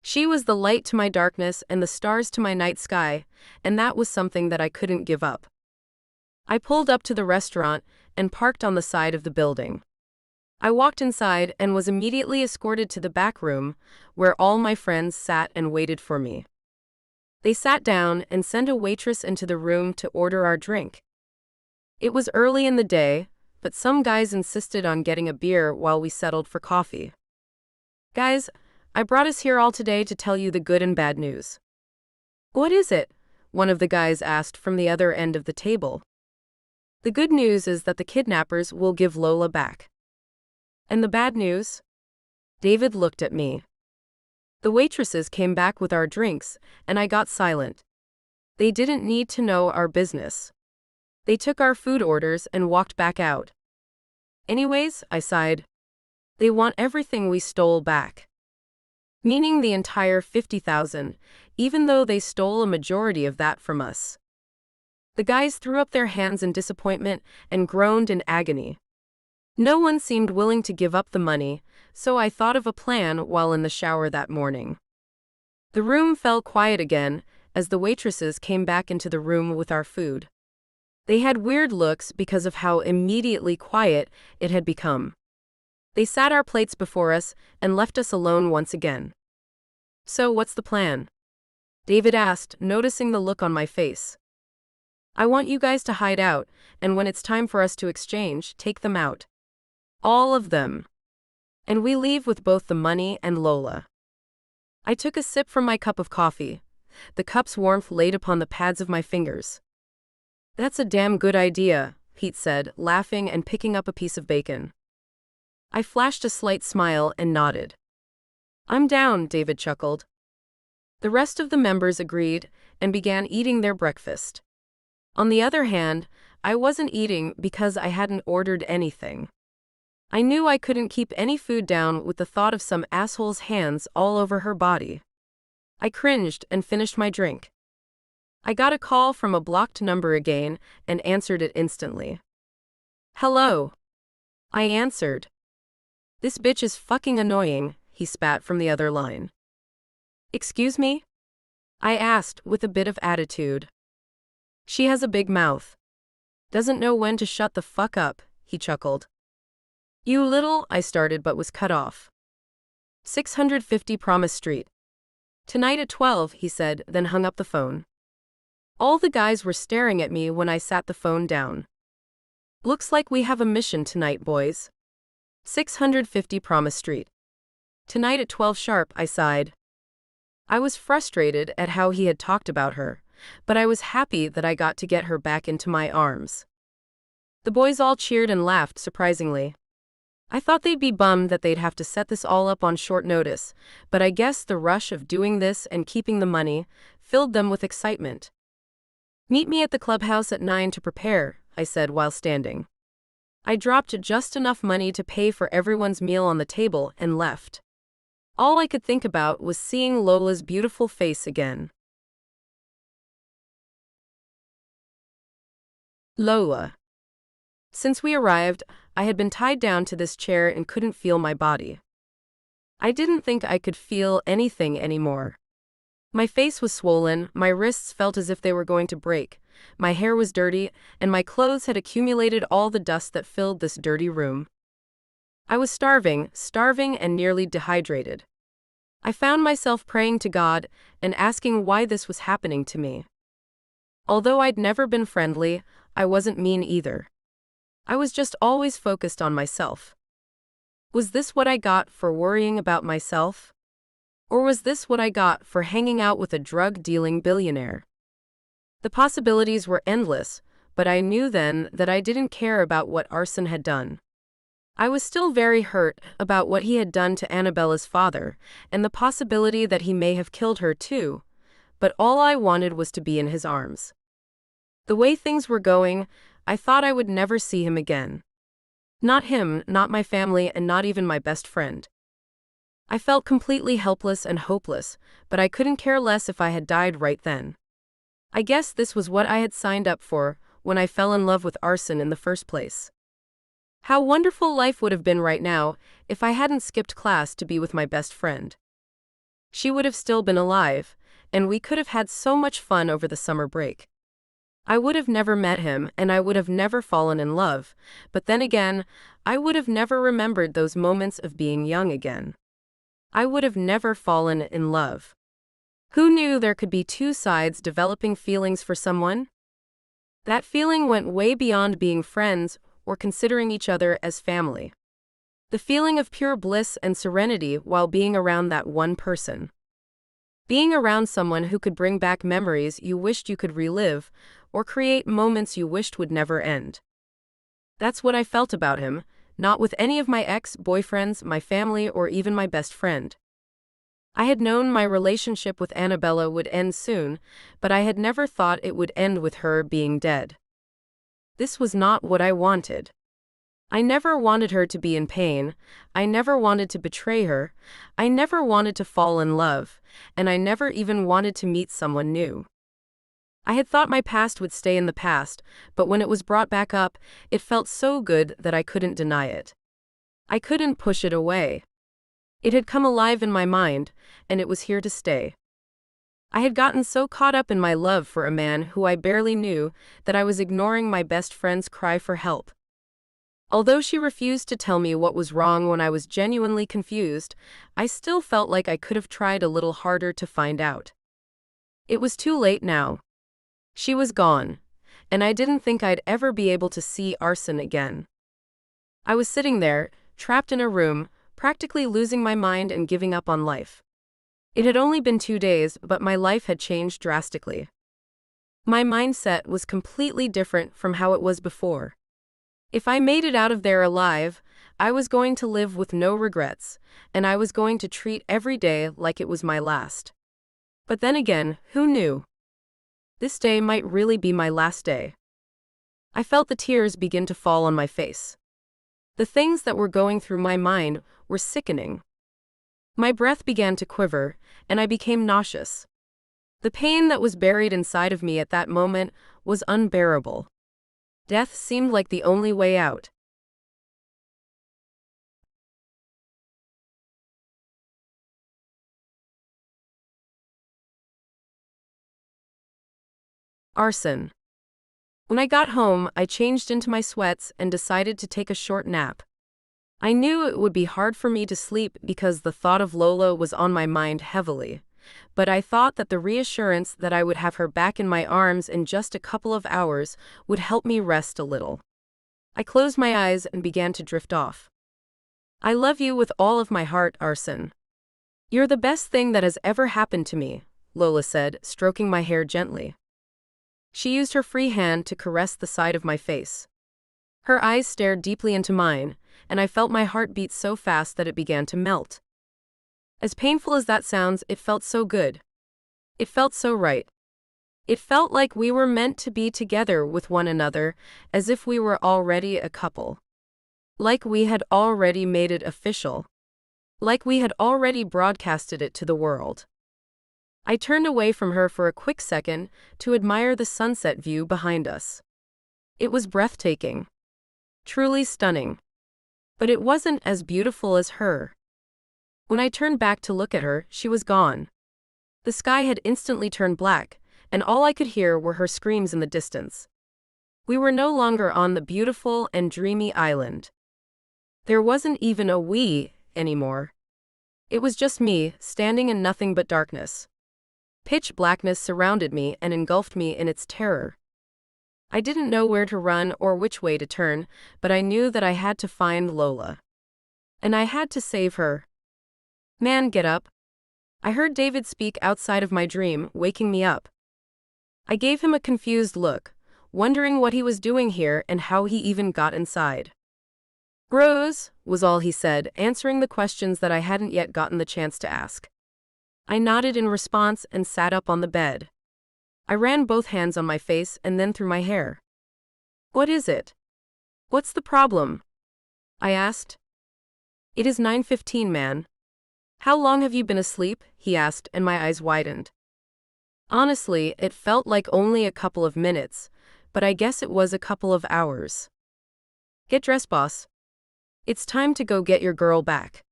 Speaker 1: She was the light to my darkness and the stars to my night sky, and that was something that I couldn't give up. I pulled up to the restaurant and parked on the side of the building. I walked inside and was immediately escorted to the back room, where all my friends sat and waited for me. They sat down and sent a waitress into the room to order our drink. It was early in the day, but some guys insisted on getting a beer while we settled for coffee. "Guys, I brought us here all today to tell you the good and bad news." "What is it?" one of the guys asked from the other end of the table. "The good news is that the kidnappers will give Lola back." "And the bad news?" David looked at me. The waitresses came back with our drinks, and I got silent. They didn't need to know our business. They took our food orders and walked back out. "Anyways," I sighed, "they want everything we stole back." Meaning the entire 50,000, even though they stole a majority of that from us. The guys threw up their hands in disappointment and groaned in agony. No one seemed willing to give up the money, so I thought of a plan while in the shower that morning. The room fell quiet again as the waitresses came back into the room with our food. They had weird looks because of how immediately quiet it had become. They sat our plates before us and left us alone once again. "So what's the plan?" David asked, noticing the look on my face. "I want you guys to hide out, and when it's time for us to exchange, take them out. All of them. And we leave with both the money and Lola." I took a sip from my cup of coffee. The cup's warmth laid upon the pads of my fingers. "That's a damn good idea," Pete said, laughing and picking up a piece of bacon. I flashed a slight smile and nodded. "I'm down," David chuckled. The rest of the members agreed and began eating their breakfast. On the other hand, I wasn't eating because I hadn't ordered anything. I knew I couldn't keep any food down with the thought of some asshole's hands all over her body. I cringed and finished my drink. I got a call from a blocked number again and answered it instantly. "Hello." I answered. "This bitch is fucking annoying," he spat from the other line. "Excuse me?" I asked with a bit of attitude. "She has a big mouth. Doesn't know when to shut the fuck up," he chuckled. "You little," I started but was cut off. 650 Promise Street. "Tonight at 12, he said, then hung up the phone. All the guys were staring at me when I sat the phone down. "Looks like we have a mission tonight, boys. 650 Promise Street. Tonight at 12 sharp," I sighed. I was frustrated at how he had talked about her, but I was happy that I got to get her back into my arms. The boys all cheered and laughed surprisingly. I thought they'd be bummed that they'd have to set this all up on short notice, but I guess the rush of doing this and keeping the money filled them with excitement. "Meet me at the clubhouse at 9 to prepare," I said while standing. I dropped just enough money to pay for everyone's meal on the table and left. All I could think about was seeing Lola's beautiful face again. Lola. Since we arrived, I had been tied down to this chair and couldn't feel my body. I didn't think I could feel anything anymore. My face was swollen, my wrists felt as if they were going to break, my hair was dirty, and my clothes had accumulated all the dust that filled this dirty room. I was starving and nearly dehydrated. I found myself praying to God and asking why this was happening to me. Although I'd never been friendly, I wasn't mean either. I was just always focused on myself. Was this what I got for worrying about myself? Or was this what I got for hanging out with a drug-dealing billionaire? The possibilities were endless, but I knew then that I didn't care about what arson had done. I was still very hurt about what he had done to Annabella's father, and the possibility that he may have killed her too, but all I wanted was to be in his arms. The way things were going, I thought I would never see him again. Not him, not my family, and not even my best friend. I felt completely helpless and hopeless, but I couldn't care less if I had died right then. I guess this was what I had signed up for when I fell in love with arson in the first place. How wonderful life would have been right now if I hadn't skipped class to be with my best friend. She would have still been alive, and we could have had so much fun over the summer break. I would have never met him, and I would have never fallen in love, but then again, I would have never remembered those moments of being young again. I would have never fallen in love. Who knew there could be two sides developing feelings for someone? That feeling went way beyond being friends or considering each other as family. The feeling of pure bliss and serenity while being around that one person. Being around someone who could bring back memories you wished you could relive, or create moments you wished would never end. That's what I felt about him, not with any of my ex-boyfriends, my family, or even my best friend. I had known my relationship with Annabella would end soon, but I had never thought it would end with her being dead. This was not what I wanted. I never wanted her to be in pain, I never wanted to betray her, I never wanted to fall in love, and I never even wanted to meet someone new. I had thought my past would stay in the past, but when it was brought back up, it felt so good that I couldn't deny it. I couldn't push it away. It had come alive in my mind, and it was here to stay. I had gotten so caught up in my love for a man who I barely knew that I was ignoring my best friend's cry for help. Although she refused to tell me what was wrong when I was genuinely confused, I still felt like I could have tried a little harder to find out. It was too late now. She was gone, and I didn't think I'd ever be able to see arson again. I was sitting there, trapped in a room, practically losing my mind and giving up on life. It had only been 2 days, but my life had changed drastically. My mindset was completely different from how it was before. If I made it out of there alive, I was going to live with no regrets, and I was going to treat every day like it was my last. But then again, who knew? This day might really be my last day. I felt the tears begin to fall on my face. The things that were going through my mind were sickening. My breath began to quiver, and I became nauseous. The pain that was buried inside of me at that moment was unbearable. Death seemed like the only way out. Arson. When I got home, I changed into my sweats and decided to take a short nap. I knew it would be hard for me to sleep because the thought of Lola was on my mind heavily, but I thought that the reassurance that I would have her back in my arms in just a couple of hours would help me rest a little. I closed my eyes and began to drift off. I love you with all of my heart, Arson. You're the best thing that has ever happened to me, Lola said, stroking my hair gently. She used her free hand to caress the side of my face. Her eyes stared deeply into mine, and I felt my heart beat so fast that it began to melt. As painful as that sounds, it felt so good. It felt so right. It felt like we were meant to be together with one another, as if we were already a couple. Like we had already made it official. Like we had already broadcasted it to the world. I turned away from her for a quick second to admire the sunset view behind us. It was breathtaking. Truly stunning. But it wasn't as beautiful as her. When I turned back to look at her, she was gone. The sky had instantly turned black, and all I could hear were her screams in the distance. We were no longer on the beautiful and dreamy island. There wasn't even a we anymore. It was just me, standing in nothing but darkness. Pitch blackness surrounded me and engulfed me in its terror. I didn't know where to run or which way to turn, but I knew that I had to find Lola. And I had to save her. Man, get up. I heard David speak outside of my dream, waking me up. I gave him a confused look, wondering what he was doing here and how he even got inside. Rose, was all he said, answering the questions that I hadn't yet gotten the chance to ask. I nodded in response and sat up on the bed. I ran both hands on my face and then through my hair. What is it? What's the problem? I asked. It is 9:15, man. How long have you been asleep? He asked, and my eyes widened. Honestly, it felt like only a couple of minutes, but I guess it was a couple of hours. Get dressed, boss. It's time to go get your girl back.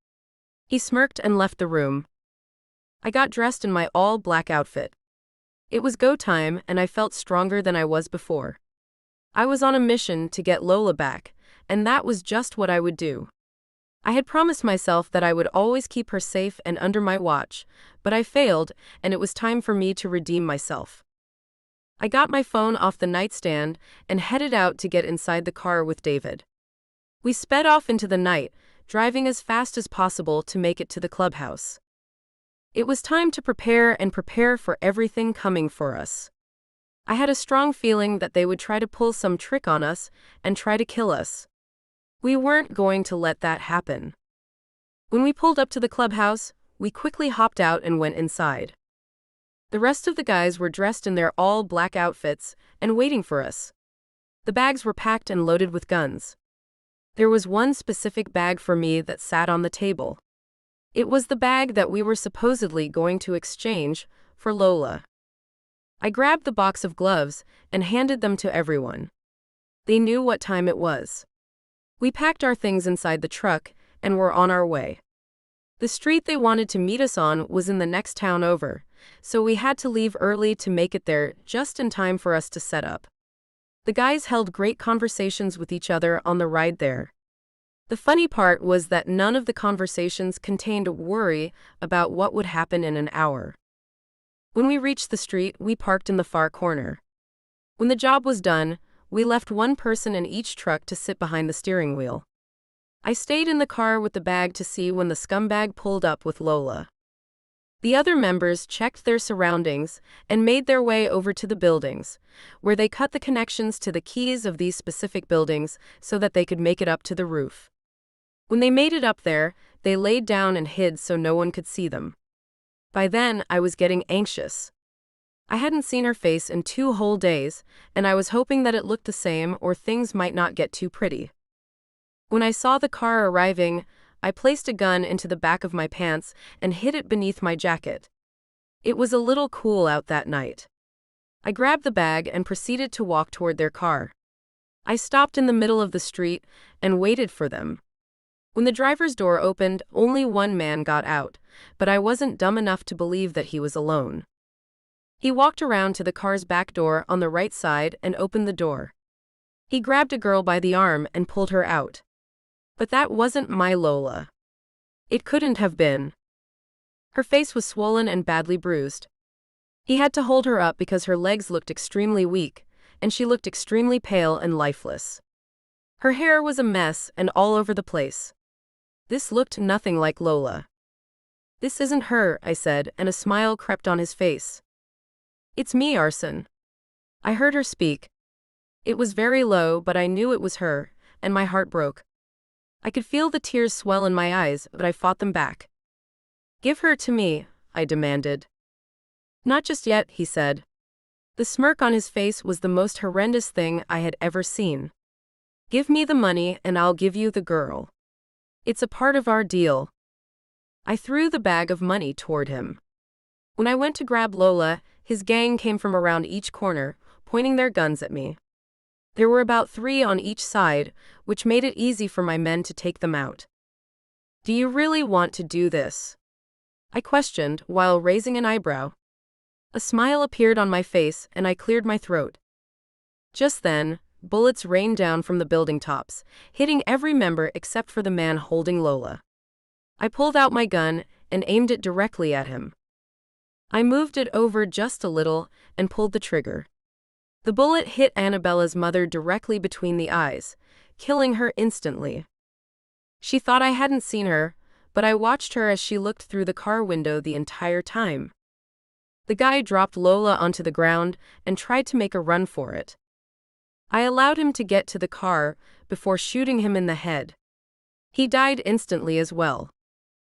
Speaker 1: He smirked and left the room. I got dressed in my all-black outfit. It was go time, and I felt stronger than I was before. I was on a mission to get Lola back, and that was just what I would do. I had promised myself that I would always keep her safe and under my watch, but I failed, and it was time for me to redeem myself. I got my phone off the nightstand and headed out to get inside the car with David. We sped off into the night, driving as fast as possible to make it to the clubhouse. It was time to prepare for everything coming for us. I had a strong feeling that they would try to pull some trick on us and try to kill us. We weren't going to let that happen. When we pulled up to the clubhouse, we quickly hopped out and went inside. The rest of the guys were dressed in their all-black outfits and waiting for us. The bags were packed and loaded with guns. There was one specific bag for me that sat on the table. It was the bag that we were supposedly going to exchange for Lola. I grabbed the box of gloves and handed them to everyone. They knew what time it was. We packed our things inside the truck and were on our way. The street they wanted to meet us on was in the next town over, so we had to leave early to make it there just in time for us to set up. The guys held great conversations with each other on the ride there. The funny part was that none of the conversations contained worry about what would happen in an hour. When we reached the street, we parked in the far corner. When the job was done, we left one person in each truck to sit behind the steering wheel. I stayed in the car with the bag to see when the scumbag pulled up with Lola. The other members checked their surroundings and made their way over to the buildings, where they cut the connections to the keys of these specific buildings so that they could make it up to the roof. When they made it up there, they laid down and hid so no one could see them. By then, I was getting anxious. I hadn't seen her face in 2 whole days, and I was hoping that it looked the same or things might not get too pretty. When I saw the car arriving, I placed a gun into the back of my pants and hid it beneath my jacket. It was a little cool out that night. I grabbed the bag and proceeded to walk toward their car. I stopped in the middle of the street and waited for them. When the driver's door opened, only one man got out, but I wasn't dumb enough to believe that he was alone. He walked around to the car's back door on the right side and opened the door. He grabbed a girl by the arm and pulled her out. But that wasn't my Lola. It couldn't have been. Her face was swollen and badly bruised. He had to hold her up because her legs looked extremely weak, and she looked extremely pale and lifeless. Her hair was a mess and all over the place. This looked nothing like Lola. This isn't her, I said, and a smile crept on his face. It's me, Arson. I heard her speak. It was very low, but I knew it was her, and my heart broke. I could feel the tears swell in my eyes, but I fought them back. Give her to me, I demanded. Not just yet, he said. The smirk on his face was the most horrendous thing I had ever seen. Give me the money and I'll give you the girl. It's a part of our deal. I threw the bag of money toward him. When I went to grab Lola, his gang came from around each corner, pointing their guns at me. There were about 3 on each side, which made it easy for my men to take them out. Do you really want to do this? I questioned, while raising an eyebrow. A smile appeared on my face, and I cleared my throat. Just then, bullets rained down from the building tops, hitting every member except for the man holding Lola. I pulled out my gun and aimed it directly at him. I moved it over just a little and pulled the trigger. The bullet hit Annabella's mother directly between the eyes, killing her instantly. She thought I hadn't seen her, but I watched her as she looked through the car window the entire time. The guy dropped Lola onto the ground and tried to make a run for it. I allowed him to get to the car before shooting him in the head. He died instantly as well.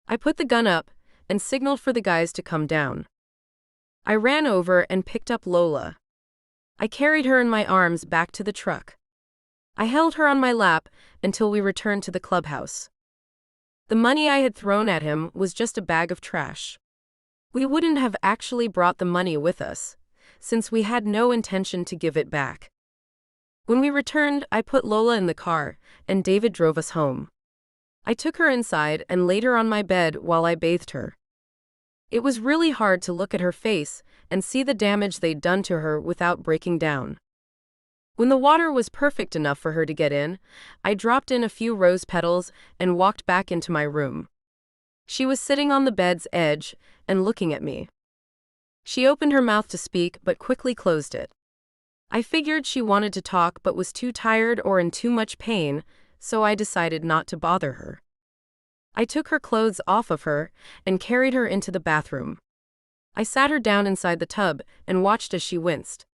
Speaker 1: I put the gun up and signaled for the guys to come down. I ran over and picked up Lola. I carried her in my arms back to the truck. I held her on my lap until we returned to the clubhouse. The money I had thrown at him was just a bag of trash. We wouldn't have actually brought the money with us, since we had no intention to give it back. When we returned, I put Lola in the car, and David drove us home. I took her inside and laid her on my bed while I bathed her. It was really hard to look at her face and see the damage they'd done to her without breaking down. When the water was perfect enough for her to get in, I dropped in a few rose petals and walked back into my room. She was sitting on the bed's edge and looking at me. She opened her mouth to speak but quickly closed it. I figured she wanted to talk but was too tired or in too much pain, so I decided not to bother her. I took her clothes off of her and carried her into the bathroom. I sat her down inside the tub and watched as she winced.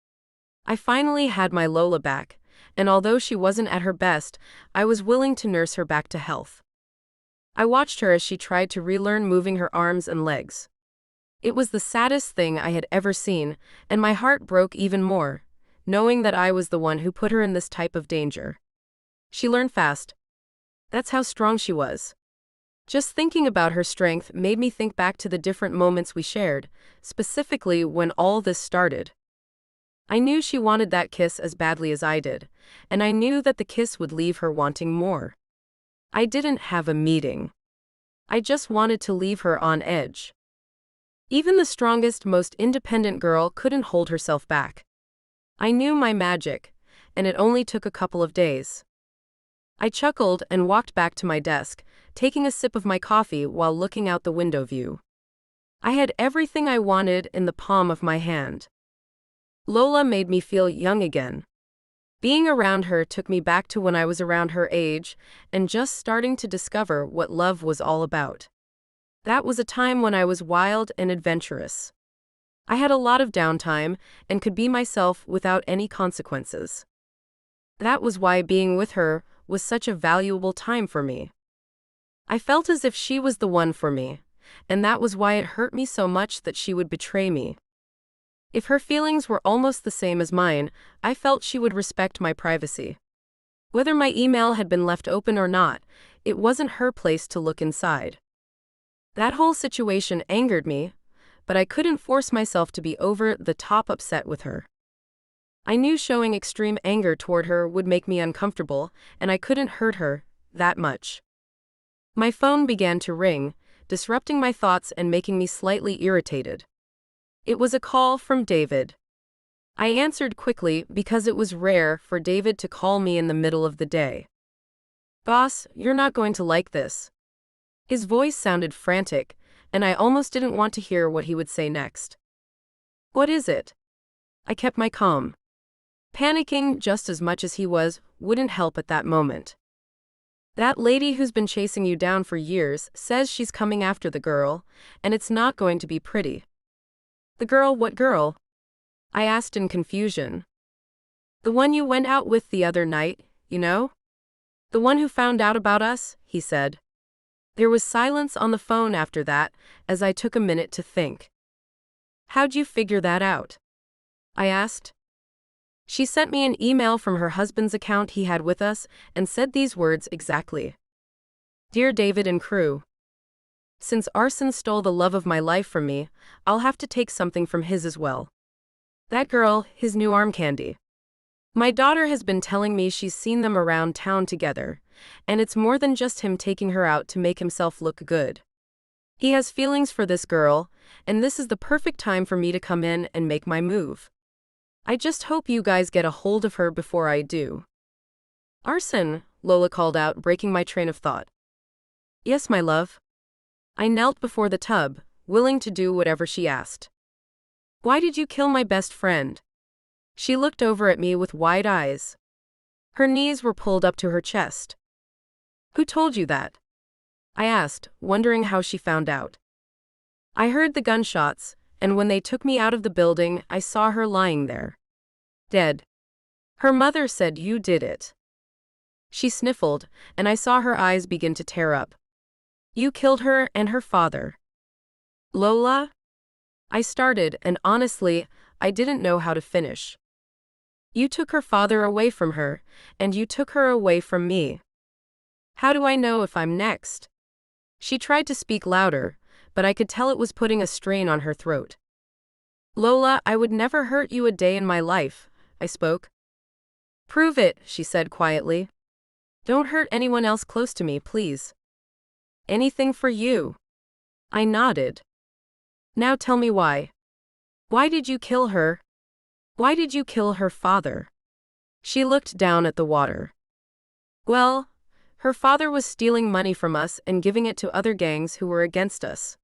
Speaker 1: I finally had my Lola back, and although she wasn't at her best, I was willing to nurse her back to health. I watched her as she tried to relearn moving her arms and legs. It was the saddest thing I had ever seen, and my heart broke even more, knowing that I was the one who put her in this type of danger. She learned fast. That's how strong she was. Just thinking about her strength made me think back to the different moments we shared, specifically when all this started. I knew she wanted that kiss as badly as I did, and I knew that the kiss would leave her wanting more. I didn't have a meeting. I just wanted to leave her on edge. Even the strongest, most independent girl couldn't hold herself back. I knew my magic, and it only took a couple of days. I chuckled and walked back to my desk, taking a sip of my coffee while looking out the window view. I had everything I wanted in the palm of my hand. Lola made me feel young again. Being around her took me back to when I was around her age and just starting to discover what love was all about. That was a time when I was wild and adventurous. I had a lot of downtime and could be myself without any consequences. That was why being with her was such a valuable time for me. I felt as if she was the one for me, and that was why it hurt me so much that she would betray me. If her feelings were almost the same as mine, I felt she would respect my privacy. Whether my email had been left open or not, it wasn't her place to look inside. That whole situation angered me, but I couldn't force myself to be over the top upset with her. I knew showing extreme anger toward her would make me uncomfortable, and I couldn't hurt her that much. My phone began to ring, disrupting my thoughts and making me slightly irritated. It was a call from David. I answered quickly because it was rare for David to call me in the middle of the day. "Boss, you're not going to like this." His voice sounded frantic, and I almost didn't want to hear what he would say next. "What is it?" I kept my calm. Panicking just as much as he was wouldn't help at that moment. "That lady who's been chasing you down for years says she's coming after the girl, and it's not going to be pretty." "The girl, what girl?" I asked in confusion. "The one you went out with the other night, you know? The one who found out about us," he said. There was silence on the phone after that, as I took a minute to think. "How'd you figure that out?" I asked. She sent me an email from her husband's account he had with us and said these words exactly. "Dear David and crew. Since Arson stole the love of my life from me, I'll have to take something from his as well. That girl, his new arm candy. My daughter has been telling me she's seen them around town together, and it's more than just him taking her out to make himself look good. He has feelings for this girl, and this is the perfect time for me to come in and make my move. I just hope you guys get a hold of her before I do." "Arson," Lola called out, breaking my train of thought. "Yes, my love." I knelt before the tub, willing to do whatever she asked. "Why did you kill my best friend?" She looked over at me with wide eyes. Her knees were pulled up to her chest. "Who told you that?" I asked, wondering how she found out. "I heard the gunshots, and when they took me out of the building, I saw her lying there. Dead. Her mother said you did it." She sniffled, and I saw her eyes begin to tear up. You killed her and her father. Lola? I started, and honestly, I didn't know how to finish. You took her father away from her, and you took her away from me. How do I know if I'm next? She tried to speak louder, but I could tell it was putting a strain on her throat. Lola, I would never hurt you a day in my life, I spoke. Prove it, she said quietly. Don't hurt anyone else close to me, please. Anything for you. I nodded. Now tell me why. Why did you kill her? Why did you kill her father? She looked down at the water. Well, her father was stealing money from us and giving it to other gangs who were against us.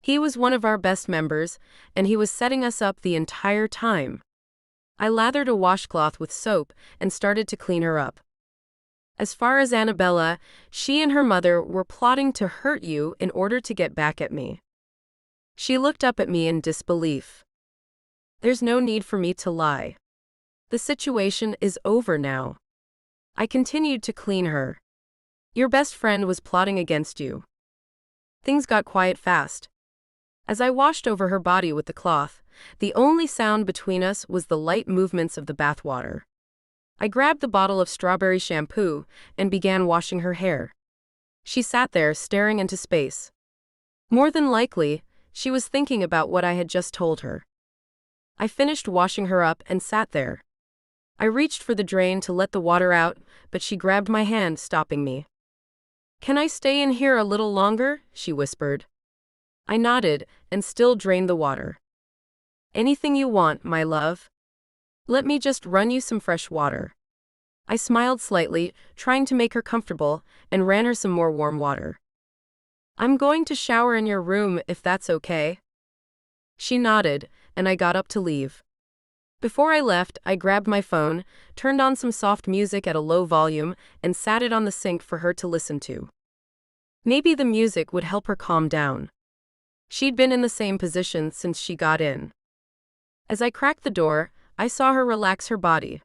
Speaker 1: He was one of our best members, and he was setting us up the entire time. I lathered a washcloth with soap and started to clean her up. As far as Annabella, she and her mother were plotting to hurt you in order to get back at me. She looked up at me in disbelief. There's no need for me to lie. The situation is over now. I continued to clean her. Your best friend was plotting against you. Things got quiet fast. As I washed over her body with the cloth, the only sound between us was the light movements of the bathwater. I grabbed the bottle of strawberry shampoo and began washing her hair. She sat there staring into space. More than likely, she was thinking about what I had just told her. I finished washing her up and sat there. I reached for the drain to let the water out, but she grabbed my hand, stopping me. Can I stay in here a little longer? She whispered. I nodded and still drained the water. Anything you want, my love. Let me just run you some fresh water. I smiled slightly, trying to make her comfortable, and ran her some more warm water. I'm going to shower in your room if that's okay. She nodded, and I got up to leave. Before I left, I grabbed my phone, turned on some soft music at a low volume, and sat it on the sink for her to listen to. Maybe the music would help her calm down. She'd been in the same position since she got in. As I cracked the door, I saw her relax her body.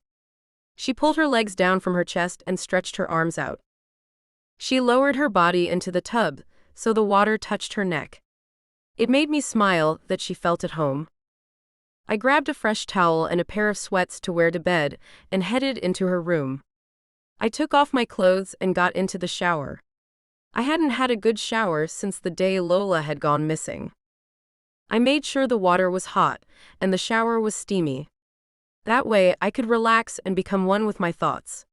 Speaker 1: She pulled her legs down from her chest and stretched her arms out. She lowered her body into the tub, so the water touched her neck. It made me smile that she felt at home. I grabbed a fresh towel and a pair of sweats to wear to bed and headed into her room. I took off my clothes and got into the shower. I hadn't had a good shower since the day Lola had gone missing. I made sure the water was hot and the shower was steamy. That way I could relax and become one with my thoughts.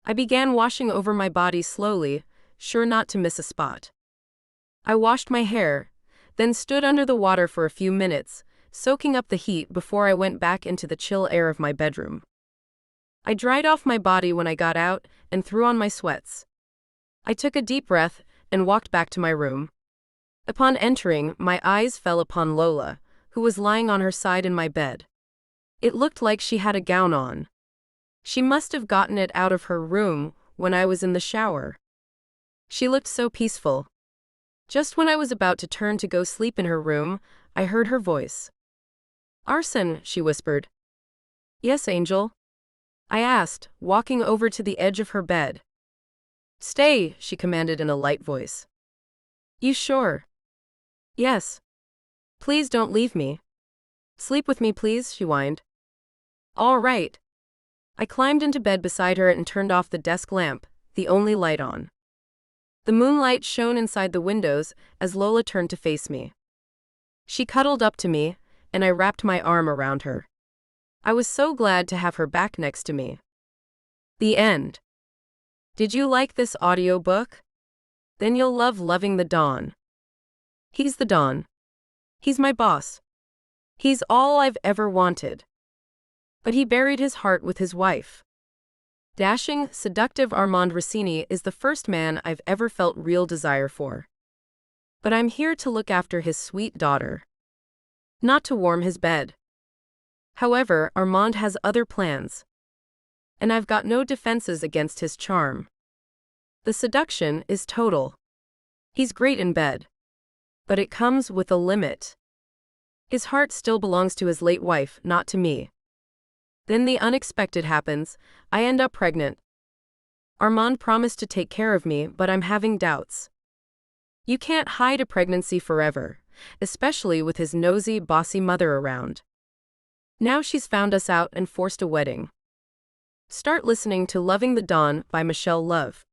Speaker 1: I began washing over my body slowly, sure not to miss a spot. I washed my hair, then stood under the water for a few minutes, soaking up the heat before I went back into the chill air of my bedroom. I dried off my body when I got out and threw on my sweats. I took a deep breath and walked back to my room. Upon entering, my eyes fell upon Lola, who was lying on her side in my bed. It looked like she had a gown on. She must have gotten it out of her room when I was in the shower. She looked so peaceful. Just when I was about to turn to go sleep in her room, I heard her voice. Arson, she whispered. Yes, Angel? I asked, walking over to the edge of her bed. Stay, she commanded in a light voice. You sure? Yes. Please don't leave me. Sleep with me, please, she whined. All right. I climbed into bed beside her and turned off the desk lamp, the only light on. The moonlight shone inside the windows as Lola turned to face me. She cuddled up to me, and I wrapped my arm around her. I was so glad to have her back next to me. The end. Did you like this audiobook? Then you'll love Loving the Dawn. He's the Dawn. He's my boss. He's all I've ever wanted. But he buried his heart with his wife. Dashing, seductive Armand Rossini is the first man I've ever felt real desire for. But I'm here to look after his sweet daughter. Not to warm his bed. However, Armand has other plans. And I've got no defenses against his charm. The seduction is total. He's great in bed. But it comes with a limit. His heart still belongs to his late wife, not to me. Then the unexpected happens. I end up pregnant. Armand promised to take care of me, but I'm having doubts. You can't hide a pregnancy forever, especially with his nosy, bossy mother around. Now she's found us out and forced a wedding. Start listening to Loving the Dawn by Michelle Love.